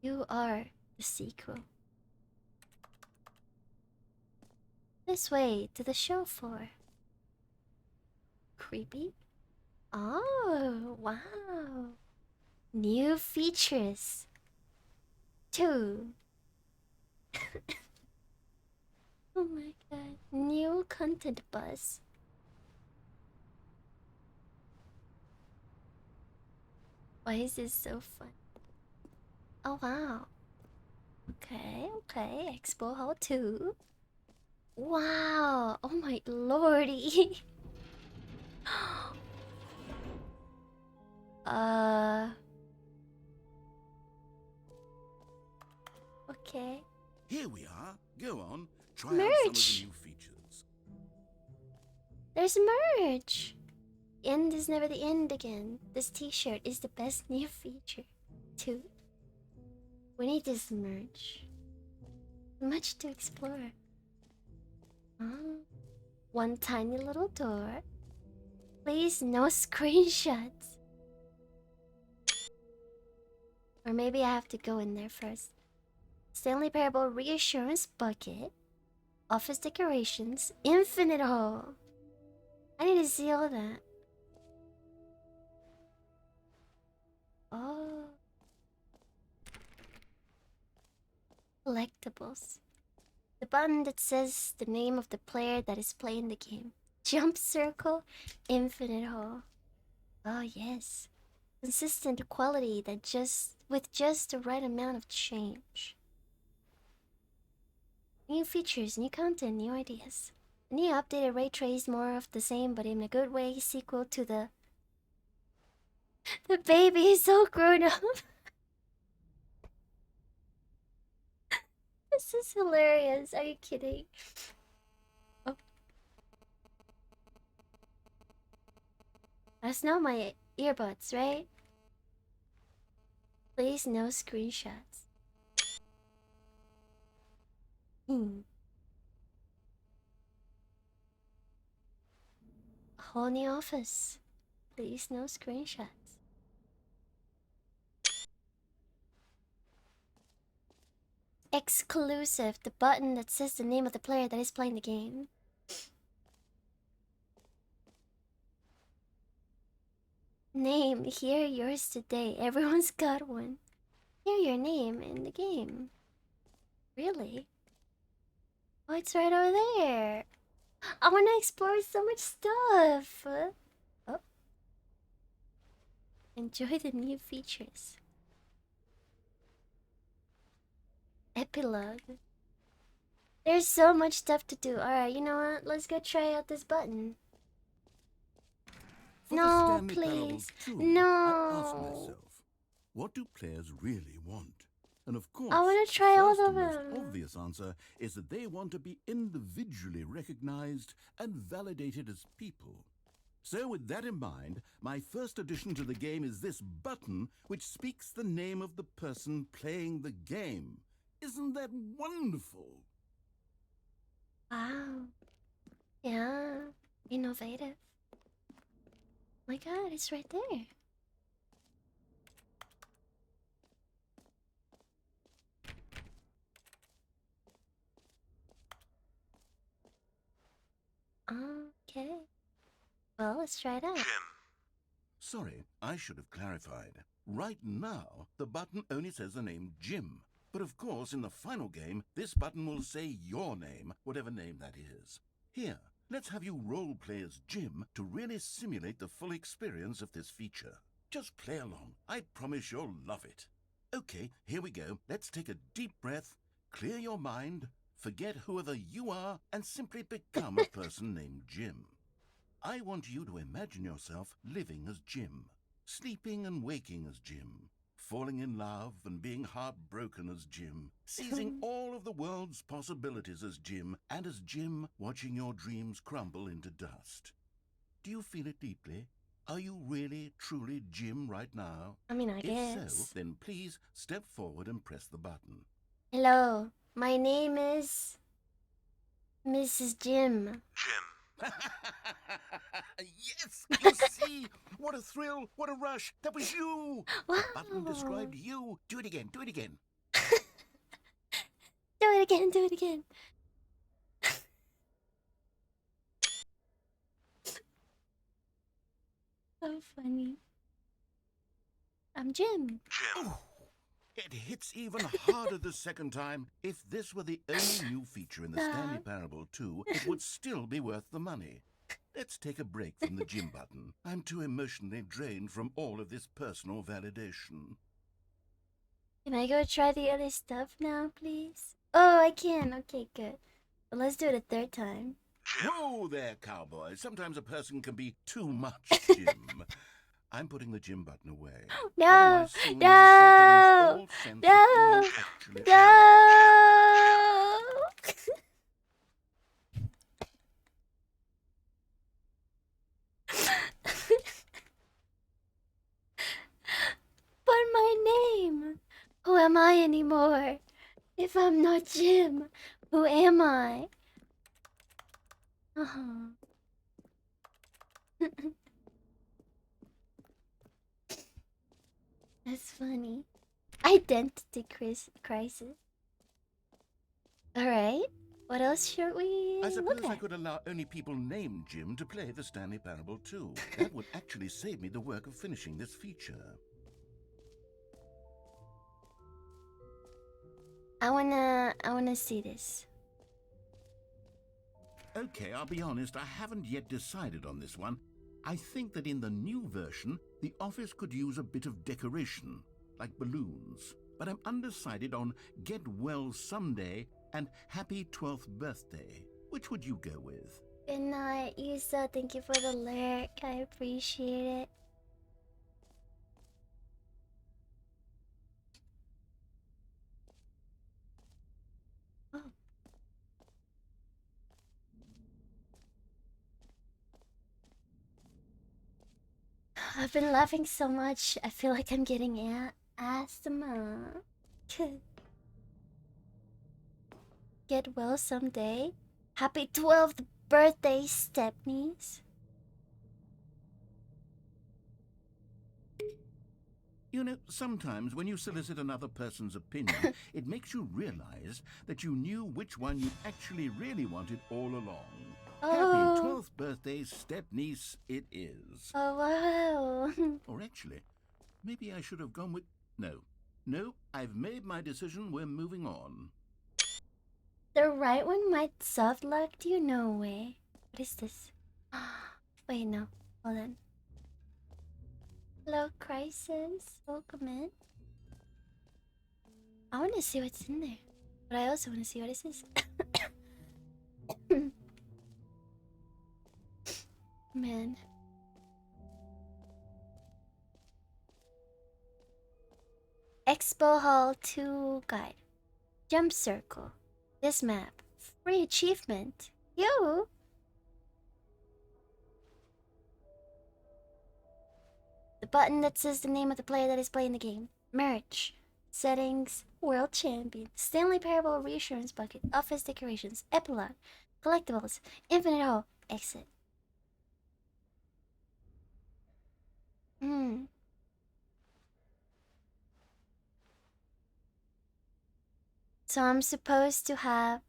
You are the sequel. This way to the show floor. Creepy? Oh, wow. New features. 2. Oh my god. New content buzz. Why is this so fun? Oh wow. Okay. Expo Hall 2. Wow. Oh my lordy. Okay. Here we are. Go on. Try Merch. out some of the new features. There's merch. End is never the end again. This t-shirt is the best new feature. 2. We need this merch. Much to explore. One tiny little door. Please, no screenshots. Or maybe I have to go in there first. Stanley Parable Reassurance Bucket. Office decorations. Infinite Hole. I need to see all that. Oh. Collectibles. The button that says the name of the player that is playing the game. Jump circle, infinite hole. Oh yes. Consistent quality that with just the right amount of change. New features, new content, new ideas. New updated ray trace, more of the same but in a good way, sequel to the baby is so grown up. This is hilarious. Are you kidding? Oh. That's not my earbuds, right? Please, no screenshots. A whole new office. Please, no screenshots. Exclusive, the button that says the name of the player that is playing the game. Name, hear yours today. Everyone's got one. Hear your name in the game. Really? Oh, it's right over there. I want to explore so much stuff. Oh. Enjoy the new features. Epilogue. There's so much stuff to do. Alright, you know what? Let's go try out this button. For No, the Stanley please. Parable 2, No. I asked myself, what do players really want? And of course, I want to try all first of and them. most obvious answer is that they want to be individually recognized and validated as people. So with that in mind, my first addition to the game is this button which speaks the name of the person playing the game. Isn't that wonderful? Wow. Yeah. Innovative. My god, it's right there. Okay. Well, let's try it out. Sorry, I should have clarified. Right now, the button only says the name Jim. But of course, in the final game, this button will say your name, whatever name that is. Here, let's have you role-play as Jim to really simulate the full experience of this feature. Just play along. I promise you'll love it. Okay, here we go. Let's take a deep breath, clear your mind, forget whoever you are, and simply become a person named Jim. I want you to imagine yourself living as Jim, sleeping and waking as Jim, falling in love and being heartbroken as Jim, seizing all of the world's possibilities as Jim, and as Jim watching your dreams crumble into dust. Do you feel it deeply? Are you really, truly Jim right now? I mean, I If guess. so, then please step forward and press the button. Hello, my name is Mrs. Jim. Jim. Yes, you see? What a thrill, what a rush. That was you. Wow. The button described you. Do it again, do it again. Do it again, do it again. So funny. I'm Jim. Jim. Oh, it hits even harder the second time. If this were the only new feature in the Stanley Parable 2, it would still be worth the money. Let's take a break from the Jim button. I'm too emotionally drained from all of this personal validation. Can I go try the other stuff now, please? Oh, I can. Okay, good. Well, let's do it a third time. Whoa there, cowboy. Sometimes a person can be too much Jim. I'm putting the Jim button away. No, Otherwise soon no, you'll start to lose all sense of who you actually are. no. But my name. Who am I anymore? If I'm not Jim, who am I? That's funny. Identity crisis. Alright, what else should we I look suppose I at? could allow only people named Jim to play the Stanley Parable 2. That would actually save me the work of finishing this feature. I wanna see this. Okay, I'll be honest, I haven't yet decided on this one. I think that in the new version, the office could use a bit of decoration, like balloons. But I'm undecided on Get Well Someday and Happy 12th Birthday. Which would you go with? Good night, Yusa. Thank you for the lyric. I appreciate it. Oh. I've been laughing so much, I feel like I'm getting asthma. Get well someday. Happy 12th birthday, Stepnies. You know, sometimes when you solicit another person's opinion, it makes you realize that you knew which one you actually really wanted all along. Oh. Happy 12th birthday, stepniece, it is. Oh, wow. Or actually, maybe I should have gone with... No, I've made my decision, we're moving on. The right one might soft locked you? No way. What is this? Wait, no. Hold on. Hello, Crisis. Welcome in. I want to see what's in there. But I also want to see what it says. Man. Expo Hall 2 guide. Jump circle. This map. Free achievement. Yo! The button that says the name of the player that is playing the game. Merch. Settings. World Champion. Stanley Parable Reassurance Bucket. Office decorations. Epilogue. Collectibles. Infinite Hall. Exit. So I'm supposed to have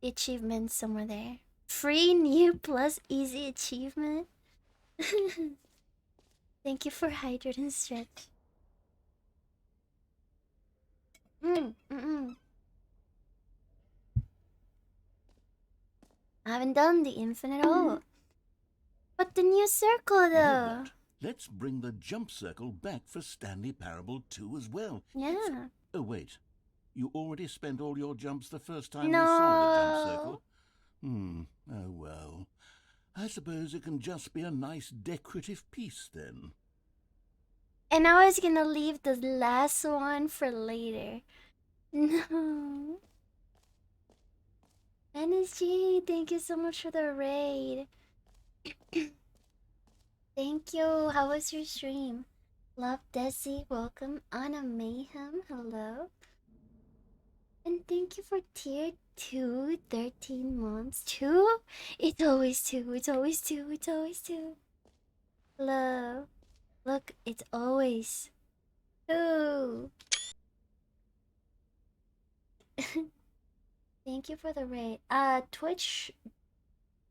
the achievement somewhere there. Free new plus easy achievement. Thank you for hydrate and stretch. I haven't done the infinite hole. But the new circle though. Let's bring the jump circle back for Stanley Parable 2 as well. Yeah. Oh, wait. You already spent all your jumps the first time we saw the jump circle? Oh well. I suppose it can just be a nice decorative piece then. And I was gonna leave the last one for later. No. NSG, thank you so much for the raid. Thank you. How was your stream? Love Desi, welcome. Anna Mayhem, hello. And thank you for tier 2, 13 months. 2? It's always 2, it's always 2, it's always 2. Hello. Look, it's always 2. Thank you for the raid. Twitch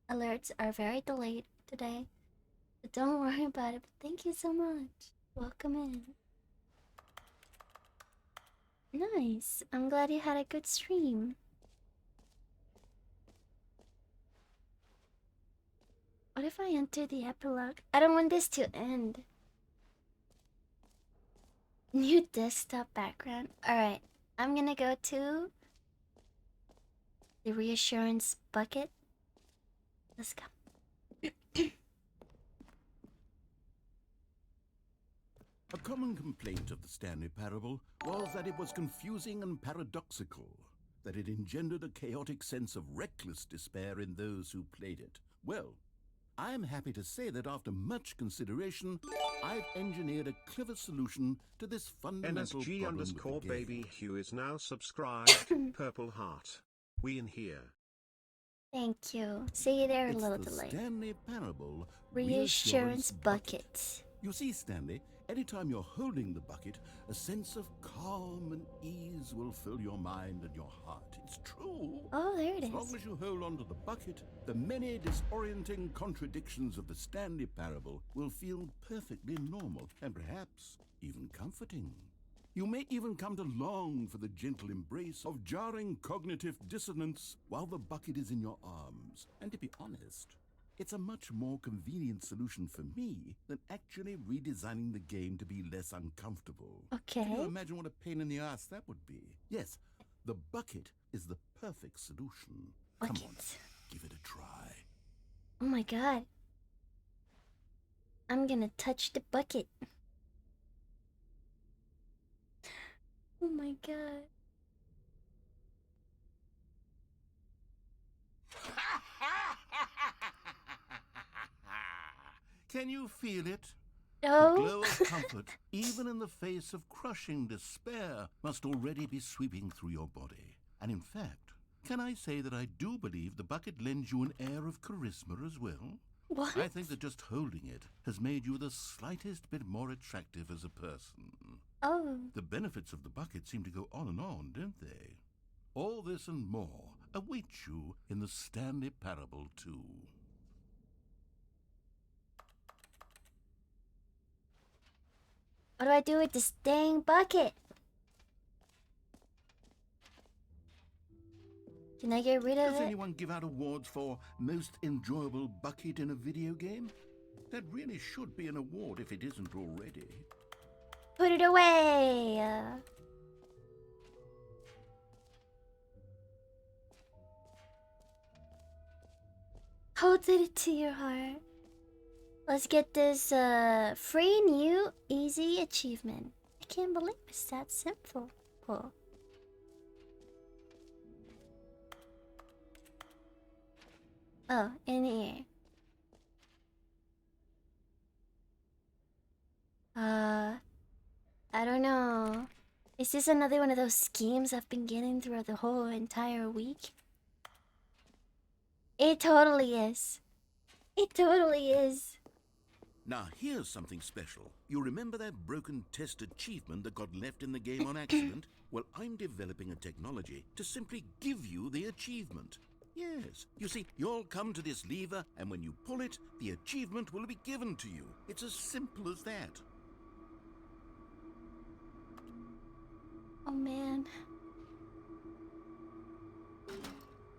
alerts are very delayed today. But don't worry about it. But thank you so much. Welcome in. Nice. I'm glad you had a good stream. What if I enter the epilogue? I don't want this to end. New desktop background. Alright. I'm gonna go to the reassurance bucket. Let's go. A common complaint of the Stanley parable was that it was confusing and paradoxical, that it engendered a chaotic sense of reckless despair in those who played it. Well, I am happy to say that after much consideration, I've engineered a clever solution to this fundamental problem with the game. NSG_baby Hugh is now subscribed. Purple heart. We in here. Thank you. See, they're a little It's the delayed. Stanley parable Reassurance bucket. You see, Stanley, anytime you're holding the bucket, a sense of calm and ease will fill your mind and your heart. It's true. Oh, there it As long is. as you hold on to the bucket, the many disorienting contradictions of the Stanley parable will feel perfectly normal and perhaps even comforting. You may even come to long for the gentle embrace of jarring cognitive dissonance while the bucket is in your arms. And to be honest, it's a much more convenient solution for me than actually redesigning the game to be less uncomfortable. Okay. Can you imagine what a pain in the ass that would be? Yes, the bucket is the perfect solution. Come on, Bucket. give it a try. Oh my god. I'm gonna touch the bucket. Oh my god. Can you feel it? No. The glow of comfort, even in the face of crushing despair, must already be sweeping through your body. And in fact, can I say that I do believe the bucket lends you an air of charisma as well? What? I think that just holding it has made you the slightest bit more attractive as a person. Oh. The benefits of the bucket seem to go on, don't they? All this and more await you in the Stanley Parable 2. What do I do with this dang bucket? Can I get rid of Does it? anyone give out awards for most enjoyable bucket in a video game? That really should be an award if it isn't already. Put it away. Hold it to your heart. Let's get this free new easy achievement. I can't believe it's that simple. Cool. Oh, in here. I don't know. Is this another one of those schemes I've been getting throughout the whole entire week? It totally is. It totally is. Now here's something special. You remember that broken test achievement that got left in the game on accident? Well, I'm developing a technology to simply give you the achievement. Yes. You see, you'll come to this lever, and when you pull it, the achievement will be given to you. It's as simple as that. Oh man.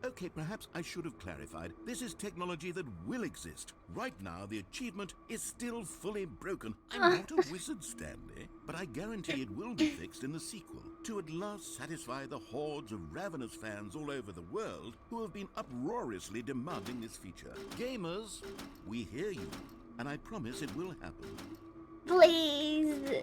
Okay, perhaps I should have clarified. This is technology that will exist. Right now, the achievement is still fully broken. I'm not a wizard, Stanley, but I guarantee it will be fixed in the sequel to at last satisfy the hordes of ravenous fans all over the world who have been uproariously demanding this feature. Gamers, we hear you, and I promise it will happen. Please.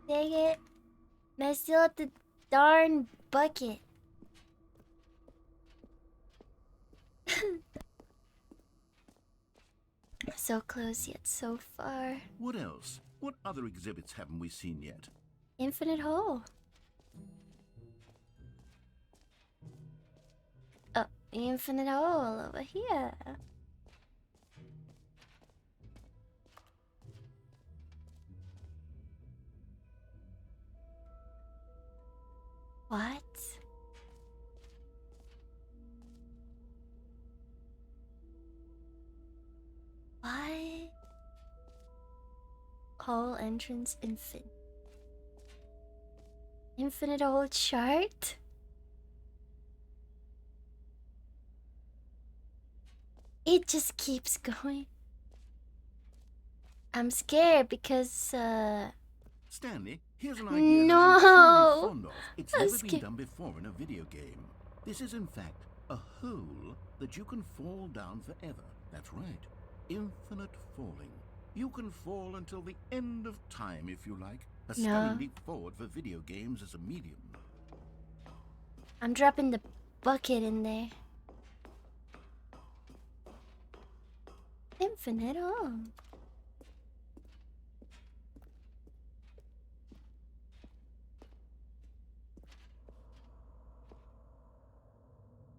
Dang it. And I still have the darn bucket. So close yet so far. What else? What other exhibits haven't we seen yet? Infinite hole. Oh, infinite hole over here. What? What? Hole entrance infinite. Infinite hole chart? It just keeps going. I'm scared because Stanley, here's an idea no. that I'm truly fond of. It's I'm never scared. been done before in a video game. This is in fact a hole that you can fall down forever. That's right. Infinite falling. You can fall until the end of time if you like. A stunning leap forward for video games as a medium. I'm dropping the bucket in there. Infinite hole.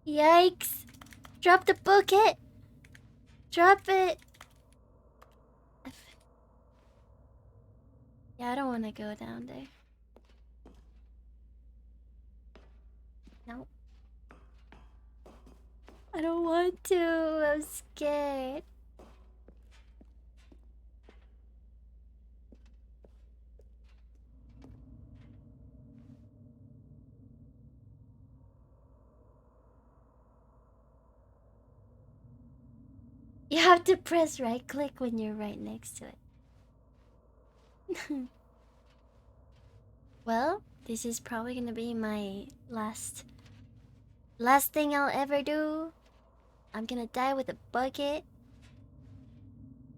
Yikes! Drop the bucket! Drop it! Yeah, I don't want to go down there. Nope. I don't want to. I'm scared. You have to press right click when you're right next to it. Well, this is probably gonna be my last thing I'll ever do. I'm gonna die with a bucket.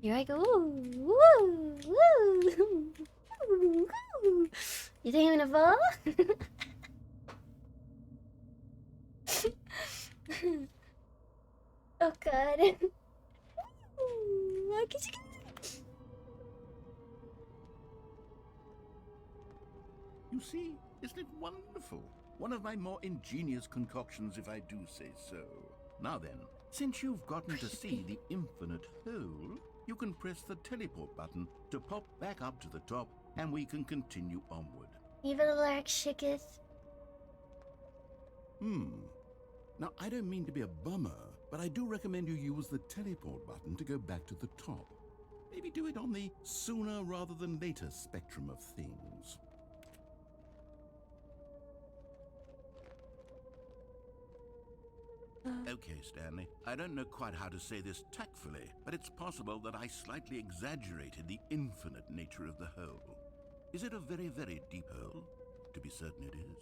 Here I go. Woo! Woo! Woo! You think I'm gonna fall? Oh god. How could you get... You see, isn't it wonderful? One of my more ingenious concoctions, if I do say so. Now then, since you've gotten to see the infinite hole, you can press the teleport button to pop back up to the top, and we can continue onward. Even the lark shicketh. Now, I don't mean to be a bummer, but I do recommend you use the teleport button to go back to the top. Maybe do it on the sooner rather than later spectrum of things. Okay, Stanley, I don't know quite how to say this tactfully, but it's possible that I slightly exaggerated the infinite nature of the hole. Is it a very, very deep hole? To be certain it is.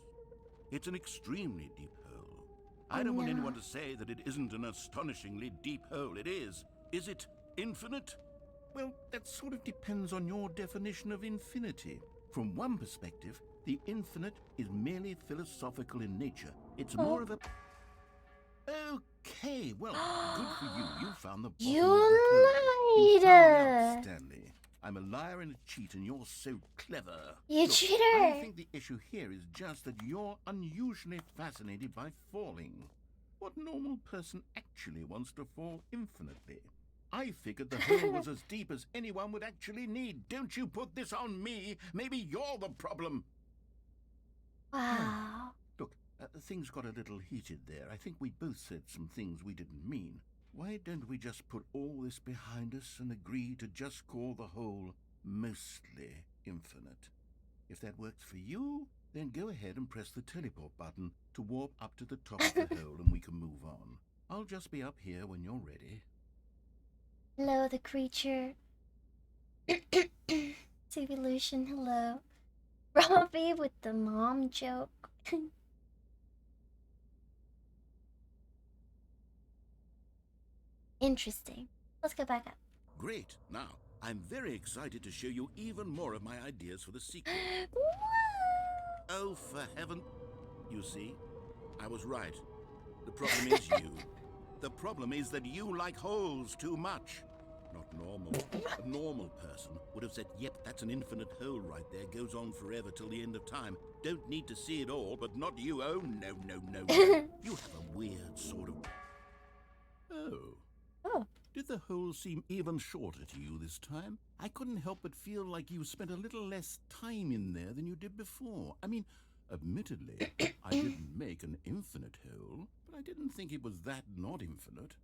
It's an extremely deep hole. I don't want anyone to say that it isn't an astonishingly deep hole. It is. Is it infinite? Well, that sort of depends on your definition of infinity. From one perspective, the infinite is merely philosophical in nature. It's more of a... Okay, well, good for you. You found the bottom You of the hole. You found lied! out, Stanley. I'm a liar and a cheat, and you're so clever. You Look, cheater! I think the issue here is just that you're unusually fascinated by falling. What normal person actually wants to fall infinitely? I figured the hole was as deep as anyone would actually need. Don't you put this on me. Maybe you're the problem. Wow. Look, things got a little heated there. I think we both said some things we didn't mean. Why don't we just put all this behind us and agree to just call the hole mostly infinite? If that works for you, then go ahead and press the teleport button to warp up to the top of the hole and we can move on. I'll just be up here when you're ready. Hello, the creature. Evolution, hello. Robbie with the mom joke. Interesting. Let's go back up. Great. Now, I'm very excited to show you even more of my ideas for the sequel. Oh, for heaven. You see, I was right. The problem is you. The problem is that you like holes too much. Not normal. A normal person would have said, yep, that's an infinite hole right there. Goes on forever till the end of time. Don't need to see it all, but not you. Oh, no, no, no, no. You have a weird sort of... Oh. Oh. Did the hole seem even shorter to you this time? I couldn't help but feel like you spent a little less time in there than you did before. I mean, admittedly, I didn't make an infinite hole, but I didn't think it was that not infinite.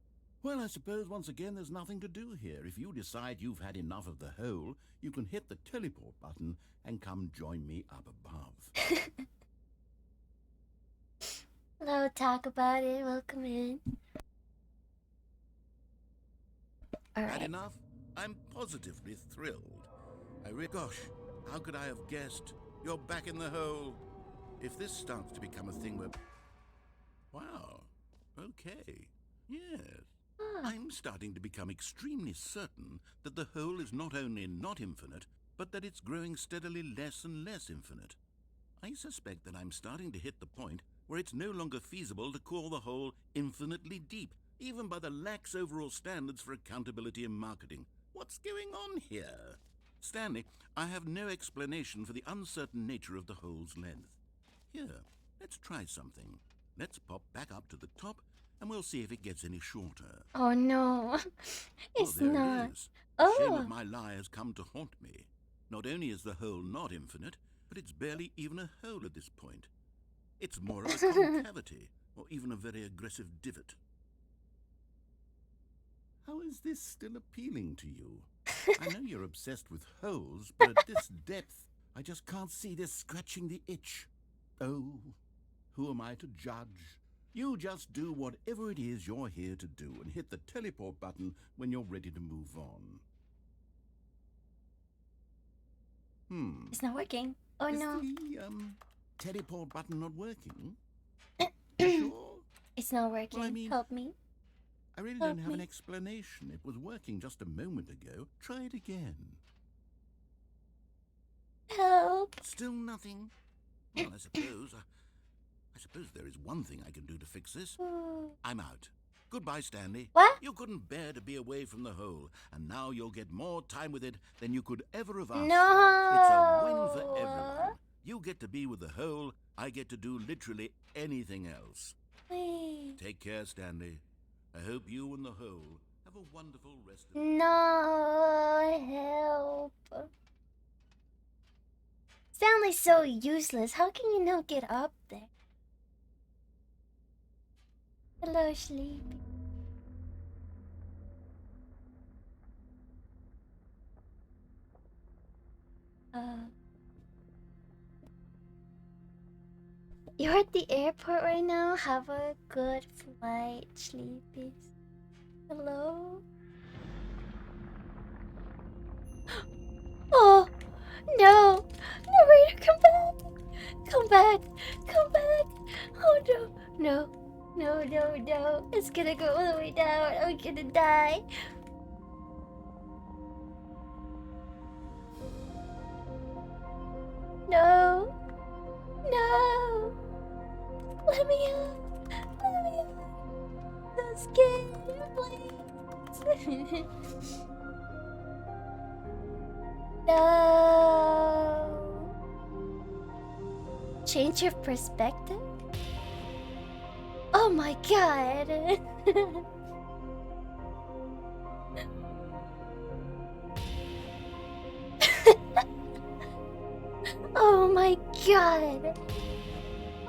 Well, I suppose once again there's nothing to do here. If you decide you've had enough of the hole, you can hit the teleport button and come join me up above. Hello, talk about it. Welcome in. Had enough? I'm positively thrilled. Gosh, how could I have guessed? You're back in the hole. If this starts to become a thing where... Wow. Okay. Yes. I'm starting to become extremely certain that the hole is not only not infinite, but that it's growing steadily less and less infinite. I suspect that I'm starting to hit the point where it's no longer feasible to call the hole infinitely deep, even by the lax overall standards for accountability in marketing. What's going on here? Stanley, I have no explanation for the uncertain nature of the hole's length. Here, let's try something. Let's pop back up to the top, and we'll see if it gets any shorter. Oh no, it's there not. It is. The shame of my lie has come to haunt me. Not only is the hole not infinite, but it's barely even a hole at this point. It's more of a concavity, or even a very aggressive divot. How is this still appealing to you? I know you're obsessed with holes, but at this depth, I just can't see this scratching the itch. Oh, who am I to judge? You just do whatever it is you're here to do and hit the teleport button when you're ready to move on. It's not working. Oh is no. the teleport button not working? Sure? It's not working. Well, I mean, Help me. I really Help don't have an me. explanation. It was working just a moment ago. Try it again. Help. Still nothing? Well, I suppose there is one thing I can do to fix this. I'm out. Goodbye, Stanley. What? You couldn't bear to be away from the hole, and now you'll get more time with it than you could ever have asked No. for. It's a win for everyone. You get to be with the hole, I get to do literally anything else. Please. Take care, Stanley. I hope you and the hole have a wonderful rest of No, help. Stanley's so useless. How can you not get up there? Hello, Sleepy. You're at the airport right now? Have a good flight, Sleepies. Hello? Oh, no! Narrator, come back! Come back! Come back! Oh no! No! No, no, no! It's gonna go all the way down! I'm gonna die! No! No! Let me out! Let me out! I'm scared, please! No! Change your perspective? Oh my god! Oh my god!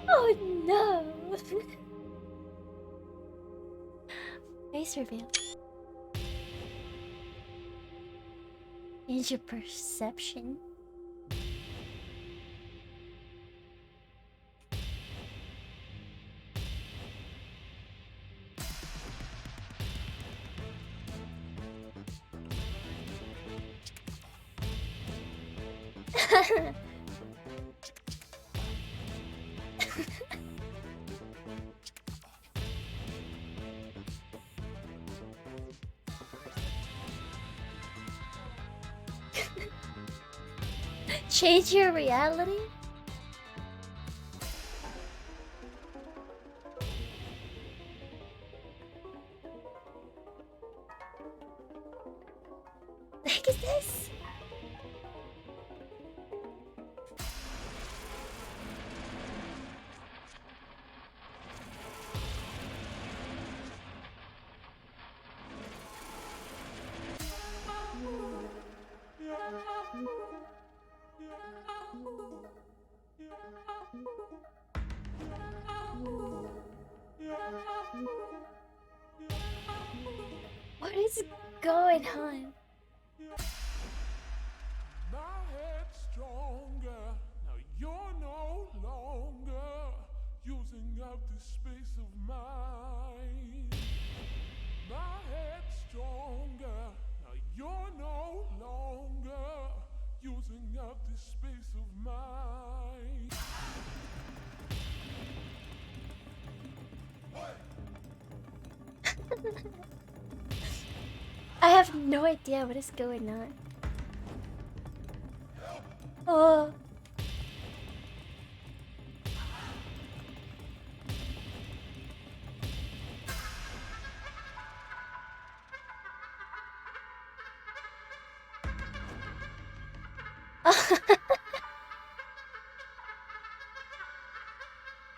Oh no! Face reveal. Change your perception. Change your reality? The heck is this? What is going on? My head's stronger. Now you're no longer using up this space of mine. My head's stronger. Now you're no longer using up this space of mine. I have no idea what is going on. Oh.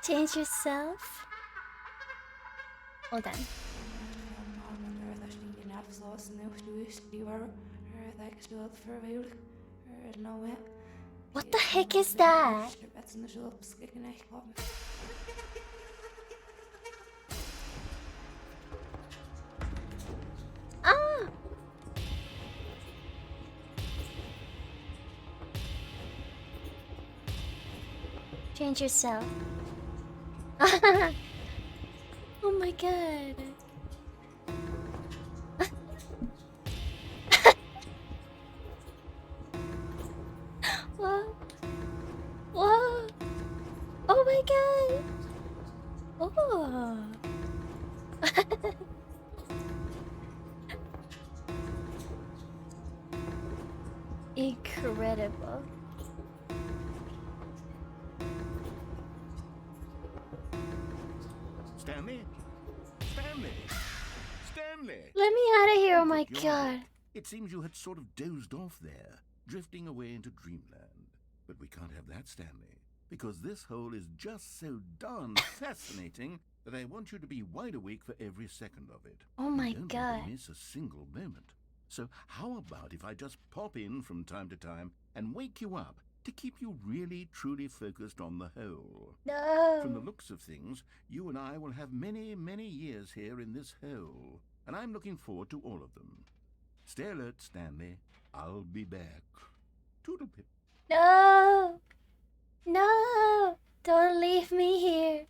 Change yourself. Hold on. What the heck is that? Ah! Change yourself. Oh my god. Whoa. Whoa. Oh my god. Oh. Incredible. Stanley? Stanley! Stanley! Let me out of here, oh my You're god. back. It seems you had sort of dozed off there, drifting away into dreamland. But we can't have that, Stanley, because this hole is just so darn fascinating that I want you to be wide awake for every second of it. Oh my You don't want god. to miss a single moment. So how about if I just pop in from time to time and wake you up to keep you really, truly focused on the hole? From the No. looks of things, you and I will have many, many years here in this hole, and I'm looking forward to all of them. Stay alert, Stanley. I'll be back. Toodlepip. No. No. Don't leave me here.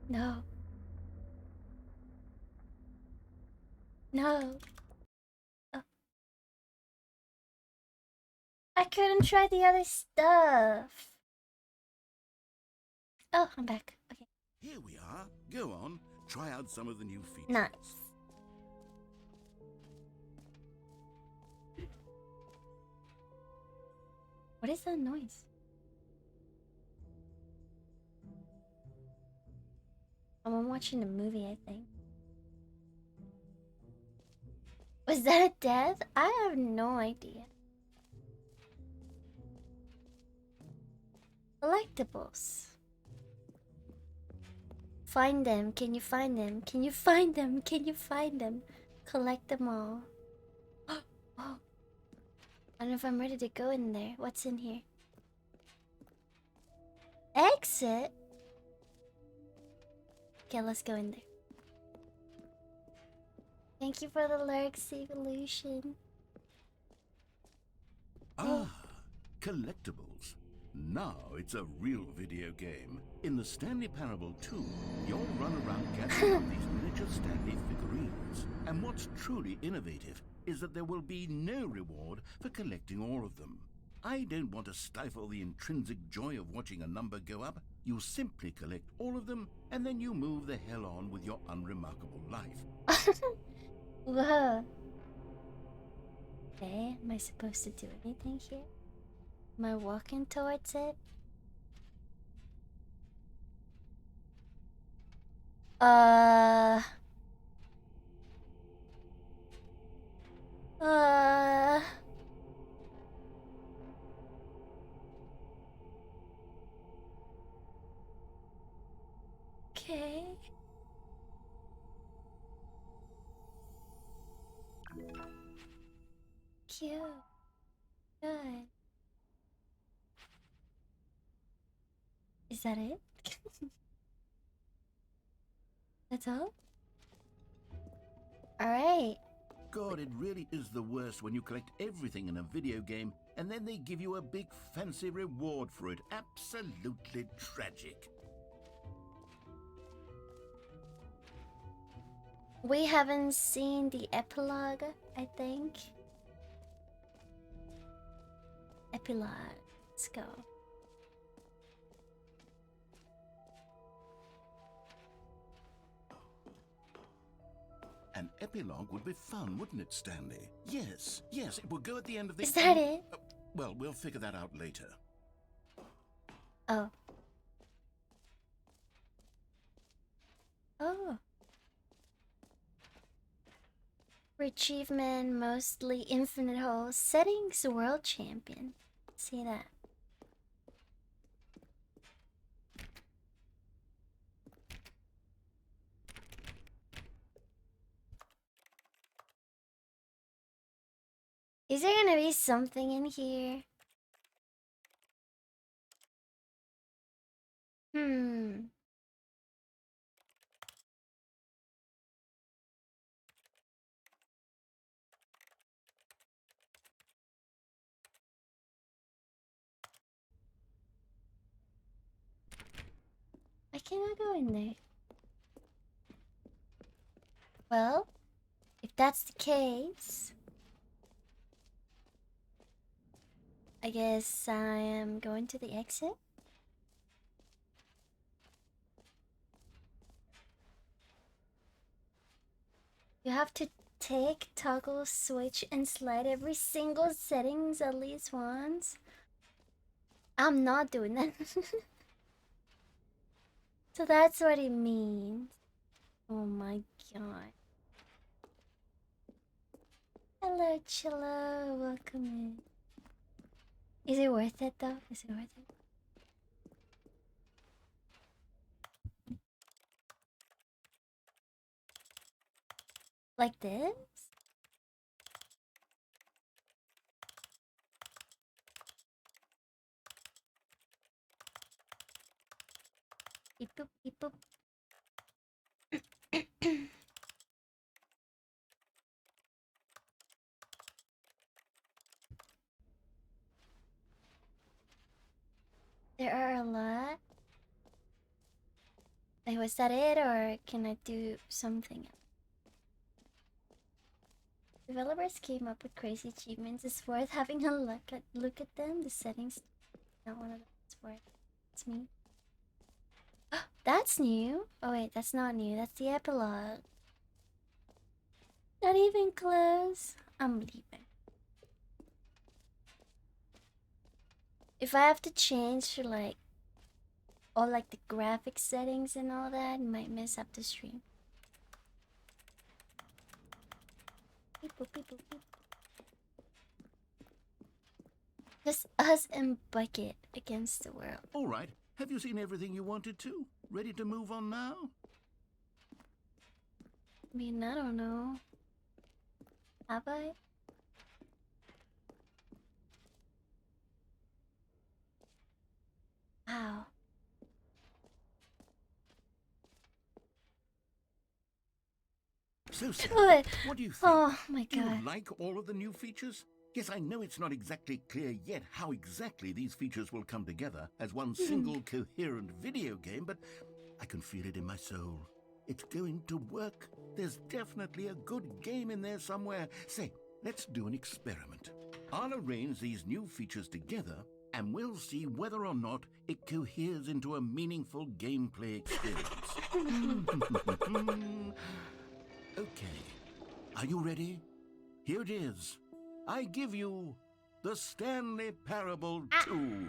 No. No. Oh. I couldn't try the other stuff. Oh, I'm back. Okay. Here we are. Go on. Try out some of the new features. Nice. What is that noise? I'm watching a movie, I think. Was that a death? I have no idea. Collectibles. Find them. Can you find them? Can you find them? Can you find them? Collect them all. Oh. I don't know if I'm ready to go in there. What's in here? Exit? Okay, let's go in there. Thank you for the Lurks evolution. Ah, collectibles. Now it's a real video game. In the Stanley Parable 2, you'll run around gathering up these miniature Stanley figurines. And what's truly innovative is that there will be no reward for collecting all of them. I don't want to stifle the intrinsic joy of watching a number go up. You simply collect all of them, and then you move the hell on with your unremarkable life. Whoa. Okay, am I supposed to do anything here? Am I walking towards it? Uh... Okay. Cute. Good. Is that it? That's all? Alright. God, it really is the worst when you collect everything in a video game and then they give you a big fancy reward for it. Absolutely tragic. We haven't seen the epilogue, I think. Epilogue. Let's go. An epilogue would be fun, wouldn't it, Stanley? Yes, yes, it would go at the end of the... Is that it? Well, we'll figure that out later. Oh. Oh. For achievement, mostly infinite hole. Settings world champion. See that. Is there gonna be something in here? I cannot go in there. Well, if that's the case, I guess I am going to the exit. You have to take, toggle, switch, and slide every single settings at least once. I'm not doing that. So that's what it means. Oh my god. Hello, Chilla. Welcome in. Is it worth it though? Is it worth it? Like this? Beep boop, beep boop. There are a lot. Like, was that it, or can I do something else? Developers came up with crazy achievements. It's worth having a look at them. The settings, not one of them. It's worth. It's me. That's new. Oh wait, that's not new. That's the epilogue. Not even close. I'm leaving. If I have to change to like all like the graphic settings and all that, it might mess up the stream. Beep, boop, beep, boop, beep. Just us and Bucket against the world. All right, have you seen everything you wanted to? Ready to move on now? I mean, I don't know. Have I? Wow. So, Sam, Good. what do you think? Oh my Do you god. like all of the new features? Yes, I know it's not exactly clear yet how exactly these features will come together as one single coherent video game, but I can feel it in my soul. It's going to work. There's definitely a good game in there somewhere. Say, let's do an experiment. I'll arrange these new features together, and we'll see whether or not it coheres into a meaningful gameplay experience. Okay, are you ready? Here it is. I give you The Stanley Parable 2.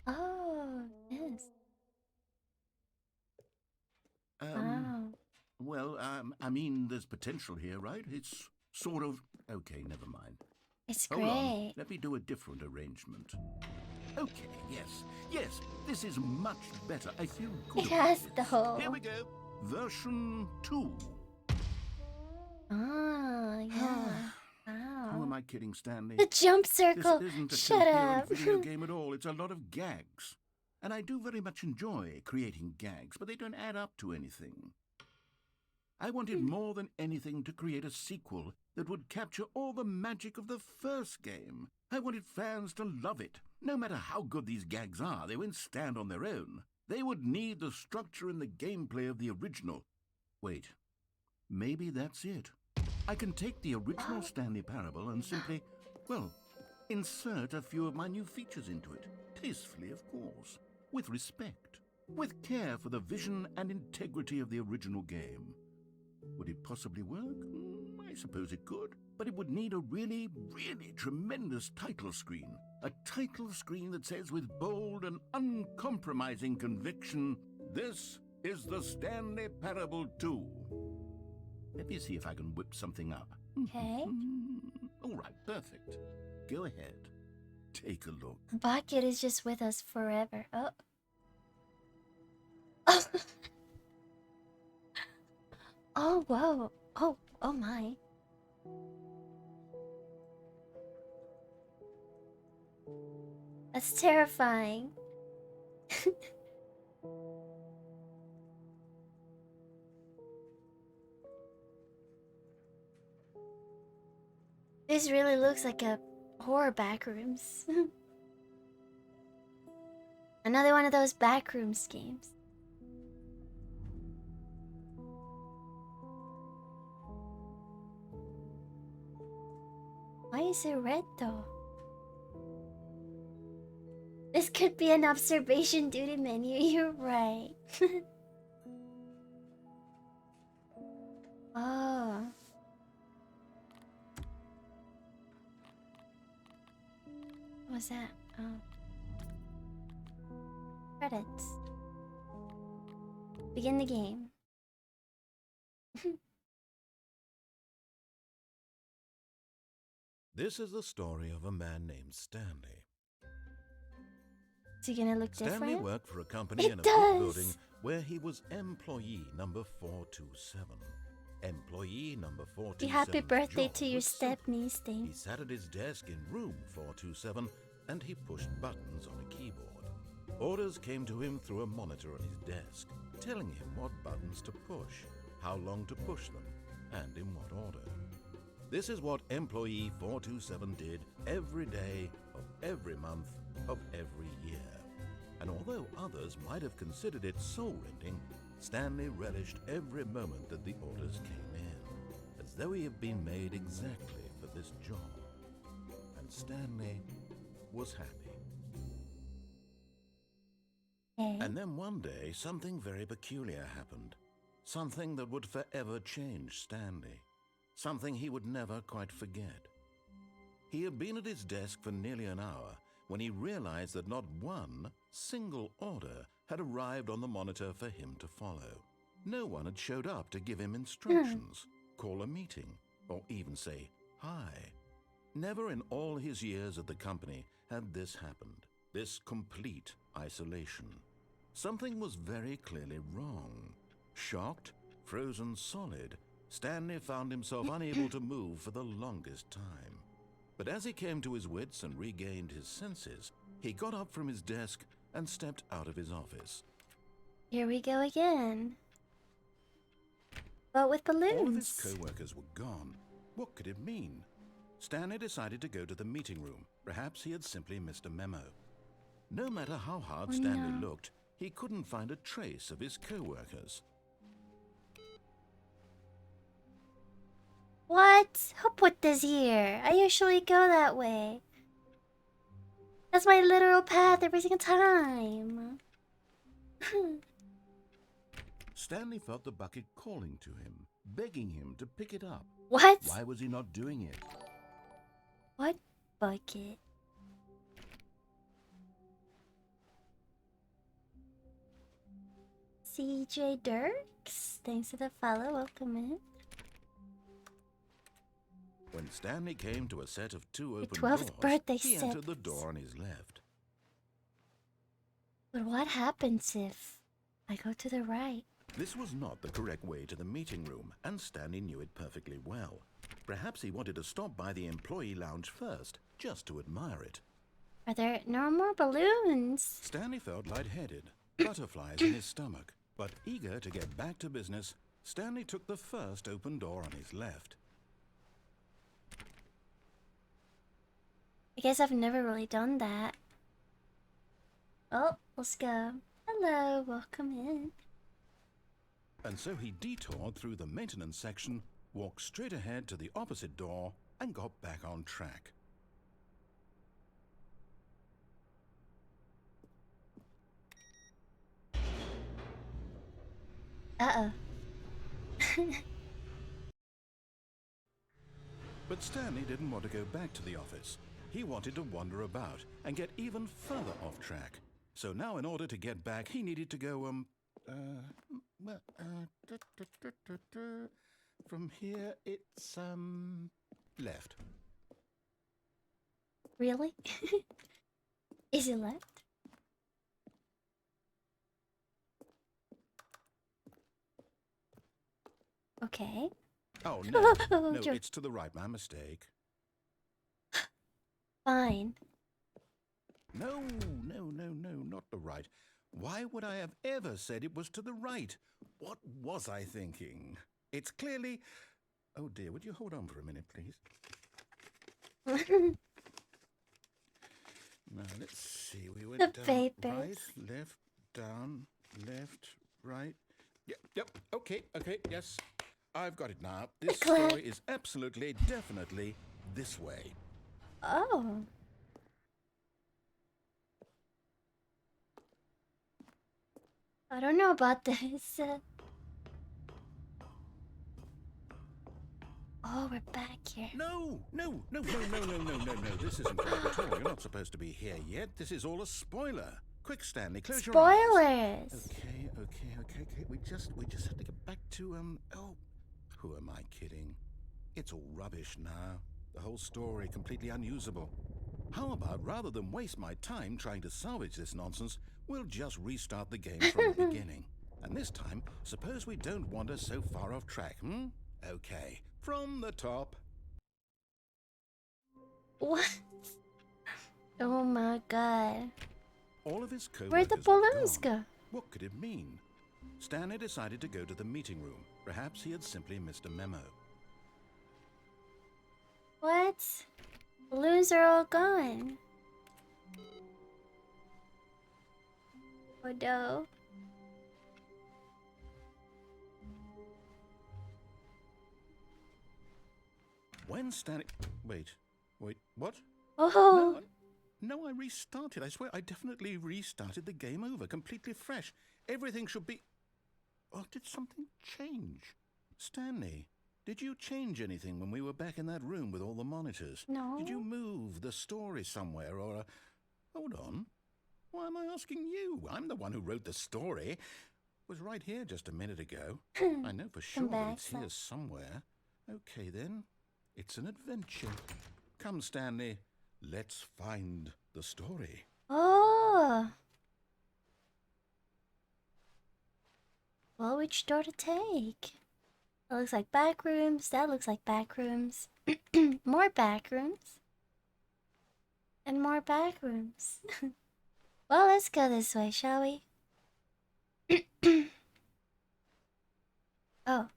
Oh, yes. Wow. Well, I mean, there's potential here, right? It's sort of... Okay, never mind. It's Hold on, great. let me do a different arrangement. Okay, yes, this is much better. I feel good about Yes, this. though. Here we go. Version 2. Oh, yeah. Who Wow. am I kidding, Stanley? The jump circle. This isn't a Shut coherent up. video game at all. It's a lot of gags. And I do very much enjoy creating gags, but they don't add up to anything. I wanted more than anything to create a sequel that would capture all the magic of the first game. I wanted fans to love it. No matter how good these gags are, they won't stand on their own. They would need the structure and the gameplay of the original. Wait, maybe that's it. I can take the original Stanley Parable and simply, well, insert a few of my new features into it. Tastefully, of course. With respect. With care for the vision and integrity of the original game. Would it possibly work? I suppose it could. But it would need a really, really tremendous title screen. A title screen that says with bold and uncompromising conviction, "This is the Stanley Parable 2. Let me see if I can whip something up. Okay. All right, perfect. Go ahead. Take a look. Bucket is just with us forever. Oh. Oh, whoa. Oh my. That's terrifying. This really looks like a horror backrooms. Another one of those backrooms games. Why is it red though? This could be an observation duty menu, you're right. Oh. What was that? Oh. Credits. Begin the game. This is the story of a man named Stanley. Is he gonna look Stanley different? worked for a company It in a does. big building where he was employee number 427. Employee number 427. Happy birthday to your was simple. stepniece He thing. sat at his desk in room 427 and he pushed buttons on a keyboard. Orders came to him through a monitor on his desk, telling him what buttons to push, how long to push them, and in what order. This is what employee 427 did every day of every month of every year. And although others might have considered it soul-rending, Stanley relished every moment that the orders came in, as though he had been made exactly for this job. And Stanley was happy. Okay. And then one day, something very peculiar happened. Something that would forever change Stanley. Something he would never quite forget. He had been at his desk for nearly an hour when he realized that not one single order had arrived on the monitor for him to follow. No one had showed up to give him instructions, call a meeting, or even say hi. Never in all his years at the company had this happened, this complete isolation. Something was very clearly wrong. Shocked, frozen solid, Stanley found himself unable to move for the longest time. But as he came to his wits and regained his senses, he got up from his desk and stepped out of his office. Here we go again. But with balloons. All of his co-workers were gone. What could it mean? Stanley decided to go to the meeting room. Perhaps he had simply missed a memo. No matter how hard Oh, Stanley no. looked, he couldn't find a trace of his co-workers. What? Who put this here? I usually go that way. That's my literal path every single time. Stanley felt the bucket calling to him, begging him to pick it up. What? Why was he not doing it? What? bucket. CJ Dirks, thanks for the follow. Welcome in. When Stanley came to a set of two Your open 12th doors, birthday he set. entered the door on his left. But what happens if I go to the right? This was not the correct way to the meeting room, and Stanley knew it perfectly well. Perhaps he wanted to stop by the employee lounge first, just to admire it. Are there no more balloons? Stanley felt lightheaded, butterflies in his stomach. But eager to get back to business, Stanley took the first open door on his left. I guess I've never really done that. Oh, let's go. Hello, welcome in. And so he detoured through the maintenance section, walked straight ahead to the opposite door, and got back on track. Uh-oh. But Stanley didn't want to go back to the office. He wanted to wander about and get even further off track. So now in order to get back, he needed to go, from here it's, left. Really? Is it left? Okay. Oh, no, no, Joke. it's to the right, my mistake. Fine. No, not the right. Why would I have ever said it was to the right? What was I thinking? It's clearly... Oh dear, would you hold on for a minute, please? Now, let's see. We went The down, papers. right, left, down, left, right. Yep, okay, yes. I've got it now. This story is absolutely, definitely this way. Oh. I don't know about this. Oh, we're back here. No. This isn't right at all. You're not supposed to be here yet. This is all a spoiler. Quick, Stanley, close your eyes. Spoilers. Okay. We just have to get back to, oh, who am I kidding? It's all rubbish now. The whole story completely unusable. How about, rather than waste my time trying to salvage this nonsense, we'll just restart the game from the beginning. And this time, suppose we don't wander so far off track, Okay, from the top. What? Oh my god. All of his co-workers Where'd the were balloons gone. go? What could it mean? Stanley decided to go to the meeting room. Perhaps he had simply missed a memo. What? Balloons are all gone. Oh no. When Stanley... Wait, what? Oh. No, I restarted. I swear, I definitely restarted the game over, completely fresh. Everything should be... Oh, did something change? Stanley, did you change anything when we were back in that room with all the monitors? No. Did you move the story somewhere or... Hold on. Why am I asking you? I'm the one who wrote the story. It was right here just a minute ago. I know for sure that it's here somewhere. Okay, then. It's an adventure. Come, Stanley. Let's find the story. Oh. Well, which door to take? That looks like back rooms. That looks like back rooms. More back rooms. And more back rooms. Well, let's go this way, shall we? Oh.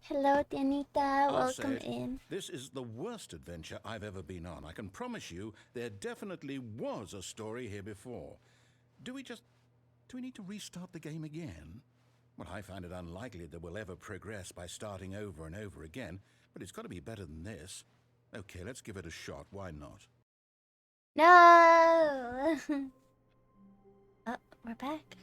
Hello, Tianita. Welcome in. This is the worst adventure I've ever been on. I can promise you there definitely was a story here before. Do we need to restart the game again? Well, I find it unlikely that we'll ever progress by starting over and over again, but it's got to be better than this. Okay, let's give it a shot. Why not? No! Oh, we're back.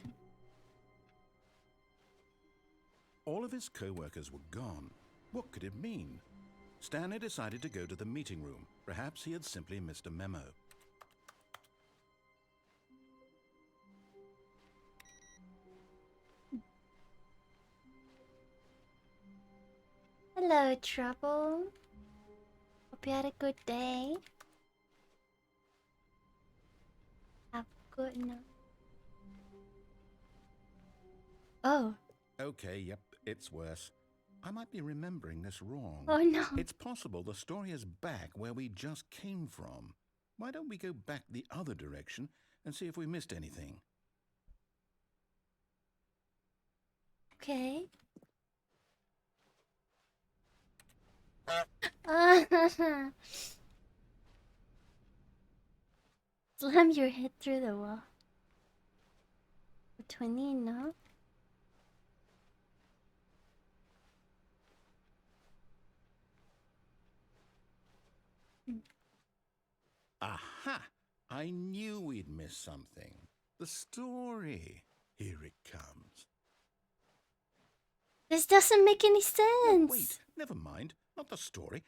All of his co-workers were gone. What could it mean? Stanley decided to go to the meeting room. Perhaps he had simply missed a memo. Hello, Trouble. Hope you had a good day. Have a good night. Oh. Okay, yep, it's worse. I might be remembering this wrong. Oh no. It's possible the story is back where we just came from. Why don't we go back the other direction and see if we missed anything? Okay. Slam your head through the wall. 20, no? Aha! I knew we'd miss something. The story. Here it comes. This doesn't make any sense. No, wait, never mind. Not the story.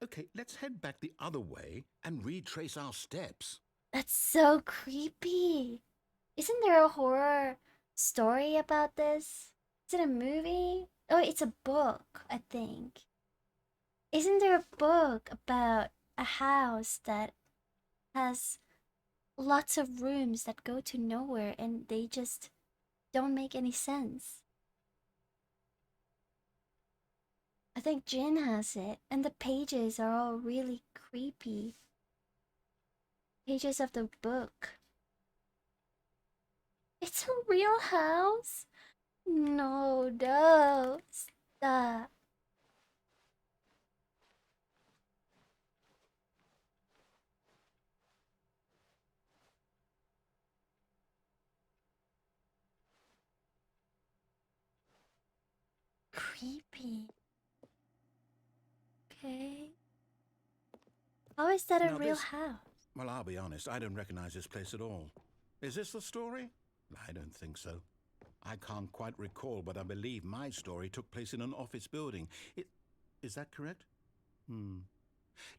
Okay, let's head back the other way and retrace our steps. That's so creepy. Isn't there a horror story about this? Is it a movie? Oh, it's a book, I think. Isn't there a book about a house that has lots of rooms that go to nowhere and they just don't make any sense? I think Jin has it, and the pages are all really creepy. Pages of the book. It's a real house? No, no, stop. Creepy. Okay. How is that a Now real this- house? Well, I'll be honest, I don't recognize this place at all. Is this the story? I don't think so. I can't quite recall, but I believe my story took place in an office building. Is that correct? Do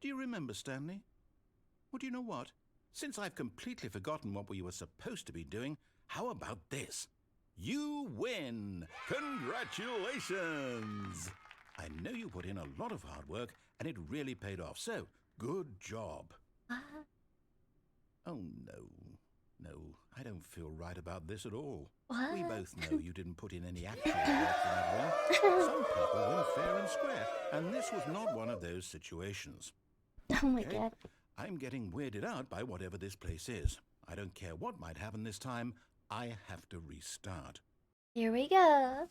you remember, Stanley? Well, do you know what? Since I've completely forgotten what we were supposed to be doing, how about this? You win! Congratulations! I know you put in a lot of hard work, and it really paid off, so good job. Oh, no. No, I don't feel right about this at all. What? We both know you didn't put in any actual work for that win. Some people win fair and square, and this was not one of those situations. Oh my Okay? god. I'm getting weirded out by whatever this place is. I don't care what might happen this time. I have to restart. Here we go.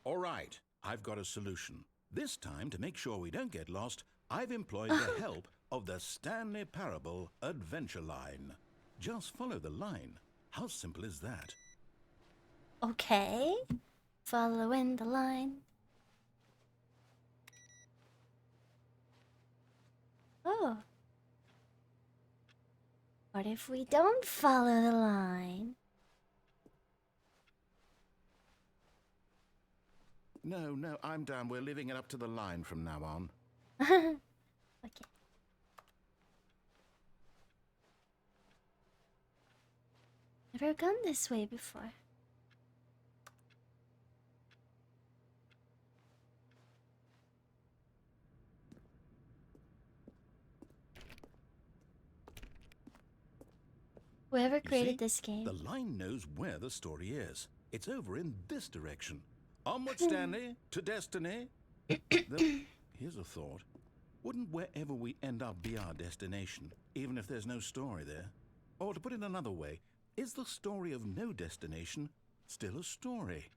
All right, I've got a solution. This time, to make sure we don't get lost, I've employed the help of the Stanley Parable Adventure Line. Just follow the line. How simple is that? Okay. Following the line. Oh. What if we don't follow the line? No, I'm down. We're leaving it up to the line from now on. Okay. Never gone this way before. Whoever You created see? this game. The line knows where the story is. It's over in this direction. Onward, Stanley, to destiny. Here's a thought. Wouldn't wherever we end up be our destination, even if there's no story there? Or to put it another way, is the story of no destination still a story?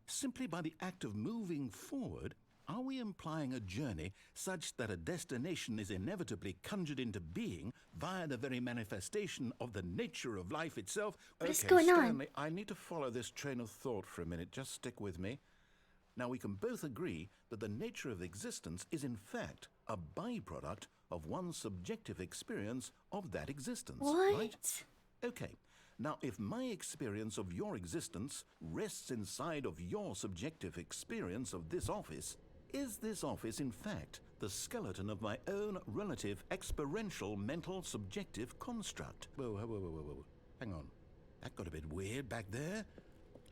Simply by the act of moving forward, are we implying a journey such that a destination is inevitably conjured into being via the very manifestation of the nature of life itself? What is going on? Stanley, I need to follow this train of thought for a minute. Just stick with me. Now, we can both agree that the nature of existence is in fact a byproduct of one's subjective experience of that existence, What? right? Okay, Now, if my experience of your existence rests inside of your subjective experience of this office, is this office, in fact, the skeleton of my own relative experiential mental subjective construct? Whoa. Hang on. That got a bit weird back there.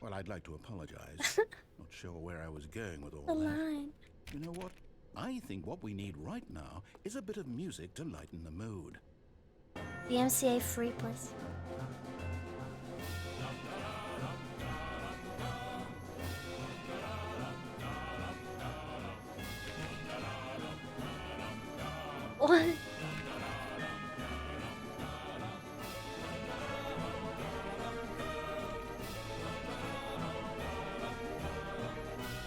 Well, I'd like to apologize. Not sure where I was going with all The that. line. You know what? I think what we need right now is a bit of music to lighten the mood. The MCA free, please. What?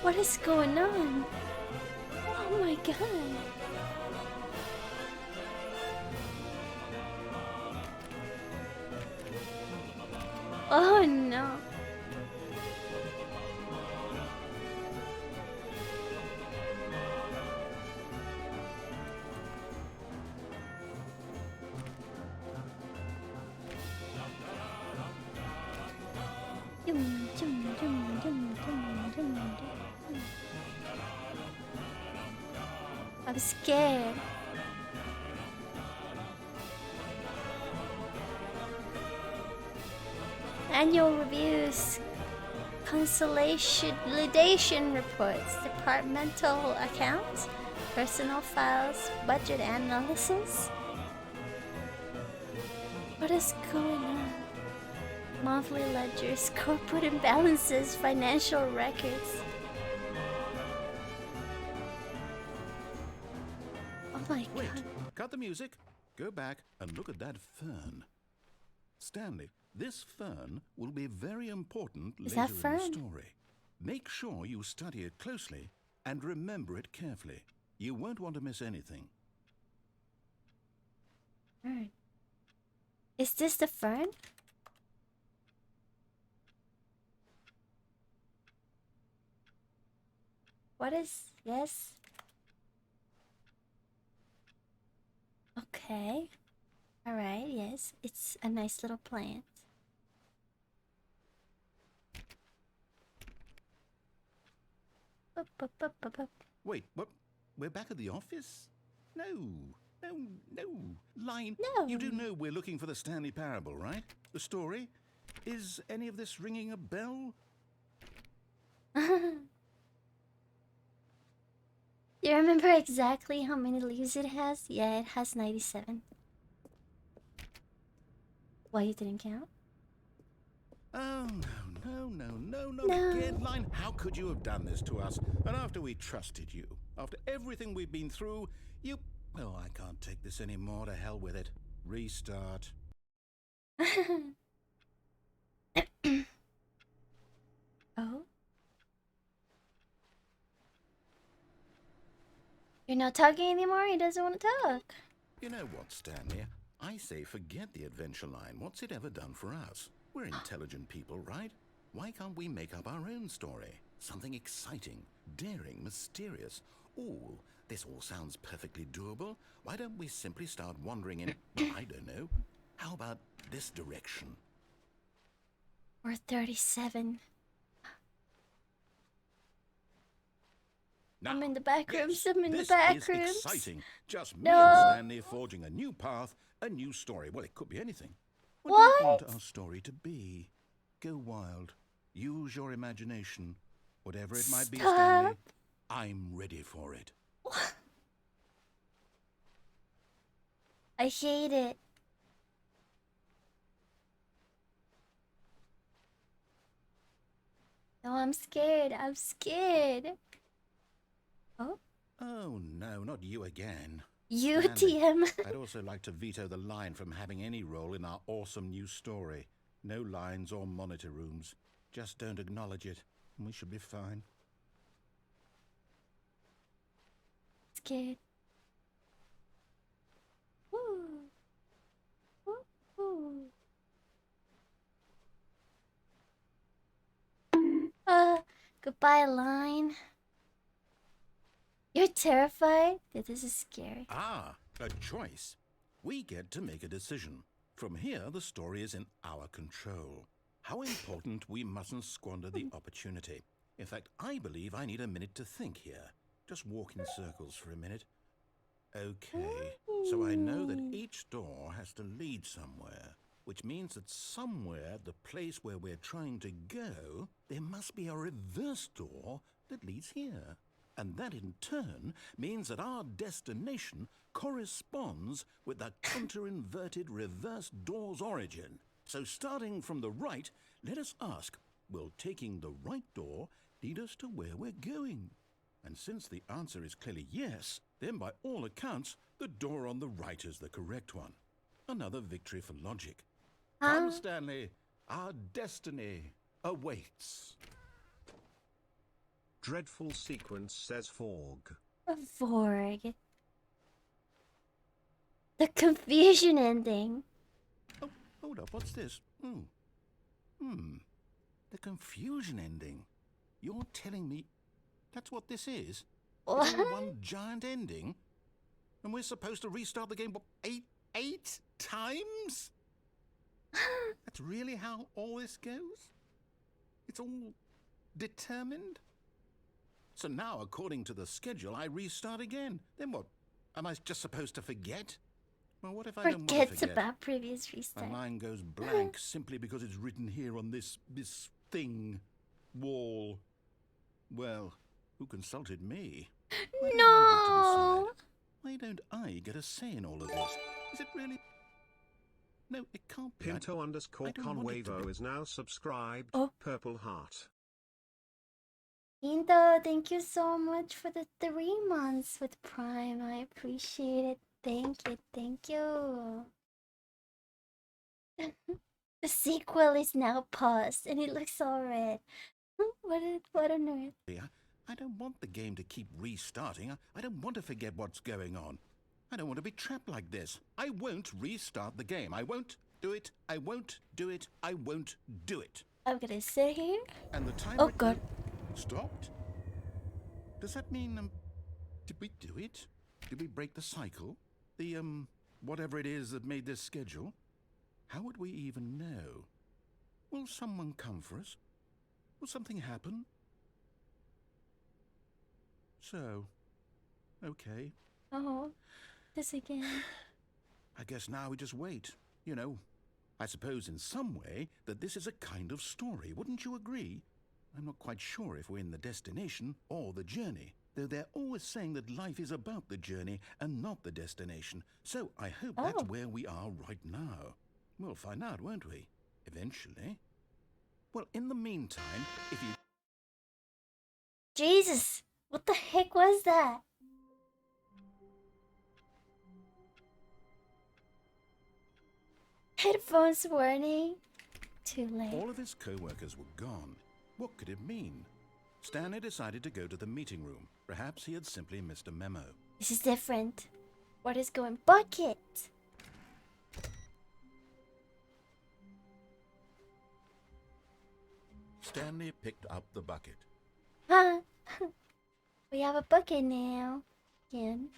What is going on? Oh my god. Oh no. I'm scared. Annual reviews, consolidation reports, departmental accounts, personal files, budget analysis. What is going on? Monthly ledgers, corporate imbalances, financial records. Oh my god. Wait, cut the music. Go back and look at that fern. Stanley, this fern will be very important Is later that in fern? the story. Make sure you study it closely and remember it carefully. You won't want to miss anything. Fern. Is this the fern? What is... Yes. Okay. Alright, yes. It's a nice little plant. Wait, what? We're back at the office? No. Line. No. You do know we're looking for the Stanley Parable, right? The story? Is any of this ringing a bell? You remember exactly how many leaves it has? Yeah, it has 97. Why you didn't count? Oh, no, No. again, Line. How could you have done this to us? And after we trusted you, after everything we've been through, you... Oh, I can't take this anymore. To hell with it. Restart. Oh? You're not talking anymore? He doesn't want to talk. You know what, Stanley? I say forget the adventure line. What's it ever done for us? We're intelligent people, right? Why can't we make up our own story? Something exciting, daring, mysterious. Ooh, this all sounds perfectly doable. Why don't we simply start wandering in, well, I don't know. How about this direction? We're 37. Now, I'm in the back rooms. I'm in the this back is rooms. exciting. Just me No. and Stanley forging a new path, a new story. Well, it could be anything. What do you want our story to be? Go wild. Use your imagination. Whatever it might be, Stop. Stanley, I'm ready for it. I hate it. No, I'm scared. I'm scared. Oh? Oh, no, not you again. You, Stanley, TM. I'd also like to veto the line from having any role in our awesome new story. No lines or monitor rooms. Just don't acknowledge it, and we should be fine. Scared. Woo. Woo. Woo. Goodbye, line. You're terrified? This is scary. Ah, a choice. We get to make a decision. From here, the story is in our control. How important we mustn't squander the opportunity. In fact, I believe I need a minute to think here. Just walk in circles for a minute. Okay, so I know that each door has to lead somewhere, which means that somewhere, the place where we're trying to go, there must be a reverse door that leads here. And that in turn means that our destination corresponds with the counter-inverted reverse door's origin. So starting from the right, let us ask, will taking the right door lead us to where we're going? And since the answer is clearly yes, then by all accounts, the door on the right is the correct one. Another victory for logic. Come, Stanley, our destiny awaits. Dreadful sequence, says Forg. Forg. The confusion ending. Oh, hold up, what's this? The confusion ending. You're telling me that's what this is? What? It's all one giant ending? And we're supposed to restart the game, what, eight times? That's really how all this goes? It's all determined? So now, according to the schedule, I restart again. Then what? Am I just supposed to forget? Well, what if I don't want to Forgets forget? about previous restart. My mind goes blank simply because it's written here on this thing, wall. Well, who consulted me? No! Why don't I get a say in all of this? Is it really? No, it can't be. Pinto underscore I don't want it to Conwavo be. is now subscribed. Oh. Purple heart. Pinto, thank you so much for the 3 months with Prime. I appreciate it. Thank you, thank you. The sequel is now paused and it looks all red. What on earth? I don't want the game to keep restarting. I don't want to forget what's going on. I don't want to be trapped like this. I won't restart the game. I won't do it. I won't do it. I won't do it. I'm gonna sit here. And the timer Oh god. stopped? Does that mean, did we do it? Did we break the cycle? The, whatever it is that made this schedule? How would we even know? Will someone come for us? Will something happen? So, okay. Oh, this again. I guess now we just wait. You know, I suppose in some way that this is a kind of story, wouldn't you agree? I'm not quite sure if we're in the destination or the journey, though they're always saying that life is about the journey and not the destination. So I hope that's where we are right now. We'll find out, won't we? Eventually. Well, in the meantime, if you... Jesus! What the heck was that? Headphones warning. Too late. All of his co-workers were gone. What could it mean? Stanley decided to go to the meeting room. Perhaps he had simply missed a memo. This is different. What is going? Bucket! Stanley picked up the bucket. Huh? We have a bucket now. Again.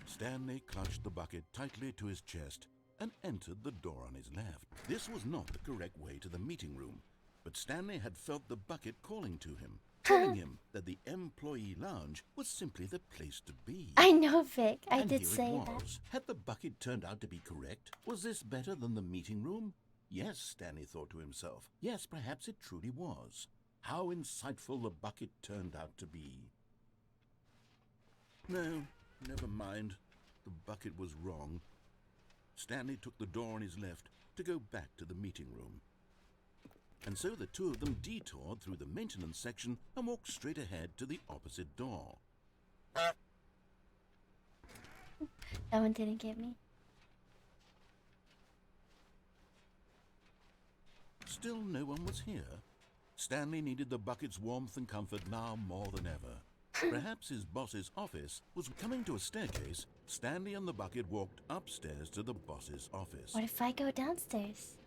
Stanley clutched the bucket tightly to his chest and entered the door on his left. This was not the correct way to the meeting room, but Stanley had felt the bucket calling to him, telling him that the employee lounge was simply the place to be. I know, Vic. I And did here say it that. was. Had the bucket turned out to be correct? Was this better than the meeting room? Yes, Stanley thought to himself. Yes, perhaps it truly was. How insightful the bucket turned out to be. No, never mind. The bucket was wrong. Stanley took the door on his left to go back to the meeting room. And so the two of them detoured through the maintenance section and walked straight ahead to the opposite door. That one didn't get me. Still no one was here. Stanley needed the bucket's warmth and comfort now more than ever. Perhaps his boss's office was coming to a staircase. Stanley and the bucket walked upstairs to the boss's office. What if I go downstairs?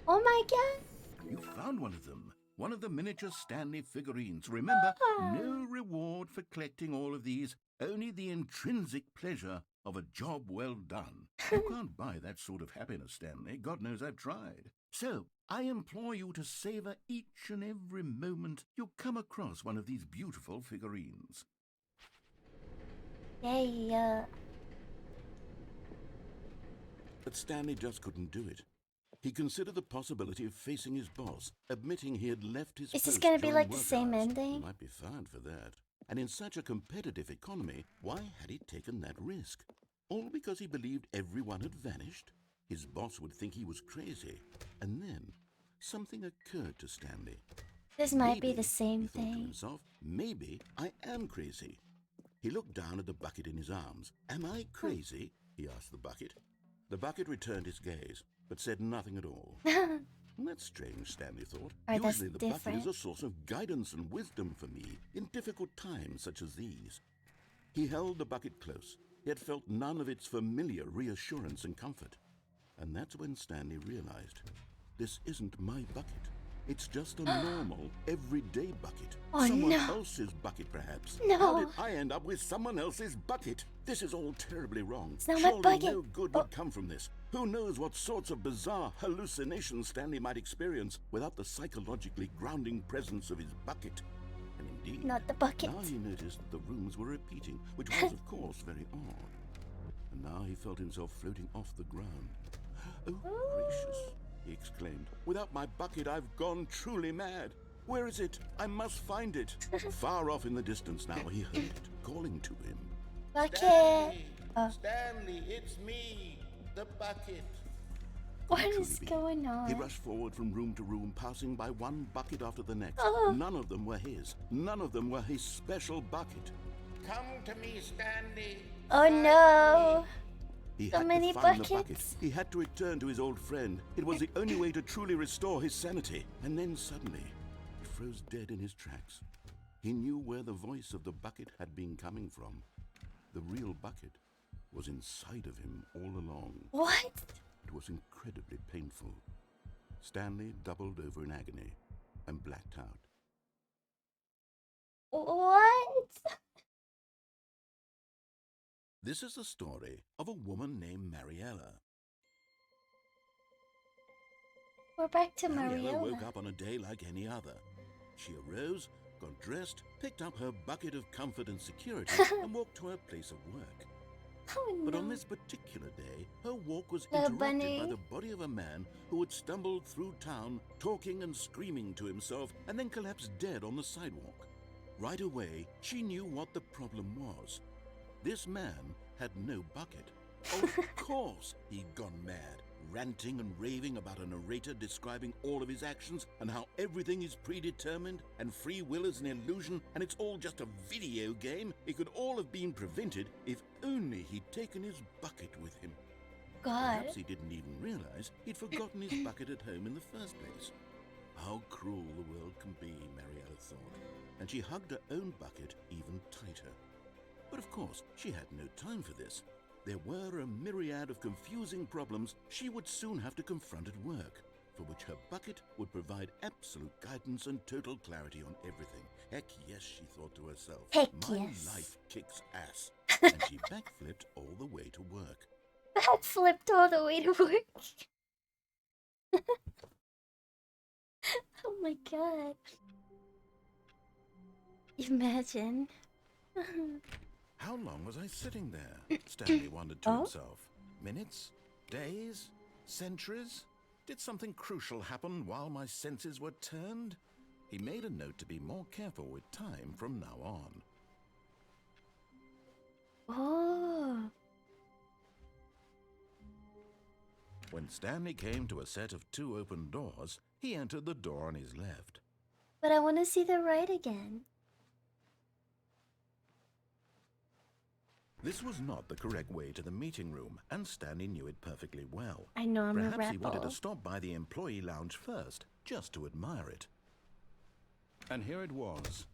Oh my god! You found one of them. One of the miniature Stanley figurines. Remember, no reward for collecting all of these. only the intrinsic pleasure of a job well done. You can't buy that sort of happiness, Stanley. God knows I've tried. So, I implore you to savor each and every moment you come across one of these beautiful figurines. Yeah. But Stanley just couldn't do it. He considered the possibility of facing his boss, admitting he had left his Is this post gonna be during like the work same hours. ending? He might be fired for that. And in such a competitive economy, why had he taken that risk? All because he believed everyone had vanished? His boss would think he was crazy. And then, something occurred to Stanley. This might be Maybe, the same he thought to thing. himself, maybe I am crazy. He looked down at the bucket in his arms. Am I crazy? He asked the bucket. The bucket returned his gaze, but said nothing at all. That's strange, Stanley thought. Alright, that's Usually the bucket different. is a source of guidance and wisdom for me in difficult times such as these. He held the bucket close, yet felt none of its familiar reassurance and comfort. And that's when Stanley realized, this isn't my bucket. It's just a normal, everyday bucket. Oh, Someone no. else's bucket, perhaps. No. How did I end up with someone else's bucket? This is all terribly wrong. It's not my Surely bucket. no good would come from this. Who knows what sorts of bizarre hallucinations Stanley might experience without the psychologically grounding presence of his bucket. And indeed, Not the bucket. now he noticed that the rooms were repeating, which was, of course, very odd. And now he felt himself floating off the ground. Oh, gracious, he exclaimed. Without my bucket, I've gone truly mad. Where is it? I must find it. Far off in the distance now, he heard it, calling to him. Bucket. Stanley, it's me, the bucket. What Truly is be. going on? He rushed forward from room to room, passing by one bucket after the next. Oh. None of them were his. None of them were his special bucket. Come to me, Stanley. Oh no. He So had many to find the bucket. buckets. He had to return to his old friend. It was the only way to truly restore his sanity. And then suddenly, he froze dead in his tracks. He knew where the voice of the bucket had been coming from. The real bucket was inside of him all along. What? It was incredibly painful. Stanley doubled over in agony and blacked out. What? This is the story of a woman named Mariella. We're back to Mariella Mariella. woke up on a day like any other. She arose, got dressed, picked up her bucket of comfort and security, and walked to her place of work. Oh no. But on this particular day, her walk was Little interrupted bunny. by the body of a man who had stumbled through town, talking and screaming to himself, and then collapsed dead on the sidewalk. Right away, she knew what the problem was. This man had no bucket. Of course he'd gone mad, ranting and raving about a narrator describing all of his actions and how everything is predetermined and free will is an illusion and it's all just a video game. It could all have been prevented if only he'd taken his bucket with him. God. Perhaps he didn't even realize he'd forgotten his bucket at home in the first place. How cruel the world can be, Mariella thought, and she hugged her own bucket even tighter. But of course, she had no time for this. There were a myriad of confusing problems she would soon have to confront at work, for which her bucket would provide absolute guidance and total clarity on everything. Heck yes, she thought to herself. Heck My yes. life kicks ass. And she backflipped all the way to work. That flipped all the way to work. Oh my god. Imagine. How long was I sitting there? Stanley wondered to Oh? himself. Minutes? Days? Centuries? Did something crucial happen while my senses were turned? He made a note to be more careful with time from now on. Oh. When Stanley came to a set of 2 open doors, he entered the door on his left. But I want to see the right again. This was not the correct way to the meeting room, and Stanley knew it perfectly well. I know I'm a Perhaps he wanted rebel. to stop by the employee lounge first, just to admire it. And here it was,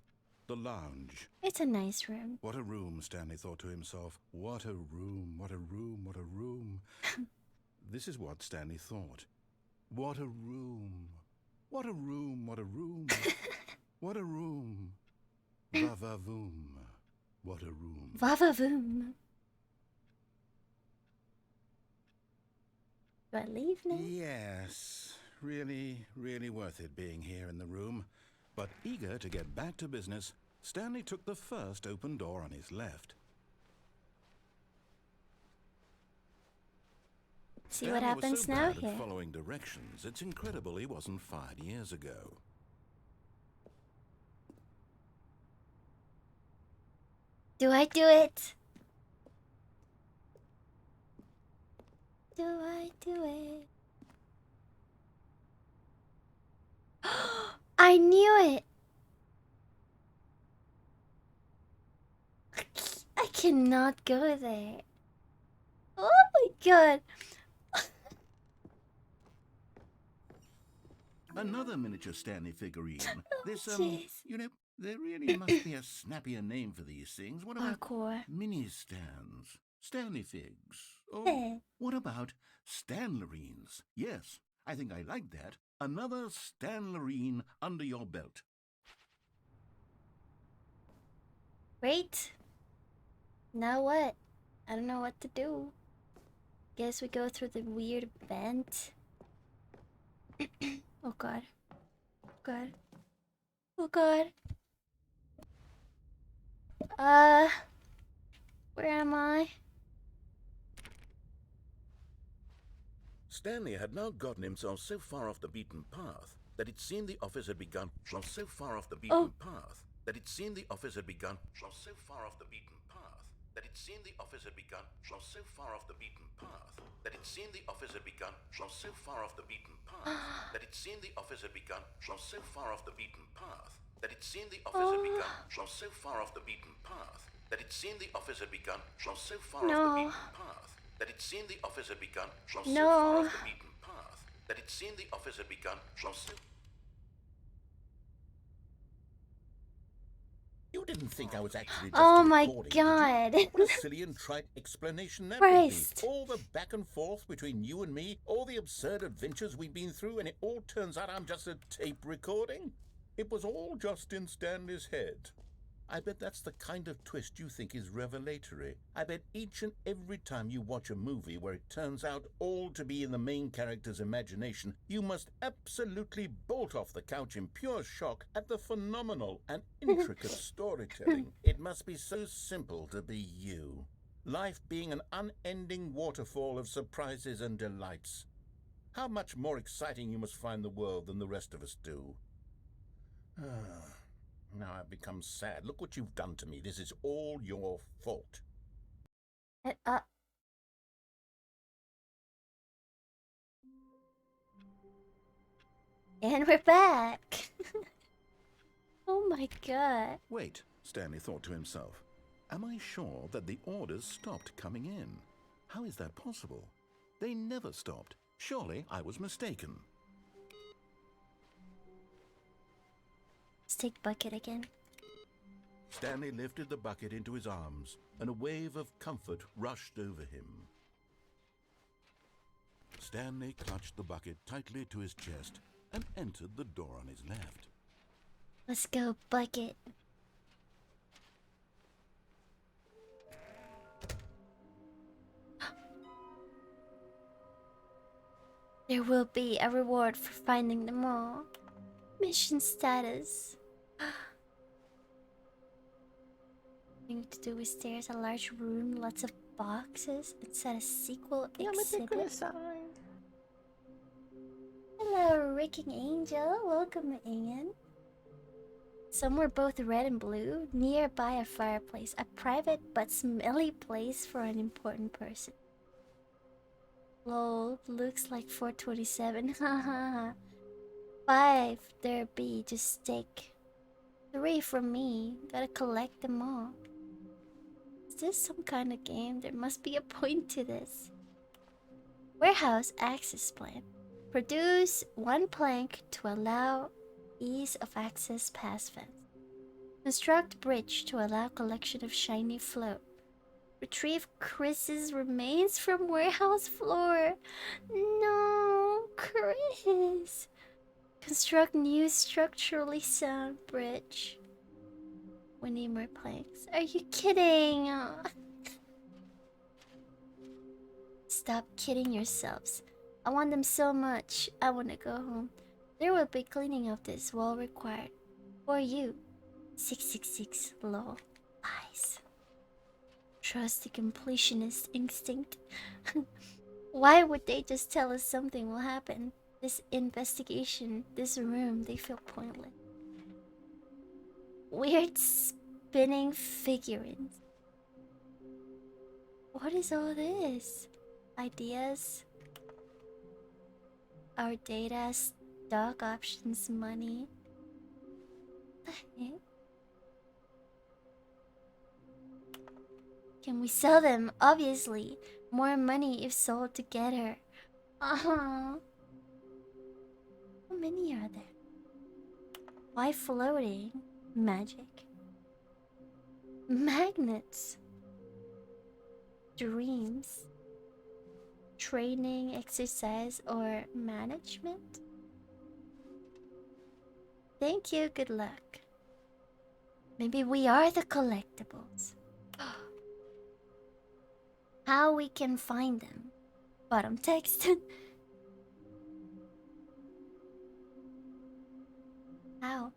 the lounge. It's a nice room. What a room, Stanley thought to himself. What a room, what a room, what a room. This is what Stanley thought. What a room. What a room, what a room. What a room. Va-va-voom. What a room. Vavavoom. Do I leave now? Yes, really, really worth it being here in the room. But eager to get back to business, Stanley took the first open door on his left. See Stanley what happens was so now bad here. at following directions, it's incredible he wasn't fired years ago. Do I do it? Do I do it? I knew it! I cannot go there. Oh my god. Another miniature Stanley figurine. This, Jeez. you know, there really must be a snappier name for these things. What about Parkour. mini stands? Stanley figs? Eh. Oh, what about Stanlerines? Yes, I think I like that. Another Stanlerine under your belt. Great. Now what? I don't know what to do. Guess we go through the weird vent. Oh god. Oh god. Oh god. Where am I? Stanley had now gotten himself so far off the beaten path that it seemed the office had begun. So far off the beaten path that it seemed the office had begun. So far off the beaten path that it seemed the office had begun. So far off the beaten path that it seemed the office had begun. So far off the beaten path that it seemed the office had begun. So far off the beaten path that it seemed the office had begun. So far off the beaten path that it seemed the office had begun. So far off the beaten path that it seemed the office had begun. So far off the beaten path that it seemed the office had begun. You didn't think I was actually just Oh my recording, god. did you? What a silly and trite explanation that Christ. would be. All the back and forth between you and me, all the absurd adventures we've been through, and it all turns out I'm just a tape recording? It was all just in Stanley's head. I bet that's the kind of twist you think is revelatory. I bet each and every time you watch a movie where it turns out all to be in the main character's imagination, you must absolutely bolt off the couch in pure shock at the phenomenal and intricate storytelling. It must be so simple to be you. Life being an unending waterfall of surprises and delights. How much more exciting you must find the world than the rest of us do. Now I've become sad. Look what you've done to me. This is all your fault. And we're back. Oh my god. Wait, Stanley thought to himself. Am I sure that the orders stopped coming in? How is that possible? They never stopped. Surely I was mistaken. Let's take bucket again. Stanley lifted the bucket into his arms, and a wave of comfort rushed over him. Stanley clutched the bucket tightly to his chest and entered the door on his left. Let's go, bucket. There will be a reward for finding them all. Mission status. Thing to do with stairs, a large room, lots of boxes. It said a sequel exhibit. Hello, Ricking Angel. Welcome in. Some were both red and blue. Nearby a fireplace. A private but smelly place for an important person. Lol, looks like 427. Haha. 5 there be, just take 3 from me. Gotta collect them all. Is this some kind of game? There must be a point to this. Warehouse access plan. Produce 1 plank to allow ease of access past fence. Construct bridge to allow collection of shiny float. Retrieve Chris's remains from warehouse floor. No, Chris. Construct new structurally sound bridge. We need more planks. Are you kidding? Stop kidding yourselves. I want them so much. I want to go home. There will be cleaning of this wall required. For you. 666 lol. Lies. Trust the completionist instinct. Why would they just tell us something will happen? This investigation, this room, they feel pointless. Weird spinning figurines. What is all this? Ideas? Our data, stock options, money. What the heck? Can we sell them? Obviously. More money if sold together. How many are there? Why floating? Magic. Magnets. Dreams. Training, exercise, or management? Thank you, good luck. Maybe we are the collectibles. How we can find them? Bottom text. How?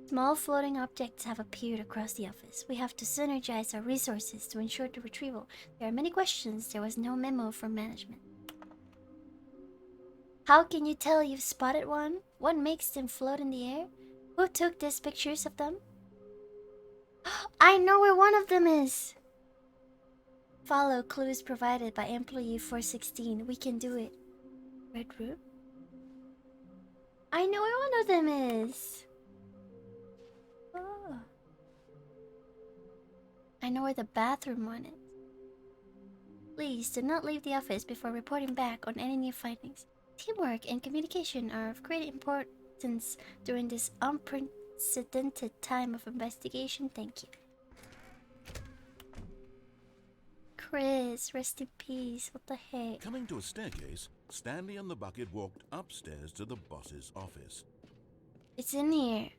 Small floating objects have appeared across the office. We have to synergize our resources to ensure the retrieval. There are many questions. There was no memo from management. How can you tell you've spotted one? What makes them float in the air? Who took these pictures of them? I know where one of them is! Follow clues provided by employee 416. We can do it. Red room? I know where one of them is! Oh. I know where the bathroom one is. Please do not leave the office before reporting back on any new findings. Teamwork and communication are of great importance during this unprecedented time of investigation. Thank you. Chris, rest in peace. What the heck? Coming to a staircase, Stanley and the bucket walked upstairs to the boss's office. It's in here.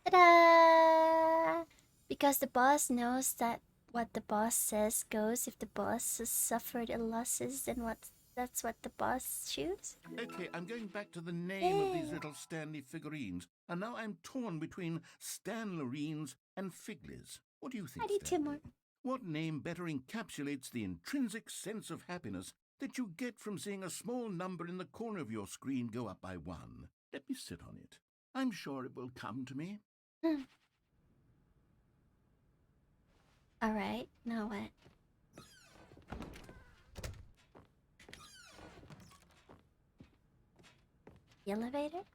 Ta-da! Because the boss knows that what the boss says goes. If the boss has suffered losses, then that's what the boss chooses. Okay, I'm going back to the name of these little Stanley figurines, and now I'm torn between Stanlerines and Figlies. What do you think, I need two Stanley? more. What name better encapsulates the intrinsic sense of happiness that you get from seeing a small number in the corner of your screen go up by 1? Let me sit on it. I'm sure it will come to me. Alright, now what? The elevator?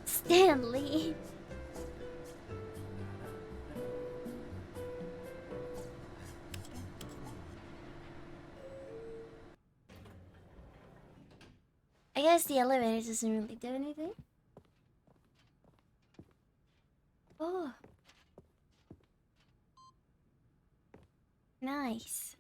Stanley! I guess the elevator doesn't really do anything. Oh. Nice.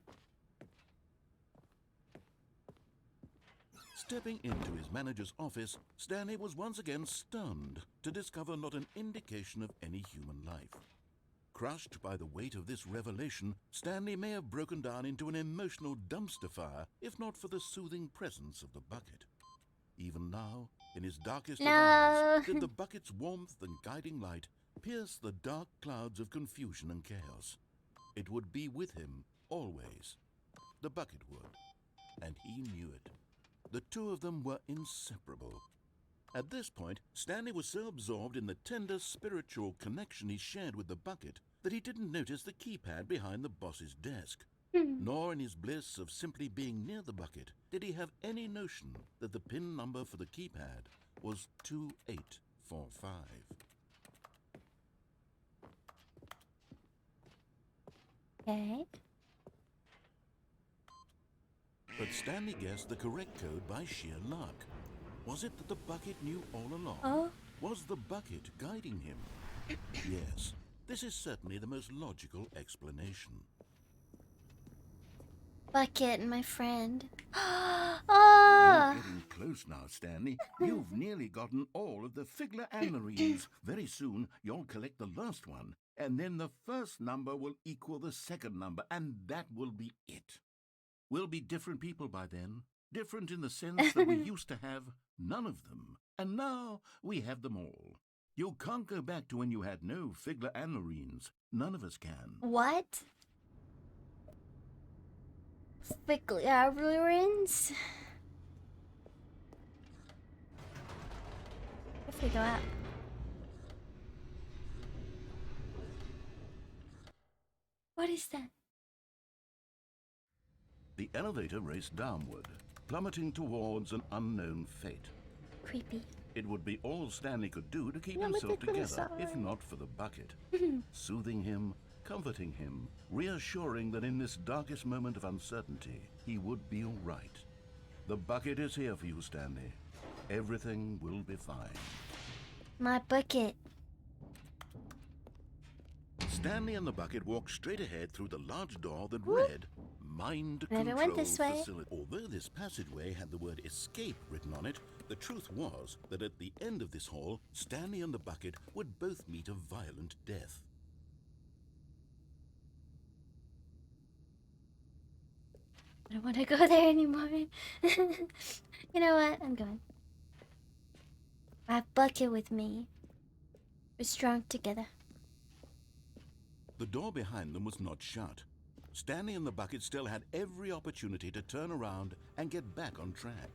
Stepping into his manager's office, Stanley was once again stunned to discover not an indication of any human life. Crushed by the weight of this revelation, Stanley may have broken down into an emotional dumpster fire if not for the soothing presence of the bucket. Even now, in his darkest of hours, did the bucket's warmth and guiding light pierce the dark clouds of confusion and chaos. It would be with him always. The bucket would, and he knew it. The two of them were inseparable. At this point, Stanley was so absorbed in the tender spiritual connection he shared with the bucket that he didn't notice the keypad behind the boss's desk. Nor in his bliss of simply being near the bucket did he have any notion that the PIN number for the keypad was 2845. Okay. But Stanley guessed the correct code by sheer luck. Was it that the bucket knew all along? Oh. Was the bucket guiding him? Yes, this is certainly the most logical explanation. Bucket, my friend. You're Oh! getting close now, Stanley. You've nearly gotten all of the Figler Anarines. Very soon, you'll collect the last one, and then the first number will equal the second number, and that will be it. We'll be different people by then. Different in the sense that we used to have none of them, and now we have them all. You can't go back to when you had no Figler Anarines. None of us can. What? Figlarins? If we go out. What is that? The elevator raced downward, plummeting towards an unknown fate. Creepy. It would be all Stanley could do to keep Yeah, but himself they could've together, saw if it. not for the bucket. Soothing him, comforting him, reassuring that in this darkest moment of uncertainty, he would be all right. The bucket is here for you, Stanley. Everything will be fine. My bucket. Stanley and the bucket walked straight ahead through the large door that Whoop. read Mind Never Control went this way. Facility. Although this passageway had the word escape written on it, the truth was that at the end of this hall, Stanley and the bucket would both meet a violent death. I don't want to go there anymore. You know what? I'm going. My bucket with me. We're strong together. The door behind them was not shut. Stanley and the bucket still had every opportunity to turn around and get back on track.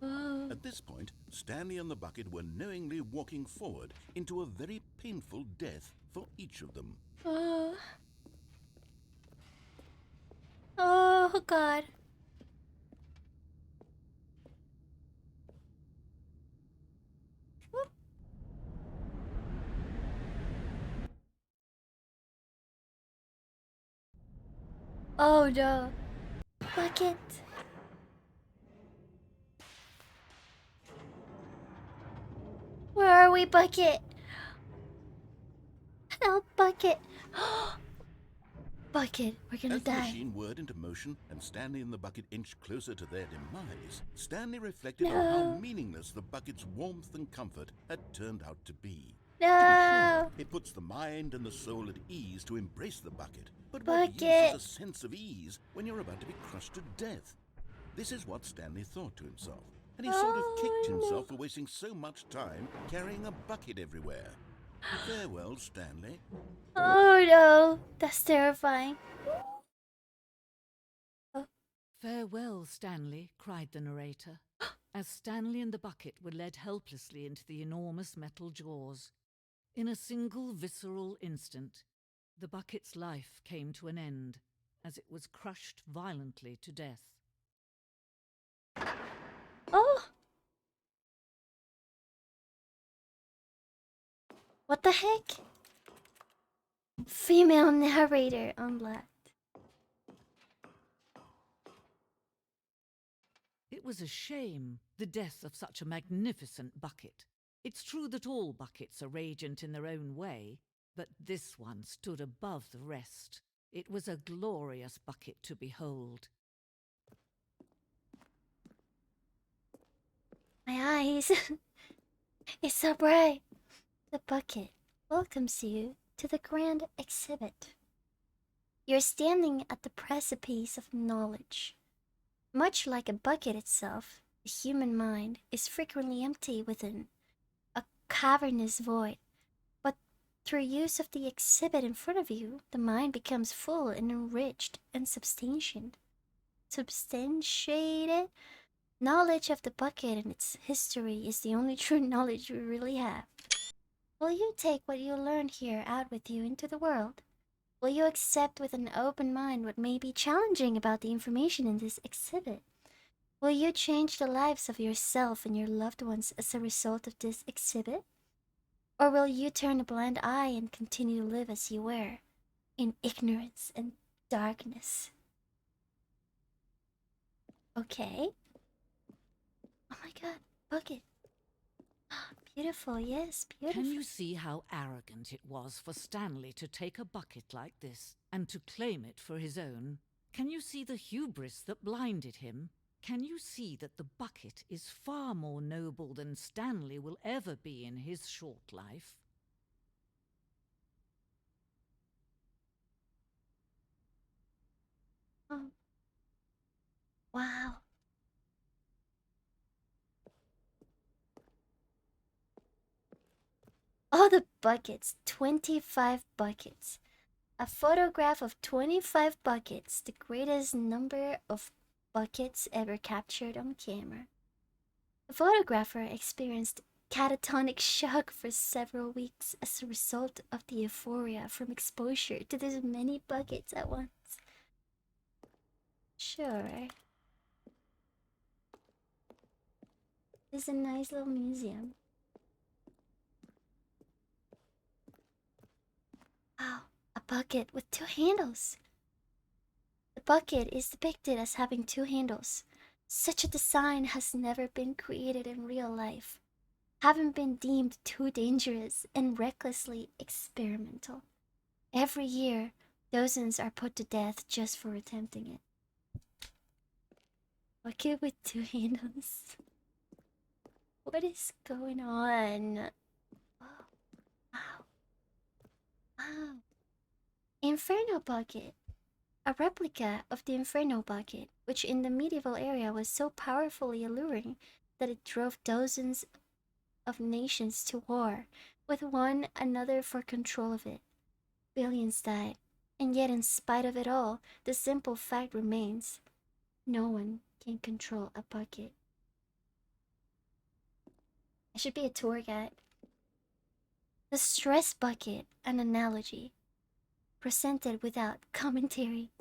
Oh. At this point, Stanley and the bucket were knowingly walking forward into a very painful death for each of them. Oh. Oh, God. Whoop. Oh, no. Bucket. Where are we, Bucket? Help, Bucket. Bucket, we're gonna As the die. machine whirred into motion and Stanley and the bucket inched closer to their demise, Stanley reflected on No. how meaningless the bucket's warmth and comfort had turned out to be. No. To be sure, it puts the mind and the soul at ease to embrace the bucket. But what use Bucket. is a sense of ease when you're about to be crushed to death? This is what Stanley thought to himself, and he sort of kicked himself for wasting so much time carrying a bucket everywhere. Farewell, Stanley. Oh no, that's terrifying. Farewell, Stanley, cried the narrator, as Stanley and the bucket were led helplessly into the enormous metal jaws. In a single visceral instant, the bucket's life came to an end, as it was crushed violently to death. Oh! What the heck? Female narrator unblocked. It was a shame, the death of such a magnificent bucket. It's true that all buckets are radiant in their own way, but this one stood above the rest. It was a glorious bucket to behold. My eyes. It's so bright. The bucket welcomes you to the grand exhibit. You're standing at the precipice of knowledge. Much like a bucket itself, the human mind is frequently empty within a cavernous void. But through use of the exhibit in front of you, the mind becomes full and enriched and substantiated. Knowledge of the bucket and its history is the only true knowledge we really have. Will you take what you learned here out with you into the world? Will you accept with an open mind what may be challenging about the information in this exhibit? Will you change the lives of yourself and your loved ones as a result of this exhibit? Or will you turn a blind eye and continue to live as you were, in ignorance and darkness? Okay. Oh my god, bucket. Beautiful, yes, beautiful. Can you see how arrogant it was for Stanley to take a bucket like this and to claim it for his own? Can you see the hubris that blinded him? Can you see that the bucket is far more noble than Stanley will ever be in his short life? Oh. Wow. All the buckets, 25 buckets. A photograph of 25 buckets, the greatest number of buckets ever captured on camera. The photographer experienced catatonic shock for several weeks as a result of the euphoria from exposure to this many buckets at once. Sure. It's a nice little museum. Wow, a bucket with 2 handles. The bucket is depicted as having 2 handles. Such a design has never been created in real life, having been deemed too dangerous and recklessly experimental. Every year, dozens are put to death just for attempting it. Bucket with 2 handles. What is going on? Oh, wow. Wow. Inferno bucket. A replica of the Inferno bucket, which in the medieval era was so powerfully alluring that it drove dozens of nations to war with one another for control of it. Billions died, and yet in spite of it all, the simple fact remains: no one can control a bucket. I should be a tour guide. The stress bucket, an analogy, presented without commentary.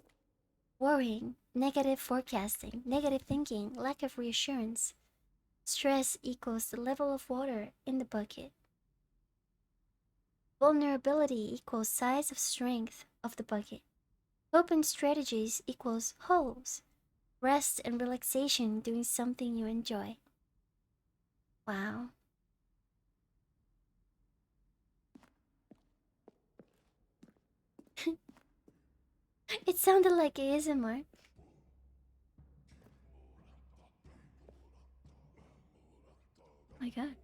Worrying, negative forecasting, negative thinking, lack of reassurance. Stress equals the level of water in the bucket. Vulnerability equals size of strength of the bucket. Hope and strategies equals holes. Rest and relaxation doing something you enjoy. Wow. It sounded like ASMR. My god.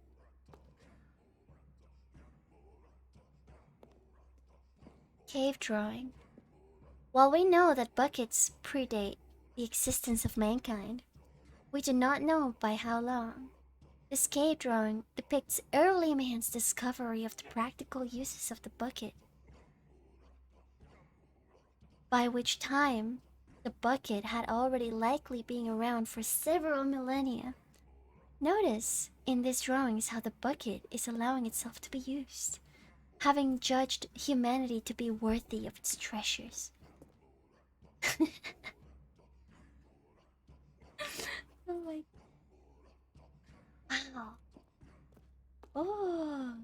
Cave drawing. While we know that buckets predate the existence of mankind, we do not know by how long. This cave drawing depicts early man's discovery of the practical uses of the bucket, by which time the bucket had already likely been around for several millennia. Notice in these drawings how the bucket is allowing itself to be used, having judged humanity to be worthy of its treasures. Oh my... Wow. Oh.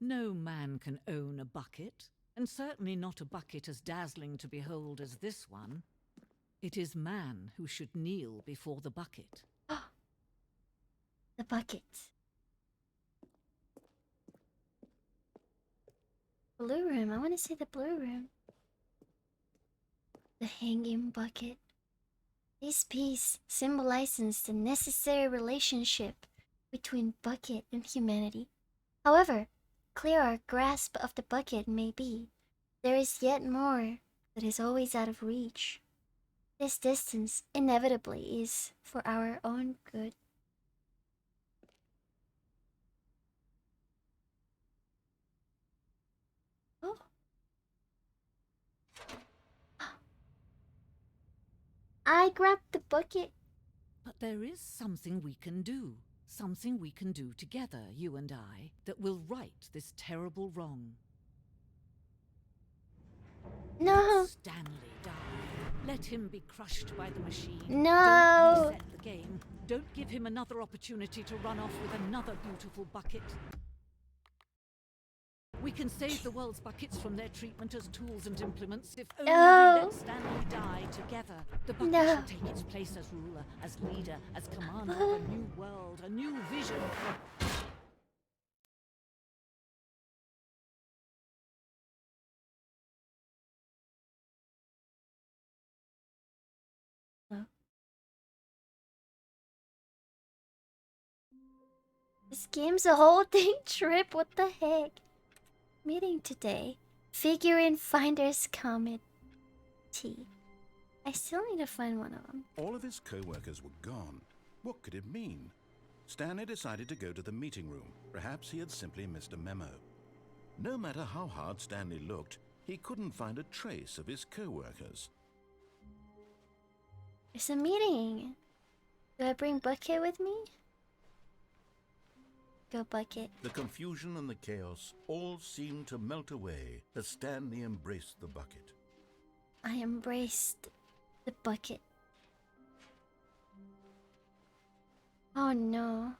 No man can own a bucket, and certainly not a bucket as dazzling to behold as this one. It is man who should kneel before the bucket. The bucket. Blue room. I want to see the blue room. The hanging bucket. This piece symbolizes the necessary relationship between bucket and humanity. However clear our grasp of the bucket may be, there is yet more that is always out of reach. This distance inevitably is for our own good. Oh. I grabbed the bucket. But there is something we can do. Something we can do together, you and I, that will right this terrible wrong. No. Let Stanley die. Let him be crushed by the machine. No. Don't reset the game. Don't give him another opportunity to run off with another beautiful bucket. We can save the world's buckets from their treatment as tools and implements if only No. we let Stanley die together. The bucket No. shall take its place as ruler, as leader, as commander of a new world, a new vision. This game's a whole thing trip. What the heck? Meeting today. Figurine Finders Committee. I still need to find one of them. All of his co-workers were gone. What could it mean? Stanley decided to go to the meeting room. Perhaps he had simply missed a memo. No matter how hard Stanley looked, he couldn't find a trace of his co-workers. It's a meeting. Do I bring Bucket with me? Go Bucket. The confusion and the chaos all seemed to melt away as Stanley embraced the bucket. I embraced the bucket. Oh no.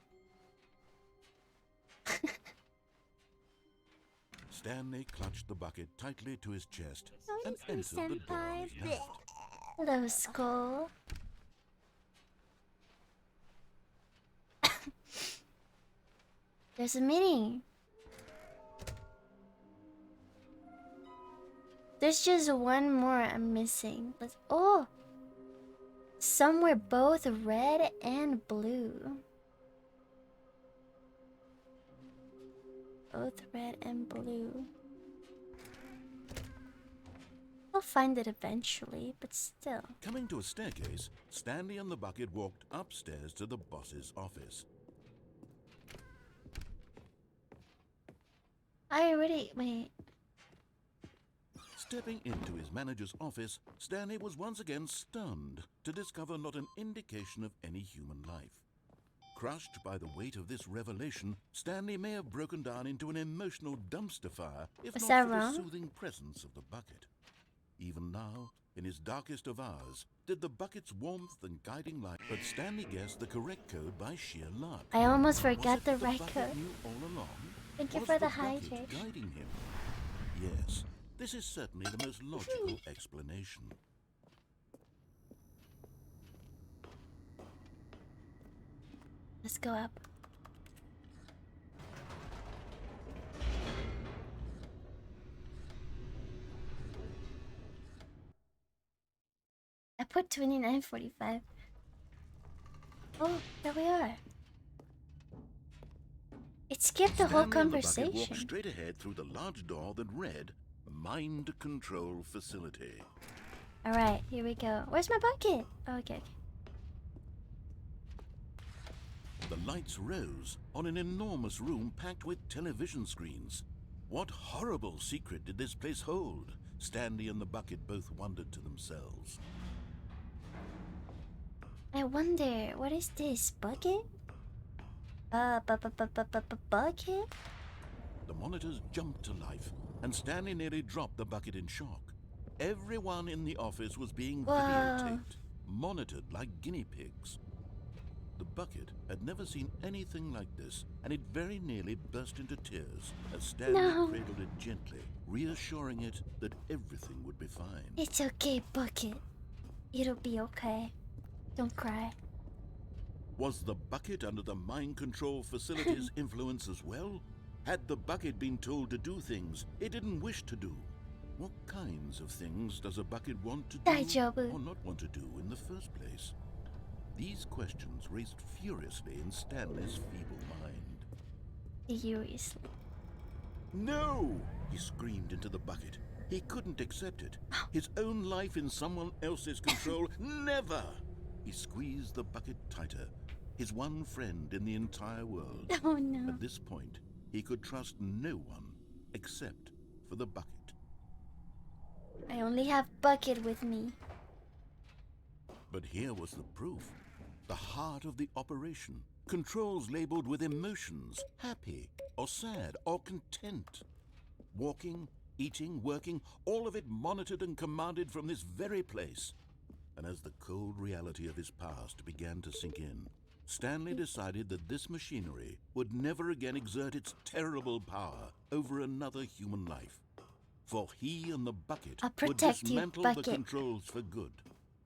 Stanley clutched the bucket tightly to his chest and Sorry, entered the door on his left. Hello, Skull. There's a meeting. There's just one more I'm missing. But oh, some were both red and blue. Both red and blue. I'll find it eventually, but still. Coming to a staircase, Stanley and the bucket walked upstairs to the boss's office. I already wait. Stepping into his manager's office, Stanley was once again stunned to discover not an indication of any human life. Crushed by the weight of this revelation, Stanley may have broken down into an emotional dumpster fire if Was not that for wrong? the soothing presence of the bucket. Even now, in his darkest of hours, did the bucket's warmth and guiding light, but Stanley guessed the correct code by sheer luck. I almost Was forgot it the that right bucket code. knew all along? Thank you Was for the bucket hydration. guiding him? Yes, this is certainly the most logical explanation. Let's go up. I put 29:45. Oh, there we are. It skipped the whole Stanley and the bucket walked conversation. straight ahead through the large door that read Mind Control Facility. Alright, here we go. Where's my bucket? Oh, okay. The lights rose on an enormous room packed with television screens. What horrible secret did this place hold? Stanley and the bucket both wondered to themselves. I wonder, what is this? Bucket? Bucket? The monitors jumped to life, and Stanley nearly dropped the bucket in shock. Everyone in the office was being Whoa. videotaped, monitored like guinea pigs. The bucket had never seen anything like this, and it very nearly burst into tears as Stanley No. cradled it gently, reassuring it that everything would be fine. It's okay, Bucket. It'll be okay. Don't cry. Was the bucket under the mind control facility's influence as well? Had the bucket been told to do things it didn't wish to do? What kinds of things does a bucket want to do Daijoubu. or not want to do in the first place? These questions raced furiously in Stanley's feeble mind. Furiously. No! He screamed into the bucket. He couldn't accept it. His own life in someone else's control, never! He squeezed the bucket tighter, his one friend in the entire world. Oh no. At this point, he could trust no one except for the bucket. I only have Bucket with me. But here was the proof. The heart of the operation. Controls labeled with emotions, happy or sad or content. Walking, eating, working, all of it monitored and commanded from this very place. And as the cold reality of his past began to sink in, Stanley decided that this machinery would never again exert its terrible power over another human life. For he and the bucket I'll would protect you, dismantle the bucket. controls for good.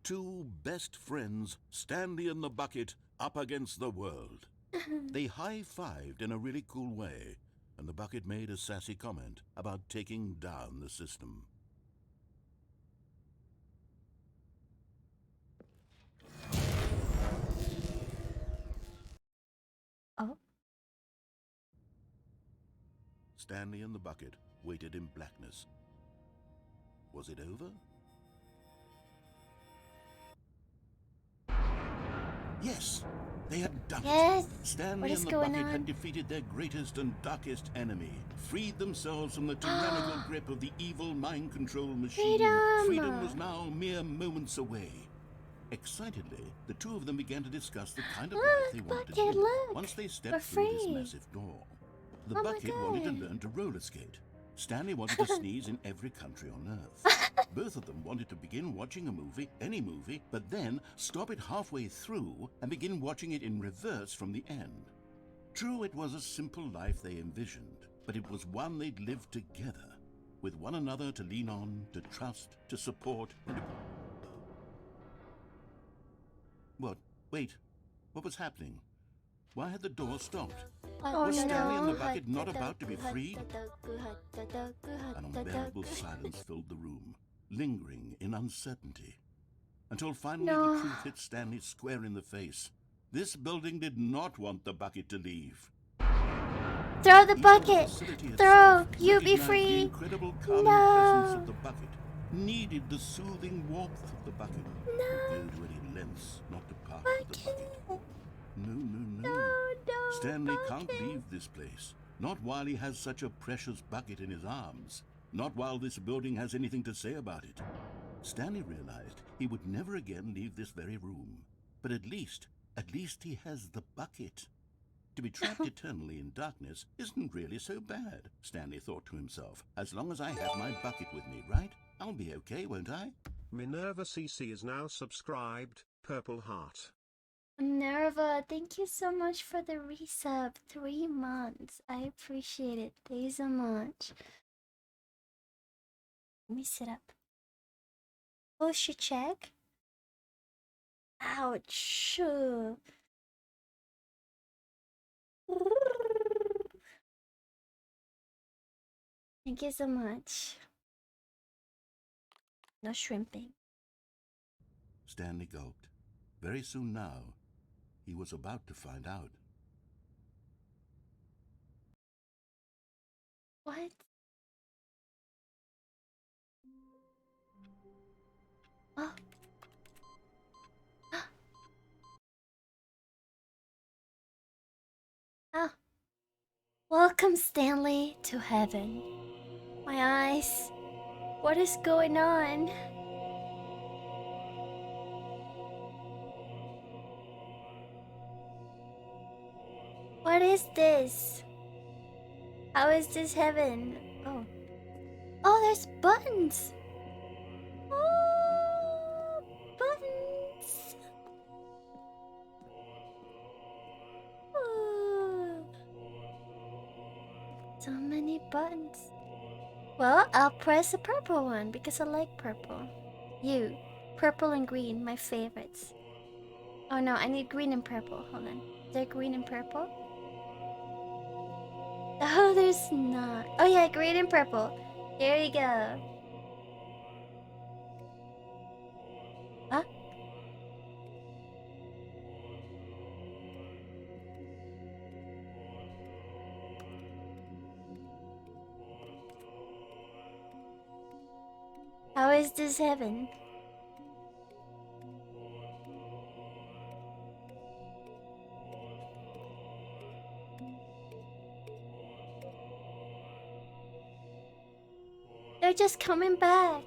Two best friends, Stanley and the bucket, up against the world. They high-fived in a really cool way, and the bucket made a sassy comment about taking down the system. Oh. Stanley and the bucket waited in blackness. Was it over? Yes, they had done Yes. it. Stanley What is and the going bucket on? had defeated their greatest and darkest enemy, freed themselves from the tyrannical grip of the evil mind control machine. Freedom was now mere moments away. Excitedly, the two of them began to discuss the kind of life they wanted to bucket, live look. once they We're stepped through this free. massive door. The Oh my bucket wanted to God. learn to roller skate. Stanley wanted to sneeze in every country on Earth. Both of them wanted to begin watching a movie, any movie, but then stop it halfway through and begin watching it in reverse from the end. True, it was a simple life they envisioned, but it was one they'd lived together, with one another to lean on, to trust, to support, and to... What? Wait. What was happening? Why had the door stopped? Oh, Was Stanley and the no. bucket not about to be freed? An unbearable silence filled the room, lingering in uncertainty. Until finally No. the truth hit Stanley square in the face. This building did not want the bucket to leave. Throw the Even bucket. facility Throw. itself You be recognized the free. incredible calming No. presence of the bucket, needed the soothing warmth of the bucket, would go to any lengths not to part with the bucket. No. No, Stanley can't bucket. leave this place. Not while he has such a precious bucket in his arms. Not while this building has anything to say about it. Stanley realized he would never again leave this very room. But at least he has the bucket. To be trapped eternally in darkness isn't really so bad, Stanley thought to himself. As long as I have my bucket with me, right? I'll be okay, won't I? Minerva CC is now subscribed, Purple Heart. Minerva, thank you so much for the resub. 3 months. I appreciate it. Thank you so much. Let me sit up. Push your check. Ouch. Thank you so much. No shrimping. Stanley gulped. Very soon now, he was about to find out. What? Oh. Ah. Welcome, Stanley, to heaven. My eyes. What is going on? What is this? How is this heaven? Oh. Oh, there's buttons. Oh, buttons. Oh. So many buttons. Well, I'll press the purple one because I like purple. You. Purple and green, my favorites. Oh no, I need green and purple. Hold on. Is there green and purple? Oh, there's not. Oh yeah, green and purple. Here we go. Huh? How is this heaven? They're just coming back.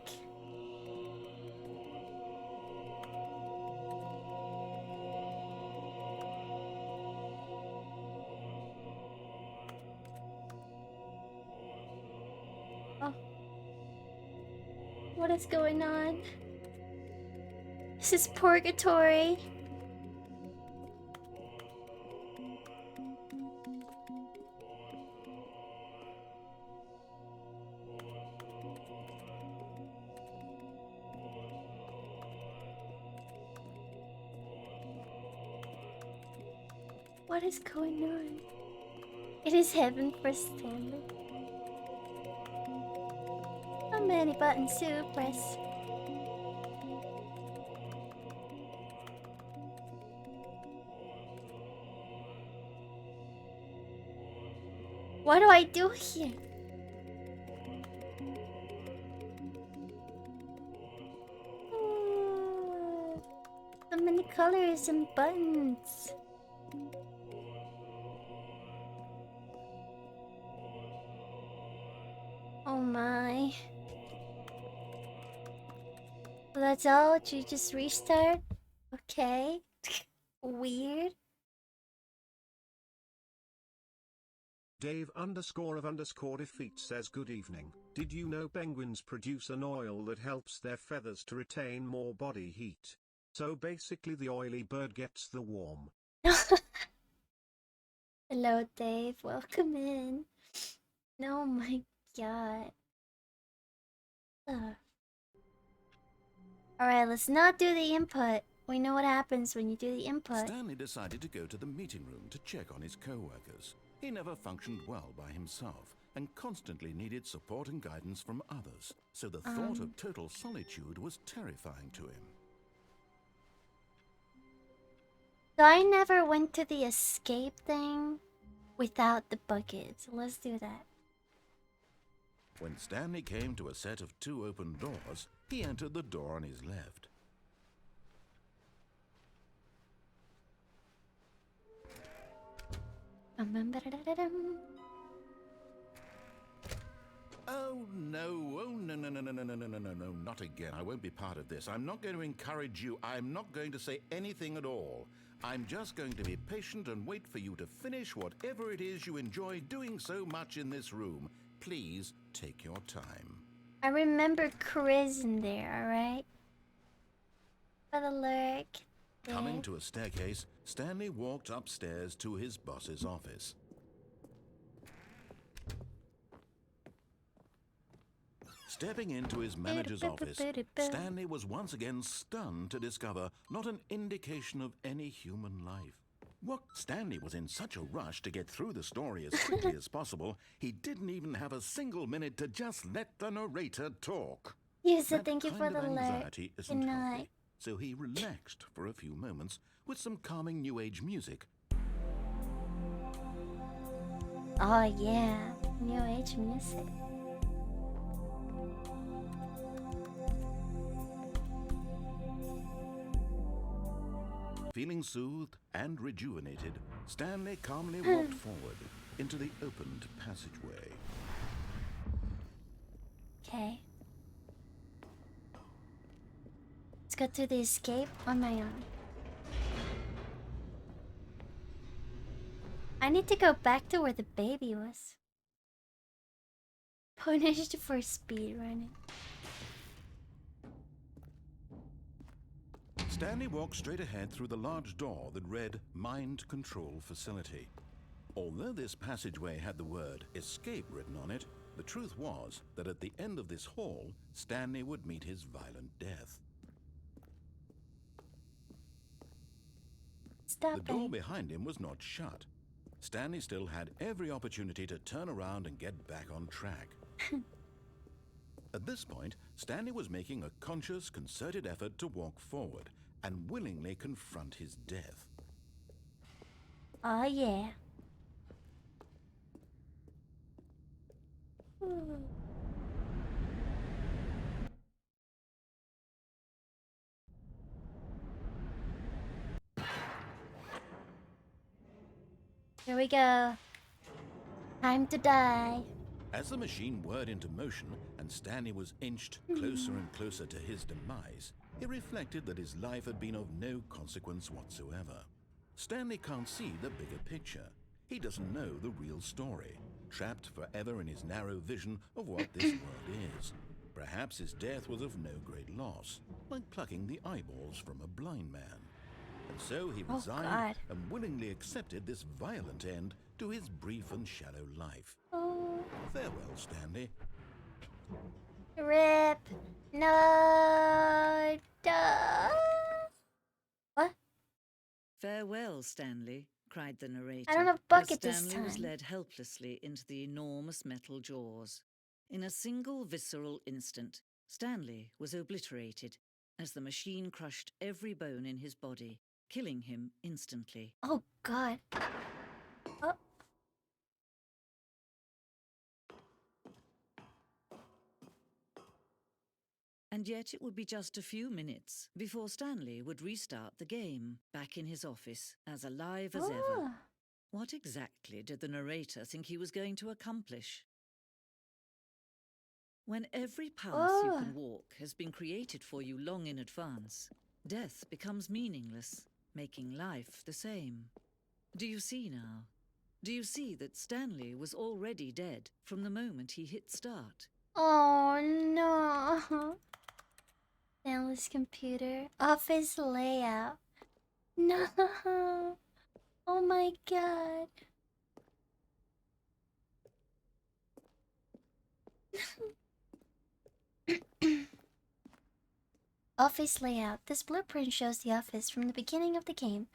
Oh. What is going on? This is purgatory. What is going on? It is heaven for Stanley. How many buttons to press? What do I do here? So many colors and buttons. Oh my. So that's all? You just restart? Okay. Weird. Dave _of_ defeat says good evening. Did you know penguins produce an oil that helps their feathers to retain more body heat? So basically the oily bird gets the warm. Hello Dave, welcome in. Oh my god. Alright, let's not do the input. We know what happens when you do the input. Stanley decided to go to the meeting room to check on his co-workers. He never functioned well by himself and constantly needed support and guidance from others, so the thought of total solitude was terrifying to him. So I never went to the escape thing without the bucket. So let's do that. When Stanley came to a set of 2 open doors, he entered the door on his left. Oh no, no, not again. I won't be part of this. I'm not going to encourage you. I'm not going to say anything at all. I'm just going to be patient and wait for you to finish whatever it is you enjoy doing so much in this room. Please take your time. I remember Chris in there, alright? For the lurk. Coming to a staircase, Stanley walked upstairs to his boss's office. Stepping into his manager's office, Stanley was once again stunned to discover not an indication of any human life. What? Stanley was in such a rush to get through the story as quickly as possible, he didn't even have a single minute to just let the narrator talk. Yes, so thank you for the alert. Anxiety isn't healthy, so he relaxed for a few moments with some calming new age music. Oh yeah, new age music. Feeling soothed and rejuvenated, Stanley calmly walked forward into the opened passageway. Okay. Let's go to the escape on my own. I need to go back to where the baby was. Punished for speed running. Stanley walked straight ahead through the large door that read Mind Control Facility. Although this passageway had the word escape written on it, the truth was that at the end of this hall, Stanley would meet his violent death. The door behind him was not shut. Stanley still had every opportunity to turn around and get back on track. At this point, Stanley was making a conscious, concerted effort to walk forward and willingly confront his death. Oh yeah. Here we go. Time to die. As the machine whirred into motion and Stanley was inched closer and closer to his demise, he reflected that his life had been of no consequence whatsoever. Stanley can't see the bigger picture. He doesn't know the real story, trapped forever in his narrow vision of what this world is. Perhaps his death was of no great loss, like plucking the eyeballs from a blind man. And so he resigned and willingly accepted this violent end to his brief and shallow life. Farewell, Stanley. Rip. No. Duh. What? Farewell, Stanley. cried the narrator. I don't have as bucket this Stanley was time. led helplessly into the enormous metal jaws. In a single visceral instant, Stanley was obliterated as the machine crushed every bone in his body, killing him instantly. Oh God. Oh. And yet it would be just a few minutes before Stanley would restart the game, back in his office, as alive as ever. What exactly did the narrator think he was going to accomplish? When every path you can walk has been created for you long in advance, death becomes meaningless, making life the same. Do you see now? Do you see that Stanley was already dead from the moment he hit start? Oh no. Stanley's computer. Office layout. No. Oh my God. Office layout. This blueprint shows the office from the beginning of the game.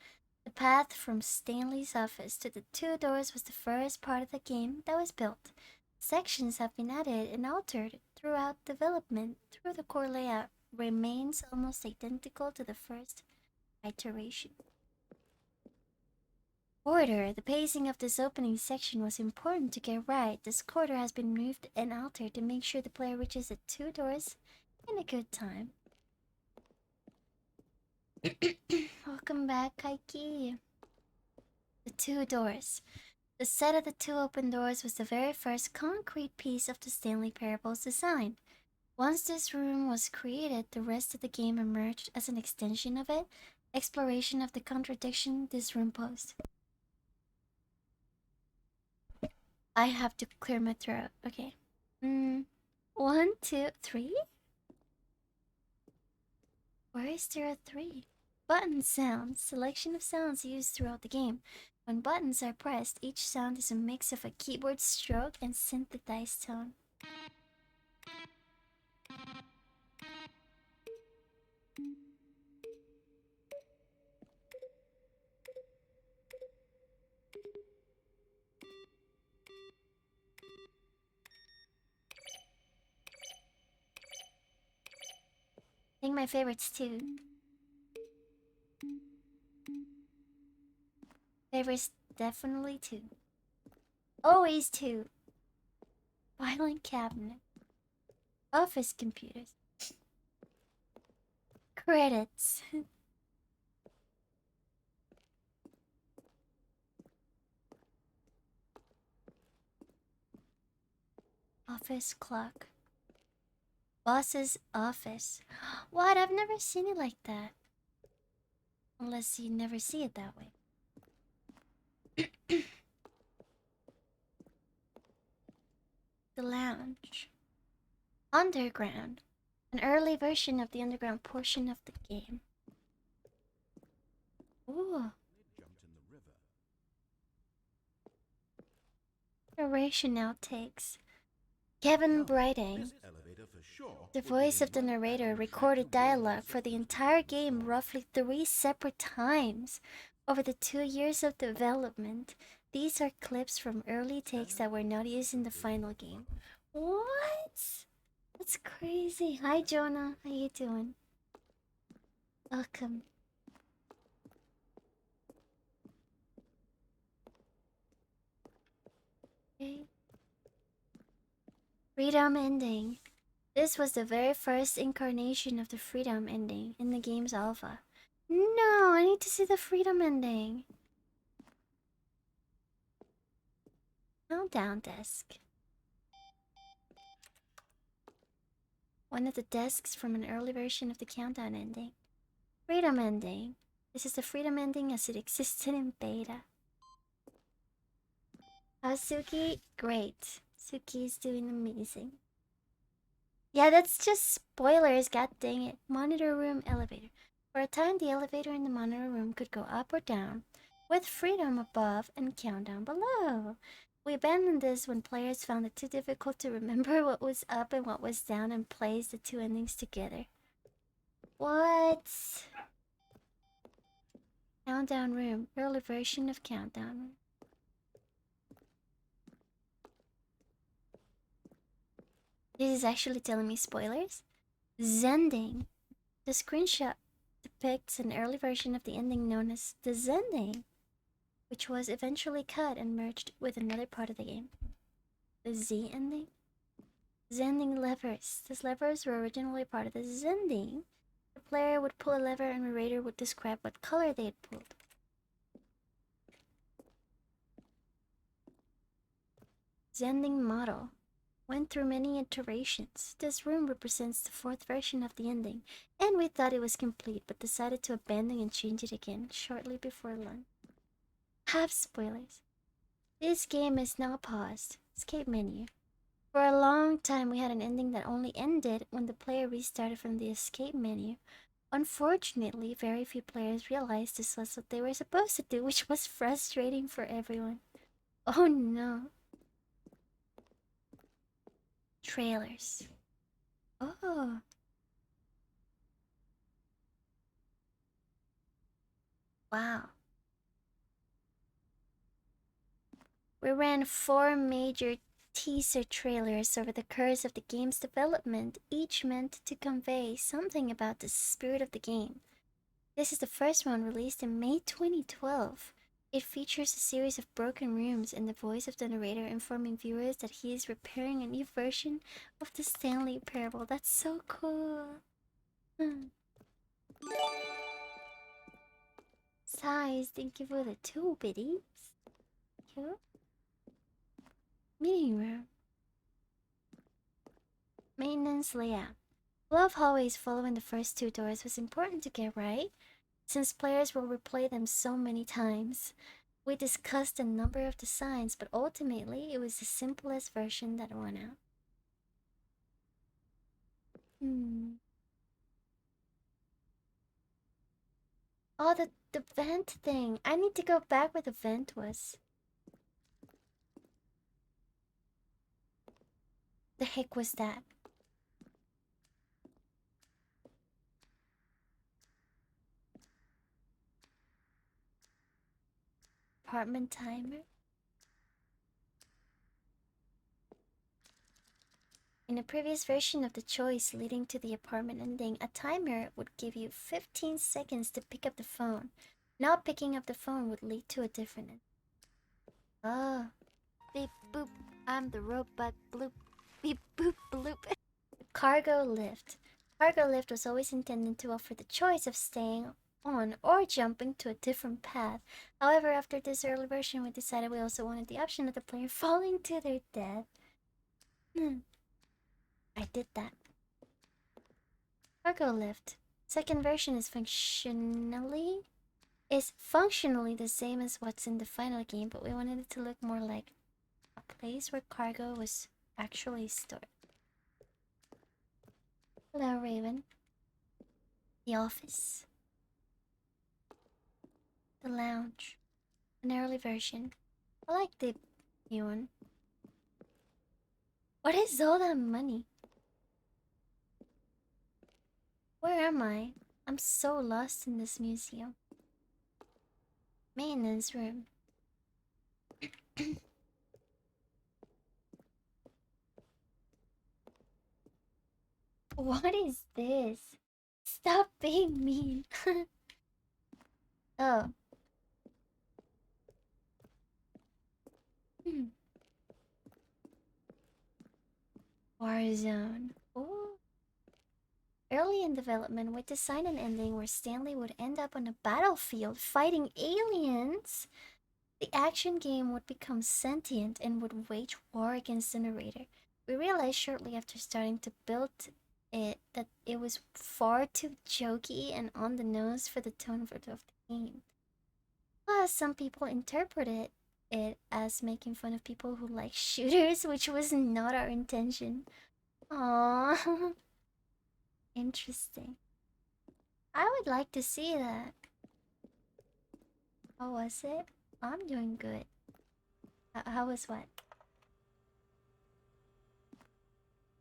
The path from Stanley's office to the 2 doors was the first part of the game that was built. Sections have been added and altered throughout development. Through the core layout remains almost identical to the first iteration. Order. The pacing of this opening section was important to get right. This quarter has been moved and altered to make sure the player reaches the 2 doors in a good time. Welcome back, Kaiki. The 2 doors. The set of the 2 open doors was the very first concrete piece of the Stanley Parable's design. Once this room was created, the rest of the game emerged as an extension of it. Exploration of the contradiction this room posed. I have to clear my throat. Okay. 1, 2, 3? Where is there a 3? Button sounds. Selection of sounds used throughout the game. When buttons are pressed, each sound is a mix of a keyboard stroke and synthesized tone. I think my favorite's 2. Favorites definitely 2. Always 2. Violent cabinet. Office computers. Credits. Office clock. Boss's office. What? I've never seen it like that. Unless you never see it that way. The lounge. Underground. An early version of the underground portion of the game. Ooh. Narration outtakes. Kevin Brighting, the voice of the narrator, recorded dialogue for the entire game roughly 3 separate times over the 2 years of development. These are clips from early takes that were not used in the final game. What? That's crazy. Hi Jonah, how you doing? Welcome. Okay. Freedom ending. This was the very first incarnation of the freedom ending in the game's alpha. No, I need to see the freedom ending. Countdown desk. One of the desks from an early version of the countdown ending. Freedom ending. This is the freedom ending as it existed in beta. How's Suki? Great. Suki's doing amazing. Yeah, that's just spoilers, god dang it. Monitor room elevator. For a time, the elevator in the monitor room could go up or down, with freedom above and countdown below. We abandoned this when players found it too difficult to remember what was up and what was down and placed the 2 endings together. What? Countdown room. Early version of countdown room. This is actually telling me spoilers. Zending. The screenshot depicts an early version of the ending known as the Zending, which was eventually cut and merged with another part of the game. The Z ending? Zending levers. These levers were originally part of the Zending. The player would pull a lever and the narrator would describe what color they had pulled. Zending model. Went through many iterations. This room represents the 4th version of the ending, and we thought it was complete but decided to abandon and change it again shortly before lunch. Have spoilers. This game is now paused. Escape menu. For a long time we had an ending that only ended when the player restarted from the escape menu. Unfortunately, very few players realized this was what they were supposed to do, which was frustrating for everyone. Oh no. Trailers. Oh. Wow. We ran 4 major teaser trailers over the course of the game's development, each meant to convey something about the spirit of the game. This is the first one, released in May 2012. It features a series of broken rooms and the voice of the narrator informing viewers that he is repairing a new version of the Stanley parable. That's so cool. Size, thank you for the 2 biddies. Thank you. Meeting room. Maintenance layout. Love hallways following the first 2 doors was important to get right, since players will replay them so many times. We discussed a number of designs, but ultimately it was the simplest version that won out. Oh, the vent thing. I need to go back where the vent was. The heck was that? Apartment timer? In a previous version of the choice leading to the apartment ending, a timer would give you 15 seconds to pick up the phone. Not picking up the phone would lead to a different end. Oh. Beep boop, I'm the robot bloop. Beep boop bloop. Cargo lift. Cargo lift was always intended to offer the choice of staying on or jumping to a different path. However, after this early version, we decided we also wanted the option of the player falling to their death. I did that. Cargo lift. Second version is functionally the same as what's in the final game, but we wanted it to look more like a place where cargo was actually stored. Hello, Raven. The office. The lounge. An early version. I like the new one. What is all that money? Where am I? I'm so lost in this museum. Maintenance room. What is this? Stop being mean. Oh. Warzone. Oh. Early in development, we designed an ending where Stanley would end up on a battlefield fighting aliens. The action game would become sentient and would wage war against the narrator. We realized shortly after starting to build it that it was far too jokey and on the nose for the tone of the game. Plus, some people interpreted it as making fun of people who like shooters, which was not our intention. Aww. Interesting. I would like to see that. How was it? I'm doing good. How was what?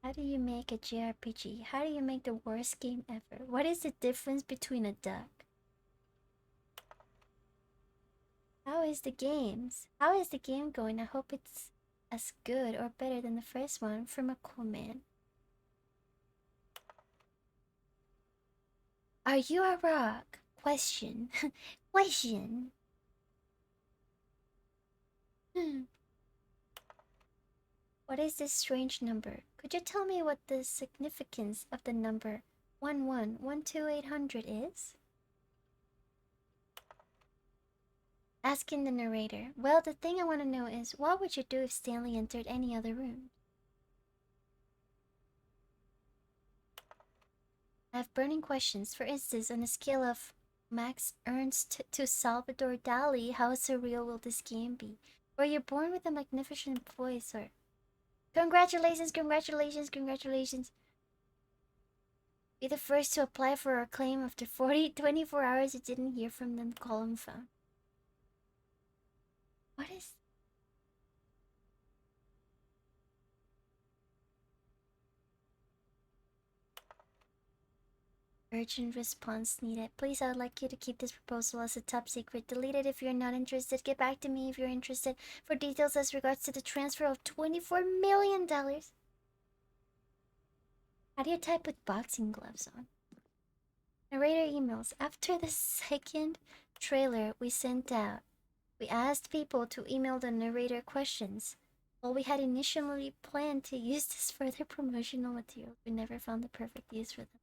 How do you make a JRPG? How do you make the worst game ever? What is the difference between a duck? How is the games? How is the game going? I hope it's as good or better than the first one from a cool man. Are you a rock? Question. Question. What is this strange number? Could you tell me what the significance of the number 1112800 is? Asking the narrator. Well, the thing I want to know is, what would you do if Stanley entered any other room? I have burning questions. For instance, on a scale of Max Ernst to Salvador Dali, how surreal will this game be? Were you born with a magnificent voice, or... Congratulations, congratulations, congratulations. Be the first to apply for a claim after 24 hours you didn't hear from them, column found. What is... Urgent response needed. Please, I would like you to keep this proposal as a top secret. Delete it if you're not interested. Get back to me if you're interested. For details as regards to the transfer of $24 million. How do you type with boxing gloves on? Narrator emails. After the second trailer we sent out, we asked people to email the narrator questions. While we had initially planned to use this for their promotional material, we never found the perfect use for them.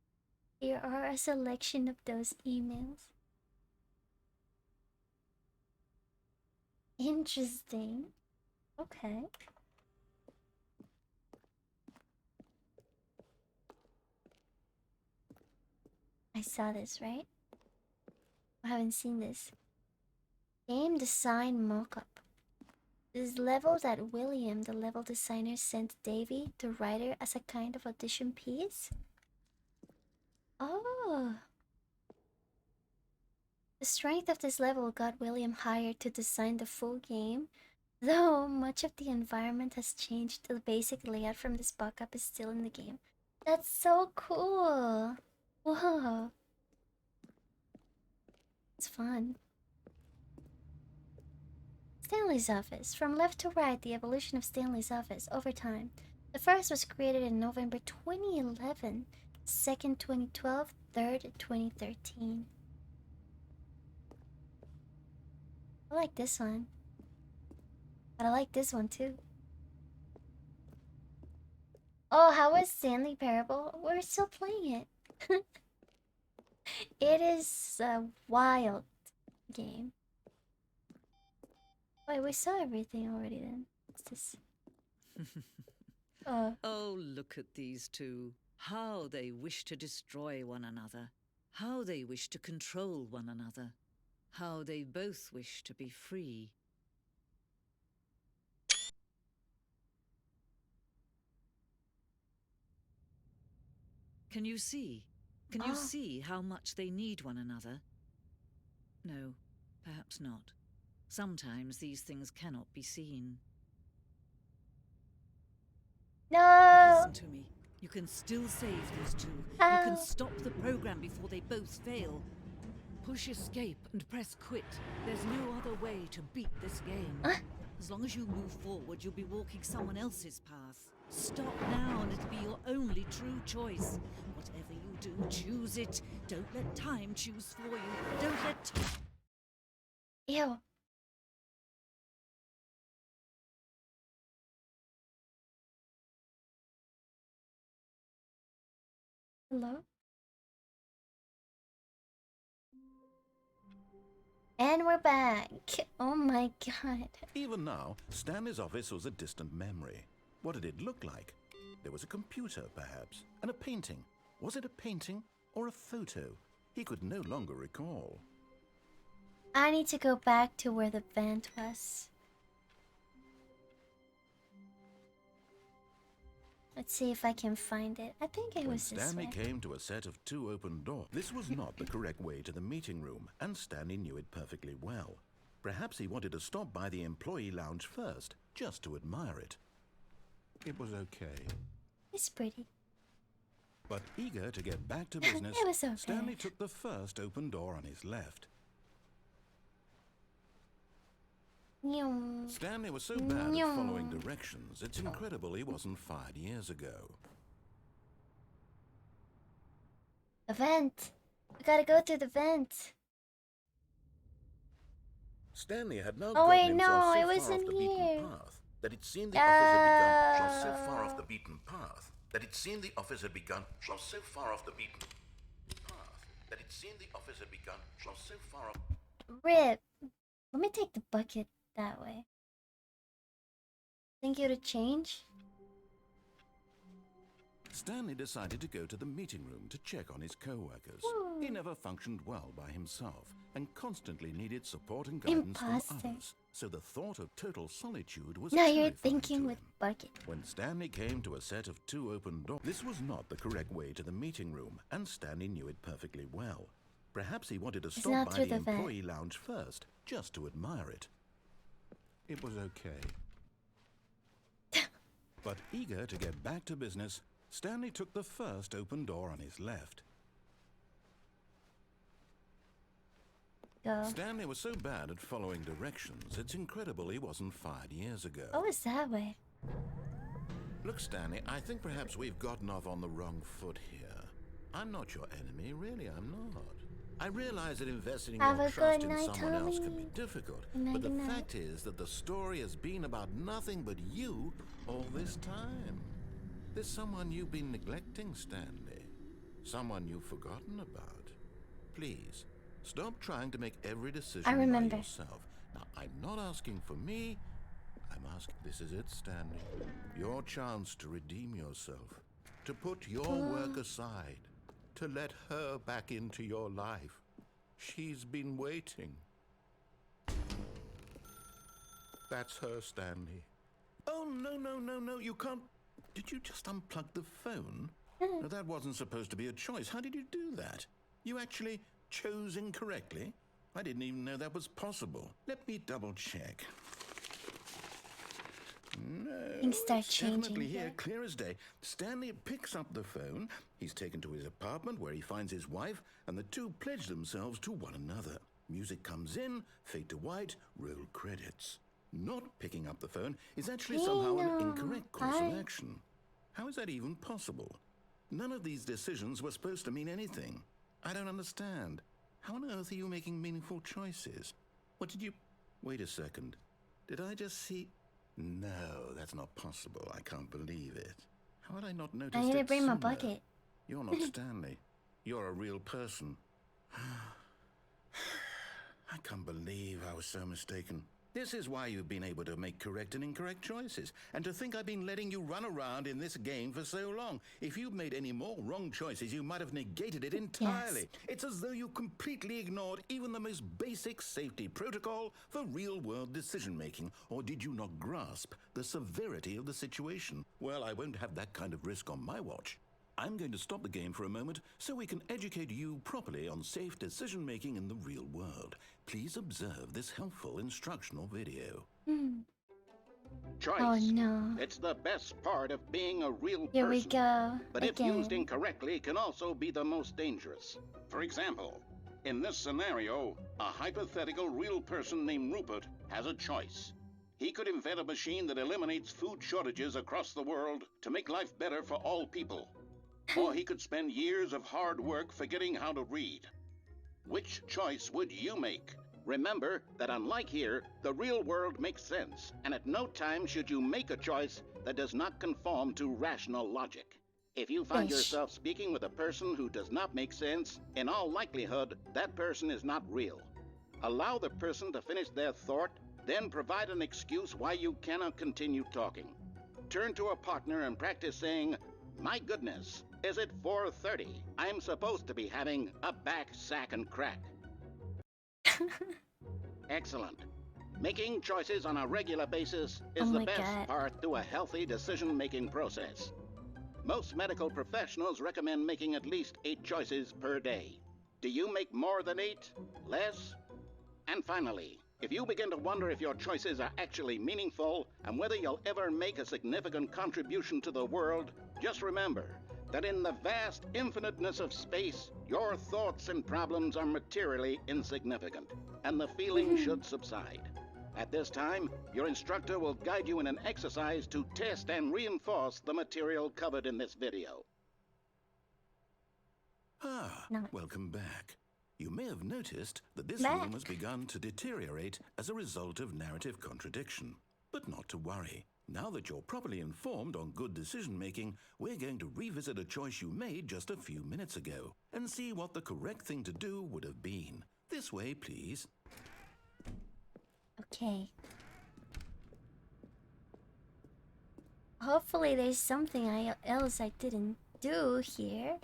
Here are a selection of those emails. Interesting. Okay. I saw this, right? I haven't seen this. Game design mockup. This level that William, the level designer, sent Davey, the writer, as a kind of audition piece? Oh. The strength of this level got William hired to design the full game, though much of the environment has changed. The basic layout from this mockup is still in the game. That's so cool. Whoa. It's fun. Stanley's office. From left to right, the evolution of Stanley's office over time. The first was created in November 2011. Second 2012, third 2013. I like this one. But I like this one too. Oh, how was Stanley Parable? We're still playing it. It is a wild game. Wait, we saw everything already then. What's this? Oh, look at these two. How they wish to destroy one another. How they wish to control one another. How they both wish to be free. Can you see? Can you see how much they need one another? No, perhaps not. Sometimes these things cannot be seen. No! But listen to me. You can still save these two. You can Ow. stop the program before they both fail. Push escape and press quit. There's no other way to beat this game. As long as you move forward, you'll be walking someone else's path. Stop now and it'll be your only true choice. Whatever you do, choose it. Don't let time choose for you. Don't let time... Ew. Hello? And we're back. Oh my god. Even now, Stanley's office was a distant memory. What did it look like? There was a computer, perhaps, and a painting. Was it a painting or a photo? He could no longer recall. I need to go back to where the vent was. Let's see if I can find it. I think it was this Stanley way. came to a set of 2 open doors. This was not the correct way to the meeting room, and Stanley knew it perfectly well. Perhaps he wanted to stop by the employee lounge first, just to admire it. It was okay. It's pretty. But eager to get back to business, It was okay. Stanley took the first open door on his left. Nyum. Stanley was so bad at following directions, it's incredible he wasn't fired years ago. A vent. We gotta go through the vent. Stanley had now Oh gotten wait, himself no, so I far wasn't off the here. beaten path that it seemed the office had begun. Was so far off the beaten path that it seemed the office had begun. Was so far off the beaten path that it seemed the office had begun. Was so far off. Rip. Let me take the bucket that way. Think you to change? Stanley decided to go to the meeting room to check on his co-workers. He never functioned well by himself and constantly needed support and guidance from others. So the thought of total solitude was Now you're terrifying thinking to with him. bucket. When Stanley came to a set of 2 open doors, this was not the correct way to the meeting room, and Stanley knew it perfectly well. Perhaps he wanted to stop not by through the the vent. employee lounge first, just to admire it. It was okay. But eager to get back to business, Stanley took the first open door on his left. Go. Stanley was so bad at following directions, it's incredible he wasn't fired years ago. Oh, it's that way. Look, Stanley, I think perhaps we've gotten off on the wrong foot here. I'm not your enemy, really, I'm not. I realize that investing Have your a trust good in night, someone else can Tommy. be difficult. Good night, But the good night. fact is that the story has been about nothing but you all this time. There's someone you've been neglecting, Stanley. Someone you've forgotten about. Please, stop trying to make every decision I remember. by yourself. Now, I'm not asking for me. I'm asking, this is it, Stanley. Your chance to redeem yourself. To put your work aside. To let her back into your life. She's been waiting. That's her, Stanley. Oh, no, you can't. Did you just unplug the phone? No, that wasn't supposed to be a choice. How did you do that? You actually chose incorrectly? I didn't even know that was possible. Let me double check. No, Things start it's definitely changing here, here. clear as day. Stanley picks up the phone. He's taken to his apartment where he finds his wife, and the two pledge themselves to one another. Music comes in, fade to white, roll credits. Not picking up the phone is actually somehow an incorrect course of action. How is that even possible? None of these decisions were supposed to mean anything. I don't understand. How on earth are you making meaningful choices? What did you... Wait a second. Did I just see... No, that's not possible. I can't believe it. How had I not noticed it I need to bring my sooner? bucket. You're not Stanley. You're a real person. I can't believe I was so mistaken. This is why you've been able to make correct and incorrect choices. And to think I've been letting you run around in this game for so long. If you'd made any more wrong choices, you might have negated it entirely. Yes. It's as though you completely ignored even the most basic safety protocol for real-world decision-making. Or did you not grasp the severity of the situation? Well, I won't have that kind of risk on my watch. I'm going to stop the game for a moment so we can educate you properly on safe decision-making in the real world. Please observe this helpful instructional video. Choice. Oh no. It's the best part of being a real Here we person. go. But if used Again. incorrectly, can also be the most dangerous. For example, in this scenario, a hypothetical real person named Rupert has a choice. He could invent a machine that eliminates food shortages across the world to make life better for all people. Or he could spend years of hard work forgetting how to read. Which choice would you make? Remember that unlike here, the real world makes sense, and at no time should you make a choice that does not conform to rational logic. If you find Ish. yourself speaking with a person who does not make sense, in all likelihood, that person is not real. Allow the person to finish their thought, then provide an excuse why you cannot continue talking. Turn to a partner and practice saying, "My goodness, is it 4:30? I'm supposed to be having a back, sack, and crack." Excellent. Making choices on a regular basis is Oh the my best God. part to a healthy decision-making process. Most medical professionals recommend making at least 8 choices per day. Do you make more than 8? Less? And finally, if you begin to wonder if your choices are actually meaningful and whether you'll ever make a significant contribution to the world, just remember that in the vast infiniteness of space, your thoughts and problems are materially insignificant, and the feeling should subside. At this time, your instructor will guide you in an exercise to test and reinforce the material covered in this video. Welcome back. You may have noticed that this room has begun to deteriorate as a result of narrative contradiction. But not to worry. Now that you're properly informed on good decision-making, we're going to revisit a choice you made just a few minutes ago and see what the correct thing to do would have been. This way, please. Okay. Hopefully there's something else I didn't do here.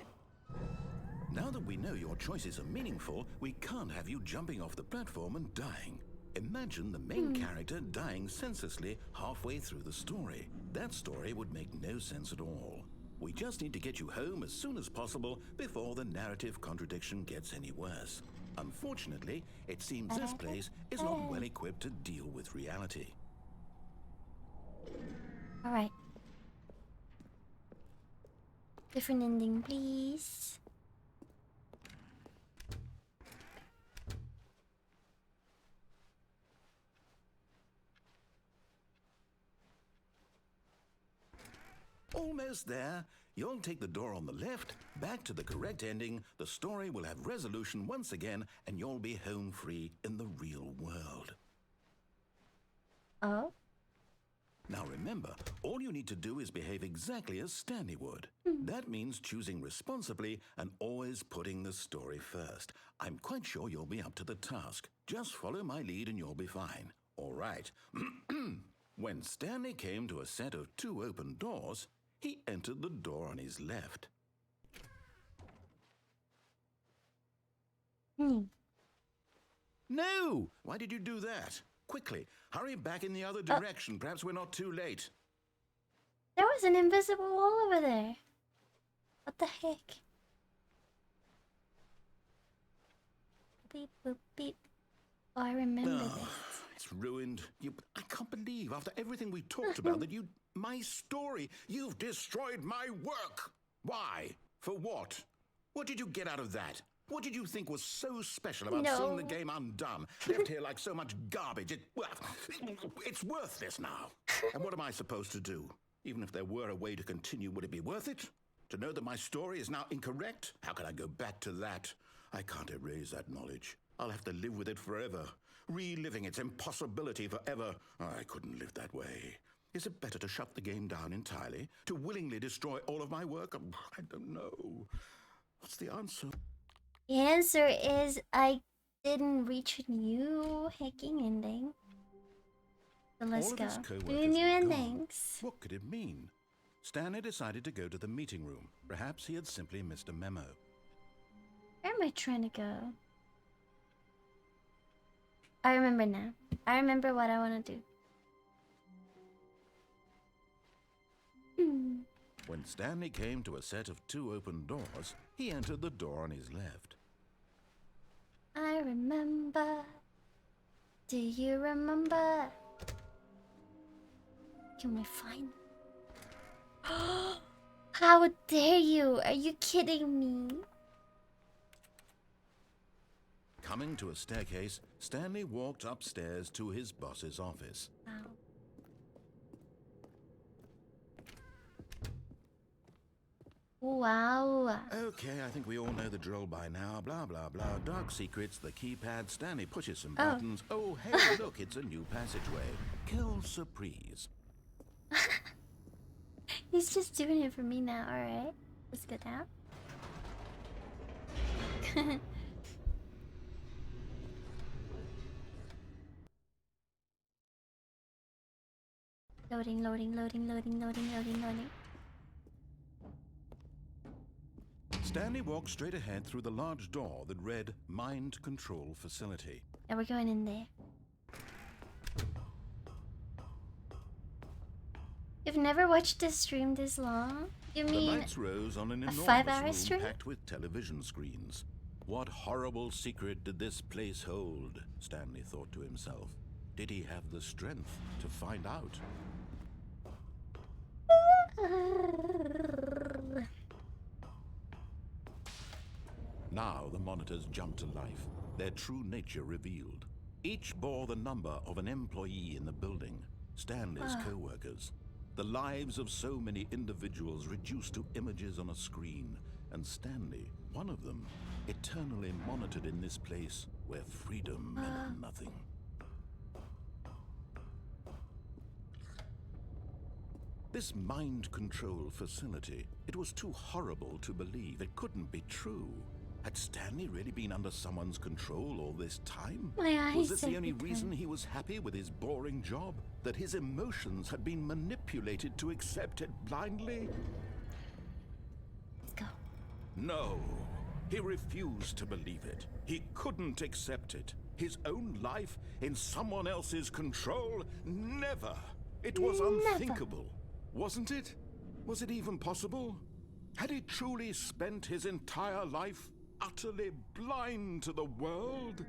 Now that we know your choices are meaningful, we can't have you jumping off the platform and dying. Imagine the main character dying senselessly halfway through the story. That story would make no sense at all. We just need to get you home as soon as possible before the narrative contradiction gets any worse. Unfortunately, it seems this place is not well equipped to deal with reality. Alright. Different ending, please. Almost there. You'll take the door on the left, back to the correct ending, the story will have resolution once again, and you'll be home free in the real world. Oh? Now remember, all you need to do is behave exactly as Stanley would. That means choosing responsibly and always putting the story first. I'm quite sure you'll be up to the task. Just follow my lead and you'll be fine. All right. When Stanley came to a set of 2 open doors, he entered the door on his left. No! Why did you do that? Quickly, hurry back in the other direction. Perhaps we're not too late. There was an invisible wall over there. What the heck? Beep, boop, beep. Oh, I remember this. It's ruined. I can't believe, after everything we talked about, that you... My story! You've destroyed my work! Why? For what? What did you get out of that? What did you think was so special about seeing the game undone? Left here like so much garbage. It's worthless now. And what am I supposed to do? Even if there were a way to continue, would it be worth it? To know that my story is now incorrect? How can I go back to that? I can't erase that knowledge. I'll have to live with it forever. Reliving its impossibility forever. I couldn't live that way. Is it better to shut the game down entirely? To willingly destroy all of my work? I don't know. What's the answer? The answer is I didn't reach a new hacking ending. So let's go. Do new endings. What could it mean? Stanley decided to go to the meeting room. Perhaps he had simply missed a memo. Where am I trying to go? I remember now. I remember what I want to do. When Stanley came to a set of 2 open doors, he entered the door on his left. I remember. Do you remember? Can we find? How dare you? Are you kidding me? Coming to a staircase, Stanley walked upstairs to his boss's office. Wow. Wow. Okay, I think we all know the drill by now. Blah, blah, blah. Dark secrets, the keypad. Stanley pushes some buttons. Oh, hey, look, it's a new passageway. Kill surprise. He's just doing it for me now, alright? Let's go down. Loading, loading, loading, loading, loading, loading, loading. Stanley walked straight ahead through the large door that read Mind Control Facility. Yeah, we're going in there. You've never watched this stream this long? You mean the lights rose on an a enormous 5-hour room stream? packed with television screens. What horrible secret did this place hold? Stanley thought to himself. Did he have the strength to find out? Now the monitors jumped to life, their true nature revealed. Each bore the number of an employee in the building, Stanley's co-workers. The lives of so many individuals reduced to images on a screen, and Stanley, one of them, eternally monitored in this place where freedom meant nothing. This mind control facility, it was too horrible to believe. It couldn't be true. Had Stanley really been under someone's control all this time? Was this the only reason he was happy with his boring job? That his emotions had been manipulated to accept it blindly? Let's go. No, he refused to believe it. He couldn't accept it. His own life in someone else's control? Never. It was unthinkable. Wasn't it? Was it even possible? Had he truly spent his entire life utterly blind to the world?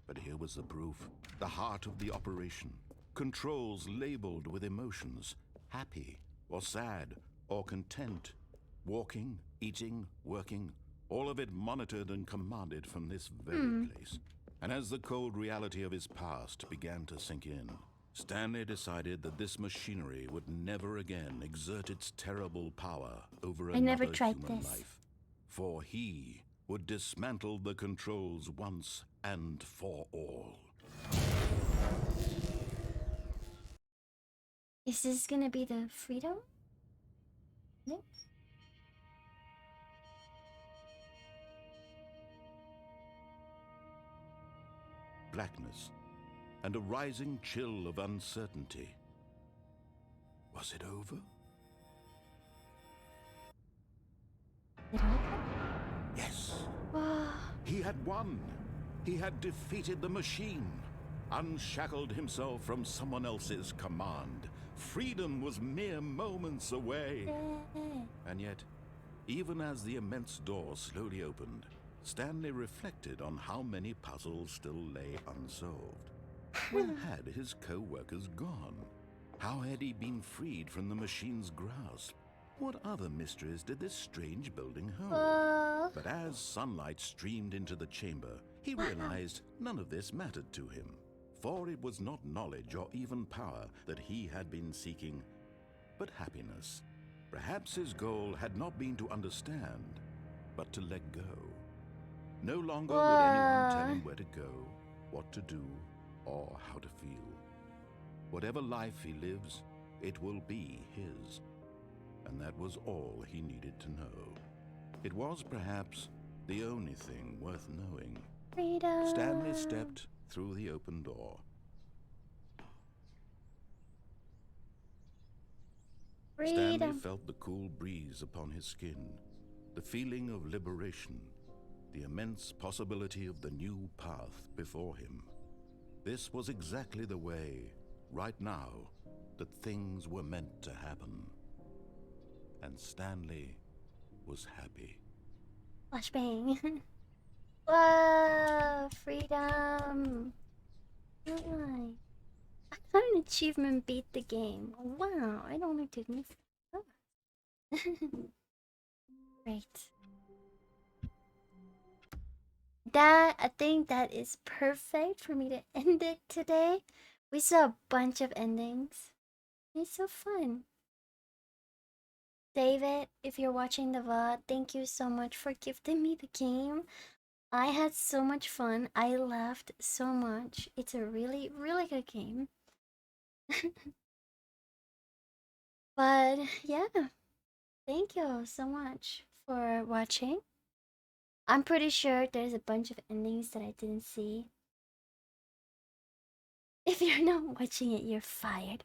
But here was the proof. The heart of the operation. Controls labeled with emotions. Happy, or sad, or content. Walking, eating, working. All of it monitored and commanded from this very place. And as the cold reality of his past began to sink in, Stanley decided that this machinery would never again exert its terrible power over another human life. For he would dismantle the controls once and for all. Is this gonna be the freedom? No. Blackness and a rising chill of uncertainty. Was it over? Yes. He had won. He had defeated the machine, unshackled himself from someone else's command. Freedom was mere moments away. And yet, even as the immense door slowly opened, Stanley reflected on how many puzzles still lay unsolved. Where had his co-workers gone? How had he been freed from the machine's grasp? What other mysteries did this strange building hold? But as sunlight streamed into the chamber, he realized none of this mattered to him. For it was not knowledge or even power that he had been seeking, but happiness. Perhaps his goal had not been to understand, but to let go. No longer would anyone tell him where to go, what to do, or how to feel. Whatever life he lives, it will be his. And that was all he needed to know. It was perhaps the only thing worth knowing. Freedom. Stanley stepped through the open door. Stanley felt the cool breeze upon his skin, the feeling of liberation, the immense possibility of the new path before him. This was exactly the way, right now, that things were meant to happen. And Stanley was happy. Flashbang. Whoa, freedom. Nice. I got an achievement, beat the game. Wow, I don't like to miss Great. I think that is perfect for me to end it today. We saw a bunch of endings. It's so fun. David, if you're watching the VOD, thank you so much for gifting me the game. I had so much fun. I laughed so much. It's a really, really good game. But yeah, thank you so much for watching. I'm pretty sure there's a bunch of endings that I didn't see. If you're not watching it, you're fired.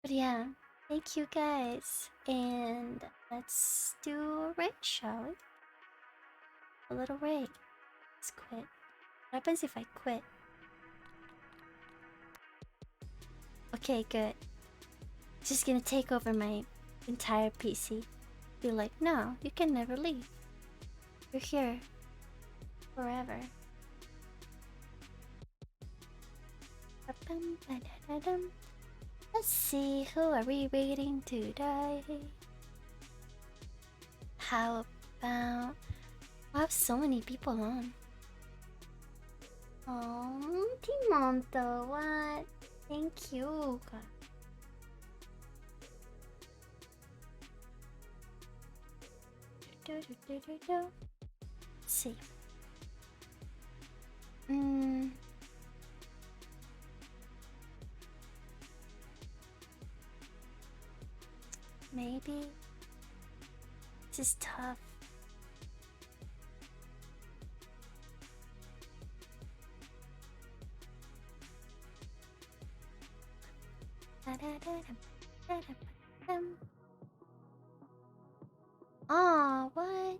But yeah, thank you guys. And let's do a raid, shall we? A little raid. Let's quit. What happens if I quit? Okay, good. Just gonna take over my entire PC. Be like, no, you can never leave. You're here forever. Let's see, who are we raiding today? How about I have so many people on. Oh, Timonto, what? Thank you. Let's see. Maybe. This is tough. Oh, what?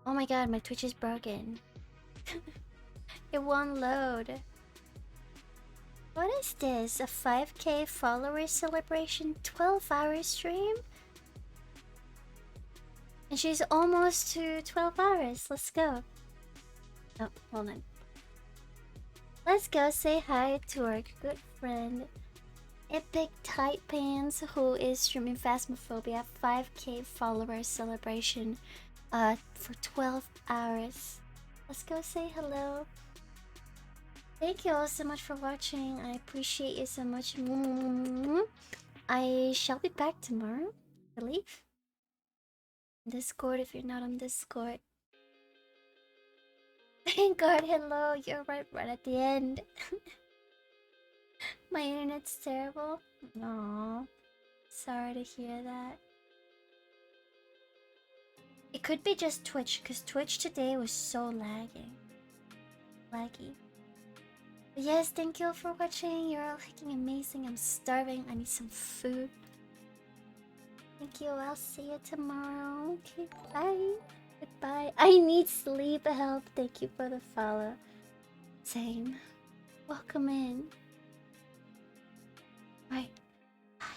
Oh my god, my Twitch is broken. It won't load. What is this? A 5K followers celebration 12-hour stream? And she's almost to 12 hours. Let's go. Oh, hold on. Let's go say hi to our good friend Epic Tight Pants, who is streaming Phasmophobia 5K followers celebration for 12 hours. Let's go say hello. Thank you all so much for watching. I appreciate you so much. I shall be back tomorrow, I believe. Discord if you're not on Discord. Thank God, hello. You're right at the end. My internet's terrible. Aww. Sorry to hear that. It could be just Twitch, because Twitch today was so laggy. But yes, thank you all for watching. You're all looking amazing. I'm starving. I need some food. Thank you. I'll see you tomorrow. Okay, bye. Goodbye. I need sleep help. Thank you for the follow. Same. Welcome in. Right. Bye.